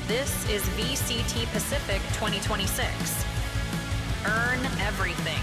This is VCT Pacific 2026. Earn everything.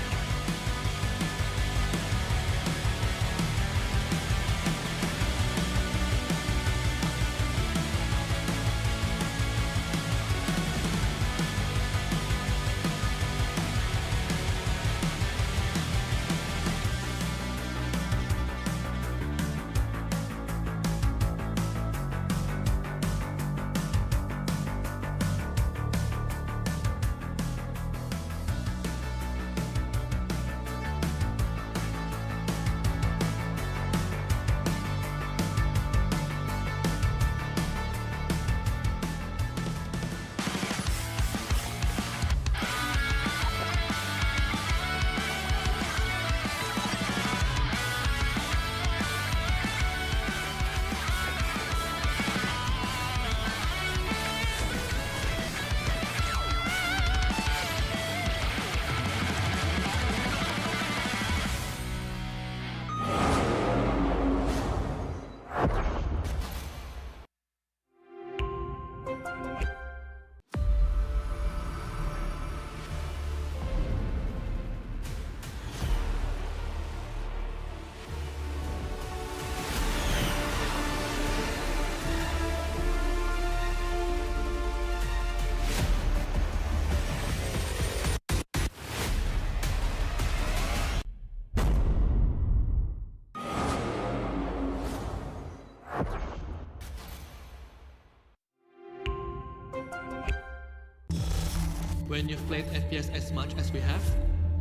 When you've played FPS as much as we have,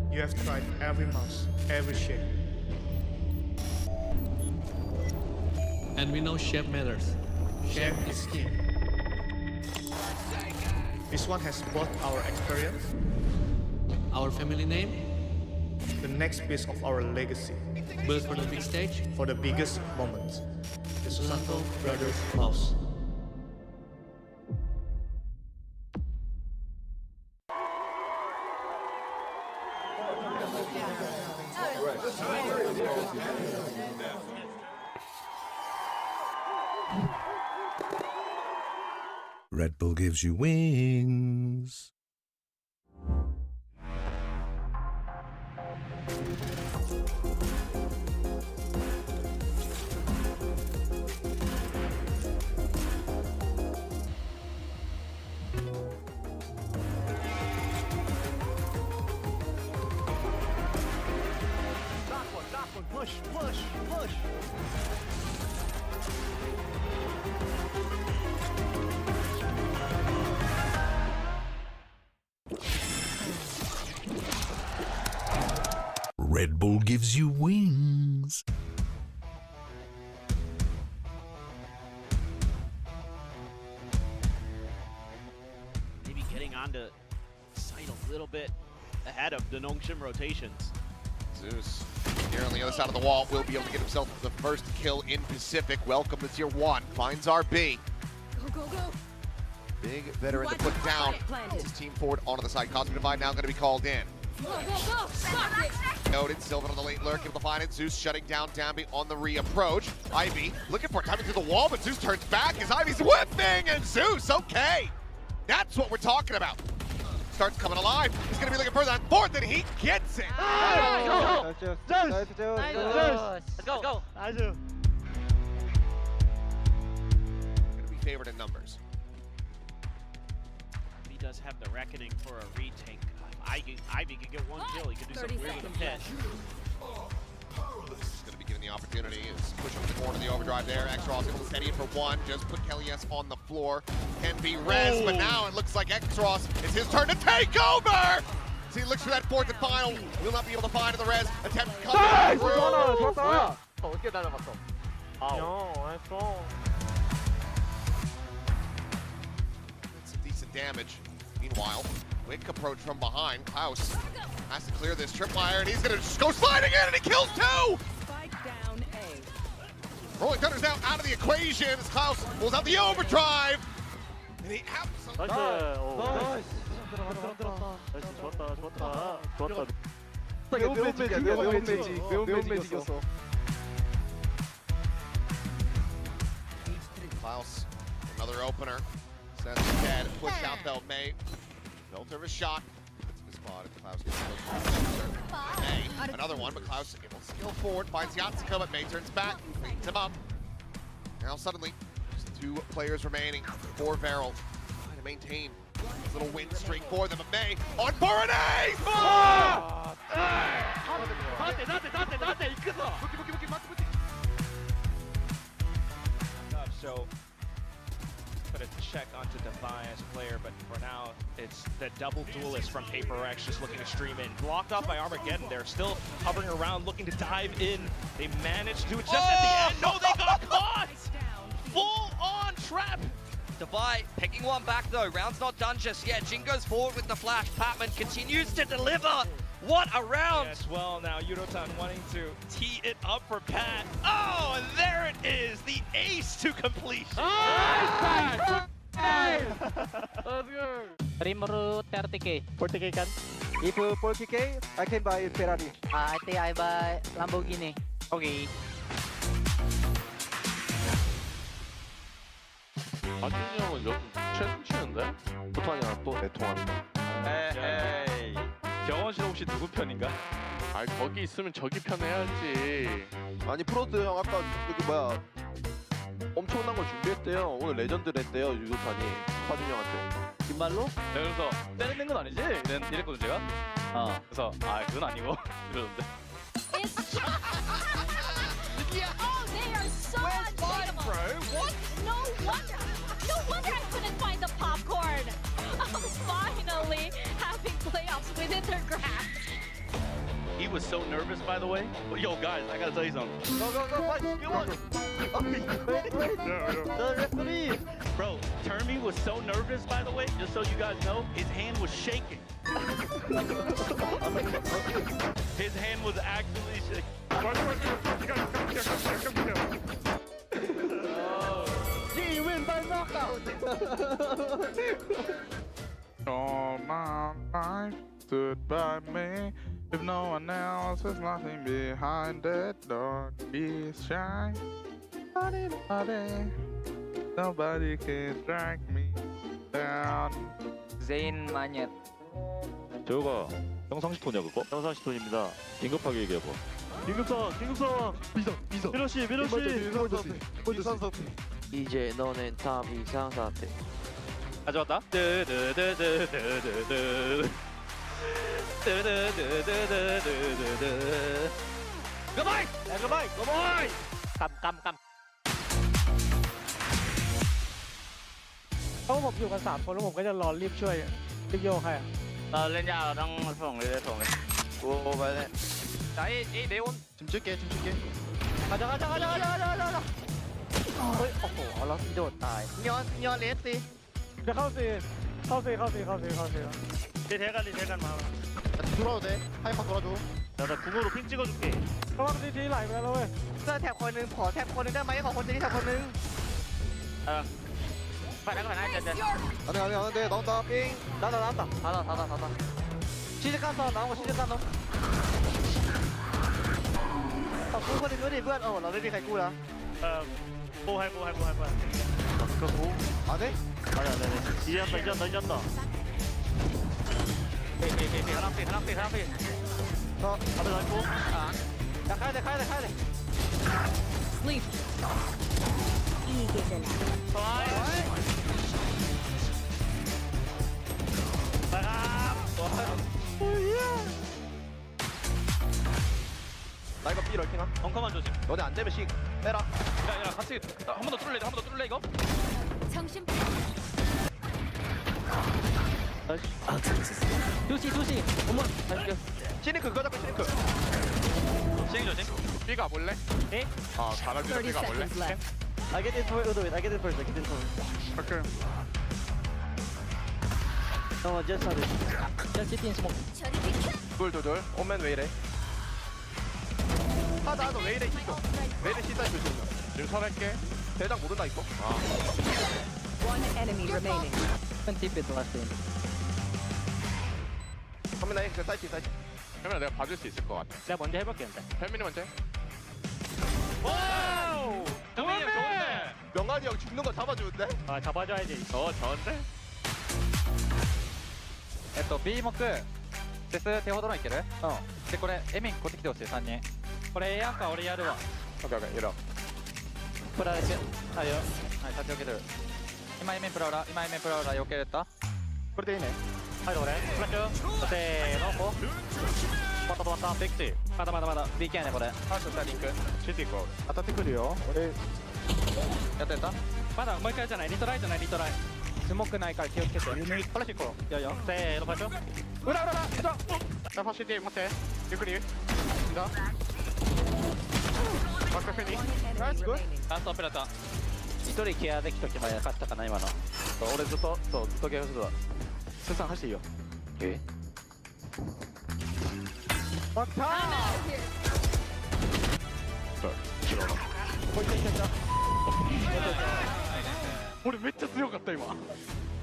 You have tried every mouse, every shape. and we know shape matters. Shape is key. This one has both our experience, Our family name, the next piece of our legacy, built for the big stage, for the biggest moments. The Susanto Brothers Mouse. Red Bull gives you wings. Push, push, push. Red Bull gives you wings. Maybe getting onto site a little bit ahead of the Nongshim rotations. Zeus here on the other side of the wall will be able to get himself the first kill in Pacific. Welcome to Tier 1. Finds RB. Go, go, go. Big veteran to put down. His team forward onto the side. Cosmic Divide now going to be called in. Go, go, go. Stop it. Noted. Sylvan on the late lurk, able to find it. Zeus shutting down Dambi on the reapproach. Ivy looking for it, coming to the wall, but Zeus turns back as Ivy's whipping, and Zeus, okay. That's what we're talking about. Starts coming alive. He's going to be looking further on fourth, and he gets it. Let's go. Going to be favored in numbers. He does have the reckoning for a retake. Ivy could get one kill. He could do something weird with a pit. He's going to be given the opportunity. Is pushing the corner of the overdrive there. X-Ross able to steady it for one. Just put Kelly S on the floor. Can be res, but now it looks like X-Ross. It's his turn to take over! So he looks for that fourth and final. Will not be able to find the res. Attempt to come through. That's some decent damage. Meanwhile, quick approach from behind. Klaus has to clear this tripwire, and he's going to just go sliding in, and he kills two! Spike down A. Rolling Thunder's now out of the equation as Klaus pulls out the overdrive. And he absolutely... Klaus, another opener. Sends the head, pushed out though. May, filter of a shot. Gets the spot, and Klaus gets close. May, another one, but Klaus able to skill forward, finds Yatsuko, but May turns back, cleans him up. Now suddenly, just 2 players remaining for Varel. Trying to maintain his little win streak for them. But May on for an ace! So put a check onto Defiance player, but for now it's the double duelist from Paper Rex just looking to stream in. Blocked off by Armageddon. They're still hovering around looking to dive in. They managed to do it just at the end. No, they got caught! Full on trap! Devi picking one back though. Round's not done just yet. Jin goes forward with the flash. Patman continues to deliver. What a round! Yes, well now Yudotan wanting to tee it up for Pat. Oh, and there it is, the ace to completion. Rimuru 30k. 40k kan? If 40k, I can buy Ferrari. I think I buy Lamborghini. Okay. 아진이 형은 최선 치는데? 보통이야 또 내통합니다. 에이 경원씨 혹시 누구 편인가? 아 거기 있으면 저기 편 해야지. 아니 프로드 형 아까 여기 뭐야 엄청난 걸 준비했대요. 오늘 레전드 랬대요 유도탄이 화준 형한테. 정말로? 그래서 때리는 건 아니지? 이랬거든 제가. 그래서 아 그건 아니고 이러는데. Oh, they are so unbeatable. What? No wonder. No wonder I couldn't find the popcorn. Finally having playoffs within their grasp. He was so nervous, by the way. Yo, guys, I gotta tell you something. Go, fight! Come on! The referee! Bro, Termy was so nervous, by the way, just so you guys know, his hand was shaking. His hand was actually shaking. He win by knockout! All my life stood by me. If no one else is nothing behind that door, be shy. Nobody can drag me down. Zayn Manyet. 저거가 평상시톤이야 그거? 평상시톤입니다. 긴급하게 얘기해봐. 긴급상! 미러시! 이상 상태. 이제 너는 탑 이상 상태. 가져왔다. 뜨뜨뜨뜨뜨뜨뜨. 뜨뜨뜨뜨뜨뜨. 가바이! 가바이! 깜깜깜. เพราะผมอยู่กัน3คนแล้วผมก็จะรอรีบช่วยรีบโยกให้ เล่นยากเราต้องส่งเลยส่งเลย โอ้ไปเลย 자, 이 네온. 춤출게 가자.เฮ้ยโอ้โหเอาล็อกที่โดดตายย้อนเลสสิ จะเข้าซี리테간 마. 돌아도 돼 하이파 돌아줘 나 궁으로 핑 찍어줄게. ระวังทีไหลไปแล้วเว้ย เสื้อแถบคนหนึ่งขอแถบคนหนึ่งได้ไหมขอคนที่แถบคนหนึ่งไปแล้วก่อนนะเจน 안돼 나온다 삥 나왔다 닫아 시즌 깐서 나온 거 시즌 깐서กู้คนหนึ่งด้วยดิเพื่อนเราไม่มีใครกู้แล้ว 할 거야. 안해? 이제한다. 하나 다들 밟고. 야 가야 돼 Sleep. 이게 나 이거 B 럴킹아 벙커만 조심. 너네 안 되면 씩 빼라 야, 같이 한 번 더 뚫을래 이거? 정신. 두시 어머 다시 시니크 그거 잡고 시니크 시행 조심. B가 볼래? 네? 아, 바람이랑 B가 볼래? I get it first Okay just have it just sit in smoke 둘 오맨 왜 이래 하다 너 왜 이래 시도 왜 이래 시다 조심 지금 설할게. 대장 모른다 이거 One enemy remaining. tip it last game 그러면 나 이거 사이트 그러면 내가 봐줄 수 있을 것 같아. 내가 먼저 해볼게 근데 혜민이 먼저 해. 와우! 혜민이 형 좋은데. 명가 정한이 형 죽는 거 잡아주는데? 아 잡아줘야지. 저인데? B 目セス手ほどのいける？でこれエミンこっち来てほしい3人。これ A アンカー俺やるわ。オッケーオッケー、いいよ。プラレス。はいよ。はい立ち避けてる。今エミンプラウラ避けれた？これでいいね。はい俺。フラッシュ。せーのこう。止まったビクティ。まだ BK やねこれ。ハウスしたリンク。シティコール。当たってくるよ。俺やってた？まだもう一回じゃないリトライ。スモークないから気をつけて。フラッシュ行こう。いやせーのフラッシュ。裏ファシリティ待ってゆっくりだバックフェニナイスグッラストオペラタ一人ケアできとけばよかったかな今の俺ずっとケアするわスーさん走っていいよバッターもう一回いった俺めっちゃ強かった今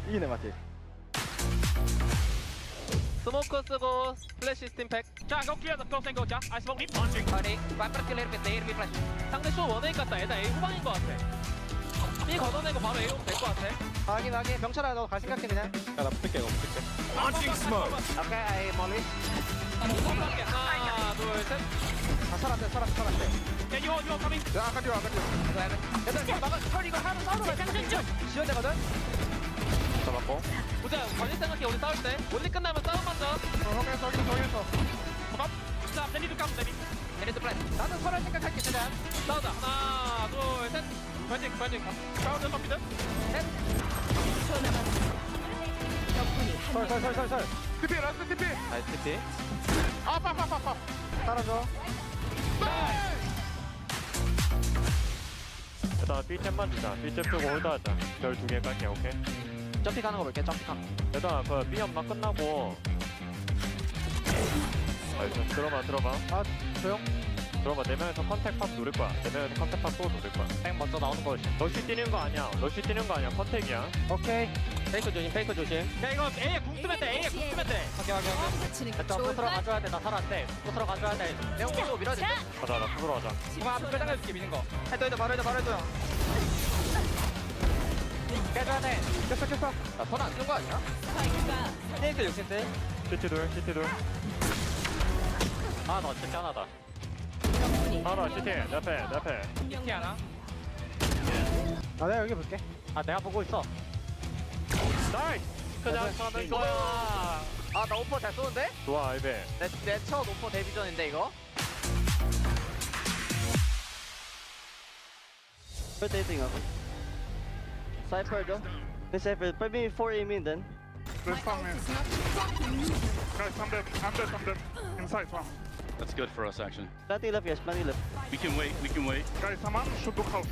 いいねマジSmoke go flash system pack. 자, go clear the close and go. 자, I smoke deep. 아니, 와이퍼 킬러 이렇게 내 이름이 플래시. 상대 쇼 원웨이 같다. 일단 A 후방인 것 같아. B 걷어내고 바로 A 오면 될 것 같아. 확인. 병철아, 너 갈 생각해 그냥. 야, 나 붙을게. Launching smoke. 오케이, 멀리. 하나, 둘, 셋. 아, 살았대. 야, you coming. 야, 아까디오. 얘들 막아. 털 이거 하나 싸우러 갈 생각. 지원되거든. 잡았고. 보자, 관리 생각해. 우리 싸울 때. 원리 끝나면 싸움 먼저. 정했어. 잠깐. 자, 내리도 까면 내리. 내리도 플랜. 나는 설할 생각할게 최대한. 싸우자. 하나, 둘, 셋. 파이팅. 싸우는 겁니다. 셋. 설. TP 라스트 TP. 나이스 TP. 아. 따라줘. 일단 B템만 주자. B템 쓰고 홀드하자. 별 2개 깔게, 오케이? 점픽 하는 거 볼게. 점픽하는 거. 일단 그 B 연막 끝나고 나이스. 들어봐. 아, 조용. 들어봐. 4명에서 컨택 팝 누를 거야. 4명에서 컨택 팝 또 누를 거야. 행 먼저 나오는 거 훨씬. 러쉬 뛰는 거 아니야. 컨택이야. 오케이. 페이크 조심. 야, 이거 A에 궁 쓰면 돼. 오케이. 일단 포스로 가져야 돼. 나 살았대. 포스로 가져야 돼. 내용도 밀어야 돼. 가자, 나 투수로 하자. 이거 앞에 빼당겨줄게, 미는 거. 해도 바로 해도. 깨줘야 돼. 깼어. 나 턴 안 쓰는 거 아니야? 페이크 60대. CT 둘. 아, 너 진짜 하나다. 하나, CT. 내 앞에. CT 하나. 아, 내가 여기 볼게. 아, 내가 보고 있어. 나이스! 그냥 가는 거야. 아, 나 오퍼 잘 쏘는데? 좋아, 알베. 내 첫 오퍼 데뷔전인데, 이거? What do you think of it? Cypher though? The Cypher, probably 4 aim in then. There's some in. Guys, I'm dead. Inside one. That's good for us, actually. Plenty left, yes, plenty left. We can wait. Guys, someone should do half.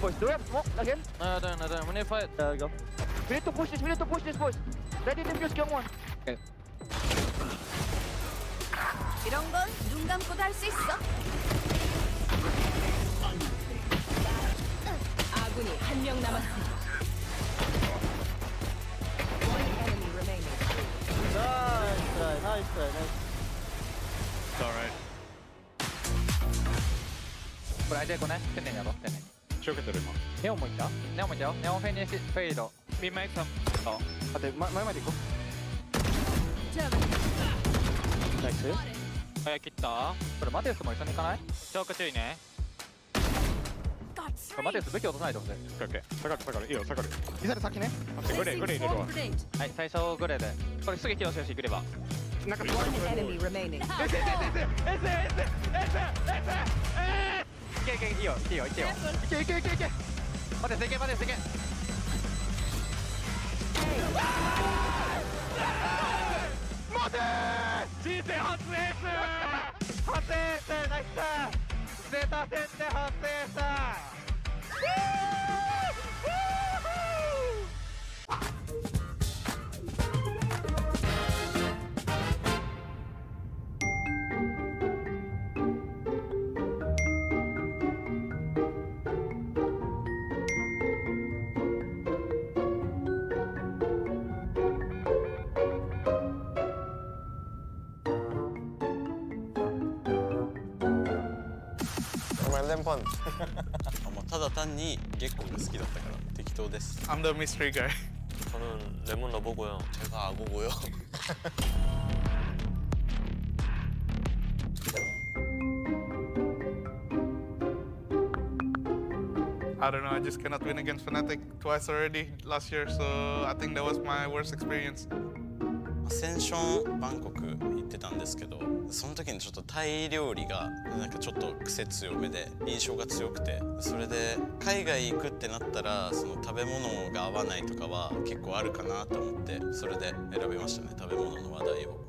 Boys, do we have smoke again? No. We need to fight. There we go. We need to push this, boys. Ready to defuse Kyung Won. 이런 건 눈 감고도 할 수 있어. 아군이 한 명 남았습니다. One enemy remaining. Nice try. It's alright. これ相手こねてんねんやろてんねん 쇼게 들을 거. ネオンもいったネオンフェニッシュフェイドビームエクサムそうあと前まで行こうナイス切ったこれマテウスも一緒に行かないチョーク注意ねこれマテウス武器落とさないと思うオッケー。下がる。いいよ、下がる。ミサイル先ね。グレー入れるわ。はい最初グレーでこれすぐキロしてほしいグレバなんか One enemy remaining. いけいいよいけ。待てせけ待て。人生初エースナイスゼータ戦で初エースเล่นพ่นただ単に月光が好きだったから適当です。 I'm the mystery guy. 저는 레몬 러버고요. 제가 악어고요. I don't know, I just cannot win against Fnatic twice already last year, so I think that was my worst experience. アセンションバンコク行ってたんですけど、その時にちょっとタイ料理がなんかちょっと癖強めで印象が強くて、それで海外行くってなったらその食べ物が合わないとかは結構あるかなと思って、それで選びましたね、食べ物の話題を。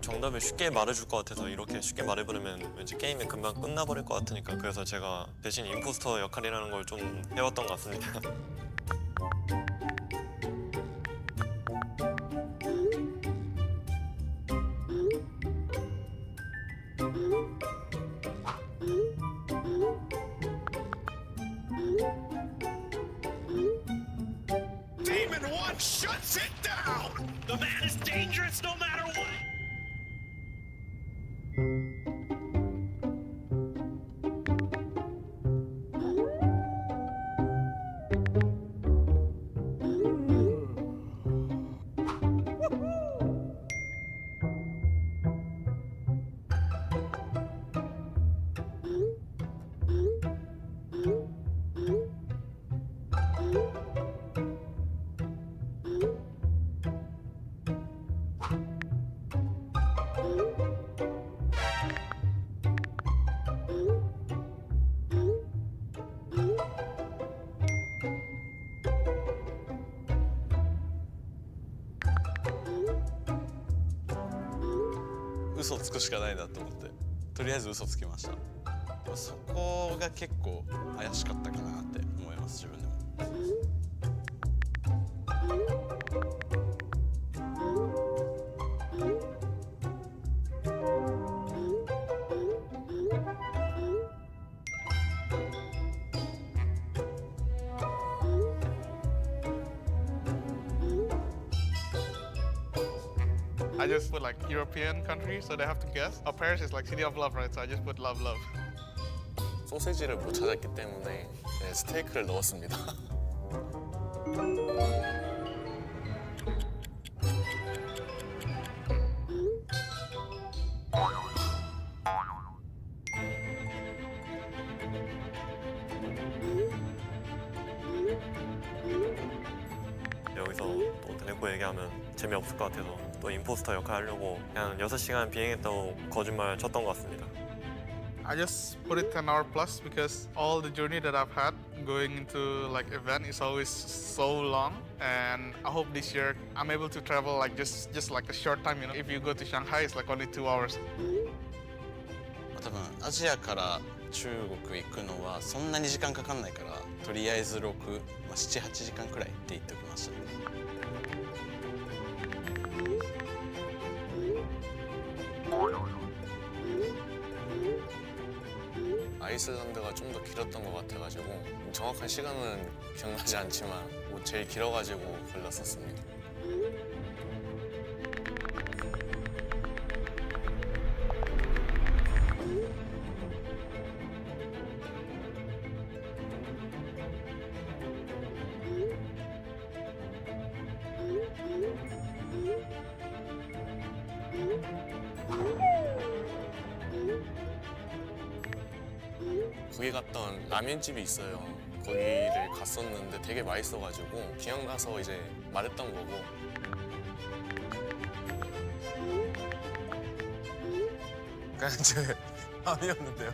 정답을 쉽게 말해줄 것 같아서 이렇게 쉽게 말해버리면 왠지 게임이 금방 끝나버릴 것 같으니까, 그래서 제가 대신 임포스터 역할이라는 걸 좀 해왔던 것 같습니다. Demon 1 shuts it down! The man is dangerous no matter what!嘘つくしかないなと思ってとりあえず嘘つきました。そこが結構怪しかったかなって思います、自分でも。I just put like European countries, so they have to guess. Paris is like city of love, right? So I just put love, love. 소세지를 못 찾았기 때문에 스테이크를 넣었습니다. 여기서 또 드네코 얘기하면 재미없을 것 같아서 또 임포스터 역할 하려고 그냥 6시간 비행했다고 거짓말 쳤던 것 같습니다. I just put it 10 hour plus because all the journey that I've had going into like event is always so long, and I hope this year I'm able to travel like just like a short time, you know. If you go to Shanghai, it's like only 2 hours. 多分アジアから中国行くのはそんなに時間かかんないから、とりあえず6、7、8時間くらいって言っておきました。아이슬란드가 좀 더 길었던 것 같아가지고 정확한 시간은 기억나지 않지만 뭐 제일 길어가지고 골랐었습니다. 거기 갔던 라면집이 있어요. 거기를 갔었는데 되게 맛있어가지고 그냥 가서 이제 말했던 거고. 그냥 제 마음이었는데요.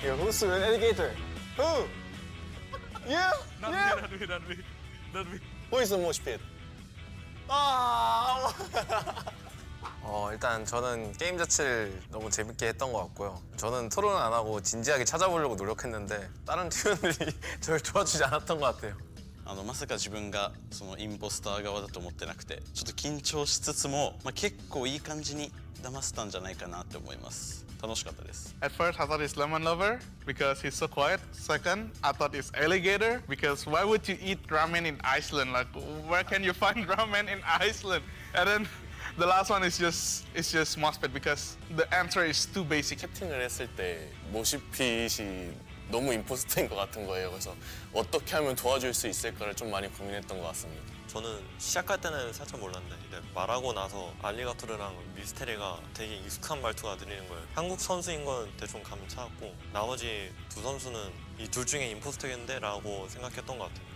Yeah, who's an alligator? Who? Yeah? Not me. Who is the most fit? 일단 저는 게임 자체를 너무 재밌게 했던 것 같고요. 저는 토론을 안 하고 진지하게 찾아보려고 노력했는데 다른 팀원들이 저를 도와주지 않았던 것 같아요. まさか自分がそのインポスター側だと思ってなくてちょっと緊張しつつも、結構いい感じに騙せたんじゃないかなって思います。楽しかったです。 At first, I thought he's lemon lover because he's so quiet. Second, I thought he's alligator because why would you eat ramen in Iceland? Like, where can you find ramen in Iceland? And then the last one is just MOSFET because the answer is too basic. 채팅을 했을 때 모시핏이 너무 임포스터인 것 같은 거예요. 그래서 어떻게 하면 도와줄 수 있을까를 좀 많이 고민했던 것 같습니다. 저는 시작할 때는 살짝 몰랐는데 이제 말하고 나서 알리가토르랑 미스테리가 되게 익숙한 말투가 들리는 거예요. 한국 선수인 건 대충 감을 찾았고 나머지 두 선수는 이 둘 중에 임포스터겠는데? 라고 생각했던 것 같아요.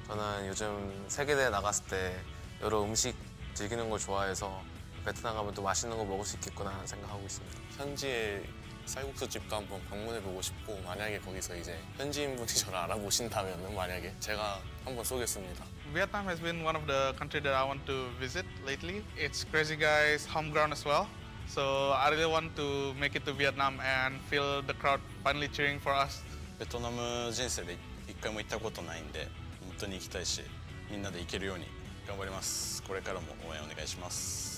저는 요즘 세계대회 나갔을 때 여러 음식 즐기는 걸 좋아해서 베트남 가면 또 맛있는 거 먹을 수 있겠구나 생각하고 있습니다. 현지의 쌀국수 집도 한번 방문해보고 싶고 만약에 거기서 이제 현지인분이 저를 알아보신다면 만약에 제가 한번 쏘겠습니다. Vietnam has been one of the countries that I want to visit lately. It's Crazy Guy's home ground as well. So I really want to make it to Vietnam and feel the crowd finally cheering for us. ベトナム人生で一回も行ったことないんで本当に行きたいしみんなで行けるように頑張ります。これからも応援お願いします。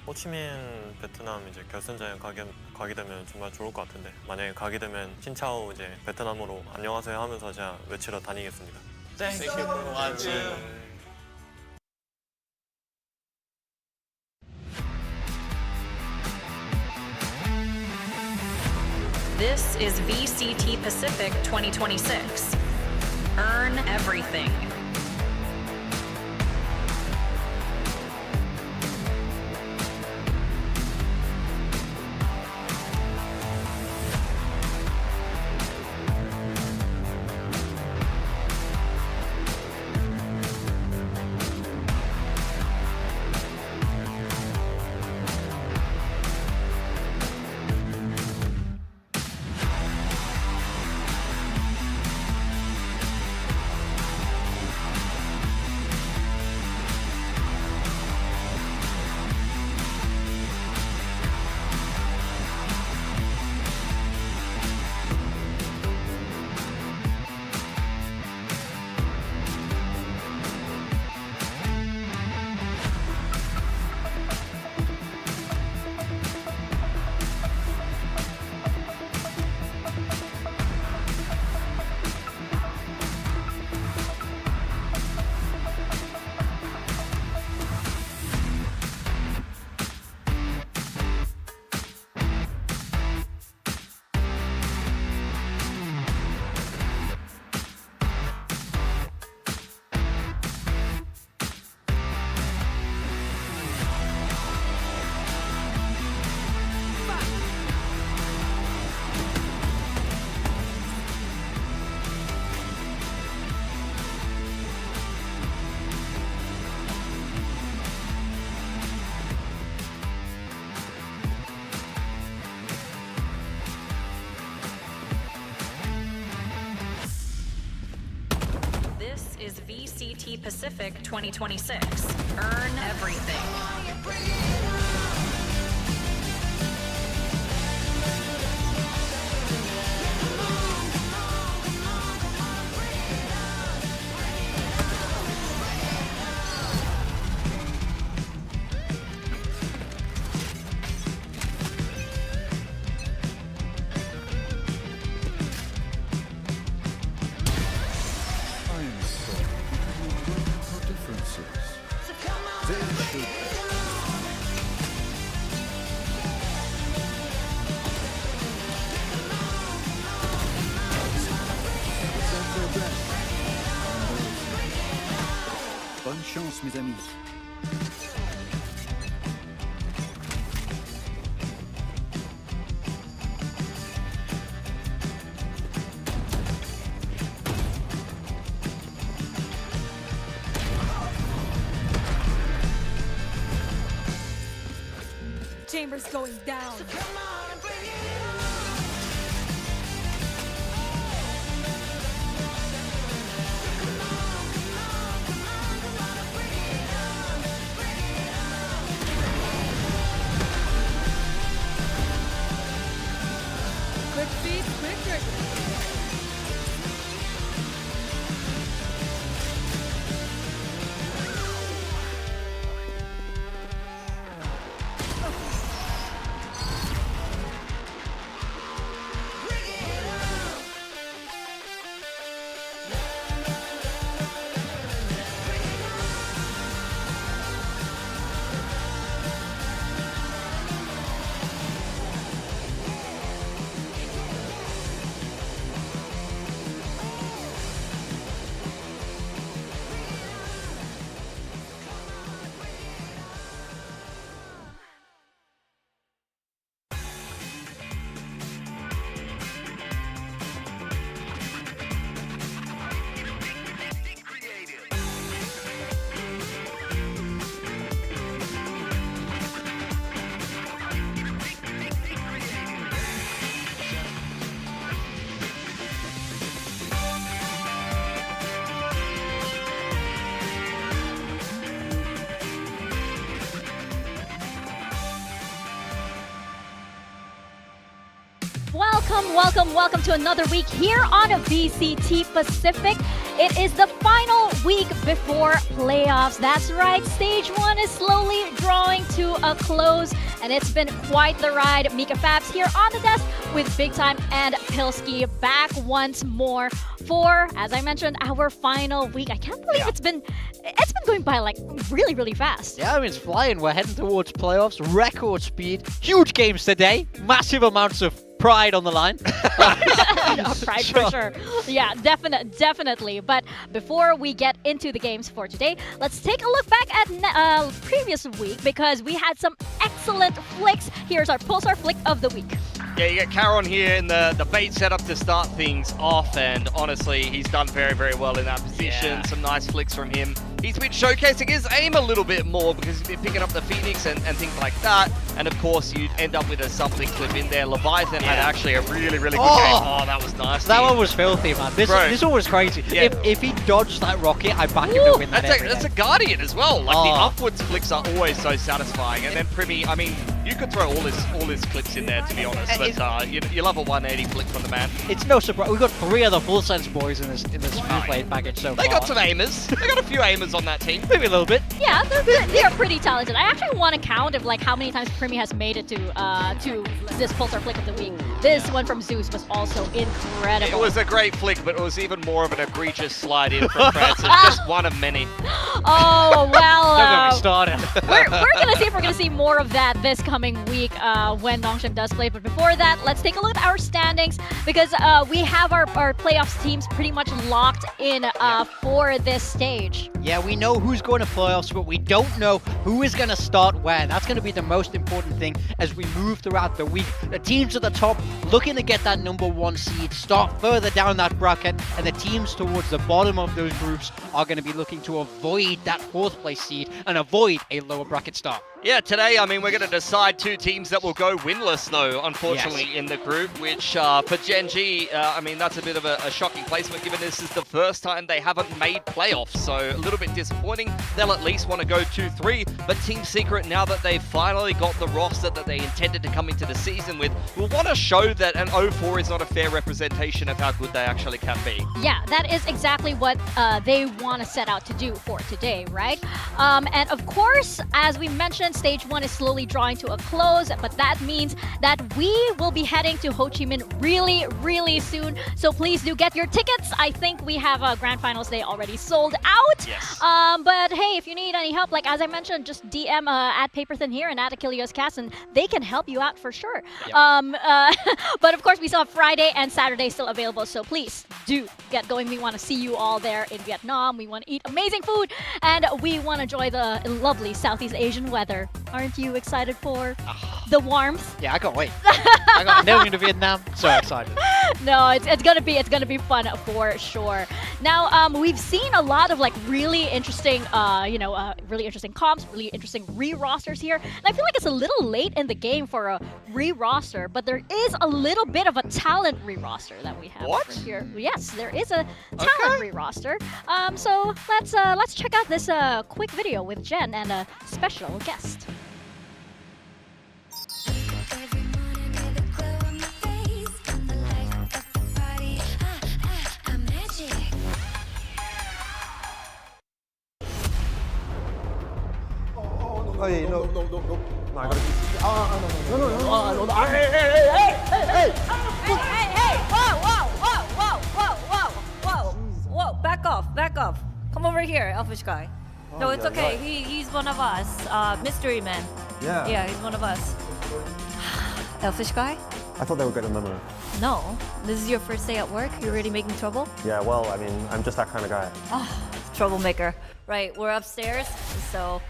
호치민 베트남 이제 결승전에 가게 되면 정말 좋을 것 같은데 만약에 가게 되면 신차오 이제 베트남어로 안녕하세요 하면서 제가 외치러 다니겠습니다. Thank you for watching. This is VCT Pacific 2026. Earn everything. VCT Pacific 2026. Earn everything. I am sorry. You will learn our differences. There should Bonne chance, mes amis. Chamber's going down. Quick feet, quick trigger. Welcome to another week here on VCT Pacific. It is the final week before playoffs. That's right, stage 1 is slowly drawing to a close, and it's been quite the ride. Mika Fabs here on the desk with Big Time and Pilski back once more for, as I mentioned, our final week. I can't believe it's been going by like really fast. Yeah, I mean, it's flying. We're heading towards playoffs, record speed, huge games today, massive amounts of pride on the line. Pride for sure. Yeah, definitely. But before we get into the games for today, let's take a look back at previous week because we had some excellent flicks. Here's our Pulsar flick of the week. Yeah, you get Caron here in the bait setup to start things off, and honestly, he's done very well in that position. Yeah. Some nice flicks from him. He's been showcasing his aim a little bit more because he's been picking up the Phoenix and things like that. And of course, you end up with a something clip in there. Leviathan had actually a really good game. Oh, that was nice. That one was filthy, man. This one was crazy. Yeah. If he dodged that rocket, I back him to win that. That's a Guardian as well. Like the upwards flicks are always so satisfying. And then Privy, I mean, you could throw all his clips in there, to be honest. But you love a 180 flick from the man. It's no surprise. We've got 3 other full sense boys in this free-play package so They far. got some aimers. They got a few aimers on that team. Maybe a little bit. Yeah, they're pretty talented. I actually want to count of like how many times Primi has made it to this Pulsar flick of the week. This one from Zeus was also incredible. It was a great flick, but it was even more of an egregious slide in from Francis. Just one of many. Oh, well. Don't get me started. We're going to see if we're going to see more of that this coming week when Nongshim does play. But before that, let's take a look at our standings because we have our playoffs teams pretty much locked in for this stage. Yeah, we know who's going to playoffs, but we don't know who is going to start where. That's going to be the most important thing as we move throughout the week. The teams at the top looking to get that #1 seed, start further down that bracket, and the teams towards the bottom of those groups are going to be looking to avoid that 4th place seed and avoid a lower bracket start. Yeah, today, I mean, we're going to decide two teams that will go winless, though, unfortunately, in the group, which for Gen G, I mean, that's a bit of a shocking placement, given this is the first time they haven't made playoffs, so a little bit disappointing. They'll at least want to go 2-3, but Team Secret, now that they've finally got the roster that they intended to come into the season with, will want to show that an 0-4 is not a fair representation of how good they actually can be. Yeah, that is exactly what they want to set out to do for today, right? And of course, as we mentioned, Stage 1 is slowly drawing to a close, but that means that we will be heading to Ho Chi Minh really, really soon. So please do get your tickets. I think we have a Grand Finals Day already sold out. Yes. But hey, if you need any help, like as I mentioned, just DM at Paperthin here and at AchilleusCast, and they can help you out for sure. Yep. But of course, we still have Friday and Saturday still available, so please do get going. We want to see you all there in Vietnam. We want to eat amazing food, and we want to enjoy the lovely Southeast Asian weather. Aren't you excited for the warmth? Yeah, I can't wait. I got never been to Vietnam, so excited. No, it's gonna be fun for sure. Now, we've seen a lot of like really interesting, really interesting comps, really interesting re-rosters here, and I feel like it's a little late in the game for a re-roster, but there is a little bit of a talent re-roster that we have over here. Yes, there is a talent re-roster. So let's check out this quick video with Jen and a special guest. Oh yeah, no. No, I gotta no. Hey! Whoa! Back off. Come over here, Elfish guy. No, it's okay. He's one of us. Mystery man. Yeah. Yeah, he's one of us. Elfish guy? I thought they would get a memo. No. This is your first day at work? You're already making trouble? Yeah, well, I mean, I'm just that kind of guy. Oh, troublemaker. Right, we're upstairs, so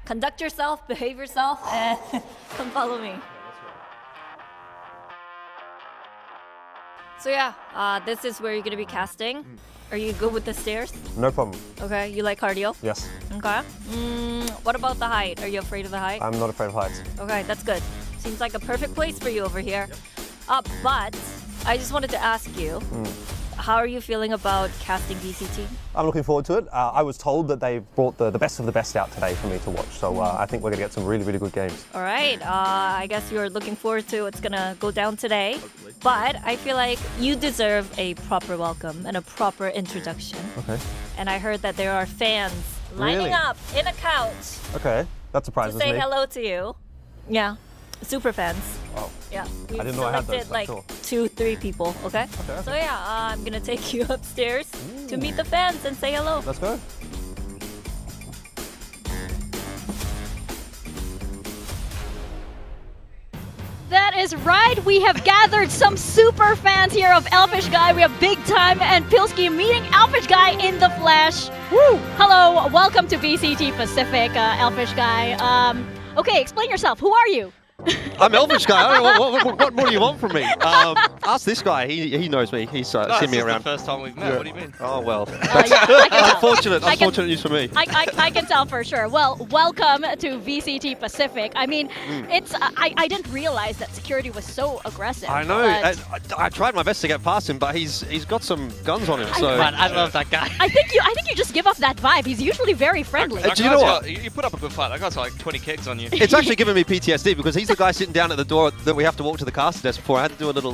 conduct yourself, behave yourself, and come follow me. So yeah, this is where you're gonna be casting. Are you good with the stairs? No problem. Okay, you like cardio? Yes. Okay. What about the height? Are you afraid of the height? I'm not afraid of heights. Okay, that's good. Seems like a perfect place for you over here. But I just wanted to ask you, how are you feeling about casting VCT? I'm looking forward to it. I was told that they brought the best of the best out today for me to watch, so I think we're going to get some really, really good games. All right, I guess you're looking forward to what's going to go down today. But I feel like you deserve a proper welcome and a proper introduction. Okay. And I heard that there are fans lining up in a couch Okay, that surprises to say me. hello to you. Yeah, super fans. Oh. Yeah, I didn't know I had those, selected like sure. 2-3 people, okay? So yeah, I'm gonna take you upstairs to meet the fans and say hello. Let's go. That is right. We have gathered some super fans here of Elfish Guy. We have Big Time and Pilsky meeting Elfish Guy in the flesh. Woo! Hello, welcome to VCT Pacific, Elfish Guy. Okay, explain yourself. Who are you? I'm Elfish Guy. I don't know, what more do you want from me? Ask this guy. He knows me. He's seen me around. This is the first time we've met. Yeah. What do you mean? Oh, well. Unfortunate news for me. I can tell for sure. Well, welcome to VCT Pacific. I mean, it's I didn't realize that security was so aggressive. I know. I tried my best to get past him, but he's got some guns on him. So Man, I love that guy. I think you just give off that vibe. He's usually very friendly. Do you know what? You put up a good fight. That guy's got like 20 kicks on you. It's actually giving me PTSD because he's the guy sitting down at the door that we have to walk to the caster desk before. I had to do a little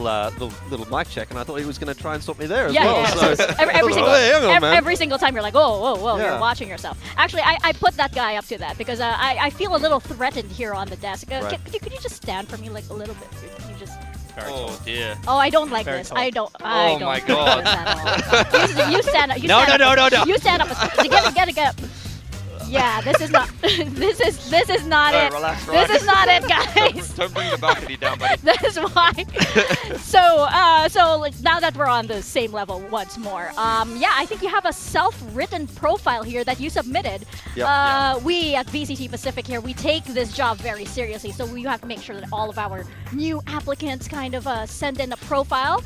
mic check, and I thought he was going to try and stop me there as well. Yeah. So every single time you're like, whoa, Yeah. you're watching yourself. Actually, I put that guy up to that because I feel a little threatened here on the desk. Right. Could you just stand for me like a little bit? Can you just... Oh dear. Oh, I don't like Very this. tall. I don't Oh my God. Like this at all. You stand up. No. You stand up. Get up. Yeah, this is not. this is not it. Relax. This is not it, guys. Don't bring the balcony down, buddy. That is why. So now that we're on the same level once more, yeah, I think you have a self-written profile here that you submitted. Yep. We at VCT Pacific here, we take this job very seriously, so we have to make sure that all of our new applicants kind of send in a profile.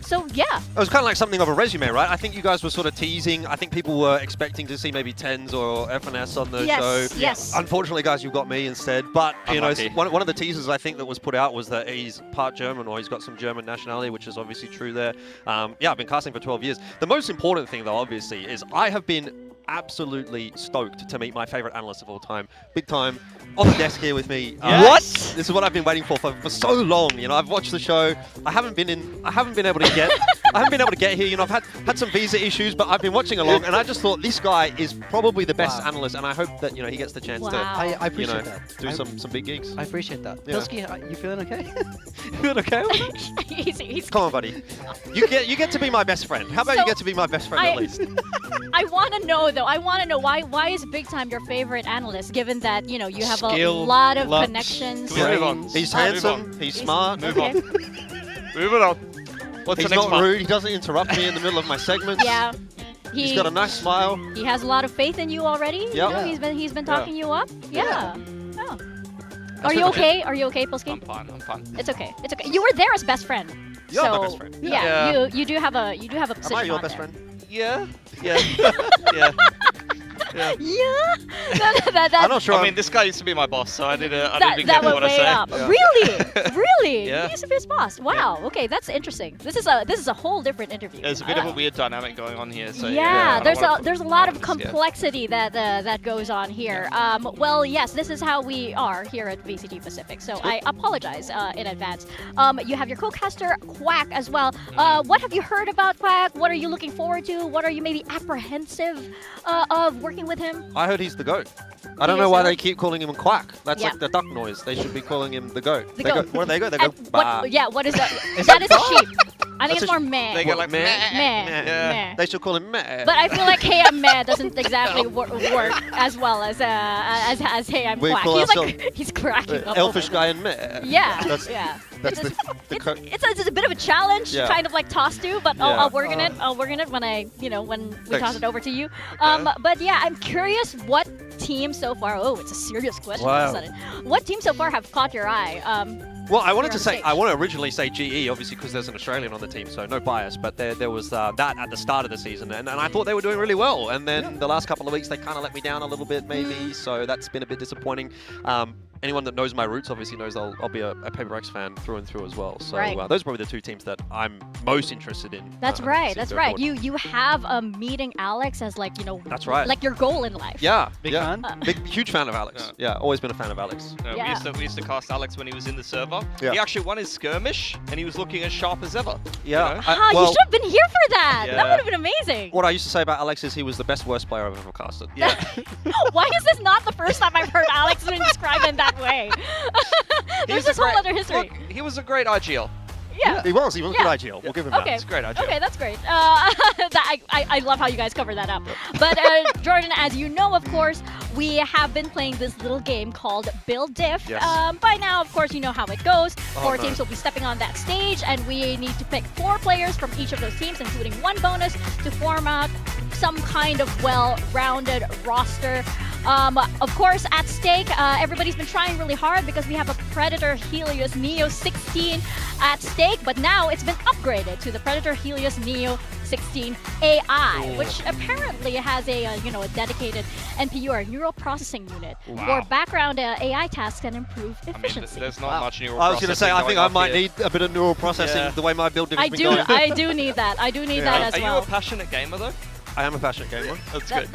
So yeah. It was kind of like something of a resume, right? I think you guys were sort of teasing. I think people were expecting to see maybe TenZ or FNS on the show. Yes. Unfortunately, guys, you got me instead. But you know, Unlucky. one of the teasers I think that was put out was that he's part German or he's got some German nationality, which is obviously true there. Yeah, I've been casting for 12 years. The most important thing, though, obviously, is I have been absolutely stoked to meet my favorite analyst of all time. Big time. On the desk here with me. What? This is what I've been waiting for so long. You know, I've watched the show. I haven't been able to get here. You know, I've had some visa issues, but I've been watching along, and I just thought this guy is probably the best analyst, and I hope that he gets the chance to I appreciate that. do some big gigs. I appreciate that. Yeah. Pilsky, you feeling okay? You feeling okay? he's Come on, buddy. You get to be my best friend. How about you get to be my best friend at least? I want to know though. I want to know why is Big Time your favorite analyst? Given that you have Skill, a lot of luck, connections. Can we move on? He's handsome. He's smart. Move on. Moving on. What's He's the next not one? rude. He doesn't interrupt me in the middle of my segments. Yeah. He's got a nice smile. He has a lot of faith in you already. You Yep. know, he's been talking you up. Yeah. Oh. That's Are you really okay? Are you okay, Pilsky? I'm fine. It's okay. It's okay. You were there as best friend. You're so, my best friend. Yeah. You do have a position. Am I your on best there. friend? Yeah. Yeah. Yeah. I'm not sure. I mean, this guy used to be my boss, so I need to be that careful would what I weigh say. up. Yeah. Really? Yeah. He used to be his boss. Wow. Okay, that's interesting. This is a whole different interview. There's a bit of a weird dynamic going on here. So Yeah, I there's a lot of complexity that goes on here. Well, yes, this is how we are here at VCT Pacific. So I apologize in advance. You have your co-caster Quack as well. What have you heard about Quack? What are you looking forward to? What are you maybe apprehensive of working with him? I heard he's the GOAT. I don't He know is why the they keep calling him Quack. That's Yeah. like the duck noise. They should be calling him the GOAT. The They goat. Go, what do they go? They And go, bah. what is that? That is a sheep. I think That's it's a more meh. They go like meh? Meh. Meh. Meh. They should call him Meh. But I feel like Hey I'm Meh doesn't exactly work as well as Hey I'm We Quack. call He's ourselves he's cracking up. Elfish over guy and Meh. Yeah. That's, Yeah. That's the It's a bit of a challenge, Yeah. kind of like toss to, but Yeah. I'll work in it. I'll work in it when when we toss it over to you. But yeah, I'm curious what team so far. Oh, it's a serious question. all of a Wow. sudden. What team so far have caught your eye? Well, I wanted here to on say, stage? I want to originally say GE, obviously, because there's an Australian on the team, so no bias. But there was that at the start of the season, and I thought they were doing really well. And then the last couple of weeks, they kind of let me down a little bit, maybe. So that's been a bit disappointing. Anyone that knows my roots obviously knows I'll be a Paper X fan through and through as well. So Right. those are probably the two teams that I'm most interested in. That's right. That's right. Forward. You have meeting Alex as That's right. like your goal in life. Yeah, Big yeah. fan? Huge fan of Alex. Yeah, always been a fan of Alex. Yeah. We used to cast Alex when he was in the server. Yeah. He actually won his skirmish, and he was looking as sharp as ever. Yeah. You know? Ah, you should have been here for that. That Yeah. would have been amazing. What I used to say about Alex is he was the best worst player I've ever casted. Yeah. Why is this not the first time I've heard Alex being described in that way? There's this whole other history. Look, he was a great IGL. Yeah. He was a good IGL. We'll give him Okay. that. It's a great IGL. Okay, that's great. I love how you guys cover that up. But Jordan, as you know, of course, we have been playing this little game called Build Diff. Yes. By now, of course, you know how it goes. Oh, Four no. teams will be stepping on that stage, and we need to pick 4 players from each of those teams, including 1 bonus, to form out some kind of well-rounded roster. Of course, at stake, everybody's been trying really hard because we have a Predator Helios Neo 16 at stake, but now it's been upgraded to the Predator Helios Neo 16 AI, which apparently has a a dedicated NPU or neural processing unit where background AI tasks can improve efficiency. There's not much neural I was going to say, I think I might need need a bit of neural processing Yeah. the way my build has been I going. do need that. I do need that as Are well. you a passionate gamer though? I am a passionate gamer. That's good.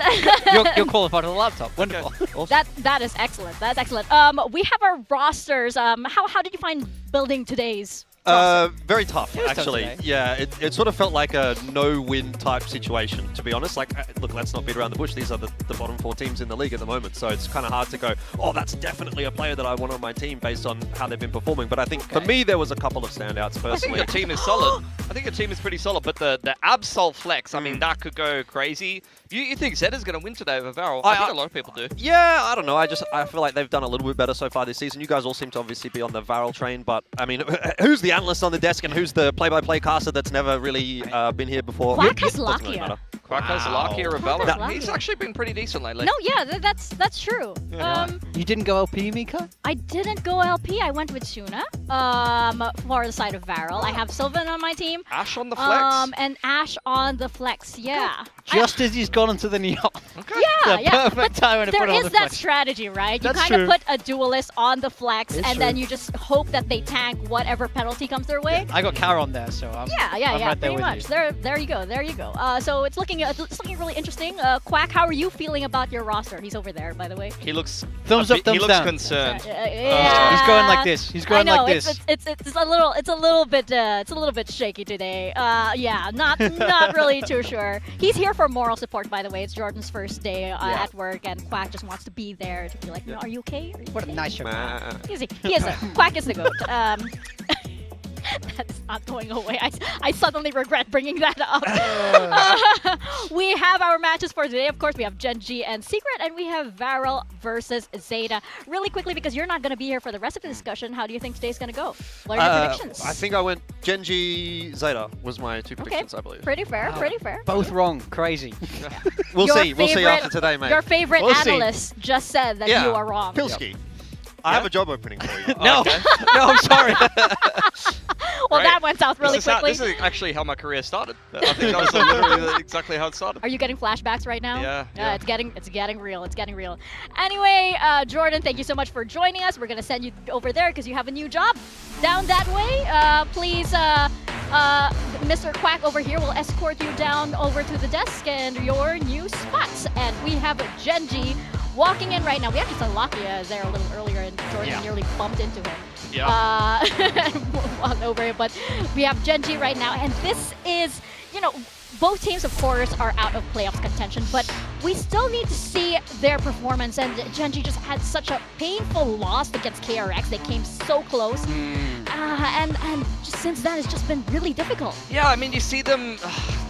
You're qualified on the laptop. Wonderful. That is excellent. That's excellent. We have our rosters. How did you find building today's? Very tough, It was tough actually. today. Yeah, it sort of felt like a no-win type situation, to be honest. Like, look, let's not beat around the bush. These are the bottom 4 teams in the league at the moment, so it's kind of hard to go, oh, that's definitely a player that I want on my team based on how they've been performing. But I think for me, there was a couple of standouts I think personally. your team is solid. I think your team is pretty solid, but the Absol flex, I mean, that could go crazy. You think ZETA's going to win today over Varel? I think a lot of people do. Yeah, I don't know. I feel like they've done a little bit better so far this season. You guys all seem to obviously be on the Varel train, but I mean, who's the analyst on the desk and who's the play-by-play caster that's never really been here before? Quack has Doesn't really Lakia. matter. Quack has luck here at Quack has VALORANT. luck He's here. actually been pretty decent lately. No, yeah, that's true. You didn't go LP, Mika? I didn't go LP. I went with Suna for the side of Varel. I have Sylvan on my team. Ash on the flex. And Ash on the flex. Yeah. Just as he's gone into the Neon. Yeah, The yeah. perfect time to there put on is the that flex. strategy, right? You That's kind of true. put a duelist on the flex, It's and then true. you just hope that they tank whatever penalty comes their way. I got Kara on there, so I'm Yeah, I'm right there pretty with much. you. There you go. There you go. So it's looking really interesting. Quack, how are you feeling about your roster? He's over there, by the way. He looks Thumbs up, thumbs he looks down. concerned. Yeah. He's going like this. He's going I know, like this. It's a little bit shaky today. Yeah, not really too sure. He's here for moral support, by the way. It's Jordan's first day at work, and Quack just wants to be there to be like, "Are you okay? What a nice shirt. Quack is the goat. That's not going away. I suddenly regret bringing that up. We have our matches for today. Of course, we have Genji and Secret, and we have Varel versus ZETA. Really quickly, because you're not going to be here for the rest of the discussion, how do you think today's going to go? What are your predictions? I think I went Genji, ZETA was my two predictions, I believe. Pretty fair, pretty fair. Both wrong. Crazy. We'll Your see. We'll see after today, mate. Your favorite We'll see. analyst just said that Yeah. you are wrong. Pilski. I have a job opening for you. No, no, I'm sorry. Well, Right. that went south really quickly. This is actually how my career started. I think that was literally exactly how it started. Are you getting flashbacks right now? Yeah. It's getting real. It's getting real. Anyway, Jordan, thank you so much for joining us. We're gonna send you over there because you have a new job down that way. Please, Mr. Quack over here will escort you down over to the desk and your new spots. And we have Genji walking in right now. We actually saw Lakia there a little earlier, and Jordan nearly bumped into him. On over here, but we have Genji right now, and this is, both teams, of course, are out of playoffs contention, but we still need to see their performance, and Genji just had such a painful loss against KRX. They came so close, and just since then, it's just been really difficult. Yeah, I mean, you see them,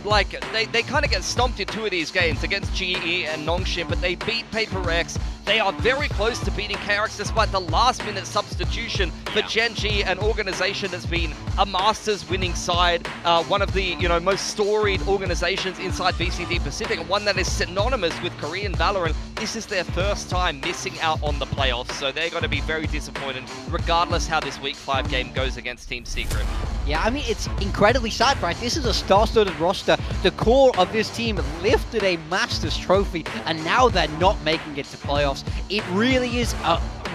they kind of get stomped in two of these games against GE and Nongshim, but they beat Paper X. They are very close to beating KRX despite the last-minute substitution for Genji, an organization that's been a Masters winning side, one of the most storied organizations inside VCT Pacific, and one that is synonymous with Korean Valorant. This is their first time missing out on the playoffs, so they're going to be very disappointed regardless how this Week 5 game goes against Team Secret. Yeah, I mean, it's incredibly sad, right? This is a star-studded roster. The core of this team lifted a Masters trophy, and now they're not making it to playoffs. It really is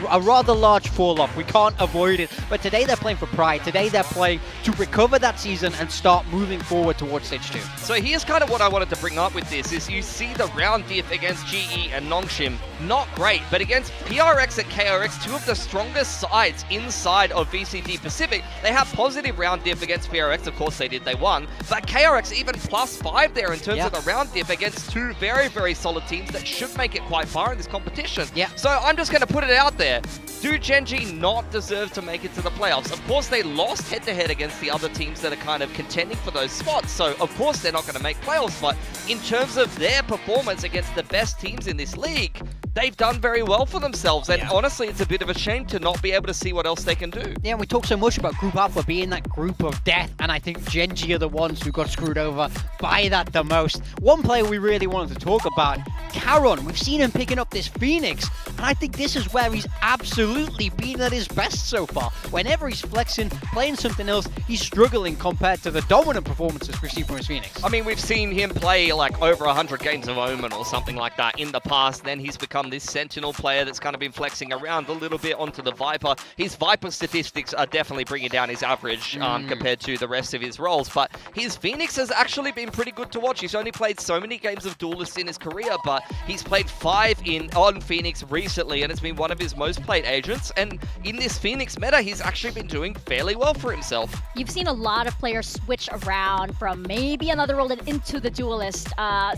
a rather large fall-off. We can't avoid it. But today they're playing for pride. Today they're playing to recover that season and start moving forward towards stage 2. So here's kind of what I wanted to bring up with this, is you see the round diff against GE and Nongshim, not great, but against PRX and KRX, two of the strongest sides inside of VCT Pacific, they have positive round diff against PRX. Of course they did, they won, but KRX even +5 there in terms of the round diff against two very, very solid teams that should make it quite far in this competition. So I'm just going to put it out there. Do Genji not deserve to make it to the playoffs? Of course, they lost head-to-head against the other teams that are kind of contending for those spots, so of course they're not going to make playoffs, but in terms of their performance against the best teams in this league, they've done very well for themselves, and honestly, it's a bit of a shame to not be able to see what else they can do. Yeah, we talk so much about Group Alpha being that group of death, and I think Genji are the ones who got screwed over by that the most. One player we really wanted to talk about, Caron. We've seen him picking up this Phoenix, and I think this is where he's absolutely been at his best so far. Whenever he's flexing, playing something else, he's struggling compared to the dominant performances we've seen from his Phoenix. I mean, we've seen him play like over 100 games of Omen or something like that in the past. Then he's become this Sentinel player that's kind of been flexing around a little bit onto the Viper. His Viper statistics are definitely bringing down his average compared to the rest of his roles. But his Phoenix has actually been pretty good to watch. He's only played so many games of Duelist in his career, but he's played 5 on Phoenix recently, and it's been one of his most played agents. And in this Phoenix meta, he's actually been doing fairly well for himself. You've seen a lot of players switch around from maybe another role and into the Duelist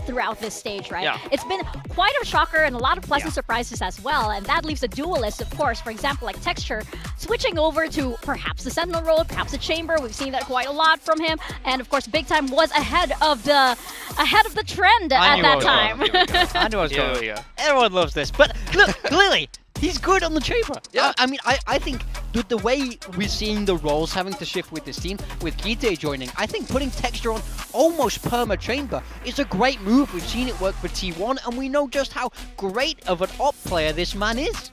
throughout this stage, right? Yeah. It's been quite a shocker and a lot of pleasant surprises as well, and that leaves the Duelist, of course, for example, like Texture, switching over to perhaps the Sentinel role, perhaps the Chamber. We've seen that quite a lot from him, and of course, Big Time was ahead of the trend at that time. I knew I was going. Everyone loves this, but look, clearly, he's good on the Chamber. Yeah. I mean, I think the way we're seeing the roles having to shift with this team, with Kite joining, I think putting Texture on almost perma chamber is a great move. We've seen it work for T1, and we know just how great of an op player this man is.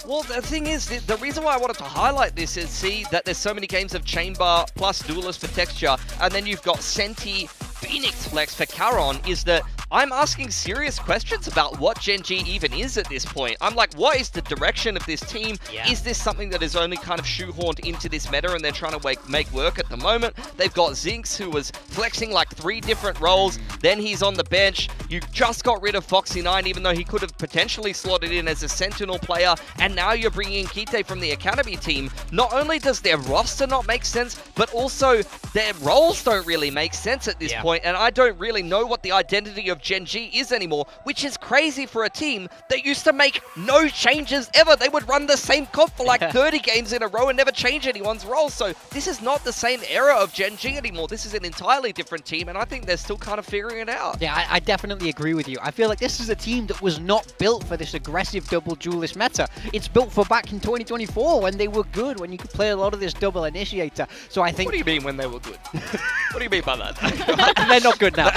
Well, the thing is, the reason why I wanted to highlight this is see that there's so many games of Chamber plus Duelist for Texture, and then you've got Senti, Phoenix Flex for Caron, is that I'm asking serious questions about what Gen G even is at this point. I'm like, what is the direction of this team? Yeah. Is this something that is only kind of shoehorned into this meta and they're trying to make work at the moment? They've got Zinx, who was flexing like 3 different roles, then he's on the bench. You just got rid of Foxy9, even though he could have potentially slotted in as a Sentinel player, and now you're bringing in Kite from the Academy team. Not only does their roster not make sense, but also their roles don't really make sense at this point, and I don't really know what the identity of Gen G is anymore, which is crazy for a team that used to make no changes ever. They would run the same comp for like 30 games in a row and never change anyone's role. So this is not the same era of Gen G anymore. This is an entirely different team, and I think they're still kind of figuring it out. Yeah, I definitely agree with you. I feel like this is a team that was not built for this aggressive double duelist meta. It's built for back in 2024 when they were good, when you could play a lot of this double initiator. So I think... What do you mean when they were good? What do you mean by that? They're not good now.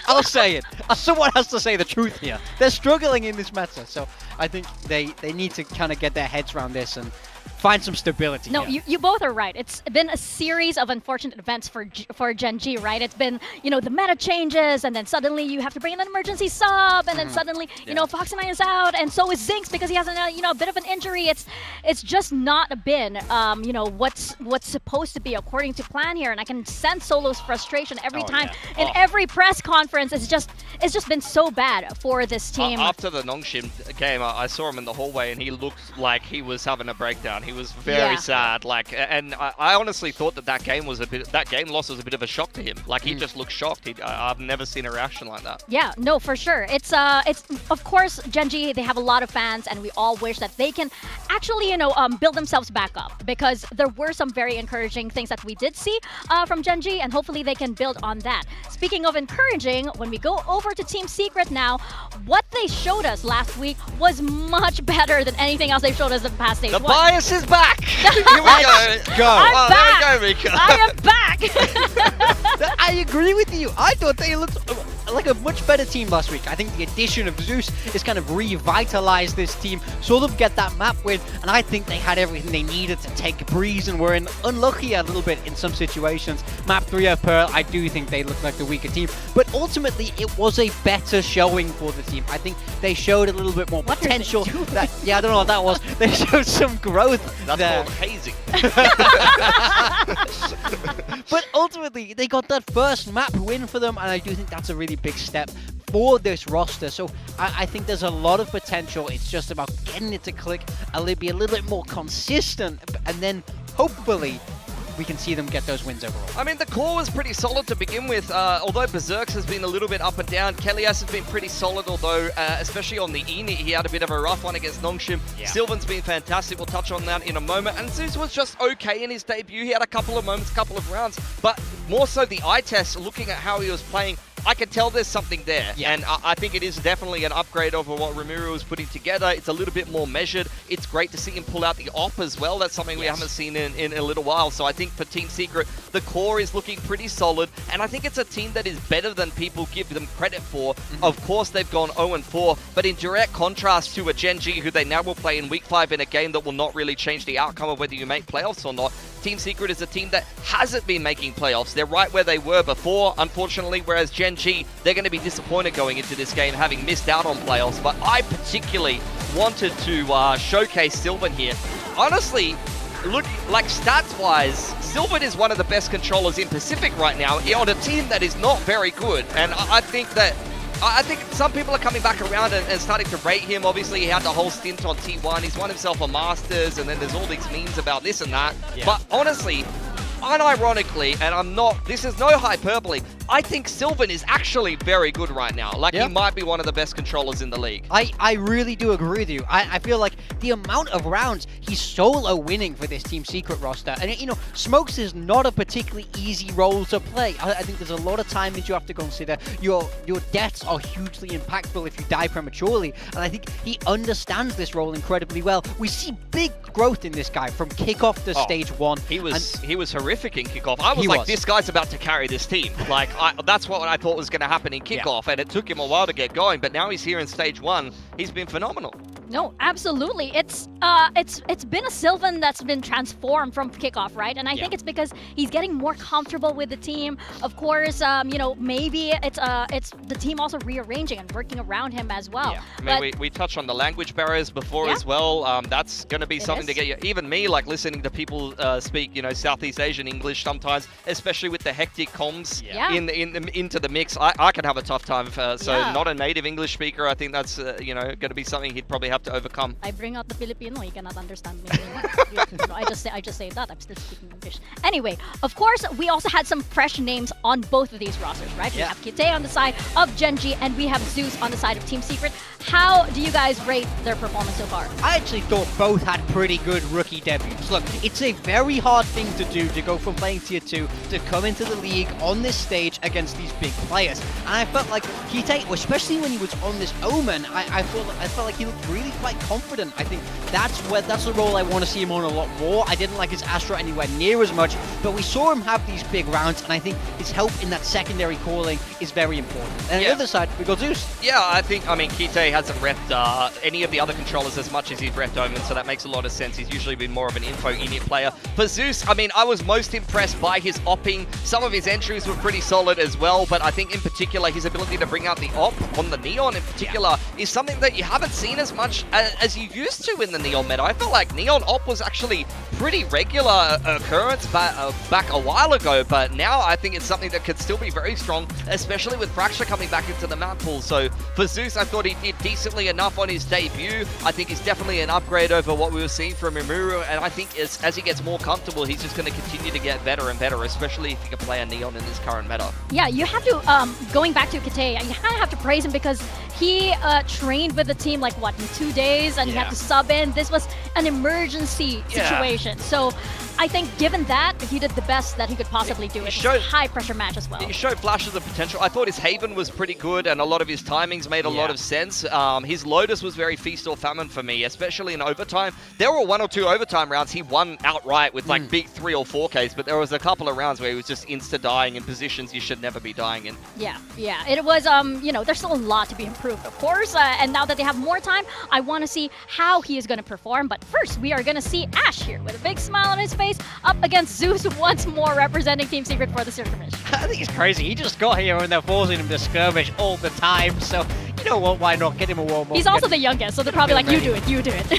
I'll say it. Someone has to say the truth here. They're struggling in this meta, so I think they need to kind of get their heads around this and find some stability. No, here. you both are right. It's been a series of unfortunate events for Gen G, right? It's been, you know, the meta changes, and then suddenly you have to bring in an emergency sub, and then suddenly, you know, Foxy9 is out, and so is Zinx because he has a bit of an injury. It's just not been, you know, what's supposed to be according to plan here, and I can sense Solo's frustration every time in every press conference. It's just been so bad for this team. After the Nongshim game, I saw him in the hallway, and he looked like he was having a breakdown. He was very sad, like, and I honestly thought that game loss was a bit of a shock to him. Like, he just looked shocked. I've never seen a reaction like that. Yeah, no, for sure. It's of course Gen G. They have a lot of fans, and we all wish that they can actually, you know, build themselves back up, because there were some very encouraging things that we did see from Gen G, and hopefully they can build on that. Speaking of encouraging, when we go over to Team Secret now, what they showed us last week was much better than anything else they showed us in the past stage. The bias is back! Here we go! I'm back! There we go, Mika. I am back! I agree with you. I thought they looked like a much better team last week. I think the addition of Zeus has kind of revitalized this team, saw them get that map win, and I think they had everything they needed to take a breeze and were unlucky a little bit in some situations. Map 3 of Pearl, I do think they look like the weaker team, but ultimately it was a better showing for the team. I think they showed a little bit more potential. Yeah, I don't know what that was. They showed some growth That's there. called hazing. But ultimately, they got that first map win for them, and I do think that's a really big step for this roster. So I think there's a lot of potential. It's just about getting it to click, and be a little bit more consistent, and then hopefully we can see them get those wins overall. I mean, the core was pretty solid to begin with, although Berserks has been a little bit up and down. Kelias has been pretty solid, although, especially on the Enit, he had a bit of a rough one against Nongshim. Sylvan's been fantastic, we'll touch on that in a moment. And Zeus was just okay in his debut. He had a couple of moments, a couple of rounds, but more so the eye test, looking at how he was playing, I can tell there's something there, and I think it is definitely an upgrade over what Rimuru was putting together. It's a little bit more measured. It's great to see him pull out the op as well. That's something we haven't seen in a little while. So I think for Team Secret, the core is looking pretty solid, and I think it's a team that is better than people give them credit for. Of course, they've gone 0-4, but in direct contrast to a Gen G, who they now will play in Week 5 in a game that will not really change the outcome of whether you make playoffs or not. Team Secret is a team that hasn't been making playoffs. They're right where they were before, unfortunately, whereas Gen G, they're going to be disappointed going into this game, having missed out on playoffs. But I particularly wanted to showcase Sylvan here. Honestly, look, like stats-wise, Sylvan is one of the best controllers in Pacific right now on a team that is not very good. And I think some people are coming back around and starting to rate him. Obviously, he had the whole stint on T1. He's won himself a Masters, and then there's all these memes about this and that. But honestly, unironically, and this is no hyperbole, I think Sylvan is actually very good right now. Like, he might be one of the best controllers in the league. I really do agree with you. I feel like the amount of rounds he's solo winning for this Team Secret roster, and you know, Smokes is not a particularly easy role to play. I think there's a lot of timings you have to consider. Your deaths are hugely impactful if you die prematurely, and I think he understands this role incredibly well. We see big growth in this guy from kickoff to stage 1. He was horrific in kickoff. I was like, this guy's about to carry this team. Like, that's what I thought was going to happen in kickoff, and it took him a while to get going, but now he's here in stage 1. He's been phenomenal. No, absolutely. It's been a Sylvan that's been transformed from kickoff, right? And I think it's because he's getting more comfortable with the team. Of course, you know, maybe it's the team also rearranging and working around him as well. Yeah. I mean, we touched on the language barriers before as well. That's going to be something to get you. Even me, like listening to people speak, you know, Southeast Asian English sometimes, especially with the hectic comms into the mix, I can have a tough time. Not a native English speaker. I think that's you know, going to be something he'd probably have to overcome. I bring out the Filipino, you cannot understand me. I just say that, I'm still speaking English. Anyway, of course, we also had some fresh names on both of these rosters, right? We have Kite on the side of Gen.G, and we have Zeus on the side of Team Secret. How do you guys rate their performance so far? I actually thought both had pretty good rookie debuts. Look, it's a very hard thing to do, to go from playing Tier 2 to come into the league on this stage against these big players. And I felt like Kite, especially when he was on this Omen, I felt like he looked really quite confident. I think that's the role I want to see him on a lot more. I didn't like his Astra anywhere near as much, but we saw him have these big rounds, and I think his help in that secondary calling is very important. And on the other side, we got Zeus. Yeah, I mean, Kite hasn't repped any of the other controllers as much as he's repped Omen, so that makes a lot of sense. He's usually been more of an info init player. For Zeus, I mean, I was most impressed by his opping. Some of his entries were pretty solid as well, but I think in particular his ability to bring out the op on the Neon in particular is something that you haven't seen as much as you used to in the Neon meta. I felt like Neon op was actually pretty regular occurrence back a while ago, but now I think it's something that could still be very strong, especially with Fracture coming back into the map pool. So for Zeus, I thought he did decently enough on his debut. I think he's definitely an upgrade over what we were seeing from Imuru, and I think as he gets more comfortable, he's just going to continue to get better and better, especially if he can play a Neon in this current meta. Yeah, you have to, going back to Kite, you kind of have to praise him because he trained with the team like, what, in 2 days, and he had to sub in. This was an emergency situation. So I think given that, he did the best that he could possibly do. It's a high-pressure match as well. He showed flashes of potential. I thought his Haven was pretty good, and a lot of his timings made a lot of sense. His Lotus was very feast or famine for me, especially in overtime. There were 1 or 2 overtime rounds he won outright with like big 3 or 4Ks, but there was a couple of rounds where he was just insta-dying in positions you should never be dying in. Yeah. It was, you know, there's still a lot to be improved, of course, and now that they have more time, I want to see how he is going to perform. But first, we are going to see Ash here with a big smile on his face up against Zeus once more, representing Team Secret for the skirmish. I think it's crazy. He just got here and they're forcing him to skirmish all the time. So, you know what, why not? Get him a warm up. He's also the youngest, so they're probably like, you do it.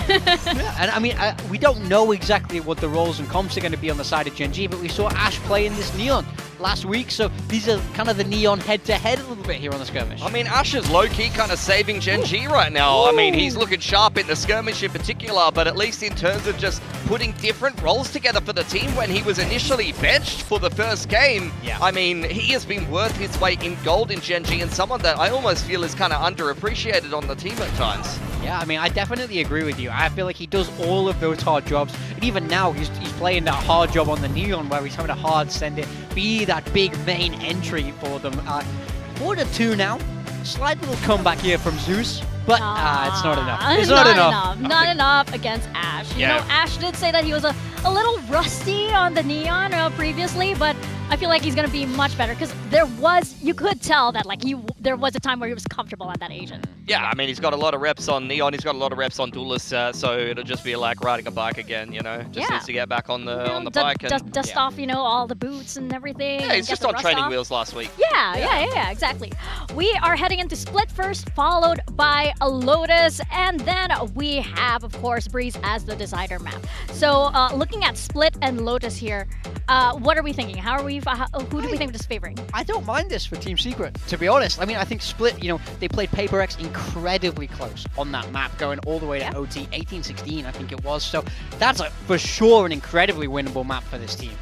And I mean, we don't know exactly what the roles and comps are going to be on the side of Gen.G, but we saw Ash play in this Neon last week, so these are kind of the Neon head-to-head a little bit here on the skirmish. I mean, Ash is low-key kind of saving Gen.G right now. I mean, he's looking sharp in the skirmish in particular, but at least in terms of just putting different roles together for the team when he was initially benched for the first game, I mean, he has been worth his weight in gold in Gen.G and someone that I almost feel is kind of underappreciated on the team at times. Yeah, I mean, I definitely agree with you. I feel like he does all of those hard jobs, and even now he's playing that hard job on the Neon where he's having to hard send it, be that big main entry for them. 4-2 now. Slight little comeback here from Zeus, but it's not enough. It's not enough. Not enough against Ash. You know, Ash did say that he was a little rusty on the Neon previously, but I feel like he's going to be much better because you could tell that like there was a time where he was comfortable at that Asian. Yeah, I mean, he's got a lot of reps on Neon, he's got a lot of reps on Duelist, so it'll just be like riding a bike again, you know? Just needs to get back on the bike. And dust off, you know, all the boots and everything. Yeah, he's just on training wheels last week. Yeah, exactly. We are heading into Split first, followed by a Lotus, and then we have, of course, Breeze as the decider map. So looking at Split and Lotus here, what are we thinking? Who do we think is favoring? I don't mind this for Team Secret, to be honest. I mean, I think Split, you know, they played Paper X incredibly close on that map, going all the way to OT 18-16, I think it was. So that's for sure an incredibly winnable map for this team.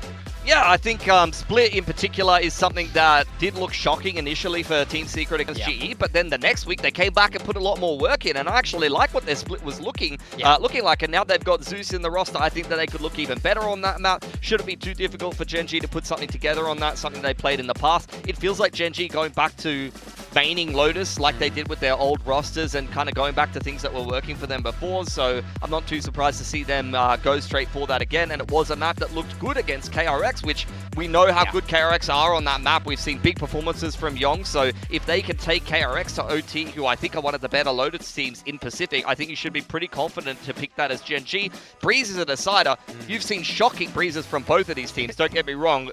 Yeah, I think Split in particular is something that did look shocking initially for Team Secret against GE, but then the next week they came back and put a lot more work in, and I actually like what their split was looking like, and now they've got Zeus in the roster, I think that they could look even better on that map. Shouldn't be too difficult for Gen G to put something together on that, something they played in the past. It feels like Gen G going back to feigning Lotus like they did with their old rosters and kind of going back to things that were working for them before, so I'm not too surprised to see them go straight for that again, and it was a map that looked good against KRX, which we know how good KRX are on that map. We've seen big performances from Yong, so if they can take KRX to OT, who I think are one of the better Lotus teams in Pacific, I think you should be pretty confident to pick that as Gen G. Breeze is a decider. You've seen shocking breezes from both of these teams, don't get me wrong.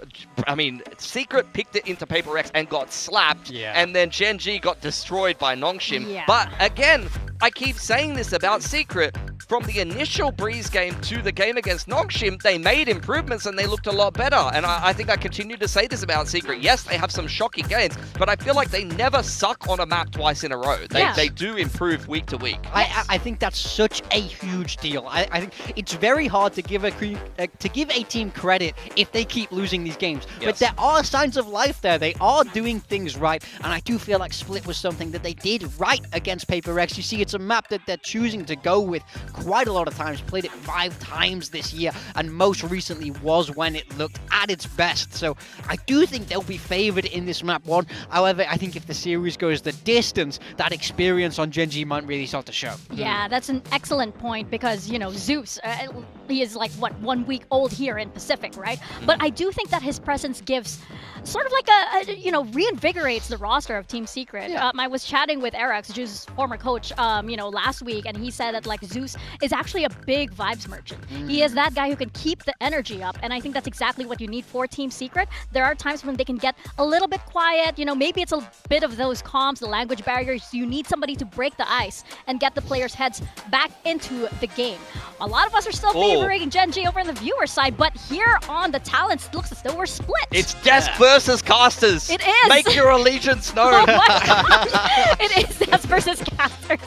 I mean, Secret picked it into Paper X and got slapped, and then Gen G got destroyed by Nongshim. But again, I keep saying this about Secret. From the initial Breeze game to the game against Nongshim, they made improvements and they looked a lot better. And I think I continue to say this about Secret. Yes, they have some shocking games, but I feel like they never suck on a map twice in a row. They do improve week to week. I think that's such a huge deal. I think it's very hard to give a team credit if they keep losing these games. But there are signs of life there. They are doing things right, and I do feel like Split was something that they did right against Paper X. You see, it's a map that they're choosing to go with quite a lot of times. Played it 5 times this year, and most recently was when it looked at its best. So I do think they'll be favored in this map 1. However, I think if the series goes the distance, that experience on Gen G might really start to show. Yeah, that's an excellent point because, you know, Zeus, he is like, what, 1 week old here in Pacific, right? But I do think that his presence gives sort of like reinvigorates the roster of Team Secret. I was chatting with Eric, Zeus' former coach, last week, and he said that like Zeus is actually a big vibes merchant. He is that guy who can keep the energy up, and I think that's exactly what you need for Team Secret. There are times when they can get a little bit quiet, maybe it's a bit of those comms, the language barriers. You need somebody to break the ice and get the players' heads back into the game. A lot of us are still favoring Gen G over on the viewer side, but here on the talents, it looks as though we're split. It's Desk versus casters. It is. Make your allegiance known. It is Desk versus casters.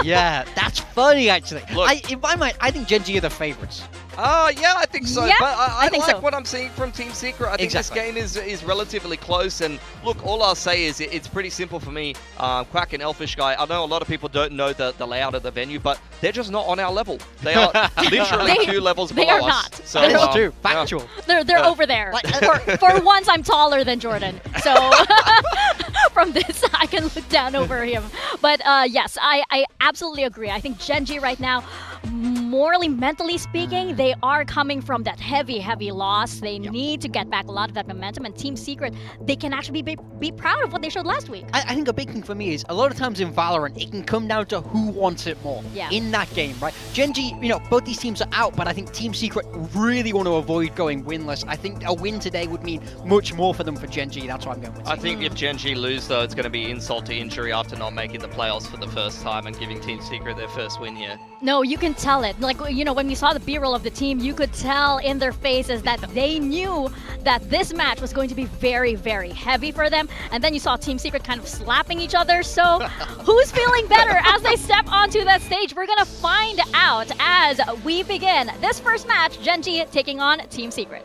Yeah, that's funny actually. Look, in my mind, I think Gen G are the favorites. Yeah, I think so. Yeah, but I think like so. what I'm seeing from Team Secret. I think this game is relatively close. And look, all I'll say is it's pretty simple for me. Quack and Elfish Guy, I know a lot of people don't know the layout of the venue, but they're just not on our level. They are literally 2 levels below us. They are not. So, that is true. Factual. They're over there. For once, I'm taller than Jordan. So from this, I can look down over him. But yes, I absolutely agree. I think Gen G right now, morally, mentally speaking, they are coming from that heavy loss. They need to get back a lot of that momentum, and Team Secret, they can actually be proud of what they showed last week. I think a big thing for me is a lot of times in Valorant, it can come down to who wants it more in that game, right? Gen G, both these teams are out, but I think Team Secret really want to avoid going winless. I think a win today would mean much more for them for Gen G. That's why I'm going with. I think if Gen G lose, though, it's going to be insult to injury after not making the playoffs for the first time and giving Team Secret their first win here. No, you can tell it. Like, when we saw the B-roll of the team, you could tell in their faces that they knew that this match was going to be very, very heavy for them. And then you saw Team Secret kind of slapping each other. So who's feeling better as they step onto that stage? We're going to find out as we begin this first match, Gen G taking on Team Secret.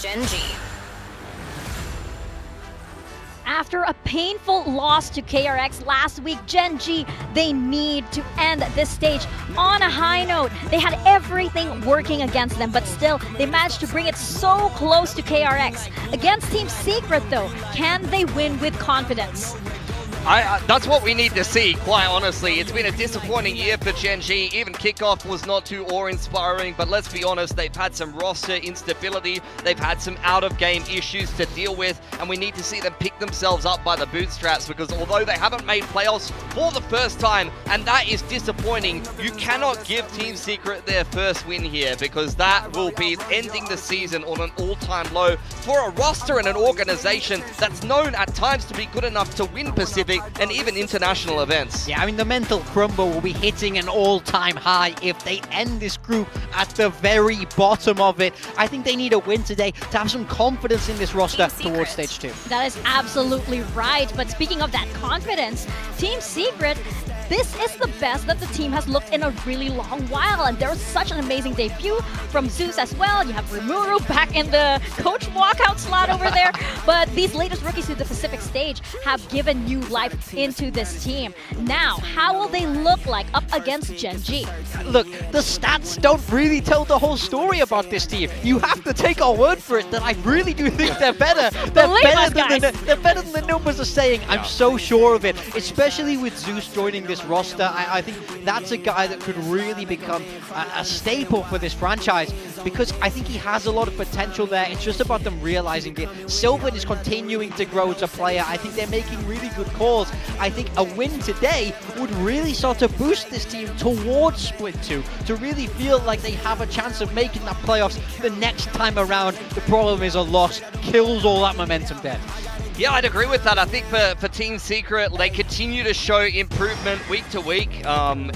Gen G. After a painful loss to KRX last week, Gen G, they need to end this stage on a high note. They had everything working against them, but still, they managed to bring it so close to KRX. Against Team Secret, though, can they win with confidence? That's what we need to see, quite honestly. It's been a disappointing year for Gen G. Even kickoff was not too awe-inspiring, but let's be honest, they've had some roster instability, they've had some out-of-game issues to deal with, and we need to see them pick themselves up by the bootstraps, because although they haven't made playoffs for the first time, and that is disappointing, you cannot give Team Secret their first win here, because that will be ending the season on an all-time low for a roster and an organization that's known at times to be good enough to win Pacific and even international events. Yeah, I mean, the mental crumble will be hitting an all-time high if they end this group at the very bottom of it. I think they need a win today to have some confidence in this roster towards Stage 2. That is absolutely right. But speaking of that confidence, Team Secret, this is the best that the team has looked in a really long while, and there was such an amazing debut from Zeus as well. You have Rimuru back in the coach walkout slot over there, but these latest rookies to the Pacific stage have given new life into this team. Now, how will they look like up against Gen G? Look, the stats don't really tell the whole story about this team. You have to take our word for it that I really do think they're better. They're better than the numbers are saying. I'm so sure of it, especially with Zeus joining this roster. I think that's a guy that could really become a staple for this franchise, because I think he has a lot of potential there. It's just about them realizing it. Sylvan is continuing to grow as a player. I think they're making really good calls. I think a win today would really start to boost this team towards Split 2, to really feel like they have a chance of making that playoffs the next time around. The problem is a loss kills all that momentum dead. Yeah, I'd agree with that. I think for Team Secret, they continue to show improvement week to week.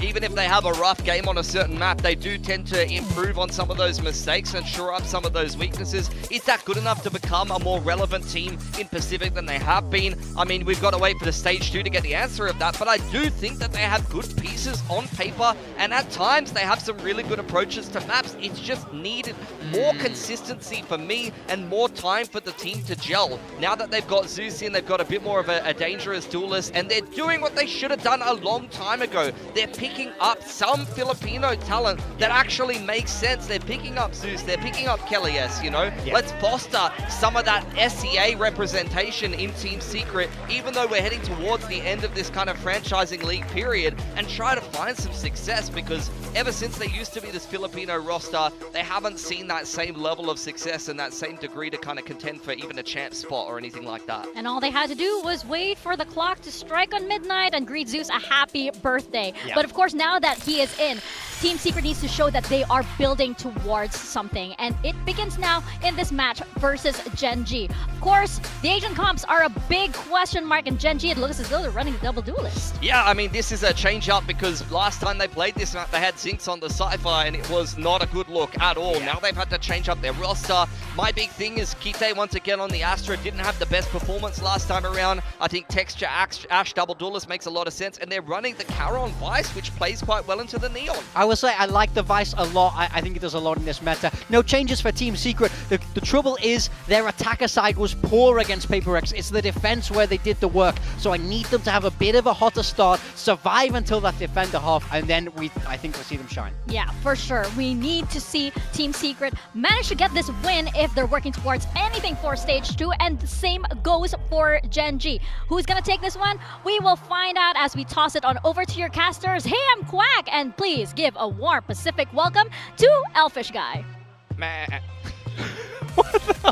Even if they have a rough game on a certain map, they do tend to improve on some of those mistakes and shore up some of those weaknesses. Is that good enough to become a more relevant team in Pacific than they have been? I mean, we've got to wait for the Stage 2 to get the answer of that, but I do think that they have good pieces on paper, and at times they have some really good approaches to maps. It's just needed more consistency for me and more time for the team to gel. Now that they've got Zeus in, they've got a bit more of a dangerous duelist, and they're doing what they should have done a long time ago. They're picking up some Filipino talent that actually makes sense. They're picking up Zeus, they're picking up Kellyes, you know? Yeah. Let's foster some of that SEA representation in Team Secret, even though we're heading towards the end of this kind of franchising league period, and try to find some success, because ever since they used to be this Filipino roster, they haven't seen that same level of success and that same degree to kind of contend for even a champ spot or anything like that. And all they had to do was wait for the clock to strike on midnight and greet Zeus a happy birthday. Yeah. But of course, now that he is in, Team Secret needs to show that they are building towards something. And it begins now in this match versus Gen G. Of course, the Asian comps are a big question mark, and Gen G, it looks as though they're running double duelist. Yeah, I mean, this is a change up, because last time they played this map, they had Zinx on the Cypher, and it was not a good look at all. Yeah. Now they've had to change up their roster. My big thing is Kite, once again on the Astra, didn't have the best performance last time around. I think Texture Ash double duelist makes a lot of sense, and they're running the Charon Vice, which plays quite well into the Neon. I will say I like the Vice a lot. I think it does a lot in this meta. No changes for Team Secret. The trouble is their attacker side was poor against Paper X. It's the defense where they did the work. So I need them to have a bit of a hotter start, survive until that defender half, and then I think we'll see them shine. Yeah, for sure. We need to see Team Secret manage to get this win if they're working towards anything for Stage 2, and the same goes for Gen G. Who's gonna take this one? We will find out as we toss it on over to your casters. Hey, I'm Quack, and please give a warm Pacific welcome to Elfish Guy.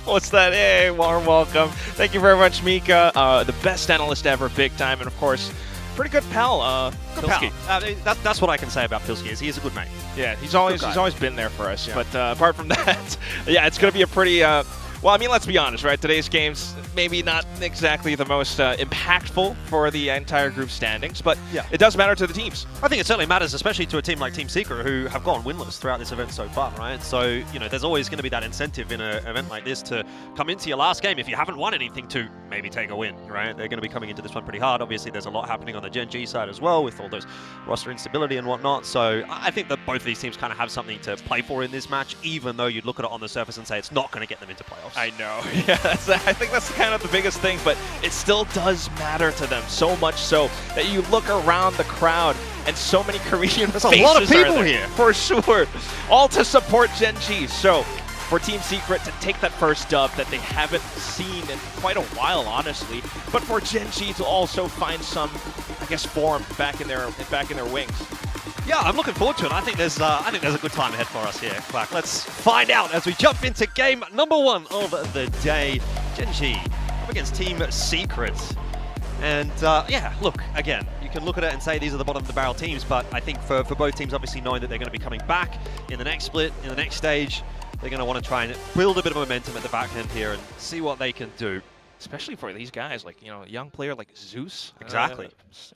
What's that? Hey, warm welcome. Thank you very much, Mika. The best analyst ever, big time, and of course, pretty good pal, Pilski. That's what I can say about Pilski, is he is a good mate. Yeah, he's always been there for us. Yeah. But apart from that, yeah, it's going to be a pretty well, I mean, let's be honest, right? Today's game's maybe not exactly the most impactful for the entire group standings, but yeah, it does matter to the teams. I think it certainly matters, especially to a team like Team Secret, who have gone winless throughout this event so far, right? So, you know, there's always going to be that incentive in an event like this to come into your last game, if you haven't won anything, to maybe take a win, right? They're going to be coming into this one pretty hard. Obviously, there's a lot happening on the Gen G side as well, with all those roster instability and whatnot. So I think that both of these teams kind of have something to play for in this match, even though you'd look at it on the surface and say it's not going to get them into playoffs. playoffs. I know. Yeah, I think that's kind of the biggest thing, but it still does matter to them so much so that you look around the crowd and so many Korean faces a lot of people are there, here. for sure, all to support Gen G. So for Team Secret to take that first dub that they haven't seen in quite a while, honestly, but for Gen G to also find some, I guess, form back in their wings. Yeah, I'm looking forward to it. I think there's a good time ahead for us here, Quack. Let's find out as we jump into game number 1 of the day. Gen G up against Team Secret. And yeah, look, again, you can look at it and say these are the bottom of the barrel teams, but I think for both teams, obviously knowing that they're going to be coming back in the next split, in the next stage, they're going to want to try and build a bit of momentum at the back end here and see what they can do. Especially for these guys, like, a young player like Zeus. Exactly.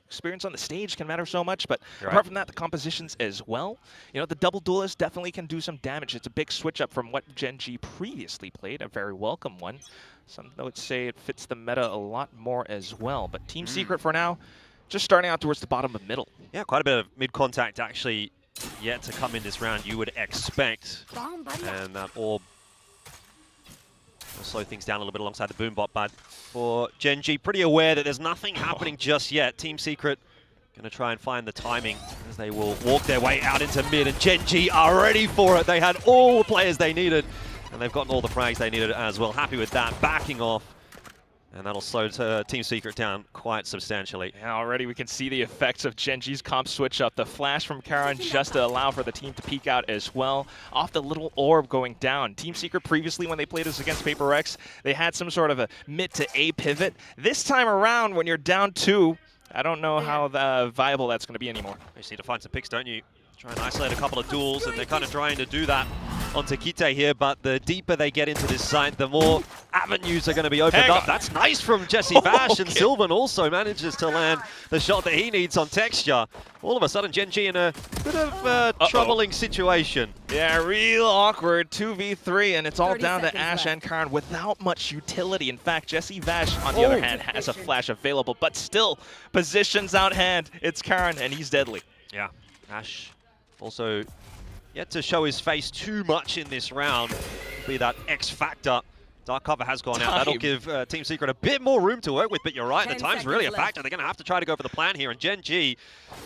Experience on the stage can matter so much, but You're apart right. from that, the compositions as well. The double duelist definitely can do some damage. It's a big switch up from what Gen G previously played, a very welcome one. Some would say it fits the meta a lot more as well, but Team Secret for now, just starting out towards the bottom of middle. Yeah, quite a bit of mid-contact actually yet to come in this round, you would expect. And that orb will slow things down a little bit alongside the Boombot, but for Gen G, pretty aware that there's nothing happening just yet. Team Secret going to try and find the timing as they will walk their way out into mid, and Gen G are ready for it. They had all the players they needed, and they've gotten all the frags they needed as well. Happy with that, backing off. And that'll slow Team Secret down quite substantially. Yeah, already we can see the effects of Gen G's comp switch up. The flash from Karan just to allow for the team to peek out as well. Off the little orb going down. Team Secret previously, when they played this against Paper Rex, they had some sort of a mid to A pivot. This time around, when you're down 2, I don't know how viable that's going to be anymore. You just need to find some picks, don't you? Try and isolate a couple of duels, and they're kind of trying to do that onto Kite here, but the deeper they get into this site, the more avenues are going to be opened up. That's nice from Jesse Bash, and Sylvan also manages to land the shot that he needs on Texture. All of a sudden, Gen G in a bit of a troubling situation. Yeah, real awkward 2v3, and it's all down to Ash and Karn without much utility. In fact, Jesse Vash, on the other hand, has a flash available, but still, positions out hand. It's Karn, and he's deadly. Yeah, Ash also yet to show his face too much in this round. Be that X factor. Dark cover has gone out. That'll give Team Secret a bit more room to work with, but you're right, the time's really a factor. They're going to have to try to go for the plan here, and Gen G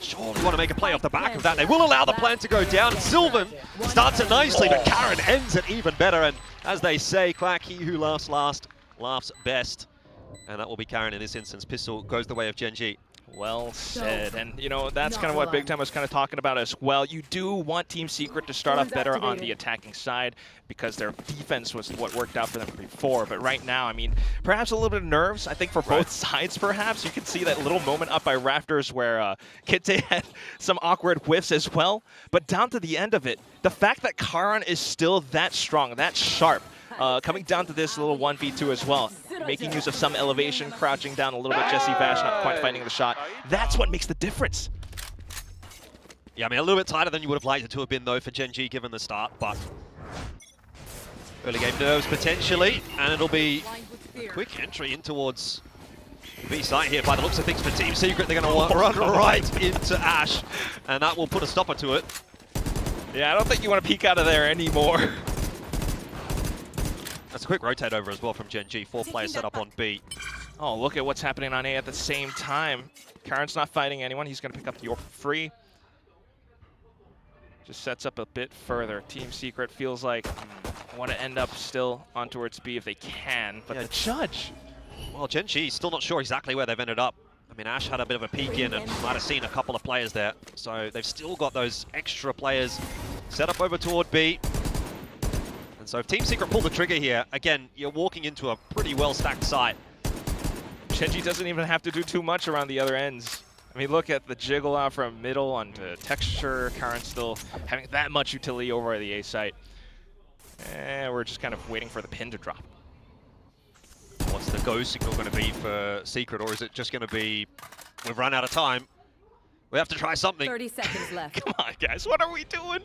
surely want to make a play off the back of that. They will allow the plan to go down. Sylvan starts it nicely, but Karen ends it even better, and as they say, Quack, he who laughs last, laughs best. And that will be Karen in this instance. Pistol goes the way of Gen G. Well said, and that's kind of what Big Time was kind of talking about as well. You do want Team Secret to start off better on the attacking side because their defense was what worked out for them before. But right now, I mean, perhaps a little bit of nerves, I think, for both sides, perhaps. You can see that little moment up by Rafters where Kite had some awkward whiffs as well. But down to the end of it, the fact that Karan is still that strong, that sharp, coming down to this little 1v2 as well, making use of some elevation, crouching down a little bit, Jesse Bash not quite finding the shot. That's what makes the difference. Yeah, I mean, a little bit tighter than you would have liked it to have been, though, for Gen G given the start, but early game nerves potentially, and it'll be a quick entry in towards B site here by the looks of things for Team Secret. They're going to run right into Ash, and that will put a stopper to it. Yeah, I don't think you want to peek out of there anymore. That's a quick rotate over as well from Gen G. 4 players set up on B. Oh, look at what's happening on A at the same time. Karen's not fighting anyone. He's going to pick up the Orb for free. Just sets up a bit further. Team Secret feels like want to end up still on towards B if they can, but the judge. Well, Gen G still not sure exactly where they've ended up. I mean, Ash had a bit of a peek in and might have seen a couple of players there. So they've still got those extra players set up over toward B. So if Team Secret pull the trigger here, again, you're walking into a pretty well-stacked site. Gen G doesn't even have to do too much around the other ends. I mean, look at the jiggle out from middle onto Texture. Karen's still having that much utility over the A site. And we're just kind of waiting for the pin to drop. What's the go signal going to be for Secret, or is it just going to be, we've run out of time, we have to try something? 30 seconds left. Come on, guys, what are we doing?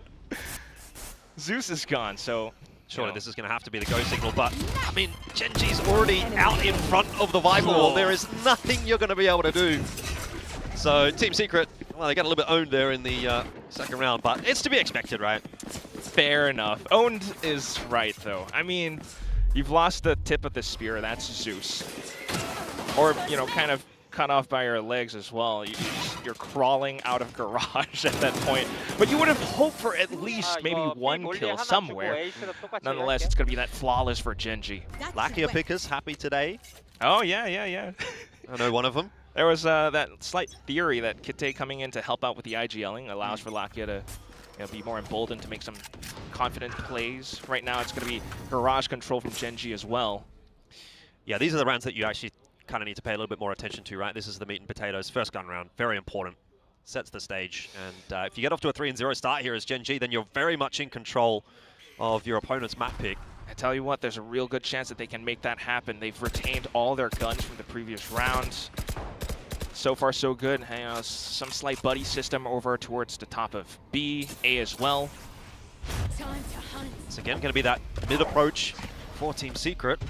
Zeus is gone, so surely this is going to have to be the go signal, but I mean, Gen G's already out in front of the Viper Wall. There is nothing you're going to be able to do. So Team Secret, well, they got a little bit owned there in the second round, but it's to be expected, right? Fair enough. Owned is right, though. I mean, You've lost the tip of the spear. That's Zeus. Or, you know, kind of cut off by your legs as well. You're crawling out of garage at that point. But you would have hoped for at least maybe one kill somewhere. Nonetheless, it's going to be that flawless for Genji. Lakia pickers happy today. Oh, yeah. I know one of them. There was that slight theory that Kite coming in to help out with the IGLing allows for Lakia to be more emboldened to make some confident plays. Right now, it's going to be garage control from Genji as well. Yeah, these are the rounds that you actually kind of need to pay a little bit more attention to, right? This is the meat and potatoes. First gun round, very important. Sets the stage. And if you get off to a 3-0 start here as Genji, then you're very much in control of your opponent's map pick. I tell you what, there's a real good chance that they can make that happen. They've retained all their guns from the previous rounds. So far, so good. Some slight buddy system over towards the top of B, A as well. It's again going to be that mid approach for Team Secret.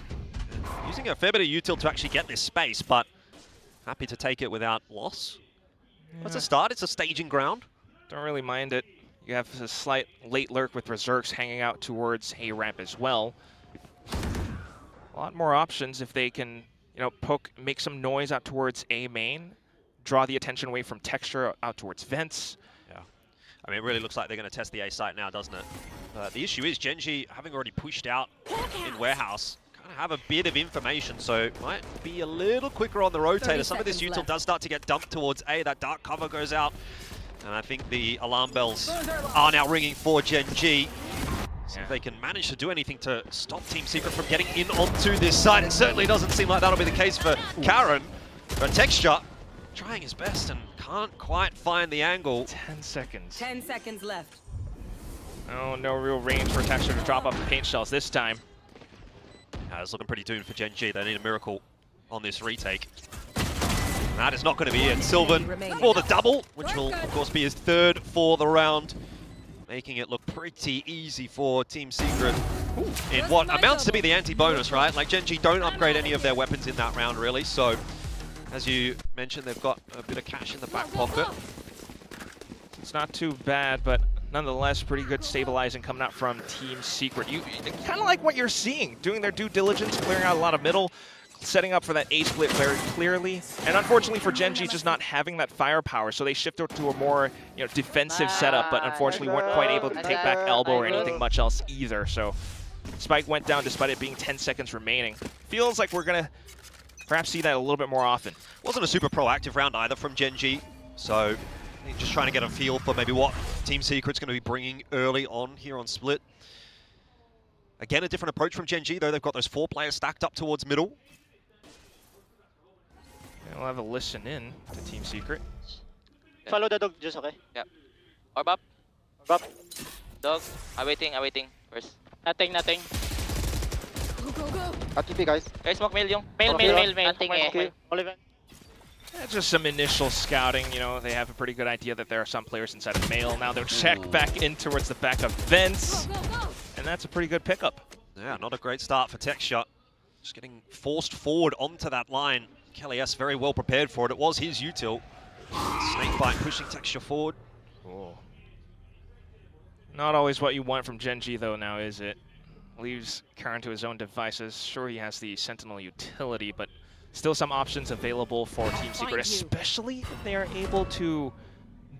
Using a fair bit of util to actually get this space, but happy to take it without loss. That's a start. It's a staging ground. Don't really mind it. You have a slight late lurk with Berserks hanging out towards A ramp as well. A lot more options if they can, make some noise out towards A main, draw the attention away from Texture out towards Vents. Yeah. I mean, it really looks like they're going to test the A site now, doesn't it? The issue is Genji, having already pushed out in Warehouse, kind of have a bit of information, so might be a little quicker on the rotator. Some of this util does start to get dumped towards A. That dark cover goes out. And I think the alarm bells are now ringing for Genji. So if they can manage to do anything to stop Team Secret from getting in onto this side, it certainly doesn't seem like that'll be the case for Karen. But Texture trying his best and can't quite find the angle. 10 seconds. 10 seconds left. Oh, no real range for Texture to drop off the paint shells this time. It's looking pretty doomed for Genji. They need a miracle on this retake. That is not going to be it. Sylvan for the double, which will, of course, be his third for the round, making it look pretty easy for Team Secret in what amounts to be the anti-bonus, right? Like, Genji don't upgrade any of their weapons in that round, really, so as you mentioned, they've got a bit of cash in the back pocket. It's not too bad, but nonetheless, pretty good stabilizing coming out from Team Secret. You kind of like what you're seeing, doing their due diligence, clearing out a lot of middle, setting up for that A split very clearly, and unfortunately for Genji, just not having that firepower, so they shifted to a more defensive setup, but unfortunately weren't quite able to take back elbow or anything much else either. So Spike went down despite it being 10 seconds remaining. Feels like we're gonna perhaps see that a little bit more often. Wasn't a super proactive round either from Genji, so just trying to get a feel for maybe what Team Secret's going to be bringing early on here on Split. Again, a different approach from Genji, though. They've got those 4 players stacked up towards middle. We'll have a listen in to Team Secret. Follow the dog, just okay? Yep. Orb up. Orb up. Dog. I'm waiting first. Nothing. Go, go, go. RTP, guys. Guys, smoke mail yung. Mail. Nothing eh. Oliver. Just some initial scouting, they have a pretty good idea that there are some players inside of mail. Now they'll check back in towards the back of Vents, and that's a pretty good pickup. Yeah, not a great start for Texture. Just getting forced forward onto that line. Kelly S very well prepared for it. It was his util. Snakebite pushing Texture forward. Oh. Not always what you want from Genji though now, is it? Leaves Karan to his own devices. Sure, he has the Sentinel utility, but still some options available for Team Secret, especially if they are able to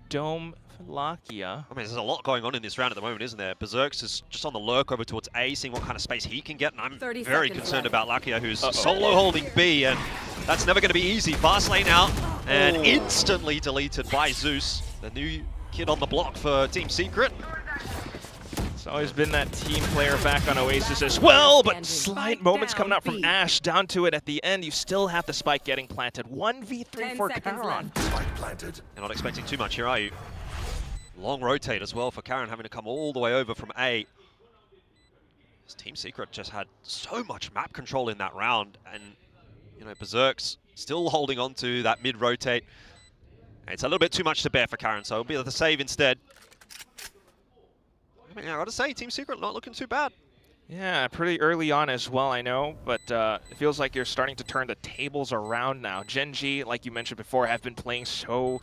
dome Lakia. I mean, there's a lot going on in this round at the moment, isn't there? Berserks is just on the lurk over towards A, seeing what kind of space he can get, and I'm very concerned about Lakia, who's solo holding B, and that's never going to be easy. Fast lane out, and instantly deleted by Zeus, the new kid on the block for Team Secret. It's always been that team player back on Oasis as well, but slight moments coming out from Ash down to it at the end. You still have the spike getting planted. 1v3 for Karan. Spike planted. You're not expecting too much here, are you? Long rotate as well for Karan, having to come all the way over from A. This Team Secret just had so much map control in that round, and Berserk's still holding on to that mid-rotate. It's a little bit too much to bear for Karan, so it'll be the save instead. I mean, I gotta say, Team Secret not looking too bad. Yeah, pretty early on as well, I know, but it feels like you're starting to turn the tables around now. Genji, like you mentioned before, have been playing so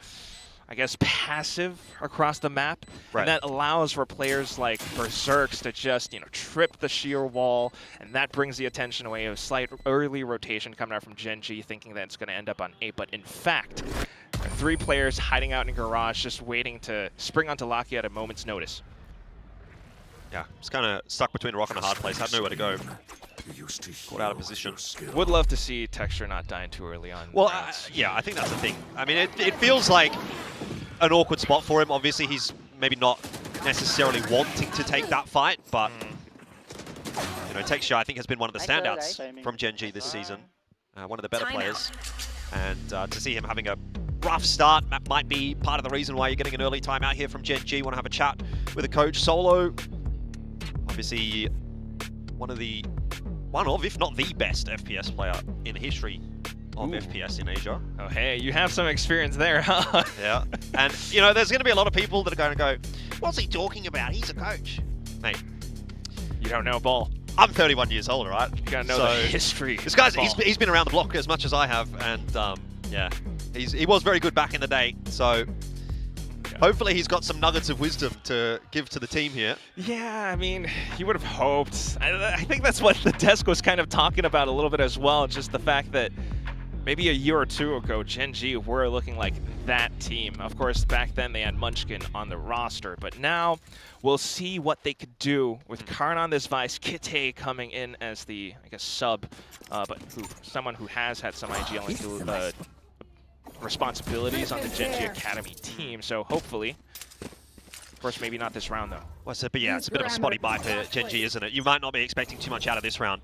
I guess, passive across the map. Right. And that allows for players like Berserks to just, trip the sheer wall, and that brings the attention away. A slight early rotation coming out from Gen G, thinking that it's going to end up on A, but in fact, 3 players hiding out in garage, just waiting to spring onto Lakia at a moment's notice. Yeah, it's kind of stuck between a rock and a hard place. Had nowhere to go. Caught out of position. Would love to see Texture not dying too early on. Well, yeah, I think that's the thing. I mean, it feels like an awkward spot for him. Obviously, he's maybe not necessarily wanting to take that fight, but Texture, I think, has been one of the standouts from Gen G this season. One of the better players. And to see him having a rough start, that might be part of the reason why you're getting an early timeout here from Gen G. Want to have a chat with the coach. Solo, obviously, one of, if not the best FPS player in the history of FPS in Asia. Oh, hey, you have some experience there, huh? Yeah. And, there's going to be a lot of people that are going to go, what's he talking about? He's a coach. Mate. You don't know ball. I'm 31 years old, right? You got to know the history. This guy's, he's been around the block as much as I have, and, yeah. He was very good back in the day, so hopefully he's got some nuggets of wisdom to give to the team here. Yeah, I mean, you would have hoped. I think that's what the desk was kind of talking about a little bit as well, just the fact that maybe a year or two ago, Gen G were looking like that team. Of course, back then they had Munchkin on the roster, but now we'll see what they could do with Karn on this Vice, Kite coming in as the, I guess, sub, but someone who has had some IGL responsibilities on the Gen G Academy team, so hopefully, of course, maybe not this round though. Well, but yeah, it's a bit of a spotty buy for Gen G, isn't it? You might not be expecting too much out of this round.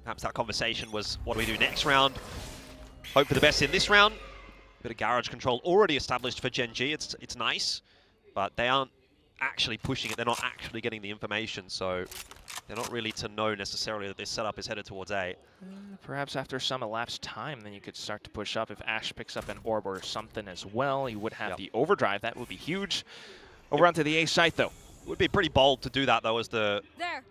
Perhaps that conversation was, what do we do next round? Hope for the best in this round. Bit of garage control already established for Gen G. It's nice, but they aren't actually pushing it. They're not actually getting the information, so they're not really to know necessarily that this setup is headed towards A. Perhaps after some elapsed time, then you could start to push up. If Ash picks up an orb or something as well, you would have the overdrive. That would be huge. Over onto the A site, though. Would be pretty bold to do that, though, as the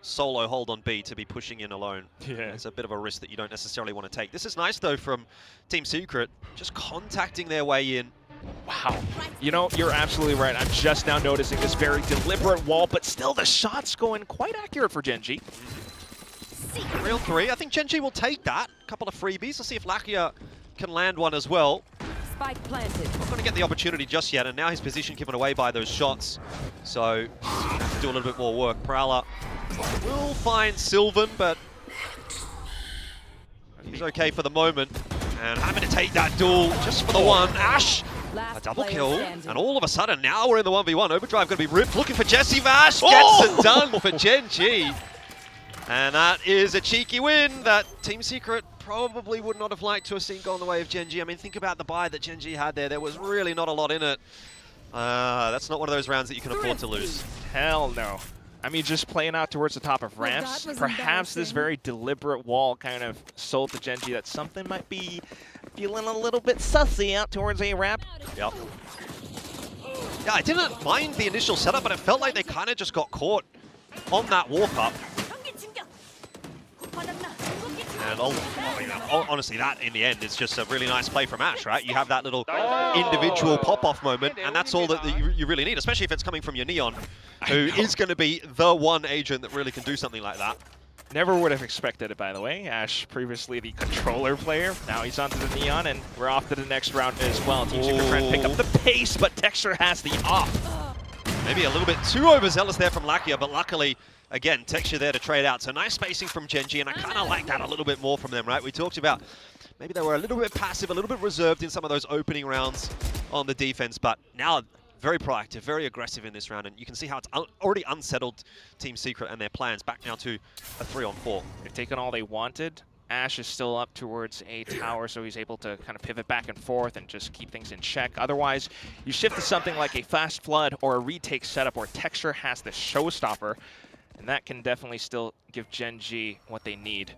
solo hold on B, to be pushing in alone. Yeah. It's a bit of a risk that you don't necessarily want to take. This is nice, though, from Team Secret, just contacting their way in. Wow. You're absolutely right. I'm just now noticing this very deliberate wall, but still the shot's going quite accurate for Gen G. 3-on-3. I think Gen G will take that. A couple of freebies. Let's see if Lakia can land one as well. Spike planted. Not going to get the opportunity just yet, and now his position given away by those shots. So, have to do a little bit more work. Prowler will find Sylvan, but he's okay for the moment. And having to take that duel just for the one. Ash, a double kill, and all of a sudden, now we're in the 1v1. Overdrive going to be ripped, looking for Jesse Vash. Gets it done for Gen G. And that is a cheeky win that Team Secret probably would not have liked to have seen go on the way of Gen G. I mean, think about the buy that Gen G had there. There was really not a lot in it. That's not one of those rounds that you can afford to lose. Hell no. I mean, just playing out towards the top of ramps, perhaps this very deliberate wall kind of sold to Gen G that something might be feeling a little bit sussy out towards a ramp. Yep. Yeah, I didn't mind the initial setup, but it felt like they kind of just got caught on that walk up. And honestly, that in the end is just a really nice play from Ash, right? You have that little individual pop-off moment, and that's all that you really need, especially if it's coming from your Neon, who is going to be the one agent that really can do something like that. Never would have expected it, by the way. Ash, previously the controller player. Now he's onto the Neon, and we're off to the next round as well. Team Secret trying to pick up the pace, but Texture has the off. Maybe a little bit too overzealous there from Lakia, but luckily, again, Texture there to trade out. So nice spacing from Gen G, and I kind of like that a little bit more from them, right? We talked about maybe they were a little bit passive, a little bit reserved in some of those opening rounds on the defense, but now very proactive, very aggressive in this round, and you can see how it's already unsettled Team Secret and their plans. Back now to a 3-on-4. They've taken all they wanted. Ash is still up towards a tower, so he's able to kind of pivot back and forth and just keep things in check. Otherwise, you shift to something like a fast flood or a retake setup where Texture has the showstopper, and that can definitely still give Gen G what they need.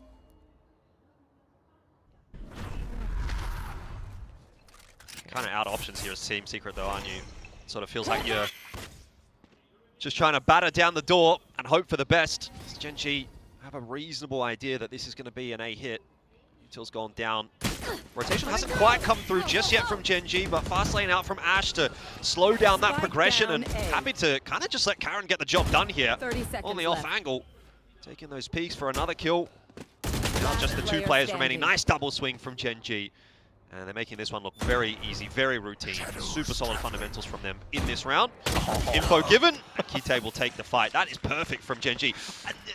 Kind of out of options here as Team Secret, though, aren't you? Sort of feels like you're just trying to batter down the door and hope for the best. Does Gen G have a reasonable idea that this is going to be an A hit? Til's gone down. Rotation hasn't quite come through just yet from Gen G, but fast lane out from Ash to slow down that progression, and happy to kind of just let Karen get the job done here on the off angle. Taking those peaks for another kill. Now just the two players remaining. Nice double swing from Gen G. And they're making this one look very easy, very routine. Super solid fundamentals from them in this round. Info given, Kite will take the fight. That is perfect from Gen G.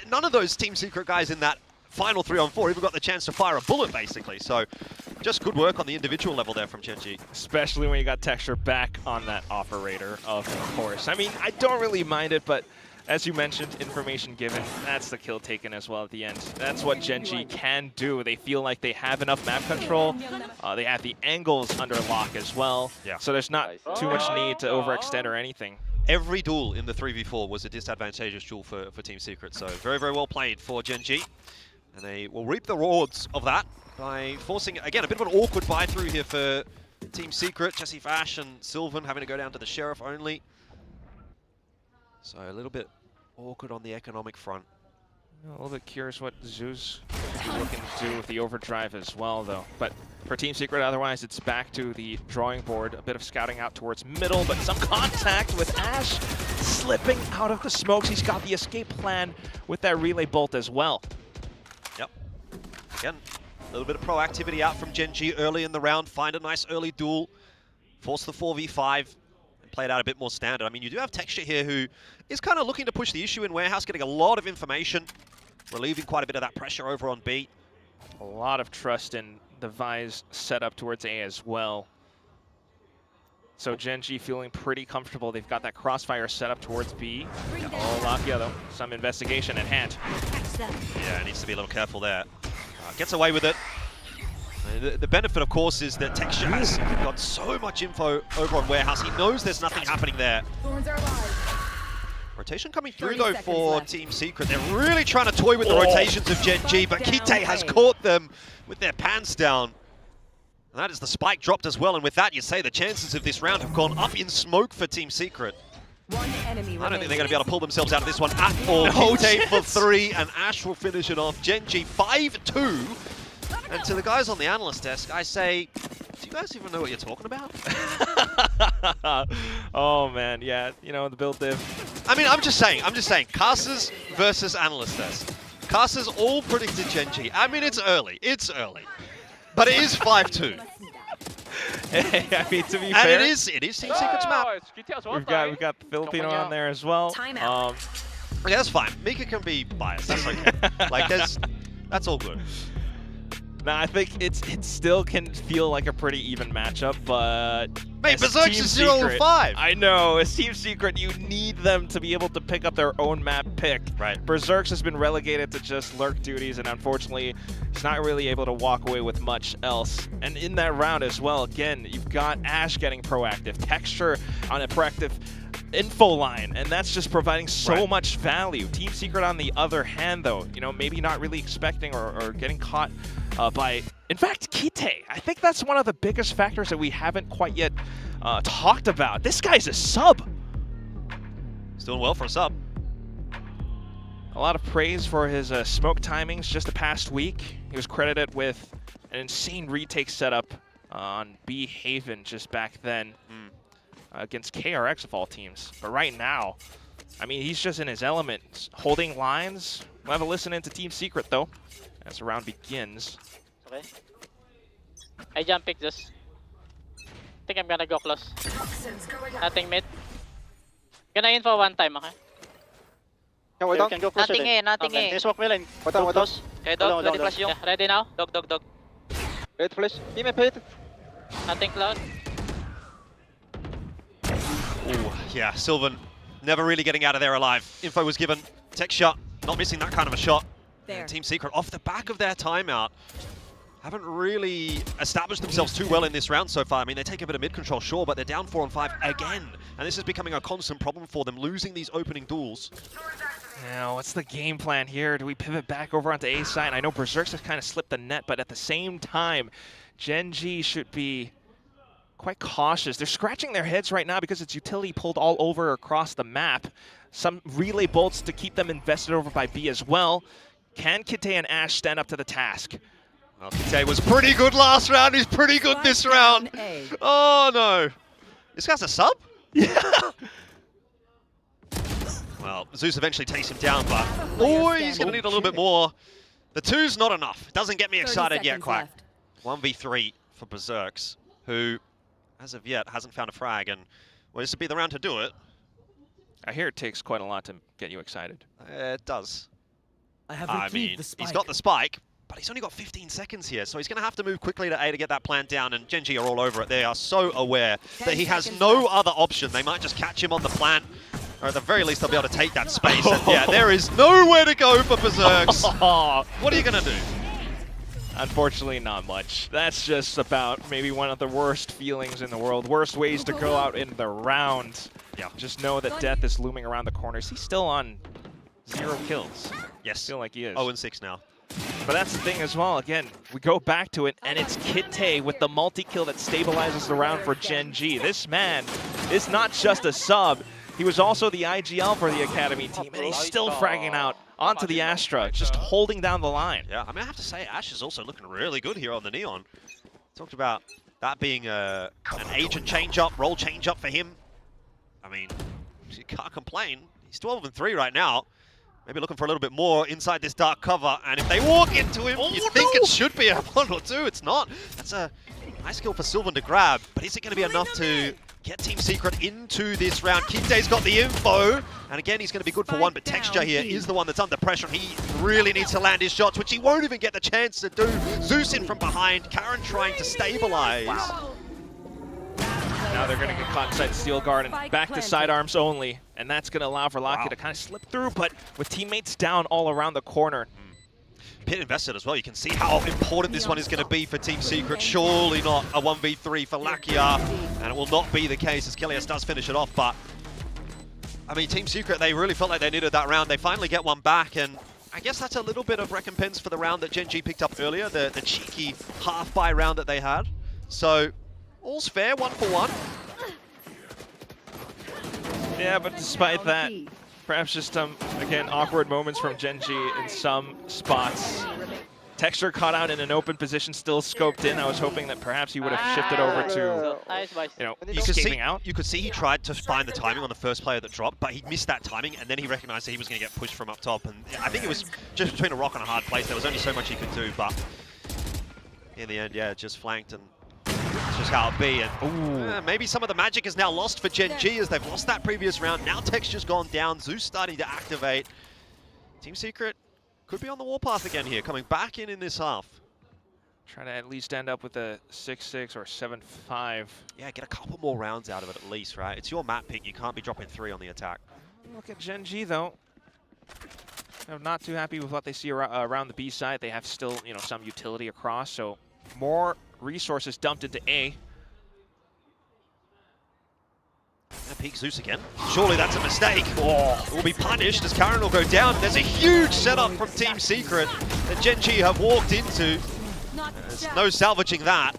None of those Team Secret guys in that final 3-on-4 even got the chance to fire a bullet, basically. So just good work on the individual level there from Gen G. Especially when you got Texture back on that operator, of course. I mean, I don't really mind it, but as you mentioned, information given, that's the kill taken as well at the end. That's what Gen G can do. They feel like they have enough map control. They have the angles under lock as well. Yeah. So there's not too much need to overextend or anything. Every duel in the 3v4 was a disadvantageous duel for Team Secret. So very, very well played for Gen G. And they will reap the rewards of that by forcing, again, a bit of an awkward buy through here for Team Secret. Jesse Fash and Sylvan having to go down to the Sheriff only. So a little bit awkward on the economic front. A little bit curious what Zeus is looking to do with the overdrive as well, though. But for Team Secret, otherwise, it's back to the drawing board. A bit of scouting out towards middle, but some contact with Ash slipping out of the smokes. He's got the escape plan with that relay bolt as well. Yep. Again, a little bit of proactivity out from Gen G early in the round. Find a nice early duel. Force the 4v5. Play it out a bit more standard. I mean, you do have Texture here who is kind of looking to push the issue in Warehouse, getting a lot of information, relieving quite a bit of that pressure over on B. A lot of trust in the Vise setup towards A as well. So Gen G feeling pretty comfortable. They've got that crossfire set up towards B. Oh, Lakia though. Some investigation at hand. Yeah, needs to be a little careful there. Gets away with it. The benefit, of course, is that Texture has got so much info over on Warehouse. He knows there's nothing happening there. Rotation coming through, though, for Team Secret. They're really trying to toy with the rotations of Gen G, but Kite has caught them with their pants down. And that is the spike dropped as well, and with that, you say the chances of this round have gone up in smoke for Team Secret. I don't think they're going to be able to pull themselves out of this one at all. No Kite for 3, and Ash will finish it off. Gen G 5-2. And to the guys on the analyst desk, I say, do you guys even know what you're talking about? Oh man, yeah, you know, the build div. I mean, I'm just saying, casters versus analyst desk. Casters all predicted Gen G. I mean, it's early, but it is 5-2. I mean, to be and fair, it is Team Secret's map. We've got the Filipino on there as well. Yeah, that's fine. Mika can be biased. That's okay. Like, that's all good. Nah, I think it still can feel like a pretty even matchup, but mate, Berserk's is 0-5. I know, as Team Secret, you need them to be able to pick up their own map pick. Right. Berserk's has been relegated to just lurk duties, and unfortunately, he's not really able to walk away with much else. And in that round as well, again, you've got Ash getting proactive, Texture on a proactive info line, and that's just providing so much value. Team Secret, on the other hand, though, you know, maybe not really expecting or getting caught by, in fact, Kite. I think that's one of the biggest factors that we haven't quite yet talked about. This guy's a sub. He's doing well for a sub. A lot of praise for his smoke timings just the past week. He was credited with an insane retake setup on B Haven just back then against KRX of all teams. But right now, I mean, he's just in his element, holding lines. We'll have a listen into Team Secret, though, as the round begins. Okay. I jump pick this. Think I'm gonna go close. Nothing mid. Gonna info one time, okay? We can go closer. Nothing A, nothing A. Can smoke me lane. Go close. Okay, dog, ready flash yung. Ready now? Dog. Wait, flash. Give me plate. Nothing cloud. Ooh, yeah, Sylvan never really getting out of there alive. Info was given. Tech shot, not missing that kind of a shot. And Team Secret, off the back of their timeout, haven't really established themselves too well in this round so far. I mean, they take a bit of mid-control, sure, but they're down 4-on-5 again. And this is becoming a constant problem for them, losing these opening duels. Now, what's the game plan here? Do we pivot back over onto A side? I know Berserk's has kind of slipped the net, but at the same time, Gen G should be quite cautious. They're scratching their heads right now because it's utility pulled all over across the map. Some relay bolts to keep them invested over by B as well. Can Kite and Ash stand up to the task? Well, Kite was pretty good last round. He's pretty good this round. Oh, no. This guy's a sub? Yeah. Well, Zeus eventually takes him down, but oh, he's going to need a little bit more. The 2's not enough. Doesn't get me excited yet, quite. 1v3 for Berserks, who, as of yet, hasn't found a frag, and well, this would be the round to do it. I hear it takes quite a lot to get you excited. It does. I mean, he's got the spike, but he's only got 15 seconds here, so he's going to have to move quickly to A to get that plant down, and Gen G are all over it. They are so aware that he has no other option. They might just catch him on the plant, or at the very least, they'll be able to take that space. And yeah, there is nowhere to go for Berserks. What are you going to do? Unfortunately, not much. That's just about maybe one of the worst feelings in the world. Worst ways to go out in the round. Yeah. Just know that death is looming around the corners. He's still on 0 kills. Yes. I feel like he is. 0-6 now. But that's the thing as well. Again, we go back to it, and it's Kite with the multi-kill that stabilizes the round for Gen G. This man is not just a sub. He was also the IGL for the Academy team, and he's still fragging out onto the Astra, just holding down the line. Yeah, I mean, I have to say, Ash is also looking really good here on the Neon. Talked about that being an agent change-up, role change-up for him. I mean, you can't complain. He's 12-3 right now. Maybe looking for a little bit more inside this dark cover, and if they walk into him, you think it should be a 1 or 2. It's not. That's a nice kill for Sylvan to grab, but is it going to be enough to get Team Secret into this round? Kite's got the info, and again, he's going to be good for 1, but Texture here is the one that's under pressure. He really needs to land his shots, which he won't even get the chance to do. Zeus in from behind, Karen trying to stabilize. Wow. Now they're going to get caught inside Steel Guard and back to sidearms only, and that's going to allow for Lakia to kind of slip through, but with teammates down all around the corner. Pit invested as well. You can see how important this one is going to be for Team Secret. Surely not a 1v3 for Lakia, and it will not be the case as Kilias does finish it off. But I mean, Team Secret, they really felt like they needed that round. They finally get one back, and I guess that's a little bit of recompense for the round that Gen G picked up earlier, the cheeky half-buy round that they had. So all's fair, 1 for 1. Yeah, but despite that, perhaps just again, awkward moments from Gen G in some spots. Texture caught out in an open position, still scoped in. I was hoping that perhaps he would have shifted over to, you know, escaping out. You could see he tried to find the timing on the first player that dropped, but he missed that timing, and then he recognized that he was going to get pushed from up top. And I think it was just between a rock and a hard place. There was only so much he could do, but in the end, yeah, just flanked, and that's just how it be. And maybe some of the magic is now lost for Gen G as they've lost that previous round. Now Texture's gone down. Zeus starting to activate. Team Secret could be on the warpath again here, coming back in this half. Trying to at least end up with a 6-6 or 7-5. Yeah, get a couple more rounds out of it at least, right? It's your map pick. You can't be dropping 3 on the attack. Look at Gen G, though. I'm not too happy with what they see around the B side. They have still, you know, some utility across, so more resources dumped into A. Gonna peek Zeus again. Surely that's a mistake. Will be punished as Karen will go down. There's a huge setup from Team Secret that Gen G have walked into. There's no salvaging that.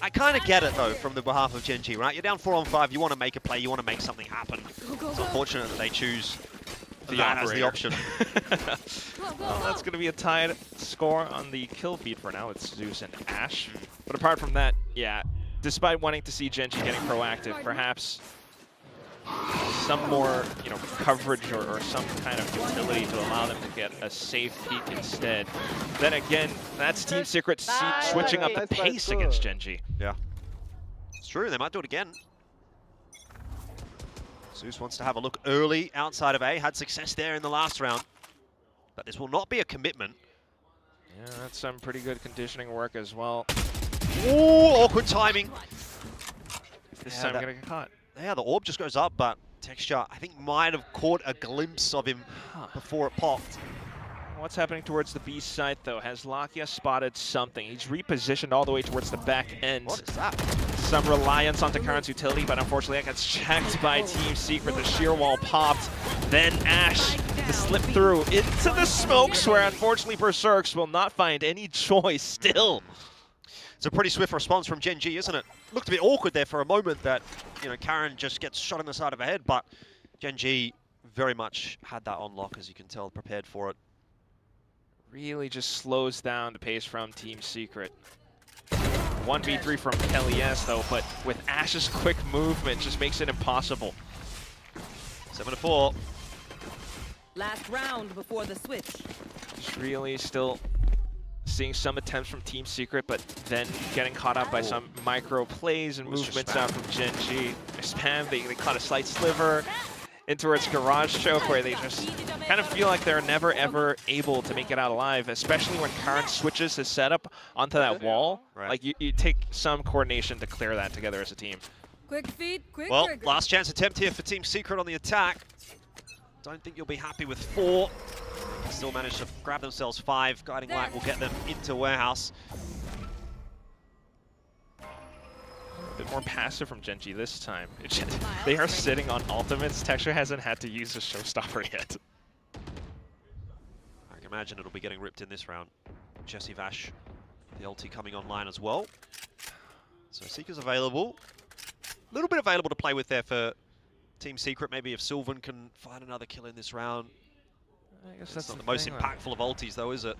I kind of get it though from the behalf of Gen G, right? You're down 4 on 5. You want to make a play. You want to make something happen. It's unfortunate that they choose that as the option. Well, that's going to be a tied score on the kill feed for now. It's Zeus and Ash. But apart from that, yeah, despite wanting to see Gen G getting proactive, perhaps some more, you know, coverage or some kind of utility to allow them to get a safe peek instead. Then again, that's Team Secret switching up the pace against Gen G. Yeah, it's true. They might do it again. Zeus wants to have a look early outside of A. Had success there in the last round. But this will not be a commitment. Yeah, that's some pretty good conditioning work as well. Ooh, awkward timing. This time gonna get caught. Yeah, the orb just goes up, but Texture, I think, might have caught a glimpse of him before it popped. What's happening towards the B side, though? Has Lakia spotted something? He's repositioned all the way towards the back end. What is that? Some reliance onto Karen's utility, but unfortunately that gets checked by Team Secret. The shear wall popped. Then Ash to slip through into the smokes, where unfortunately Berserks will not find any choice still. It's a pretty swift response from Gen G, isn't it? Looked a bit awkward there for a moment that, you know, Karen just gets shot in the side of her head, but Gen G very much had that on lock, as you can tell, prepared for it. really just slows down the pace from Team Secret. 1v3 from Kelly S though, but with Ash's quick movement just makes it impossible. 7-4. Last round before the switch. Just really still seeing some attempts from Team Secret, but then getting caught up by some micro plays and movements out from Gen G. Spam, they caught a slight sliver in towards Garage Choke where they just kind of feel like they're never ever able to make it out alive, especially when Karan switches his setup onto that wall. Right. Like you take some coordination to clear that together as a team. Quick feet, quick Well, trigger. last chance attempt here for Team Secret on the attack. Don't think you'll be happy with 4. Still managed to grab themselves 5. Guiding Light will get them into Warehouse. A bit more passive from Gen G this time. They are sitting on ultimates. Texture hasn't had to use a showstopper yet. I can imagine it'll be getting ripped in this round. Jesse Vash, the ulti coming online as well. So Seeker's available. A little bit available to play with there for Team Secret. Maybe if Sylvan can find another kill in this round. I guess that's that's not the most impactful of ultis though, is it?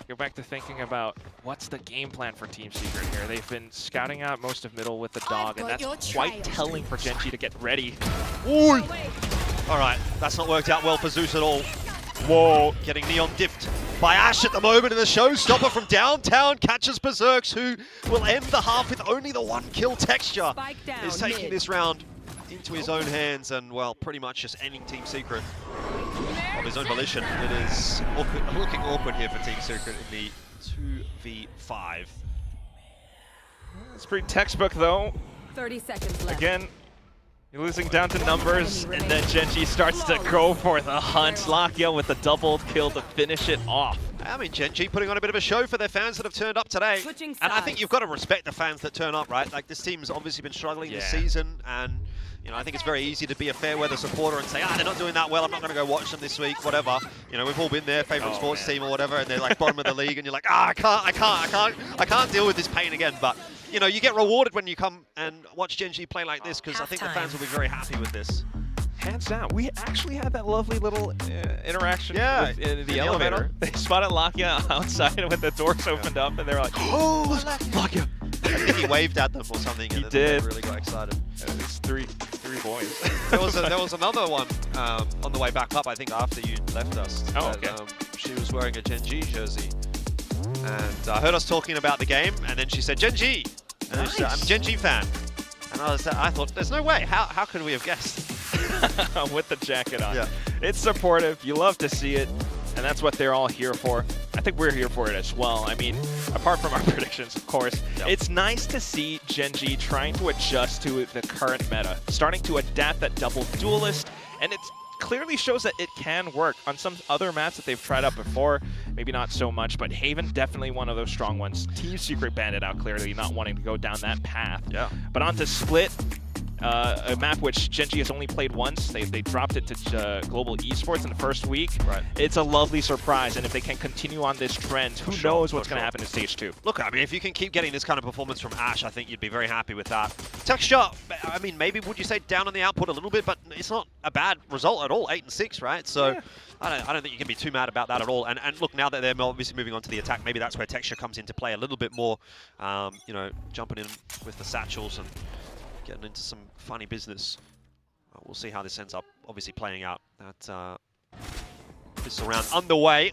Go back to thinking about what's the game plan for Team Secret here. They've been scouting out most of middle with the dog, and that's quite telling for Gen G to get ready. Ooh! Alright, that's not worked out well for Zeus at all. Whoa! Getting Neon diffed by Ash at the moment, and the showstopper from downtown catches Berserks, who will end the half with only the 1 kill. Texture is taking this round into his own hands, and well, pretty much just ending Team Secret of his own volition. It is looking awkward here for Team Secret in the 2v5. It's pretty textbook though. 30 seconds left. Again, you're losing down to numbers, and then Gen G starts to go for the hunt. Lakia with the double kill to finish it off. I mean, Gen G putting on a bit of a show for their fans that have turned up today. And I think you've got to respect the fans that turn up, right? Like, this team's obviously been struggling this season, and you know, I think it's very easy to be a fair weather supporter and say, they're not doing that well, I'm not going to go watch them this week, whatever. You know, we've all been there, favorite sports team or whatever, and they're like bottom of the league, and you're like, I can't deal with this pain again. But you know, you get rewarded when you come and watch Gen G play like this, because I think the fans will be very happy with this. Hands down. We actually had that lovely little interaction in the elevator. elevator. They spotted Lakia outside with the doors opened up, and they were like, "Oh, Lakia!" I think he waved at them or something, and he did. They really got excited. It's three boys. there was another one on the way back up, I think, after you left us. Oh, okay. She was wearing a Gen G jersey, and I heard us talking about the game, and then she said, Gen G! And nice. I'm a Gen G fan. And I thought, there's no way. How could we have guessed? With the jacket on. Yeah. It's supportive. You love to see it, and that's what they're all here for. I think we're here for it as well. I mean, apart from our predictions, of course, it's nice to see Gen G trying to adjust to the current meta, starting to adapt that double duelist, and it clearly shows that it can work on some other maps that they've tried out before. Maybe not so much, but Haven definitely one of those strong ones. Team Secret banded out clearly, not wanting to go down that path. Yeah. But onto Split. A map which Gen G has only played once. They dropped it to Global Esports in the first week. Right. It's a lovely surprise, and if they can continue on this trend, who knows what's going to happen in Stage 2. Look, I mean, if you can keep getting this kind of performance from Ash, I think you'd be very happy with that. Texture, I mean, maybe would you say down on the output a little bit, but it's not a bad result at all, 8-6, right? So yeah. I don't think you can be too mad about that at all. And look, now that they're obviously moving on to the attack, maybe that's where Texture comes into play a little bit more, you know, jumping in with the satchels and getting into some funny business. We'll see how this ends up obviously playing out. That this round underway.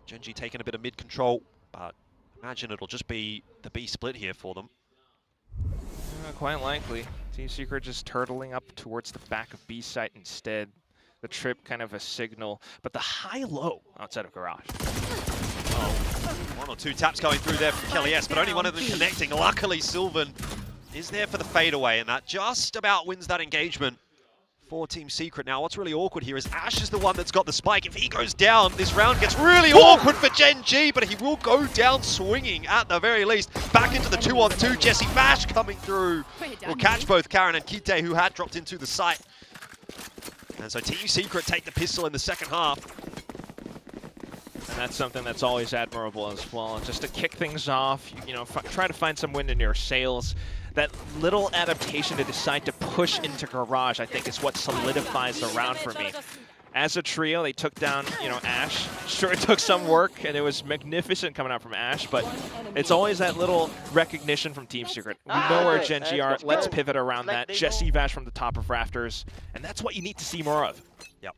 Gen G taking a bit of mid control, but imagine it'll just be the B split here for them. Quite likely. Team Secret just turtling up towards the back of B site instead. The trip kind of a signal, but the high-low outside of Garage. Oh, 1 or 2 taps going through there from Kelly S, but only one of them connecting. Luckily, Sylvan is there for the fadeaway, and that just about wins that engagement for Team Secret. Now, what's really awkward here is Ash is the one that's got the spike. If he goes down, this round gets really awkward for Gen G, but he will go down swinging at the very least. Back into the 2-on-2, Jesse Vash coming through. Will catch both Karan and Kite, who had dropped into the site. And so Team Secret take the pistol in the second half. And that's something that's always admirable as well. Just to kick things off, you know, try to find some wind in your sails. That little adaptation to decide to push into Garage, I think, is what solidifies the round for me. as a trio, they took down, Ash. Sure, it took some work, and it was magnificent coming out from Ash, but it's always that little recognition from Team Secret. We know where Gen G are. Let's pivot around that. Jesse Vash from the top of Rafters, and that's what you need to see more of. Yep.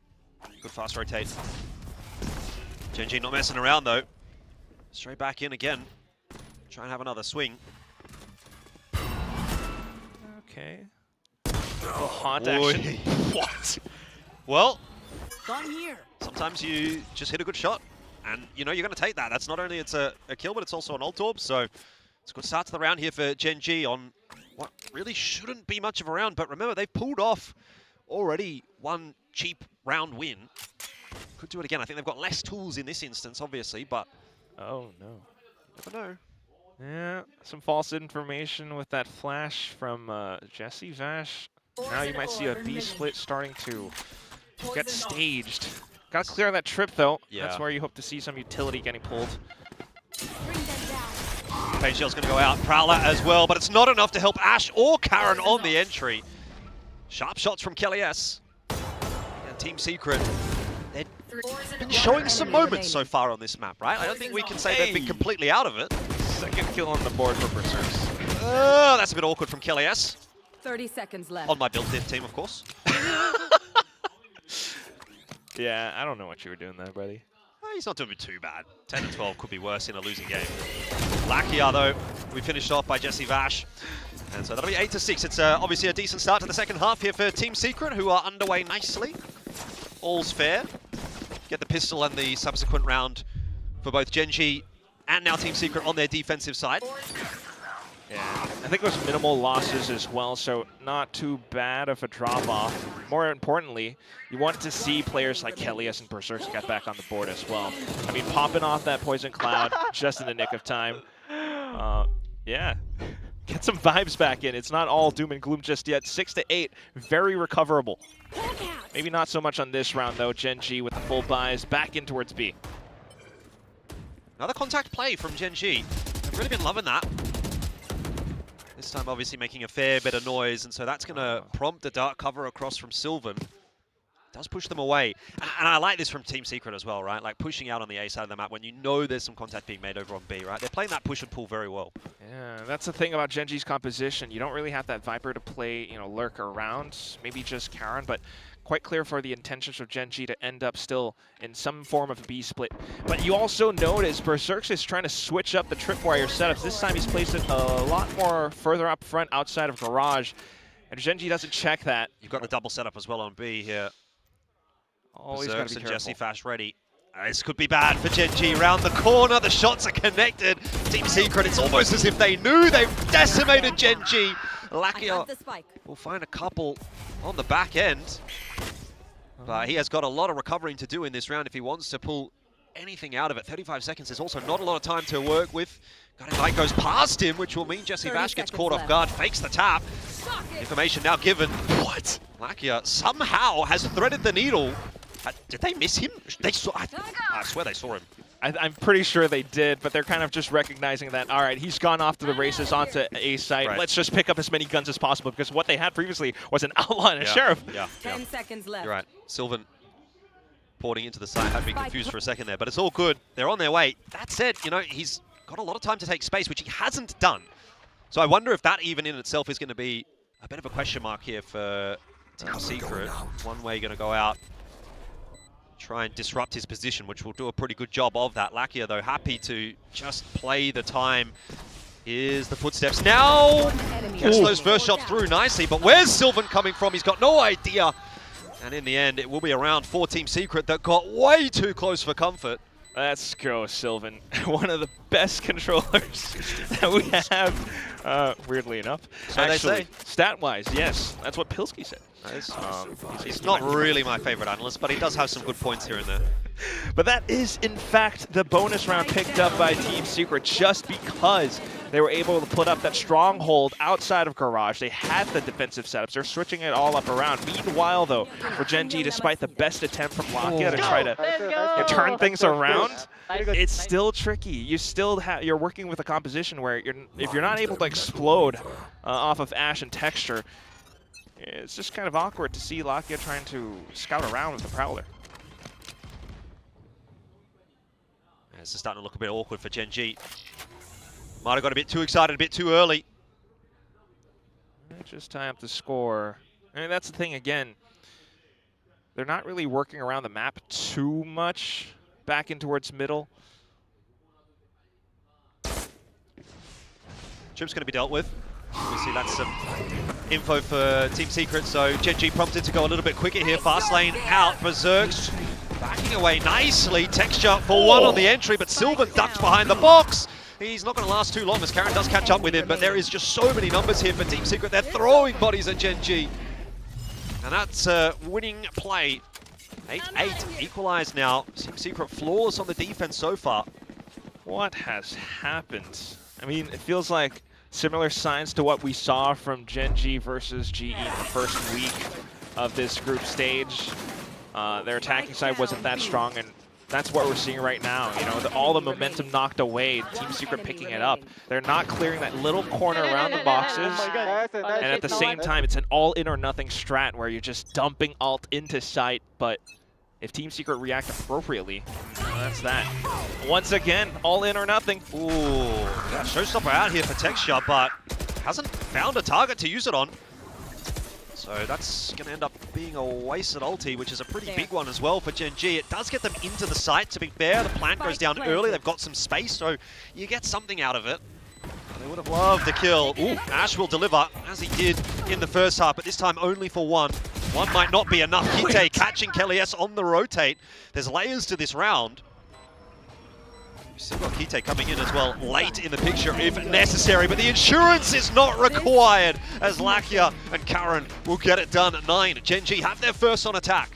Good fast rotate. Gen G not messing around, though. Straight back in again. Try and have another swing. Okay. Little haunt action. What? Well, Gone here. sometimes you just hit a good shot, and you're going to take that. That's not only it's a kill, but it's also an ult orb. So it's a good start to the round here for Gen G on what really shouldn't be much of a round. But remember, they've pulled off already one cheap round win. Could do it again. I think they've got less tools in this instance, obviously, but oh no, never know. Yeah, some false information with that flash from Jesse Vash. Now you might see a B split starting to get staged. Got to clear that trip though. Yeah. That's where you hope to see some utility getting pulled. Pain Shell's going to go out. Prowler as well, but it's not enough to help Ash or Karen on the entry. Sharp shots from Kelly S. And Team Secret, they've been showing some moments so far on this map, right? I don't think we can say they've been completely out of it. Second kill on the board for Berserks. That's a bit awkward from Kelly S. 30 seconds left. On my built-in team, of course. Yeah, I don't know what you were doing there, buddy. He's not doing too bad. 10 and 12 could be worse in a losing game. Lakia, though, we finished off by Jesse Vash. And so that'll be 8-6. It's obviously a decent start to the second half here for Team Secret, who are underway nicely. All's fair. Get the pistol and the subsequent round for both Gen G and now Team Secret on their defensive side. Yeah, I think it was minimal losses as well, so not too bad of a drop-off. More importantly, you want to see players like Kellius and Berserks get back on the board as well. I mean, popping off that Poison Cloud just in the nick of time. Yeah, get some vibes back in. It's not all doom and gloom just yet. 6-8, very recoverable. Maybe not so much on this round, though. Gen G with the full buys back in towards B. Another contact play from Gen G. I've really been loving that. This time obviously making a fair bit of noise, and so that's going to prompt the dark cover across from Sylvan. Does push them away. And I like this from Team Secret as well, right? Like pushing out on the A side of the map when you know there's some contact being made over on B, right? They're playing that push and pull very well. Yeah, that's the thing about Gen G's composition. You don't really have that Viper to play, lurk around. Maybe just Karen, but quite clear for the intentions of Gen G to end up still in some form of a B split. But you also notice Berserks is trying to switch up the tripwire setups. This time he's placed it a lot more further up front outside of Garage. And Gen G doesn't check that. You've got the double setup as well on B here. Always got to be and careful. Jesse Fash ready. This could be bad for Gen G. Round the corner, the shots are connected. Team Secret, it's almost as if they knew they've decimated Gen G. Lakia will find a couple on the back end. But he has got a lot of recovering to do in this round if he wants to pull anything out of it. 35 seconds is also not a lot of time to work with. Guiding goes past him, which will mean Jesse Vash gets caught off guard, fakes the tap. Information now given. What? Lakia somehow has threaded the needle. Did they miss him? They saw. I swear they saw him. I'm pretty sure they did, but they're kind of just recognizing that, all right, he's gone off to the races onto A site. Right. Let's just pick up as many guns as possible, because what they had previously was an outlaw and a sheriff. Yeah. 10 seconds left. You're right. Sylvan porting into the site. I'd been confused for a second there, but it's all good. They're on their way. That said, he's got a lot of time to take space, which he hasn't done. So I wonder if that even in itself is going to be a bit of a question mark here for Team Secret. One way going to go out, try and disrupt his position, which will do a pretty good job of that. Lakia, though, happy to just play the time. Here's the footsteps. Now gets those first shots through nicely, but where's Sylvan coming from? He's got no idea. And in the end, it will be a round for Team Secret that got way too close for comfort. Let's go, Sylvan. One of the best controllers that we have, weirdly enough. So actually, they say. Stat-wise, yes. That's what Pilsky said. He's not really my favorite analyst, but he does have some good points here and there. But that is, in fact, the bonus round picked up by Team Secret just because they were able to put up that stronghold outside of Garage. They had the defensive setups. They're switching it all up around. Meanwhile, though, for Gen G, despite the best attempt from Lakia to try to turn things around, it's still tricky. You still you're working with a composition where if you're not able to explode off of Ash and Texture, it's just kind of awkward to see Lakia trying to scout around with the Prowler. This is starting to look a bit awkward for Gen G. Might have got a bit too excited a bit too early. Just tie up the score. I mean, that's the thing again. They're not really working around the map too much back in towards middle. Chip's going to be dealt with. Obviously, that's some info for Team Secret, so Gen G prompted to go a little bit quicker here. Fast lane out, Berserk's backing away nicely. Texture for one on the entry, but Sylvan ducked behind the box. He's not going to last too long as Karen does catch up with him, but there is just so many numbers here for Team Secret. They're throwing bodies at Gen G. And that's a winning play. 8-8 equalized now. Team Secret flawless on the defense so far. What has happened? I mean, it feels like similar signs to what we saw from Gen G versus GE in the first week of this group stage. Their attacking side wasn't that strong, and that's what we're seeing right now. You know, all the momentum knocked away, Team Secret picking it up. They're not clearing that little corner around the boxes, and at the same time, it's an all-in or nothing strat where you're just dumping ult into sight, but if Team Secret react appropriately, that's that. Once again, all in or nothing. Ooh, yeah, showstopper out here for Texture, but hasn't found a target to use it on. So that's going to end up being a wasted ulti, which is a pretty big one as well for Gen G. It does get them into the site, to be fair. The plant goes down early. They've got some space, so you get something out of it. They would have loved the kill. Ooh, Ash will deliver, as he did in the first half, but this time only for one. One might not be enough. Kite catching Kelly S on the rotate. There's layers to this round. We've still got Kite coming in as well, late in the picture if necessary, but the insurance is not required as Lakia and Karen will get it done at 9. Gen G have their first on attack.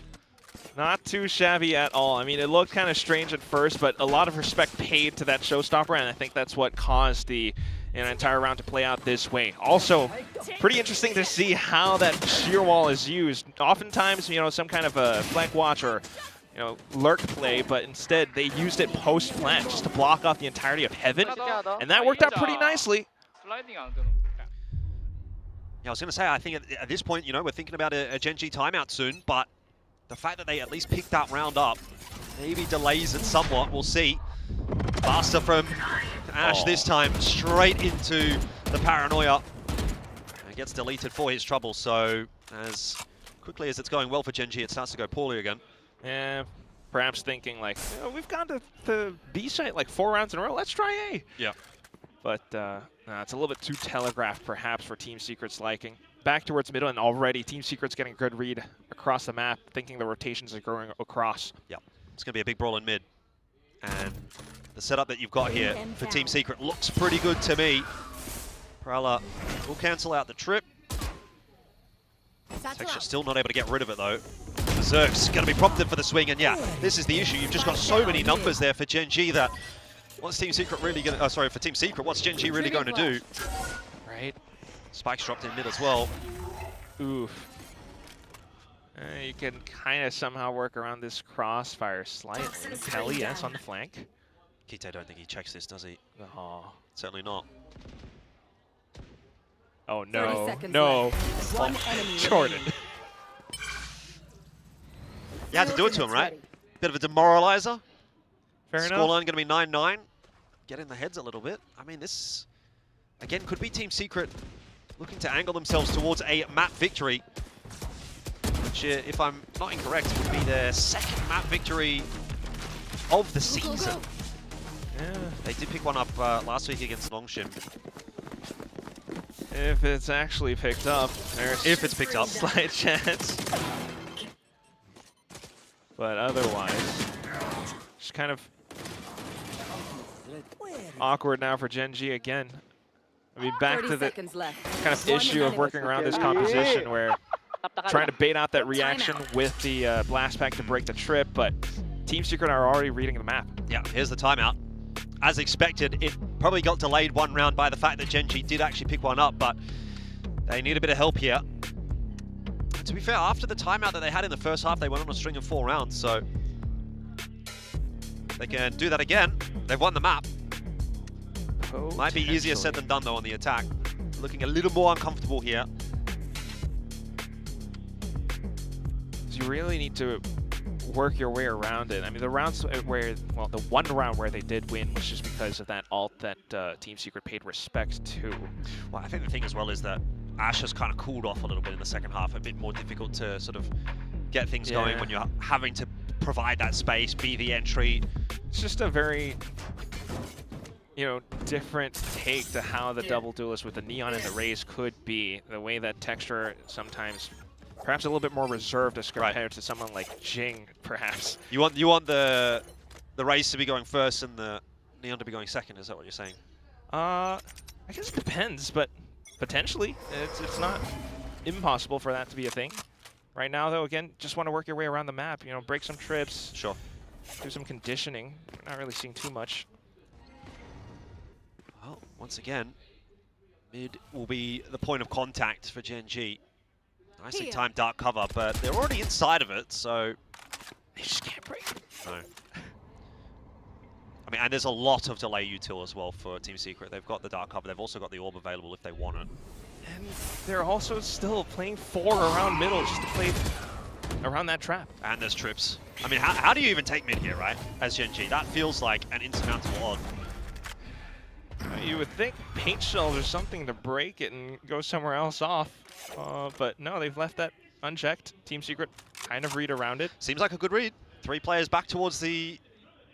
Not too shabby at all. I mean, it looked kind of strange at first, but a lot of respect paid to that showstopper, and I think that's what caused the entire round to play out this way. Also, pretty interesting to see how that sheer wall is used. Oftentimes, you know, some kind of a flank watch or, you know, lurk play, but instead they used it post-plant just to block off the entirety of Heaven, and that worked out pretty nicely. Yeah, I was going to say, I think at this point, you know, we're thinking about a Gen G timeout soon, but the fact that they at least picked that round up maybe delays it somewhat. We'll see. Faster from Ash this time, straight into the paranoia. And gets deleted for his trouble, so as quickly as it's going well for Gen G, it starts to go poorly again. Yeah, perhaps thinking like, you know, we've gone to the B site like 4 rounds in a row, let's try A. Yeah. But it's a little bit too telegraphed perhaps for Team Secret's liking. Back towards middle, and already Team Secret's getting a good read across the map, thinking the rotations are going across. Yeah, it's going to be a big brawl in mid. And the setup that you've got here for Team Secret looks pretty good to me. Prowler will cancel out the trip. Texture still not able to get rid of it though. Berserk's going to be prompted for the swing, and yeah, this is the issue. You've just got so many numbers there for Gen G that what's Team Secret really going to, for Team Secret, what's Gen G really going to do? Right. Spike's dropped in mid as well. Oof. You can kind of somehow work around this crossfire slightly. Kelly, yes, on the flank. Kite, don't think he checks this, does he? Oh. Certainly not. Oh no, no. Jordan. You had to do it to him, right? Bit of a demoralizer. Fair enough. Scoreline going to be 9-9. Get in the heads a little bit. I mean, this, again, could be Team Secret looking to angle themselves towards a map victory, which, if I'm not incorrect, would be their second map victory of the season. Yeah. They did pick one up last week against Longshim. If it's actually picked up, there's if it's picked up, slight chance. But otherwise, just kind of awkward now for Gen G again. I mean, back to the kind of issue of working around this composition where trying to bait out that reaction with the blast pack to break the trip, but Team Secret are already reading the map. Yeah, here's the timeout. As expected, it probably got delayed one round by the fact that Gen G did actually pick one up, but they need a bit of help here. To be fair, after the timeout that they had in the first half, they went on a string of 4 rounds, so they can do that again. They've won the map. Might be easier said than done, though, on the attack. Looking a little more uncomfortable here. You really need to work your way around it. I mean, the rounds where, well, the one round where they did win was just because of that ult that Team Secret paid respect to. Well, I think the thing as well is that Ash has kind of cooled off a little bit in the second half, a bit more difficult to sort of get things going when you're having to provide that space, be the entry. It's just a very, different take to how the double duelist with the Neon and the Rays could be. The way that Texture sometimes, perhaps a little bit more reserved as compared to someone like Jing, perhaps. You want the Rays to be going first and the Neon to be going second, is that what you're saying? I guess it depends, but potentially. It's not impossible for that to be a thing. Right now, though, again, just want to work your way around the map. Break some trips. Sure. Do some conditioning. We're not really seeing too much. Well, once again, mid will be the point of contact for Gen G. Nicely timed dark cover, but they're already inside of it, so they just can't break it. No. I mean, and there's a lot of delay util as well for Team Secret. They've got the dark cover. They've also got the orb available if they want it. And they're also still playing 4 around middle just to play around that trap. And there's trips. I mean, how do you even take mid here, right? As Gen G, that feels like an insurmountable odd. You would think paint shells or something to break it and go somewhere else off. But no, they've left that unchecked. Team Secret kind of read around it. Seems like a good read. 3 players back towards the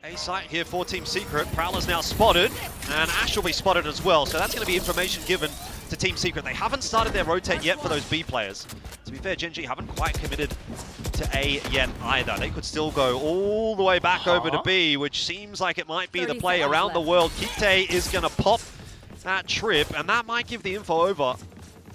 A site here for Team Secret. Prowler's now spotted, and Ash will be spotted as well. So that's going to be information given to Team Secret. They haven't started their rotate yet for those B players. To be fair, Gen G haven't quite committed to A yet either. They could still go all the way back over to B, which seems like it might be the play around the world. Kite is going to pop that trip, and that might give the info over.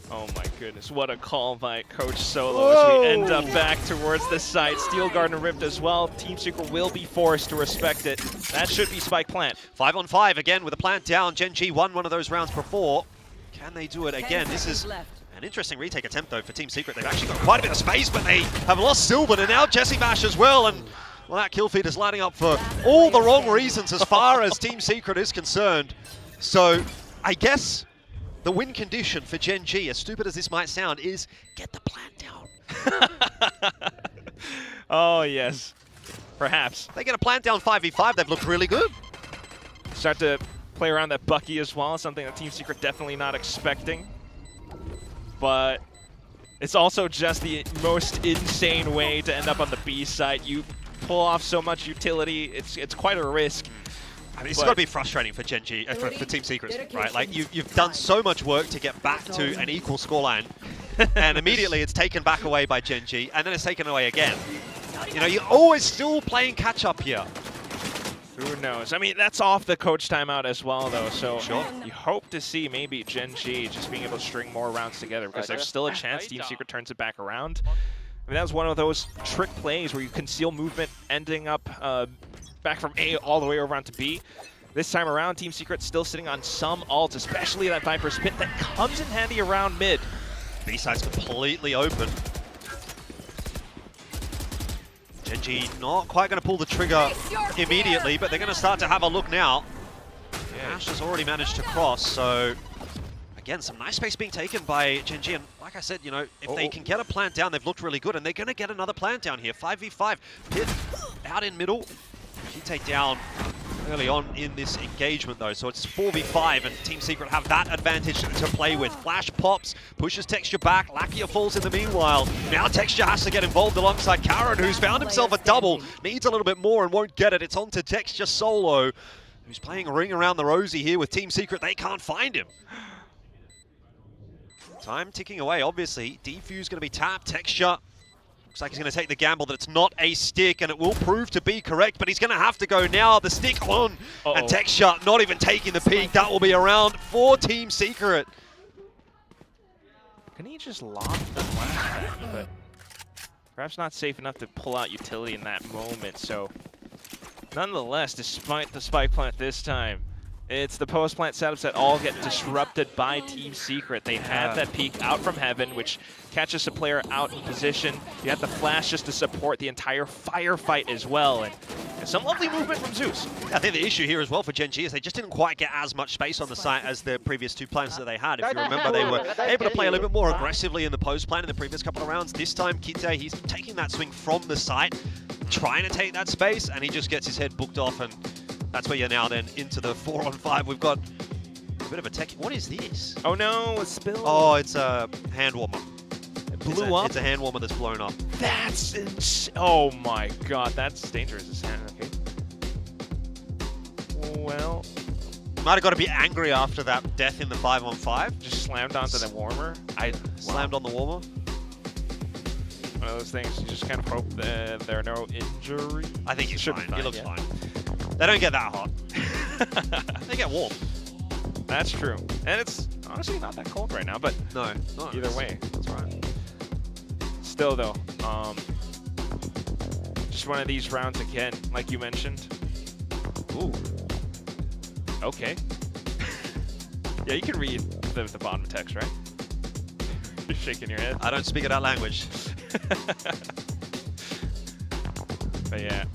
Oh my goodness, what a call by Coach Solo as we end up back towards the site. Steel Garden ripped as well. Team Secret will be forced to respect it. That should be Spike Plant. 5 on 5 again with a plant down. Gen G won one of those rounds before. Can they do it again? This is an interesting retake attempt though for Team Secret. They've actually got quite a bit of space, but they have lost Sylvan and now Jesse Bash as well. And well, that kill feed is lining up for all the wrong reasons as far as Team Secret is concerned. So I guess the win condition for Gen G, as stupid as this might sound, is get the plant down. Oh, yes. Perhaps. They get a plant down 5v5, they've looked really good. Start to play around that Bucky as well, something that Team Secret definitely not expecting. But it's also just the most insane way to end up on the B side. You pull off so much utility, it's quite a risk. I mean, it's got to be frustrating for Gen G, for Team Secret, right? Like, you've done so much work to get back to an equal scoreline, and immediately it's taken back away by Gen G, and then it's taken away again. You're always still playing catch-up here. Who knows? I mean, that's off the coach timeout as well, though, so you hope to see maybe Gen G just being able to string more rounds together, because there's still a chance Team Secret turns it back around. I mean, that was one of those trick plays where you conceal movement, ending up back from A all the way over onto B. This time around, Team Secret still sitting on some ult, especially that Viper Spit that comes in handy around mid. B-side's completely open. Gen G not quite going to pull the trigger immediately, but they're going to start to have a look now. Ash has already managed to cross, so again, some nice space being taken by Gen G, and like I said, if they can get a plant down, they've looked really good, and they're going to get another plant down here. 5v5, Pit out in middle. He take down early on in this engagement though, so it's 4v5 and Team Secret have that advantage to play with. Flash pops, pushes Texture back, Lakia falls in the meanwhile. Now Texture has to get involved alongside Karen, who's found himself a double, needs a little bit more and won't get it. It's on to Texture solo, who's playing a ring around the rosy here with Team Secret. They can't find him. Time ticking away, obviously. Defuse going to be tapped. Texture looks like he's going to take the gamble that it's not a stick, and it will prove to be correct, but he's going to have to go now. The stick on, and Texture not even taking the peek. That will be around for Team Secret. Can he just lock the flashback, but perhaps not safe enough to pull out utility in that moment. So nonetheless, despite the spike plant this time, it's the post-plant setups that all get disrupted by Team Secret. They had that peek out from heaven, which catches a player out in position. You have the flash just to support the entire firefight as well. And some lovely movement from Zeus. I think the issue here as well for Gen G is they just didn't quite get as much space on the site as the previous 2 plants that they had. If you remember, they were able to play a little bit more aggressively in the post-plant in the previous couple of rounds. This time, Kite, he's taking that swing from the site. trying to take that space, and he just gets his head booked off, and that's where you're now then into the 4-on-5. We've got a bit of a tech. What is this? Oh no, a spill. Oh, it's a hand warmer. It blew up? It's a hand warmer that's blown up. That's insane. Oh my god, that's dangerous. Okay. Well, might have got to be angry after that death in the 5-on-5. Just slammed onto the warmer. Slammed on the warmer. One of those things, you just kind of hope that there are no injuries. I think he's fine. He looks yeah. fine. They don't get that hot. They get warm. That's true. And it's honestly not that cold right now, but no, either way. That's right. Still though, just one of these rounds again, like you mentioned. Ooh. Okay. Yeah, you can read the bottom text, right? You're shaking your head. I don't speak that language. But yeah,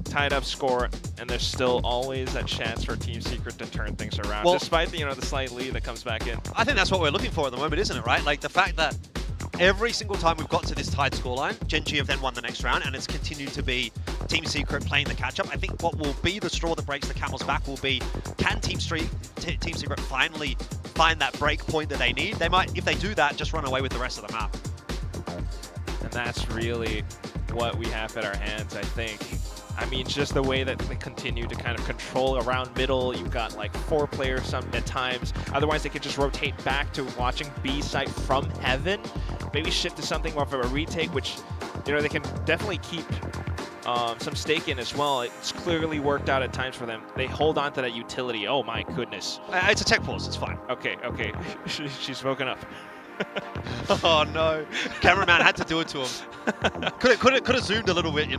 tied up score, and there's still always a chance for Team Secret to turn things around, Well, despite the the slight lead that comes back in. I think that's what we're looking for at the moment, isn't it, right? Like the fact that every single time we've got to this tied scoreline, Gen.G have then won the next round, and it's continued to be Team Secret playing the catch-up. I think what will be the straw that breaks the camel's back will be, can Team Secret finally find that break point that they need? They might, if they do that, just run away with the rest of the map. And that's really what we have at our hands, I think. I mean, just the way that they continue to kind of control around middle. You've got like 4 players some at times. Otherwise, they could just rotate back to watching B site from heaven. Maybe shift to something more of a retake, which, they can definitely keep some stake in as well. It's clearly worked out at times for them. They hold on to that utility. Oh my goodness. It's a tech pause. It's fine. Okay. She's woken up. Oh no. Cameraman had to do it to him. Could have zoomed a little bit,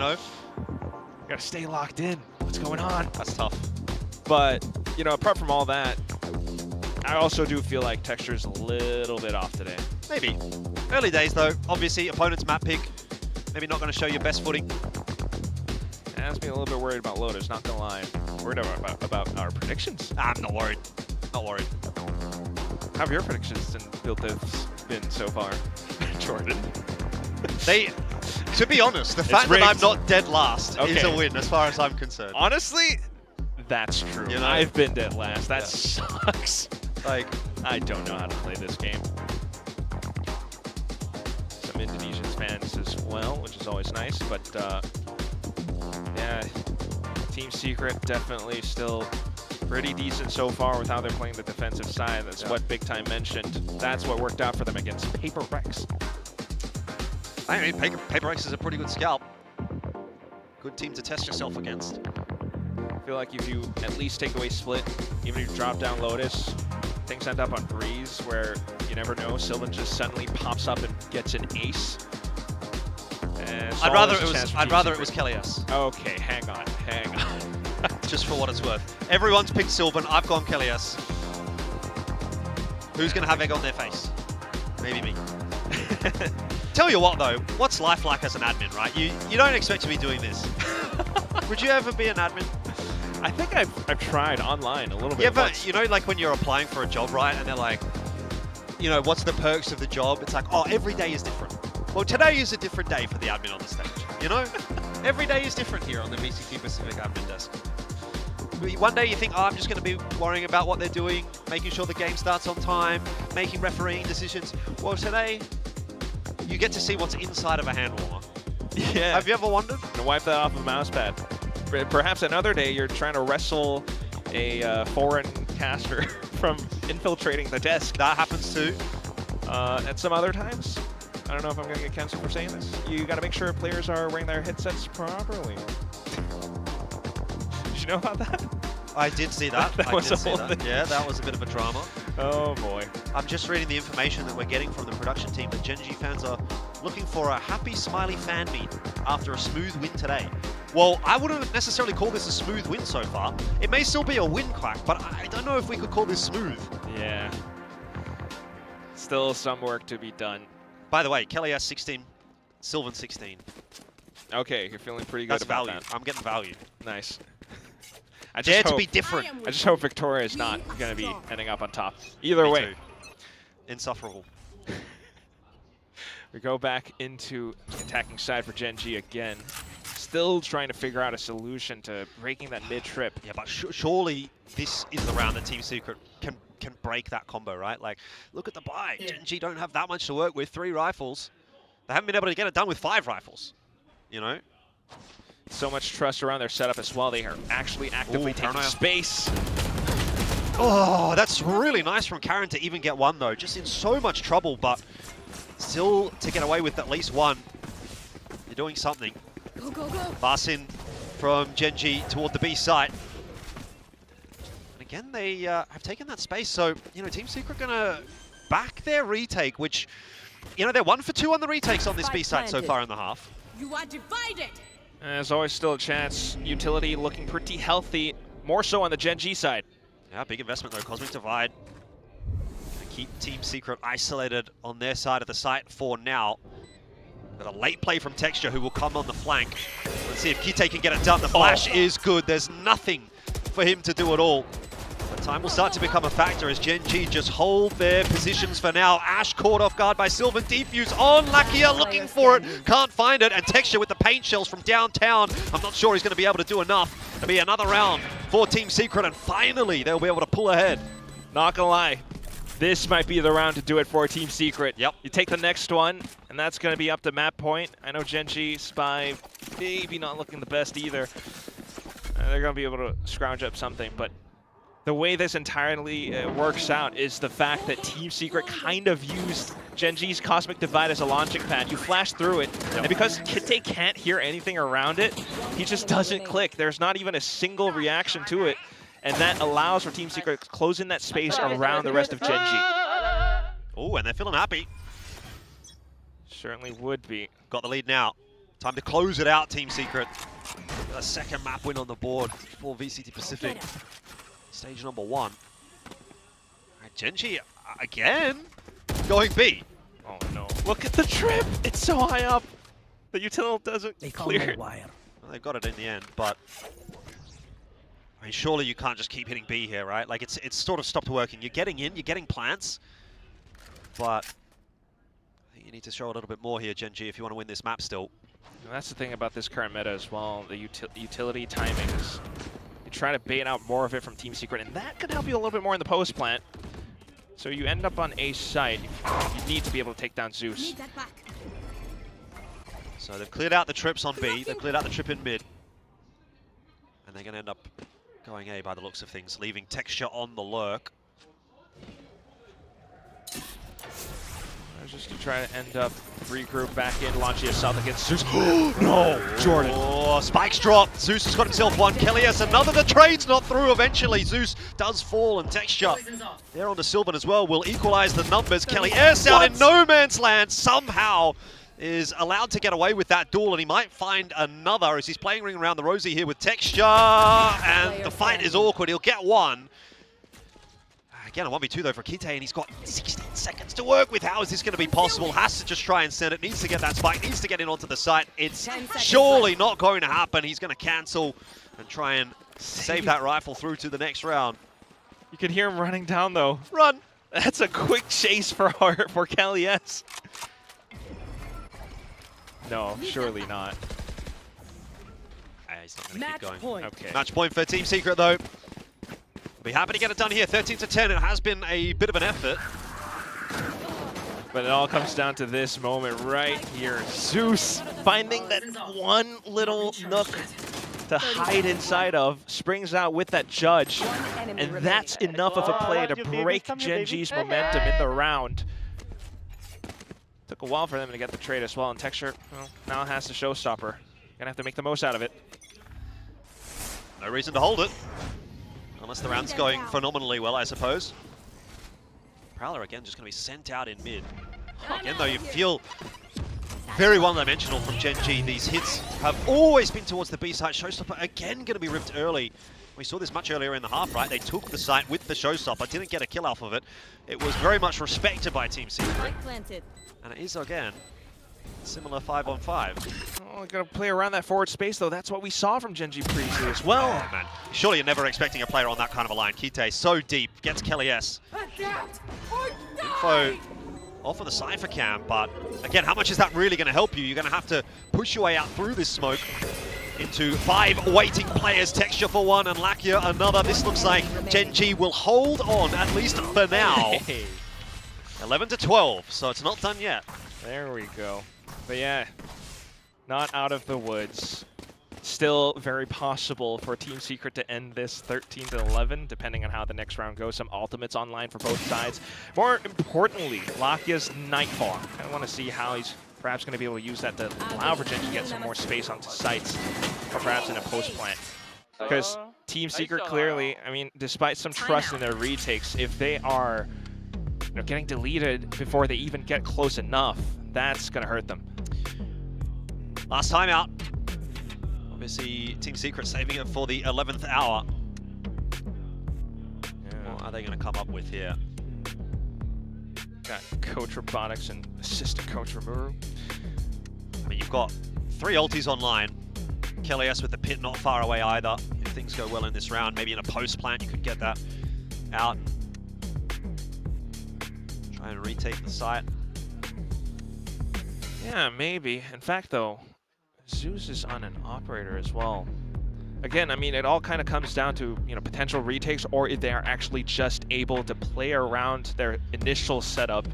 Gotta stay locked in. What's going on? That's tough. But, apart from all that, I also do feel like Texture's a little bit off today. Maybe. Early days though. Obviously, opponent's map pick. Maybe not going to show your best footing. It has me a little bit worried about Lotus, not gonna lie. Worried about our predictions. I'm not worried. Not worried. How have your predictions and build divs been so far, Jordan? To be honest, the fact that I'm not dead last is a win as far as I'm concerned. Honestly, that's true. I've been dead last. That sucks. Like, I don't know how to play this game. Some Indonesian fans as well, which is always nice. But yeah, Team Secret definitely still pretty decent so far with how they're playing the defensive side. That's what Big Time mentioned. That's what worked out for them against Paper Rex. I mean, Paper Rex is a pretty good scalp. Good team to test yourself against. I feel like if you at least take away Split, even if you drop down Lotus, things end up on Breeze, where you never know, Sylvan just suddenly pops up and gets an ace. I'd rather it was Kelly's. Okay, hang on. Just for what it's worth. Everyone's picked Sylvan. I've gone Kelly's. Who's going to have egg on their face? Maybe me. Tell you what though, what's life like as an admin, right? You don't expect to be doing this. Would you ever be an admin? I think I've tried online a little bit. Yeah, but like when you're applying for a job, right? And they're like, what's the perks of the job? It's like, oh, every day is different. Well, today is a different day for the admin on the stage. Every day is different here on the VCT Pacific admin desk. One day you think, oh, I'm just going to be worrying about what they're doing, making sure the game starts on time, making refereeing decisions. Well, today, you get to see what's inside of a hand warmer. Yeah. Have you ever wondered? To wipe that off of a mouse pad. Perhaps another day you're trying to wrestle a foreign caster from infiltrating the desk. That happens too. At some other times, I don't know if I'm going to get canceled for saying this. You got to make sure players are wearing their headsets properly. Did you know about that? I did see that. That was a whole thing. Yeah, that was a bit of a drama. Oh boy. I'm just reading the information that we're getting from the production team that Gen.G fans are looking for a happy, smiley fan meet after a smooth win today. Well, I wouldn't necessarily call this a smooth win so far. It may still be a win, Quack, but I don't know if we could call this smooth. Yeah. Still some work to be done. By the way, Kelly has 16, Sylvan 16. Okay, you're feeling pretty good about value. that. I'm getting value. Nice. Dare to be different. I just hope Victoria is not going to be ending up on top. Either way. Too. Insufferable. We go back into the attacking side for Gen.G again. still trying to figure out a solution to breaking that mid-trip. Yeah, but surely this is the round that Team Secret can break that combo, right? Like, look at the buy. Gen.G don't have that much to work with. 3 rifles. They haven't been able to get it done with 5 rifles, you know? So much trust around their setup as well. They are actually actively taking space. Oh, that's really nice from Karen to even get one, though. Just in so much trouble, but still to get away with at least one. You're doing something. Go, go, go. Pass in from Gen.G toward the B site. And again, they have taken that space, so, you know, Team Secret gonna back their retake, which, you know, they're 1 for 2 on the retakes on this B site so far in the half. You are divided. And there's always still a chance. Utility looking pretty healthy, more so on the Gen.G side. Yeah, big investment though. Cosmic Divide. Gonna keep Team Secret isolated on their side of the site for now. Got a late play from Texture who will come on the flank. Let's see if Kite can get it done. The flash is good. There's nothing for him to do at all. But time will start to become a factor as Gen.G just hold their positions for now. Ash caught off guard by Sylvan. Defuse on Lakia, looking for it. Can't find it. And Texture with the paint shells from downtown. I'm not sure he's going to be able to do enough. It'll be another round for Team Secret, and finally they'll be able to pull ahead. Not gonna lie, this might be the round to do it for Team Secret. Yep. You take the next one, and that's gonna be up to map point. I know Gen.G, Spy, maybe not looking the best either. They're gonna be able to scrounge up something, but the way this entirely works out is the fact that Team Secret kind of used Gen.G's Cosmic Divide as a launching pad. You flash through it, and because Kite can't hear anything around it, he just doesn't click. There's not even a single reaction to it, and that allows for Team Secret to close in that space around the rest of Gen.G. Oh, and they're feeling happy. Certainly would be. Got the lead now. Time to close it out, Team Secret. A second map win on the board for VCT Pacific. Stage number 1. All right, Gen.G again going B. Oh no! Look at the trip. It's so high up. The utility doesn't clear. Well, they've got it in the end, but I mean, surely you can't just keep hitting B here, right? Like it's sort of stopped working. You're getting in, you're getting plants, but I think you need to show a little bit more here, Gen.G, if you want to win this map still. And that's the thing about this current meta as well. The utility timings. You try to bait out more of it from Team Secret, and that could help you a little bit more in the post plant. So you end up on A site. You need to be able to take down Zeus. So they've cleared out the trips on B. They've cleared out the trip in mid. And they're going to end up going A by the looks of things, leaving Texture on the lurk. Just to try to end up regroup back in, launch the assault against Zeus. No, Jordan. Oh, spikes drop. Zeus has got himself one. Kelly's another. The trade's not through eventually. Zeus does fall, and Texture, they're on to Sylvan as well, will equalize the numbers. Kelly Airs out in no man's land, somehow is allowed to get away with that duel, and he might find another as he's playing ring around the rosy here with Texture, and the fight is awkward. He'll get one. Again, a 1v2 though for Kite, and he's got 16 seconds to work with. How is this going to be possible? Has to just try and send it. Needs to get that spike. Needs to get in onto the site. It's surely not going to happen. He's going to cancel and try and save that rifle through to the next round. You can hear him running down though. Run! That's a quick chase for Kelly S. No, surely not. He's not going to keep going. Point. Okay. Match point for Team Secret though. Be happy to get it done here. 13-10. It has been a bit of an effort. But it all comes down to this moment right here. Zeus finding that one little nook to hide inside of, springs out with that judge, and that's enough of a play to break Gen.G's momentum in the round. Took a while for them to get the trade as well, and Texture, well, now has to showstopper. Gonna have to make the most out of it. No reason to hold it. Unless the round's going phenomenally well, I suppose. Prowler again just going to be sent out in mid. Again though, you feel very one-dimensional from Gen.G. These hits have always been towards the B site. Showstopper again going to be ripped early. We saw this much earlier in the half, right? They took the site with the Showstopper, didn't get a kill off of it. It was very much respected by Team Secret. And it is again similar 5-on-5. Oh, gotta play around that forward space though. That's what we saw from Gen.G previously as well. Oh man, surely you're never expecting a player on that kind of a line. Kite so deep, gets Kelly S. Info off of the Cypher cam, but again, how much is that really going to help you? You're going to have to push your way out through this smoke. into 5 waiting players. Texture for 1 and Lakia another. This looks like Gen G will hold on, at least for now. 11 to 12, so it's not done yet. There we go. But yeah, not out of the woods. Still very possible for Team Secret to end this 13 to 11, depending on how the next round goes. Some ultimates online for both sides. More importantly, Lakia's Nightfall. I want to see how he's perhaps going to be able to use that to allow for Gen to get some more space onto sites, or perhaps in a post plant. Because Team Secret clearly, I mean, despite some trust in their retakes, if they are getting deleted before they even get close enough, that's going to hurt them. Last time out. Obviously, Team Secret saving it for the 11th hour. Yeah. What are they going to come up with here? Got Coach Robotics and Assistant Coach Rimuru. I mean, you've got 3 ultis online. Kelly's with the pit not far away either. If things go well in this round, maybe in a post plant, you could get that out. Try and retake the site. Yeah, maybe. In fact, though, Zeus is on an operator as well. Again, I mean, it all kind of comes down to, potential retakes, or if they are actually just able to play around their initial setup,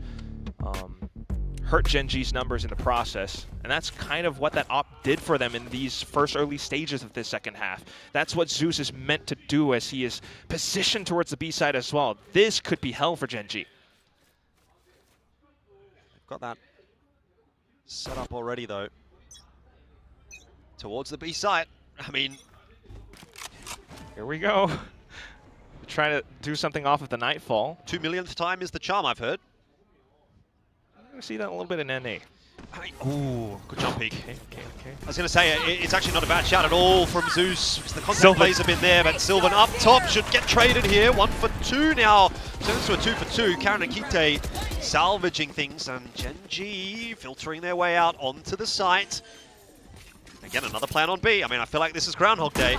hurt Gen G's numbers in the process. And that's kind of what that op did for them in these first early stages of this second half. That's what Zeus is meant to do as he is positioned towards the B side as well. This could be hell for Gen G. They've got that set up already, though. Towards the B site. I mean, here we go. Trying to do something off of the Nightfall. 2 millionth time is the charm, I've heard. I see that a little bit in NA. Ooh, good jump peek. Okay. I was going to say, it's actually not a bad shout at all from Zeus. The contact plays have been there, but Sylvan up top should get traded here. 1 for 2 now. Turns to a 2 for 2. Karen and Kite salvaging things, and Gen G filtering their way out onto the site. Again, another plan on B. I mean, I feel like this is Groundhog Day.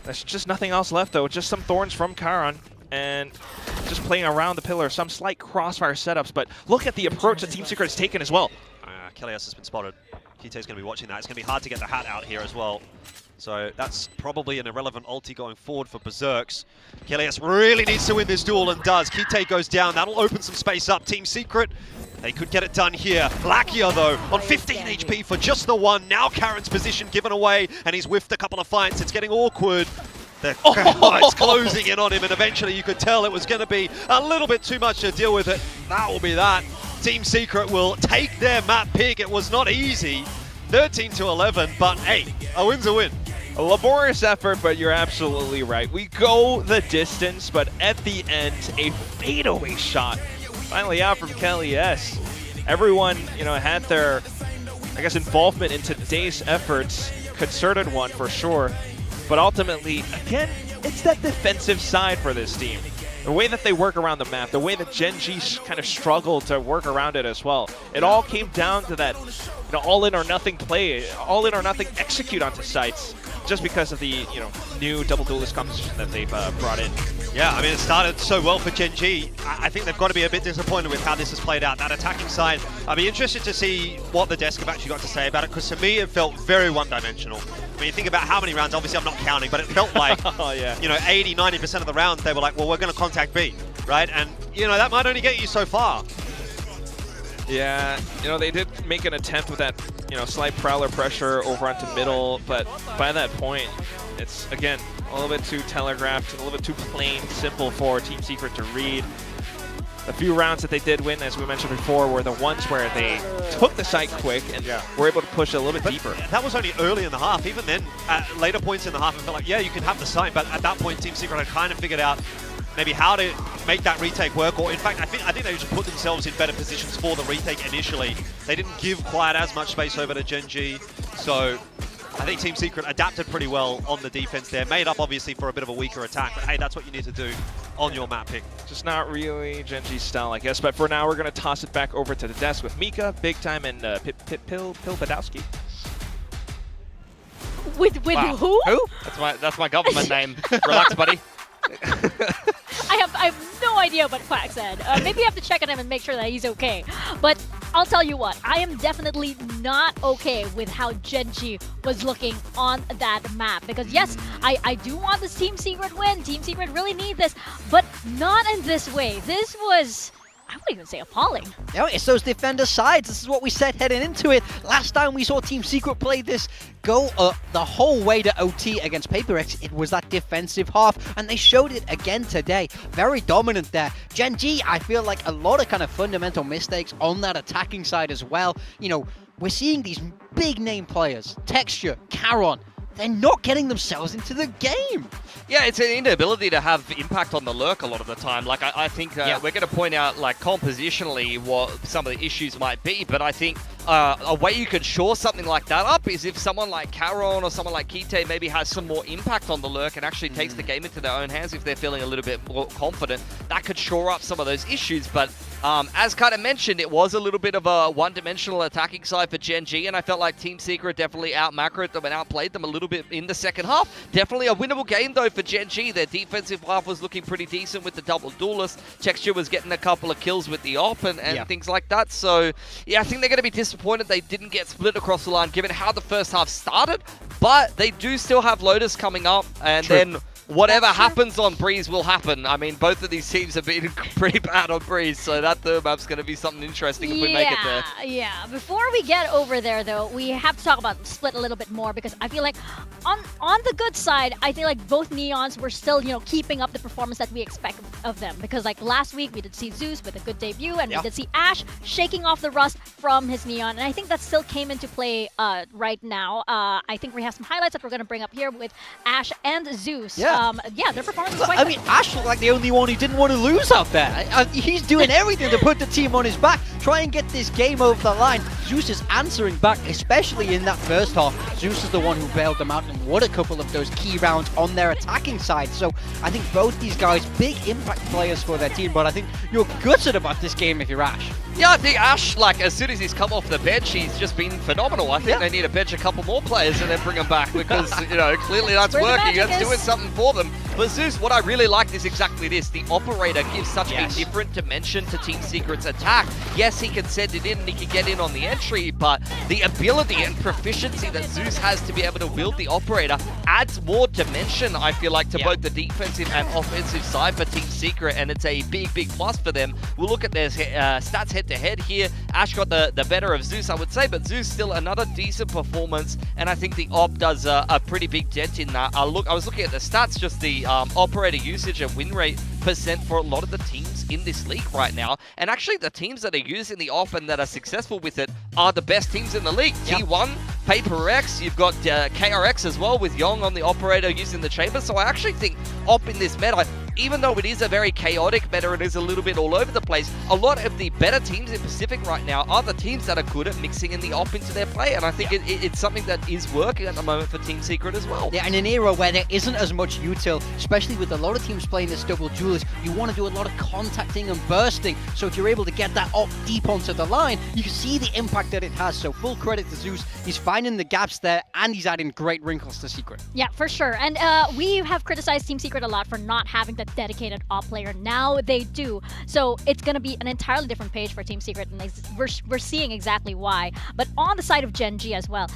There's just nothing else left, though. Just some thorns from Karan and just playing around the pillar. Some slight crossfire setups, but look at the approach that Team Secret has taken as well. Kelly's has been spotted. Kite's going to be watching that. It's going to be hard to get the hat out here as well. So that's probably an irrelevant ulti going forward for Berserks. Kelly's really needs to win this duel and does. Kite goes down. That'll open some space up. Team Secret, they could get it done here. Lakia, though, on 15 HP for just the 1. Now Karen's position given away, and he's whiffed a couple of fights. It's getting awkward. It's closing in on him, and eventually you could tell it was going to be a little bit too much to deal with it. That will be that. Team Secret will take their map pick. It was not easy. 13 to 11, but hey, a win's a win. A laborious effort, but you're absolutely right. We go the distance, but at the end, a fadeaway shot. Finally out from Kelly S. Everyone, had their, involvement in today's efforts. Concerted one for sure. But ultimately, again, it's that defensive side for this team. The way that they work around the map, the way that Gen G kind of struggled to work around it as well. It all came down to that all in or nothing play, all in or nothing execute onto sites, just because of the new double duelist composition that they've brought in. Yeah, I mean, it started so well for Gen G. I think they've got to be a bit disappointed with how this has played out. That attacking side, I'd be interested to see what the desk have actually got to say about it, because to me, it felt very one-dimensional. I mean, you think about how many rounds, obviously I'm not counting, but it felt like, 80, 90% of the rounds, they were like, well, we're going to contact B, right? And, that might only get you so far. Yeah, they did make an attempt with that, slight prowler pressure over onto middle, but by that point, it's, again, a little bit too telegraphed, a little bit too plain, simple for Team Secret to read. The few rounds that they did win, as we mentioned before, were the ones where they took the site quick and were able to push it a little bit deeper. That was only early in the half. Even then, at later points in the half, it felt like, yeah, you can have the site, but at that point, Team Secret had kind of figured out maybe how to make that retake work, or in fact, I think they just put themselves in better positions for the retake initially. They didn't give quite as much space over to Gen G, so I think Team Secret adapted pretty well on the defense there. Made up, obviously, for a bit of a weaker attack, but hey, that's what you need to do on your map pick. Just not really Gen G's style, I guess, but for now, we're going to toss it back over to the desk with Mika, Big Time, and Pil Badowski. With who? That's my government name. Relax, buddy. I have no idea what Quack said. Maybe you have to check on him and make sure that he's okay. But I'll tell you what, I am definitely not okay with how Gen.G was looking on that map. Because yes, I do want this Team Secret win. Team Secret really need this, but not in this way. This was, I wouldn't even say appalling. No, it's those defender sides. This is what we said heading into it. Last time we saw Team Secret play this go the whole way to OT against PaperX, it was that defensive half, and they showed it again today. Very dominant there. Gen.G, I feel like a lot of kind of fundamental mistakes on that attacking side as well. You know, we're seeing these big name players, Texture, Caron, they're not getting themselves into the game. Yeah, it's an inability to have impact on the lurk a lot of the time. Like, I think we're going to point out, like, compositionally what some of the issues might be, but I think a way you could shore something like that up is if someone like Caron or someone like Kite maybe has some more impact on the lurk and actually takes the game into their own hands if they're feeling a little bit more confident. That could shore up some of those issues, but as kind of mentioned, it was a little bit of a one-dimensional attacking side for Gen.G, and I felt like Team Secret definitely out-macroed them and outplayed them a little bit in the second half. Definitely a winnable game, though, for Gen.G. Their defensive half was looking pretty decent with the double duelist. Texture was getting a couple of kills with the op and things like that. So, yeah, I think they're going to be disappointed they didn't get split across the line given how the first half started, but they do still have Lotus coming up, and then whatever happens on Breeze will happen. I mean, both of these teams have been pretty bad on Breeze, so that third map's going to be something interesting if we make it there. Yeah. Before we get over there, though, we have to talk about Split a little bit more, because I feel like on the good side, I feel like both Neons were still, you know, keeping up the performance that we expect of them. Because like last week, we did see Zeus with a good debut, and we did see Ash shaking off the rust from his Neon, and I think that still came into play right now. I think we have some highlights that we're going to bring up here with Ash and Zeus. Yeah, their performance was quite I mean, Ash looked like the only one who didn't want to lose out there. He's doing everything to put the team on his back, try and get this game over the line. Zeus is answering back, especially in that first half. Zeus is the one who bailed them out and won a couple of those key rounds on their attacking side. So I think both these guys, big impact players for their team, but I think you're gutted about this game if you're Ash. Yeah, I think Ash, like, as soon as he's come off the bench, he's just been phenomenal. I think they need to bench a couple more players and then bring them back because, you know, clearly that's working. That's doing something for them. But Zeus, what I really liked is exactly this. The operator gives such a different dimension to Team Secret's attack. Yes, he can send it in and he can get in on the entry, but the ability and proficiency that Zeus has to be able to wield the operator adds more dimension, I feel like, to both the defensive and offensive side for Team Secret, and it's a big, big plus for them. We'll look at their stats head-to-head here. Ash got the better of Zeus, I would say, but Zeus still another decent performance, and I think the op does a pretty big dent in that. I was looking at the stats, just the operator usage and win rate percent for a lot of the teams in this league right now, and actually the teams that are using the op and that are successful with it are the best teams in the league. T1, PaperX, you've got KRX as well with Yong on the operator using the chamber, so I actually think op in this meta, even though it is a very chaotic meta and is a little bit all over the place, a lot of the better teams in Pacific right now are the teams that are good at mixing in the op into their play, and I think it's something that is working at the moment for Team Secret as well. Yeah, in an era where there isn't as much util, especially with a lot of teams playing this double duelist, you want to do a lot of contacting and bursting, so if you're able to get that op deep onto the line, you can see the impact that it has, so full credit to Zeus. He's finding the gaps there, and he's adding great wrinkles to Secret. Yeah, for sure. And we have criticized Team Secret a lot for not having the dedicated op player. Now they do. So it's going to be an entirely different page for Team Secret, and we're seeing exactly why. But on the side of Gen.G as well,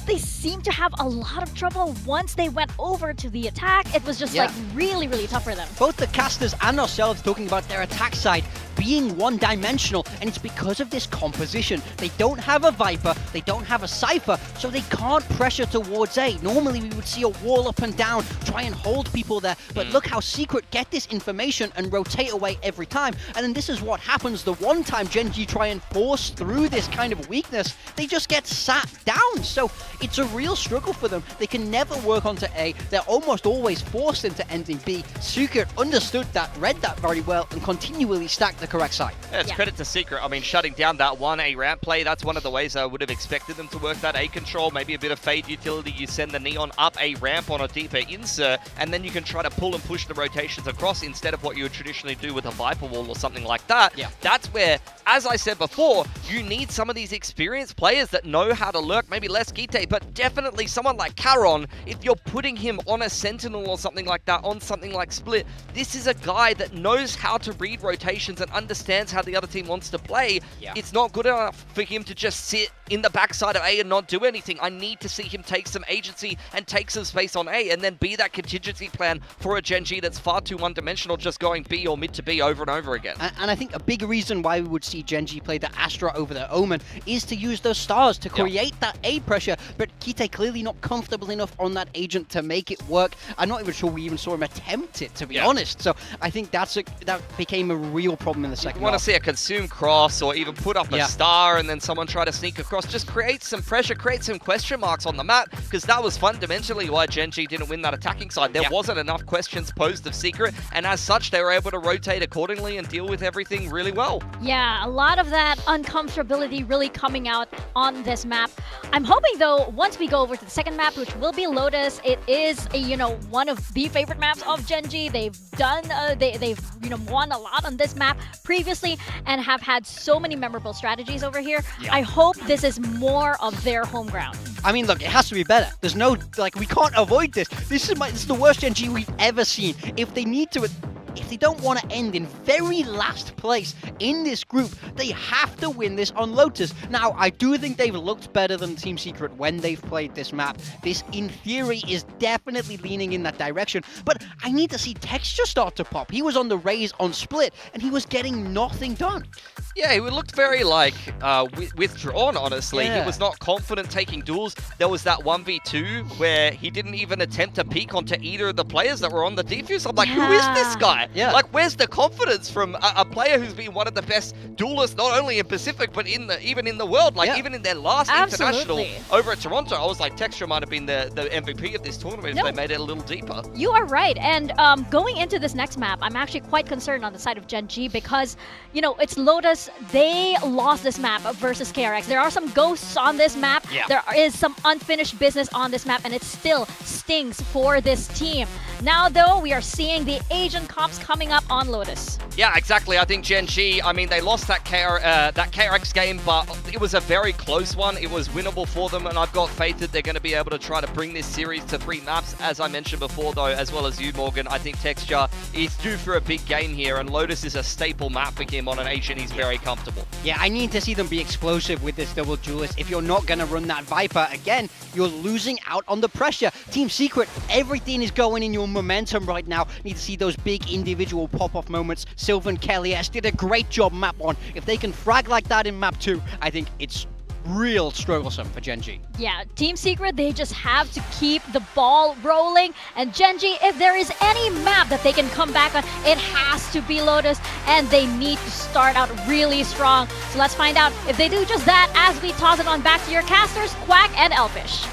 they seem to have a lot of trouble once they went over to the attack. It was just like really, really tough for them. Both the casters and ourselves talking about their attack side being one-dimensional, and it's because of this composition. They don't have a Viper, they don't have a Cypher, so they can't pressure towards A. Normally we would see a wall up and down, try and hold people there, but look how Secret get this information and rotate away every time. And then this is what happens the one time Gen.G try and force through this kind of weakness, they just get sat down. So it's a real struggle for them. They can never work onto A. They're almost always forced into ending B. Secret understood that, read that very well, and continually stacked the correct side. Yeah, it's credit to Secret. I mean, shutting down that one A ramp play, that's one of the ways I would have expected them to work that A control. Maybe a bit of fade utility. You send the Neon up a ramp on a deeper insert, and then you can try to pull and push the rotations across instead of what you would traditionally do with a Viper wall or something like that. That's where as I said before, you need some of these experienced players that know how to lurk, maybe less Kite, but definitely someone like Caron, if you're putting him on a Sentinel or something like that, on something like Split, this is a guy that knows how to read rotations and understands how the other team wants to play. It's not good enough for him to just sit in the backside of A and not do anything. I need to see him take some agency and take some space on A and then be that contingency plan for a Gen G that's far too one-dimensional, just going B or mid to B over and over again. And I think a big reason why we would see Gen G play the Astra over the Omen is to use those stars to create that A pressure, but Kite clearly not comfortable enough on that agent to make it work. I'm not even sure we even saw him attempt it, to be honest. So I think that became a real problem in the second half. You want to see a consume cross or even put up a star and then someone try to sneak across. Just create some pressure, create some question marks on the map, because that was fundamentally why Gen G didn't win that attacking side. There wasn't enough questions posed of Secret, and as such, they were able to rotate accordingly and deal with everything really well. Yeah, a lot of that uncomfortability really coming out on this map. I'm hoping, though, once we go over to the second map, which will be Lotus, it is, one of the favorite maps of Gen G. They've done, they've won a lot on this map previously and have had so many memorable strategies over here. I hope this is more of their home ground. I mean, look, it has to be better. There's no, we can't avoid this. This is the worst Gen G we've ever seen. If they need to, if they don't want to end in very last place in this group, they have to win this on Lotus. Now, I do think they've looked better than Team Secret when they've played this map. This, in theory, is definitely leaning in that direction, but I need to see Texture start to pop. He was on the Raze on Split, and he was getting nothing done. Yeah, he looked very, withdrawn, honestly. He was not confident taking duels. There was that 1v2 where he didn't even attempt to peek onto either of the players that were on the defuse. I'm like, who is this guy? Like, where's the confidence from a player who's been one of the best duelists, not only in Pacific, but even in the world? Like, even in their last international over at Toronto, I was like, Texture might have been the MVP of this tournament if they made it a little deeper. You are right, and going into this next map, I'm actually quite concerned on the side of Gen G because, it's Lotus. They lost this map versus KRX. There are some ghosts on this map. There is some unfinished business on this map, and it still stings for this team. Now, though, we are seeing the Asian comps coming up on Lotus. Yeah, exactly. I think Gen G, they lost that KRX game, but it was a very close one. It was winnable for them, and I've got faith that they're going to be able to try to bring this series to 3 maps. As I mentioned before, though, as well as you, Morgan, I think Texture is due for a big game here, and Lotus is a staple map for him on an Asian. He's very comfortable. Yeah, I need to see them be explosive with this double duelist. If you're not going to run that Viper, again, you're losing out on the pressure. Team Secret, everything is going in your momentum right now. Need to see those big individual pop-off moments. Sylvan Kelly S did a great job map 1. If they can frag like that in map 2, I think it's real strugglesome for Gen G. Yeah, Team Secret, they just have to keep the ball rolling. And Gen G, if there is any map that they can come back on, it has to be Lotus. And they need to start out really strong. So let's find out if they do just that as we toss it on back to your casters, Quack and Elfish.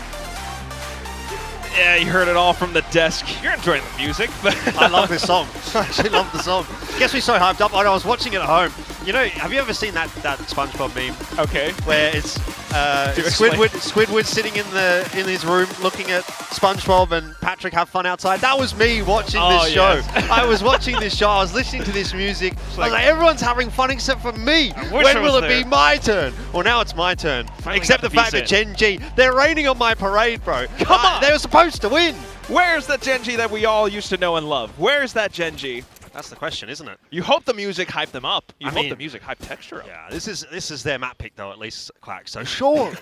Yeah, you heard it all from the desk. You're enjoying the music, but I love this song. I actually love the song. Gets me so hyped up. I was watching it at home. Have you ever seen that SpongeBob meme? Okay. Where it's Squidward sitting in his room looking at SpongeBob and Patrick have fun outside. That was me watching this show. Yes. I was watching this show. I was listening to this music. I was like, everyone's having fun except for me. When will it be my turn? Well, now it's my turn. Except the fact that Gen G, they're raining on my parade, bro. Come on. They were supposed to win. Where's the Gen G that we all used to know and love? Where's that Gen G? That's the question, isn't it? You hope the music hyped them up. You hope the music hyped Texture up. Yeah, this is their map pick, though, at least, Quack. So surely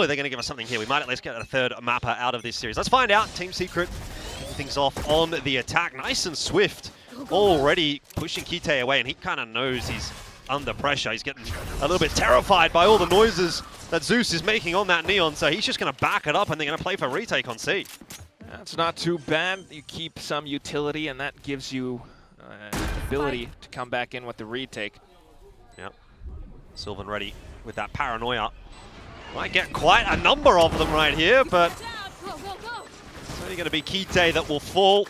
they're going to give us something here. We might at least get a third mapper out of this series. Let's find out. Team Secret kicking things off on the attack. Nice and swift. Already pushing Kite away, and he kind of knows he's under pressure. He's getting a little bit terrified by all the noises that Zeus is making on that Neon, so he's just going to back it up, and they're going to play for retake on C. That's not too bad. You keep some utility, and that gives you ability to come back in with the retake. Yep. Sylvan ready with that paranoia. Might get quite a number of them right here, but it's only going to be Kite that will fall.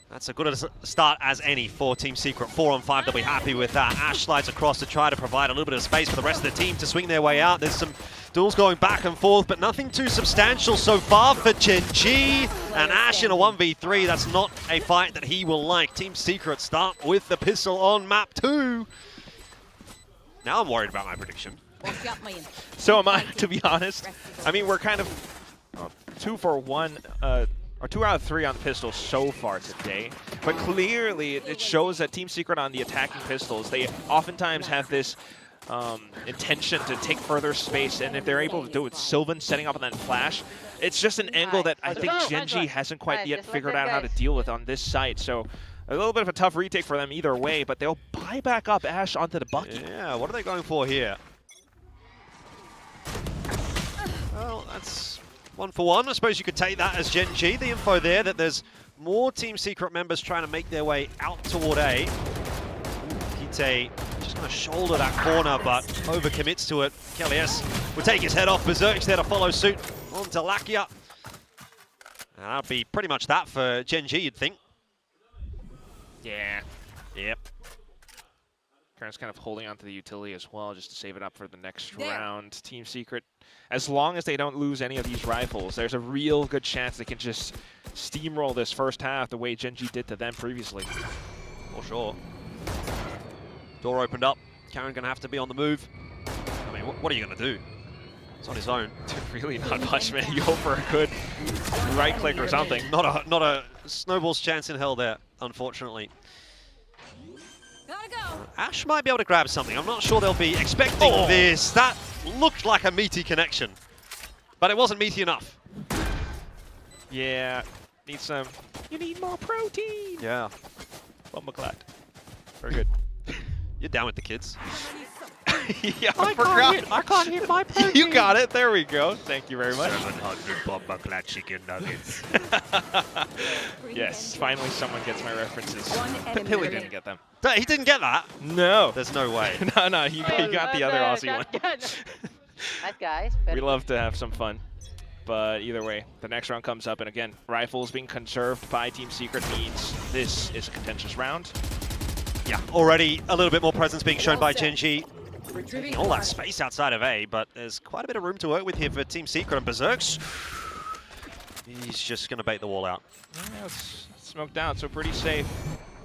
That's as good a start as any for Team Secret. 4 on 5, they'll be happy with that. Ash slides across to try to provide a little bit of space for the rest of the team to swing their way out. There's some duels going back and forth, but nothing too substantial so far for Gen G. And Ash in a 1v3, that's not a fight that he will like. Team Secret start with the pistol on map 2. Now I'm worried about my prediction. So am I, to be honest. I mean, we're kind of 2 for 1, or 2 out of 3 on the pistols so far today. But clearly, it shows that Team Secret on the attacking pistols, they oftentimes have this intention to take further space, and if they're able to do it with Sylvan setting up on that flash, it's just an angle that I think Genji hasn't quite yet figured out how to deal with on this site. So a little bit of a tough retake for them either way, but they'll buy back up Ash onto the bucket. Yeah, what are they going for here? Well, that's 1 for 1. I suppose you could take that as Gen G. The info there that there's more Team Secret members trying to make their way out toward A. Kite just going to shoulder that corner, but overcommits to it. Kelly's will take his head off. Berserk's there to follow suit on to Lakia. And that'll be pretty much that for Gen G, you'd think. Yeah. Yep. Karen's kind of holding onto the utility as well, just to save it up for the next round. Team Secret, as long as they don't lose any of these rifles, there's a real good chance they can just steamroll this first half the way Genji did to them previously. For sure. Door opened up. Karen gonna have to be on the move. I mean, what are you gonna do? It's on his own. Really not much, man. You hope for a good right click or something. Not a snowball's chance in hell there, unfortunately. Ash might be able to grab something. I'm not sure they'll be expecting this. That looked like a meaty connection, but it wasn't meaty enough. Yeah, you need more protein. Yeah. Well, I'm glad. Very good. You're down with the kids. Yeah, I forgot. I can't hit my protein. You got it. There we go. Thank you very much. 700 Bomba Clad chicken nuggets. Yes, finally someone gets my references. Hilly didn't get them. He didn't get that? No. There's no way. No, he got the other Aussie one. Nice guys. We love to have some fun. But either way, the next round comes up, and again, rifles being conserved by Team Secret means this is a contentious round. Yeah, already a little bit more presence being shown by Genji. All that space outside of A, but there's quite a bit of room to work with here for Team Secret, and Berserk's. He's just going to bait the wall out. Yeah, it's smoked out, so pretty safe.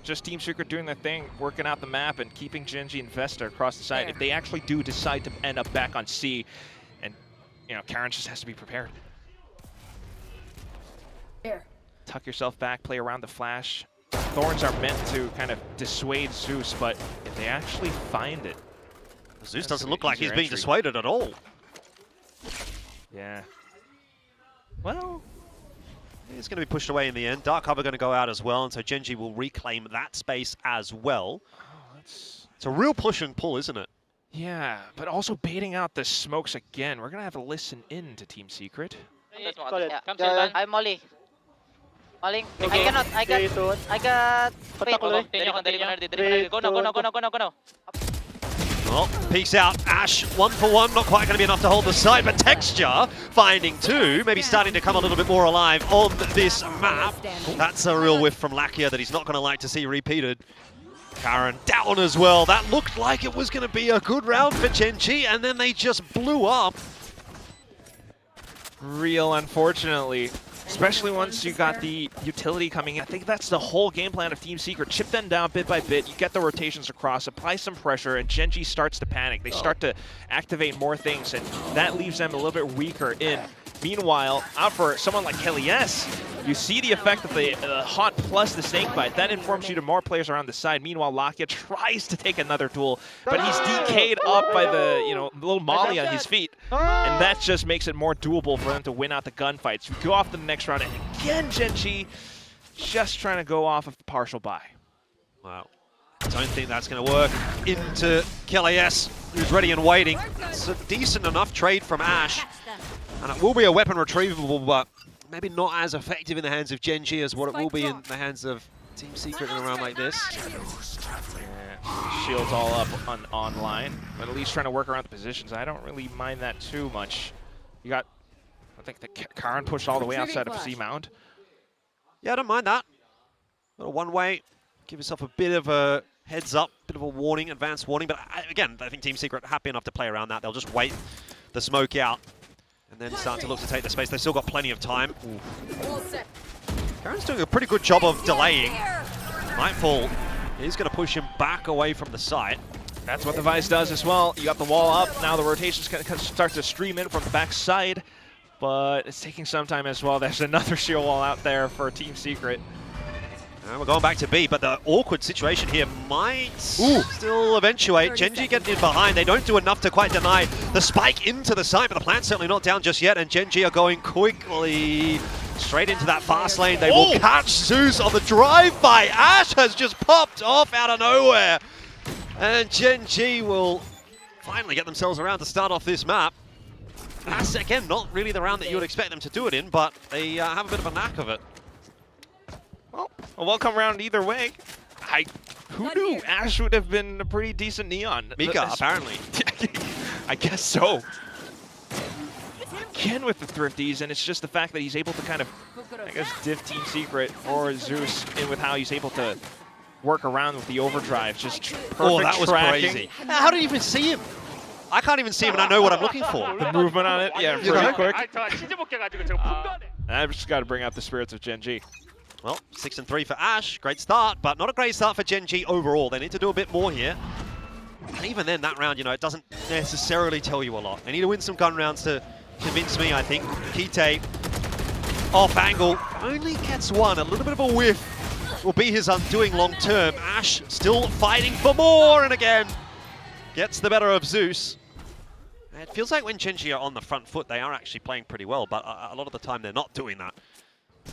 Just Team Secret doing their thing, working out the map and keeping Genji and Vesta across the side. If they actually do decide to end up back on C, and Karen just has to be prepared. Tuck yourself back, play around the flash. Thorns are meant to kind of dissuade Zeus, but if they actually find it, Zeus doesn't look like he's being dissuaded at all. Yeah. Well, he's going to be pushed away in the end. Dark Cover going to go out as well, and so Genji will reclaim that space as well. It's a real push and pull, isn't it? Yeah, but also baiting out the smokes again. We're going to have to listen in to Team Secret. I'm Molly. Molly. I got. Go no. Well, peeks out. Ash, 1 for 1, not quite going to be enough to hold the side, but Texture finding 2, maybe starting to come a little bit more alive on this map. That's a real whiff from Lakia that he's not going to like to see repeated. Karen down as well. That looked like it was going to be a good round for Genji, and then they just blew up. Real unfortunately. Especially once you got the utility coming in. I think that's the whole game plan of Team Secret. Chip them down bit by bit, you get the rotations across, apply some pressure, and Genji starts to panic. They start to activate more things, and that leaves them a little bit weaker in. Meanwhile, out for someone like Kelly's, you see the effect of the Haunt plus the Snakebite. That informs you to more players around the side. Meanwhile, Lakia tries to take another duel, but he's DK'd up by the little molly on his feet. And that just makes it more doable for them to win out the gunfights. We go off to the next round, and again, Genji just trying to go off of the partial buy. Wow. Don't think that's going to work into Kelly's, who's ready and waiting. It's a decent enough trade from Ash. And it will be a weapon retrievable, but maybe not as effective in the hands of Genji as what it will be in the hands of Team Secret in a round like this. Yeah, shields all up online, but at least trying to work around the positions. I don't really mind that too much. You got, I think the Karen pushed all the way outside of C-Mount. Yeah, I don't mind that. Little one-way, give yourself a bit of a heads up, bit of a warning, advanced warning. But again, I think Team Secret are happy enough to play around that. They'll just wait the smoke out and then start to look to take the space. They've still got plenty of time. Karen's doing a pretty good job of delaying. Nightfall is going to push him back away from the site. That's what the Vice does as well. You got the wall up. Now the rotation's going to start to stream in from the back side, but it's taking some time as well. There's another shield wall out there for Team Secret. And we're going back to B, but the awkward situation here might still eventuate. Gen.G getting in behind. They don't do enough to quite deny the spike into the side, but the plan's certainly not down just yet, and Gen.G are going quickly straight into that fast lane. They will catch Zeus on the drive-by. Ash has just popped off out of nowhere, and Gen.G will finally get themselves around to start off this map. That's, again, not really the round that you would expect them to do it in, but they have a bit of a knack of it. Well, a welcome round either way. Who knew Ash would have been a pretty decent Neon? Mika, apparently. I guess so. Again with the Thrifties, and it's just the fact that he's able to kind of, I guess, diff Team Secret or Zeus in with how he's able to work around with the overdrive. Just perfect that was tracking. crazy. How did you even see him? I can't even see him, and I know what I'm looking for. The movement on it, yeah, pretty quick. I've just got to bring out the spirits of Gen.G. Well, 6-3 for Ash. Great start, but not a great start for Gen.G overall. They need to do a bit more here. And even then, that round, you know, it doesn't necessarily tell you a lot. They need to win some gun rounds to convince me, I think. Kite, off angle, only gets one. A little bit of a whiff will be his undoing long term. Ash still fighting for more, and again, gets the better of Zeus. It feels like when Gen.G are on the front foot, they are actually playing pretty well, but a lot of the time they're not doing that.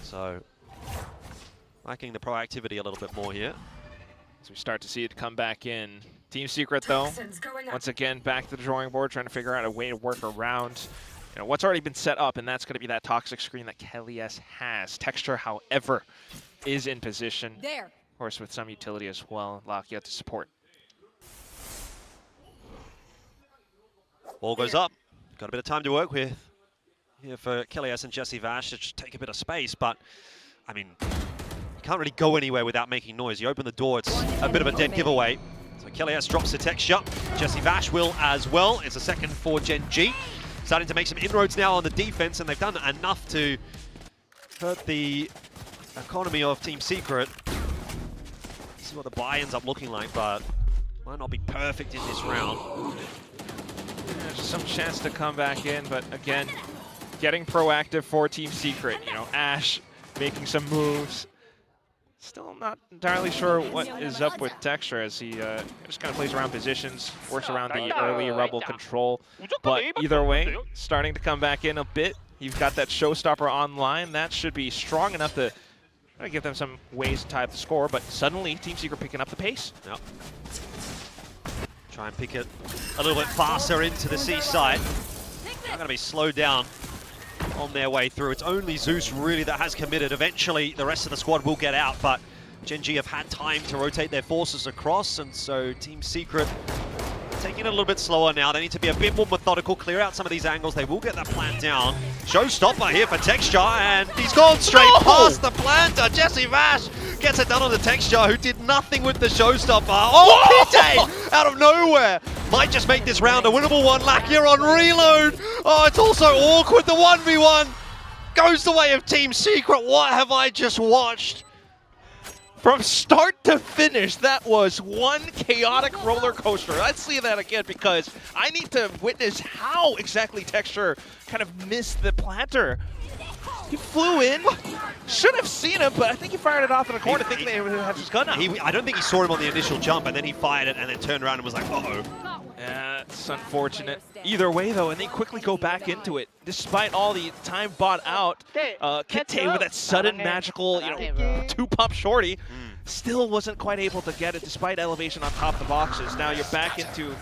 So, lacking the proactivity a little bit more here. As we start to see it come back in. Team Secret, though, once again, back to the drawing board, trying to figure out a way to work around what's already been set up, and that's going to be that toxic screen that Kelly-S has. Texture, however, is in position. There. Of course, with some utility as well. Lakia to support. Ball goes up. Got a bit of time to work with here for Kelly-S and Jesse Vash to just take a bit of space, but, I mean, you can't really go anywhere without making noise. You open the door, it's a bit of a dead giveaway. So Kelly-S drops the texture. Jesse Vash will as well. It's a second for Gen.G. Starting to make some inroads now on the defense, and they've done enough to hurt the economy of Team Secret. See what the buy ends up looking like, but might not be perfect in this round. There's some chance to come back in, but again, getting proactive for Team Secret. You know, Ash making some moves. Still not entirely sure what is up with Texture as he just kind of plays around positions, works around the early Rebel control. But either way, starting to come back in a bit. You've got that Showstopper online. That should be strong enough to give them some ways to tie up the score. But suddenly, Team Secret picking up the pace. Yep. Try and pick it a little bit faster into the seaside. They're going to be slowed down on their way through. It's only Zeus really that has committed. Eventually the rest of the squad will get out, but Gen.G have had time to rotate their forces across, and so Team Secret taking it a little bit slower now. They need to be a bit more methodical, clear out some of these angles. They will get that plant down. Showstopper here for Texture, and he's gone straight past the planter. Jesse Vash gets it done on the Texture, who did nothing with the Showstopper. Oh, Kite out of nowhere. Might just make this round a winnable one. Lakia on reload. Oh, it's also awkward. The 1v1 goes the way of Team Secret. What have I just watched? From start to finish, that was one chaotic roller coaster. Let's see that again, because I need to witness how exactly Texture kind of missed the planter. He flew in, should have seen him, but I think he fired it off in the corner thinking they would have his gun out. I don't think he saw him on the initial jump, and then he fired it and then turned around and was like, uh-oh. Yeah, it's unfortunate. Either way, though, and they quickly go back into it. Despite all the time bought out, Kite with that sudden magical, two-pump shorty, still wasn't quite able to get it despite elevation on top of the boxes. Now you're back into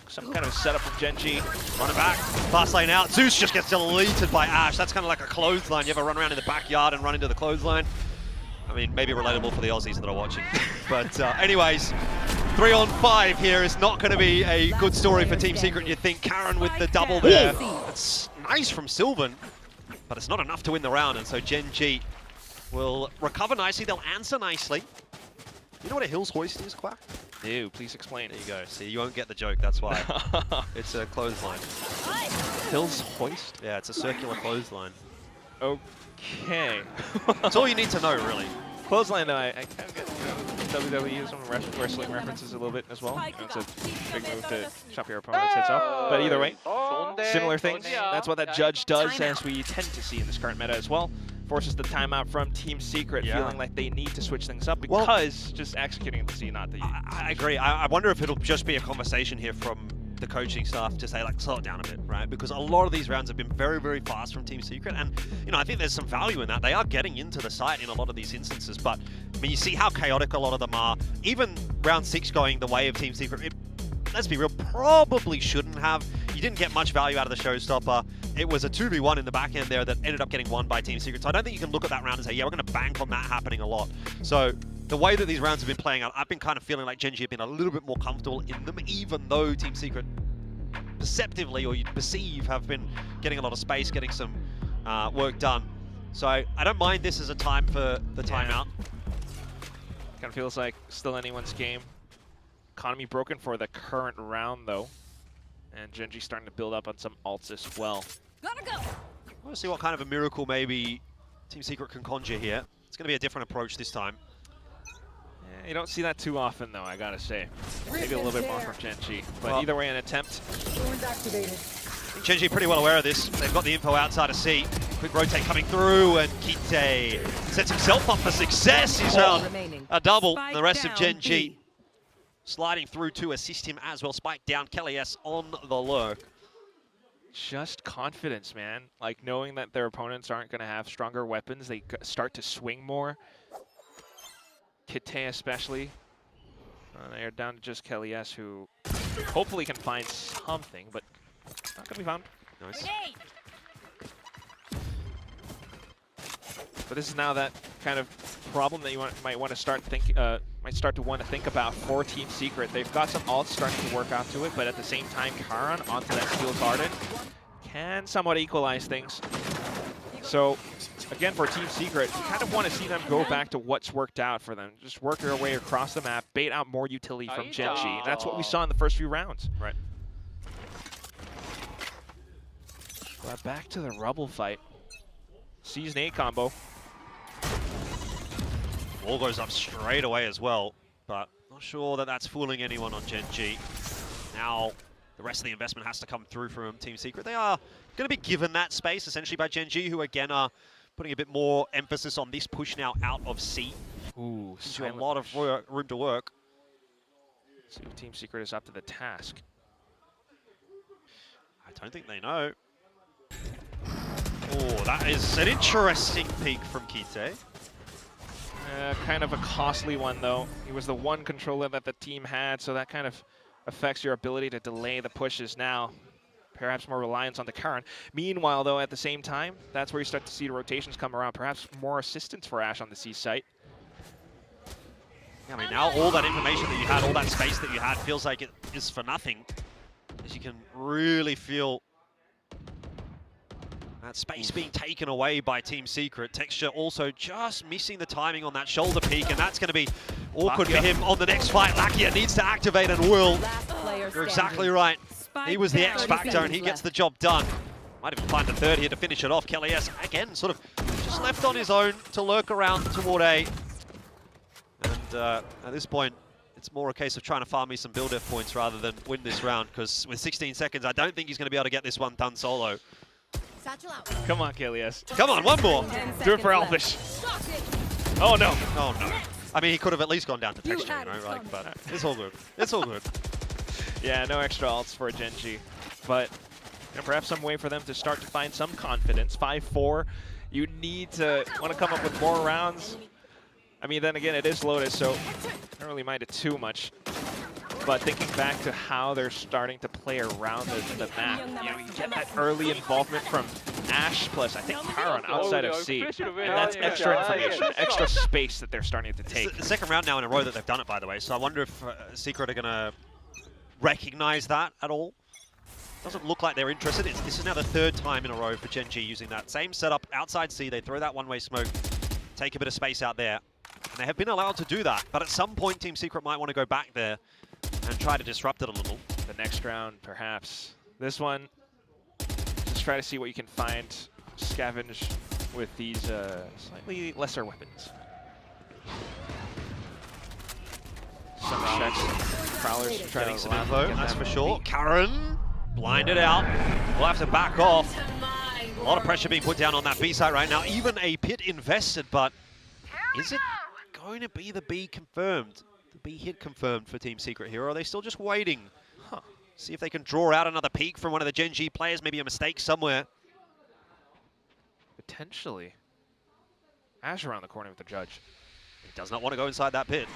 some kind of setup from Gen.G. Running back, fast lane out. Zeus just gets deleted by Ash. That's kind of like a clothesline. You ever run around in the backyard and run into the clothesline? I mean, maybe relatable for the Aussies that are watching. But anyways, 3-on-5 here is not going to be a good story for Team Secret. You think Karen with the double there. That's nice from Sylvan, but it's not enough to win the round, and so Gen.G will recover nicely. They'll answer nicely. You know what a Hills hoist is, Quack? No, please explain. There you go. See, you won't get the joke, that's why. It's a clothesline. Hills hoist? Yeah, it's a circular clothesline. Okay. That's all you need to know, really. Clothesline, though, I kind of get WWE, some wrestling references a little bit as well. It's a big move to chop your opponent's heads off. But either way, similar things. That's what that judge does, as we tend to see in this current meta as well. Forces the timeout from Team Secret, feeling like they need to switch things up because just executing at the C, not the U. I agree. I wonder if it'll just be a conversation here from the coaching staff to say, like, slow it down a bit, right? Because a lot of these rounds have been very, very fast from Team Secret, and you know, I think there's some value in that. They are getting into the site in a lot of these instances, but I mean, you see how chaotic a lot of them are. Even round 6 going the way of Team Secret, let's be real, probably shouldn't have. You didn't get much value out of the showstopper. It was a 2v1 in the back end there that ended up getting won by Team Secret. So I don't think you can look at that round and say, yeah, we're going to bank on that happening a lot. So the way that these rounds have been playing out, I've been kind of feeling like Gen G have been a little bit more comfortable in them, even though Team Secret perceptively, or you'd perceive, have been getting a lot of space, getting some work done. So I don't mind this as a time for the timeout. Kind of feels like still anyone's game. Economy broken for the current round, though. And Gen G starting to build up on some ults as well. Gotta go. I want to see what kind of a miracle maybe Team Secret can conjure here. It's going to be a different approach this time. Yeah, you don't see that too often, though, I gotta say. Maybe a little bit more from Gen G. But either way, an attempt. Gen G pretty well aware of this. They've got the info outside of C. Quick rotate coming through, and Kite sets himself up for success. He's found a double. The rest of Gen G sliding through to assist him as well. Spike down, Kelly S on the lurk. Just confidence, man. Like knowing that their opponents aren't going to have stronger weapons, they start to swing more. Kite especially. They're down to just Kelly S, who hopefully can find something, but not going to be found. Nice. But this is now that kind of problem that you might want to start to want to think about for Team Secret. They've got some ults starting to work out to it, but at the same time, Karan onto that Steel Garden can somewhat equalize things. So again, for Team Secret, you kind of want to see them go back to what's worked out for them. Just work their way across the map, bait out more utility from Gen G. That's what we saw in the first few rounds. Right. But back to the rubble fight. Sees an A combo. Wall goes up straight away as well, but not sure that that's fooling anyone on Gen G. Now, the rest of the investment has to come through from Team Secret. They are going to be given that space, essentially, by Gen G, who again are putting a bit more emphasis on this push now out of C. Ooh, so a lot of room to work. See if Team Secret is up to the task. I don't think they know. Oh, that is an interesting peek from Kite. Kind of a costly one, though. He was the one controller that the team had, so that kind of affects your ability to delay the pushes now. Perhaps more reliance on the current. Meanwhile, though, at the same time, that's where you start to see the rotations come around. Perhaps more assistance for Ash on the C site. Yeah, I mean, now all that information that you had, all that space that you had, feels like it is for nothing. As you can really feel that space being taken away by Team Secret. Texture also just missing the timing on that shoulder peek, and that's going to be awkward for him on the next fight. Lakia needs to activate and will. You're exactly right. He was the X factor, and he gets the job done. Might even find the third here to finish it off. Kelly S, again, sort of just left on his own to lurk around toward A. And at this point, it's more a case of trying to farm me some build F points rather than win this round, because with 16 seconds, I don't think he's going to be able to get this one done solo. Come on, Kalias. Come on, one more. Do it for Elfish. Oh, no. Oh, no. I mean, he could have at least gone down to texture, you know, like, but it's all good. It's all good. Yeah, no extra ults for Gen G. But you know, perhaps some way for them to start to find some confidence. 5-4. You need to want to come up with more rounds. I mean, then again, it is Lotus, so I don't really mind it too much. But thinking back to how they're starting to play around the map, you know, you get that early involvement from Ash plus, I think, Karan outside of C. And that's extra information, extra space that they're starting to take. It's the second round now in a row that they've done it, by the way. So I wonder if Secret are going to recognize that at all. Doesn't look like they're interested. This is now the third time in a row for Gen G using that same setup outside C. They throw that one-way smoke, take a bit of space out there. And they have been allowed to do that. But at some point, Team Secret might want to go back there and try to disrupt it a little. The next round, perhaps. This one, just try to see what you can find, scavenge with these slightly lesser weapons. checks. Prowler's trying Getting to some allow info, them to get that's that for sure. peek. Karen, blinded out. We'll have to back off. A lot of pressure being put down on that B site right now. Even a pit invested, but is it going to be the B confirmed? The B hit confirmed for Team Secret here, or are they still just waiting? See if they can draw out another peek from one of the Gen G players, maybe a mistake somewhere. Potentially. Ash around the corner with the judge. He does not want to go inside that pit.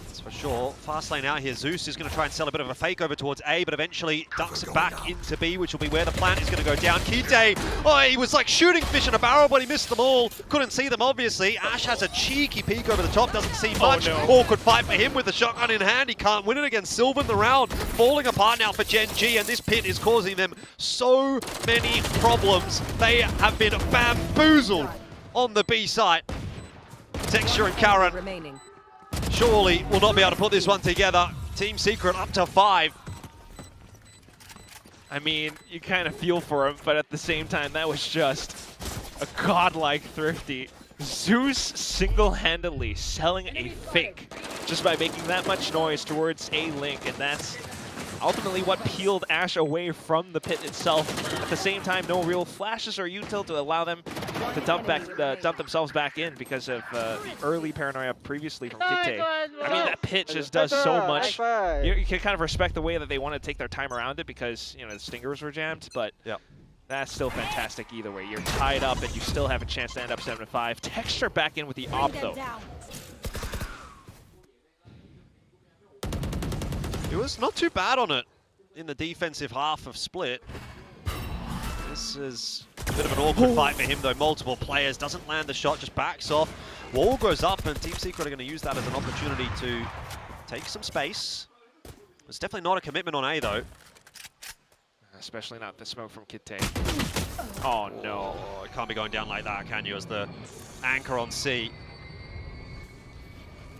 That's for sure. Fast lane out here. Zeus is going to try and sell a bit of a fake over towards A, but eventually ducks it back into B, which will be where the plant is going to go down. Kite, oh, he was like shooting fish in a barrel, but he missed them all. Couldn't see them, obviously. Ash has a cheeky peek over the top, doesn't see much. Oh, no. Awkward fight for him with the shotgun in hand. He can't win it against Sylvan. The round falling apart now for Gen G, and this pit is causing them so many problems. They have been bamboozled on the B site. Texture and Karen remaining. surely will not be able to put this one together. Team Secret up to 5. I mean, you kind of feel for him, but at the same time, that was just a godlike Thrifty. Zeus single-handedly selling a fake just by making that much noise towards A link, and that's ultimately what peeled Ash away from the pit itself. At the same time, no real flashes or util to allow them to dump themselves back in because of the early paranoia previously from Kite. I mean, that pit just does so much. You can kind of respect the way that they want to take their time around it because, you know, the stingers were jammed, but that's still fantastic either way. You're tied up and you still have a chance to end up 7-5. Texture back in with the op, though. It was not too bad on it in the defensive half of Split. This is a bit of an awkward fight for him, though. Multiple players, doesn't land the shot, just backs off. Wall goes up, and Team Secret are going to use that as an opportunity to take some space. It's definitely not a commitment on A, though. Especially not the smoke from Kite. Oh, no. Oh, it can't be going down like that, can you, as the anchor on C.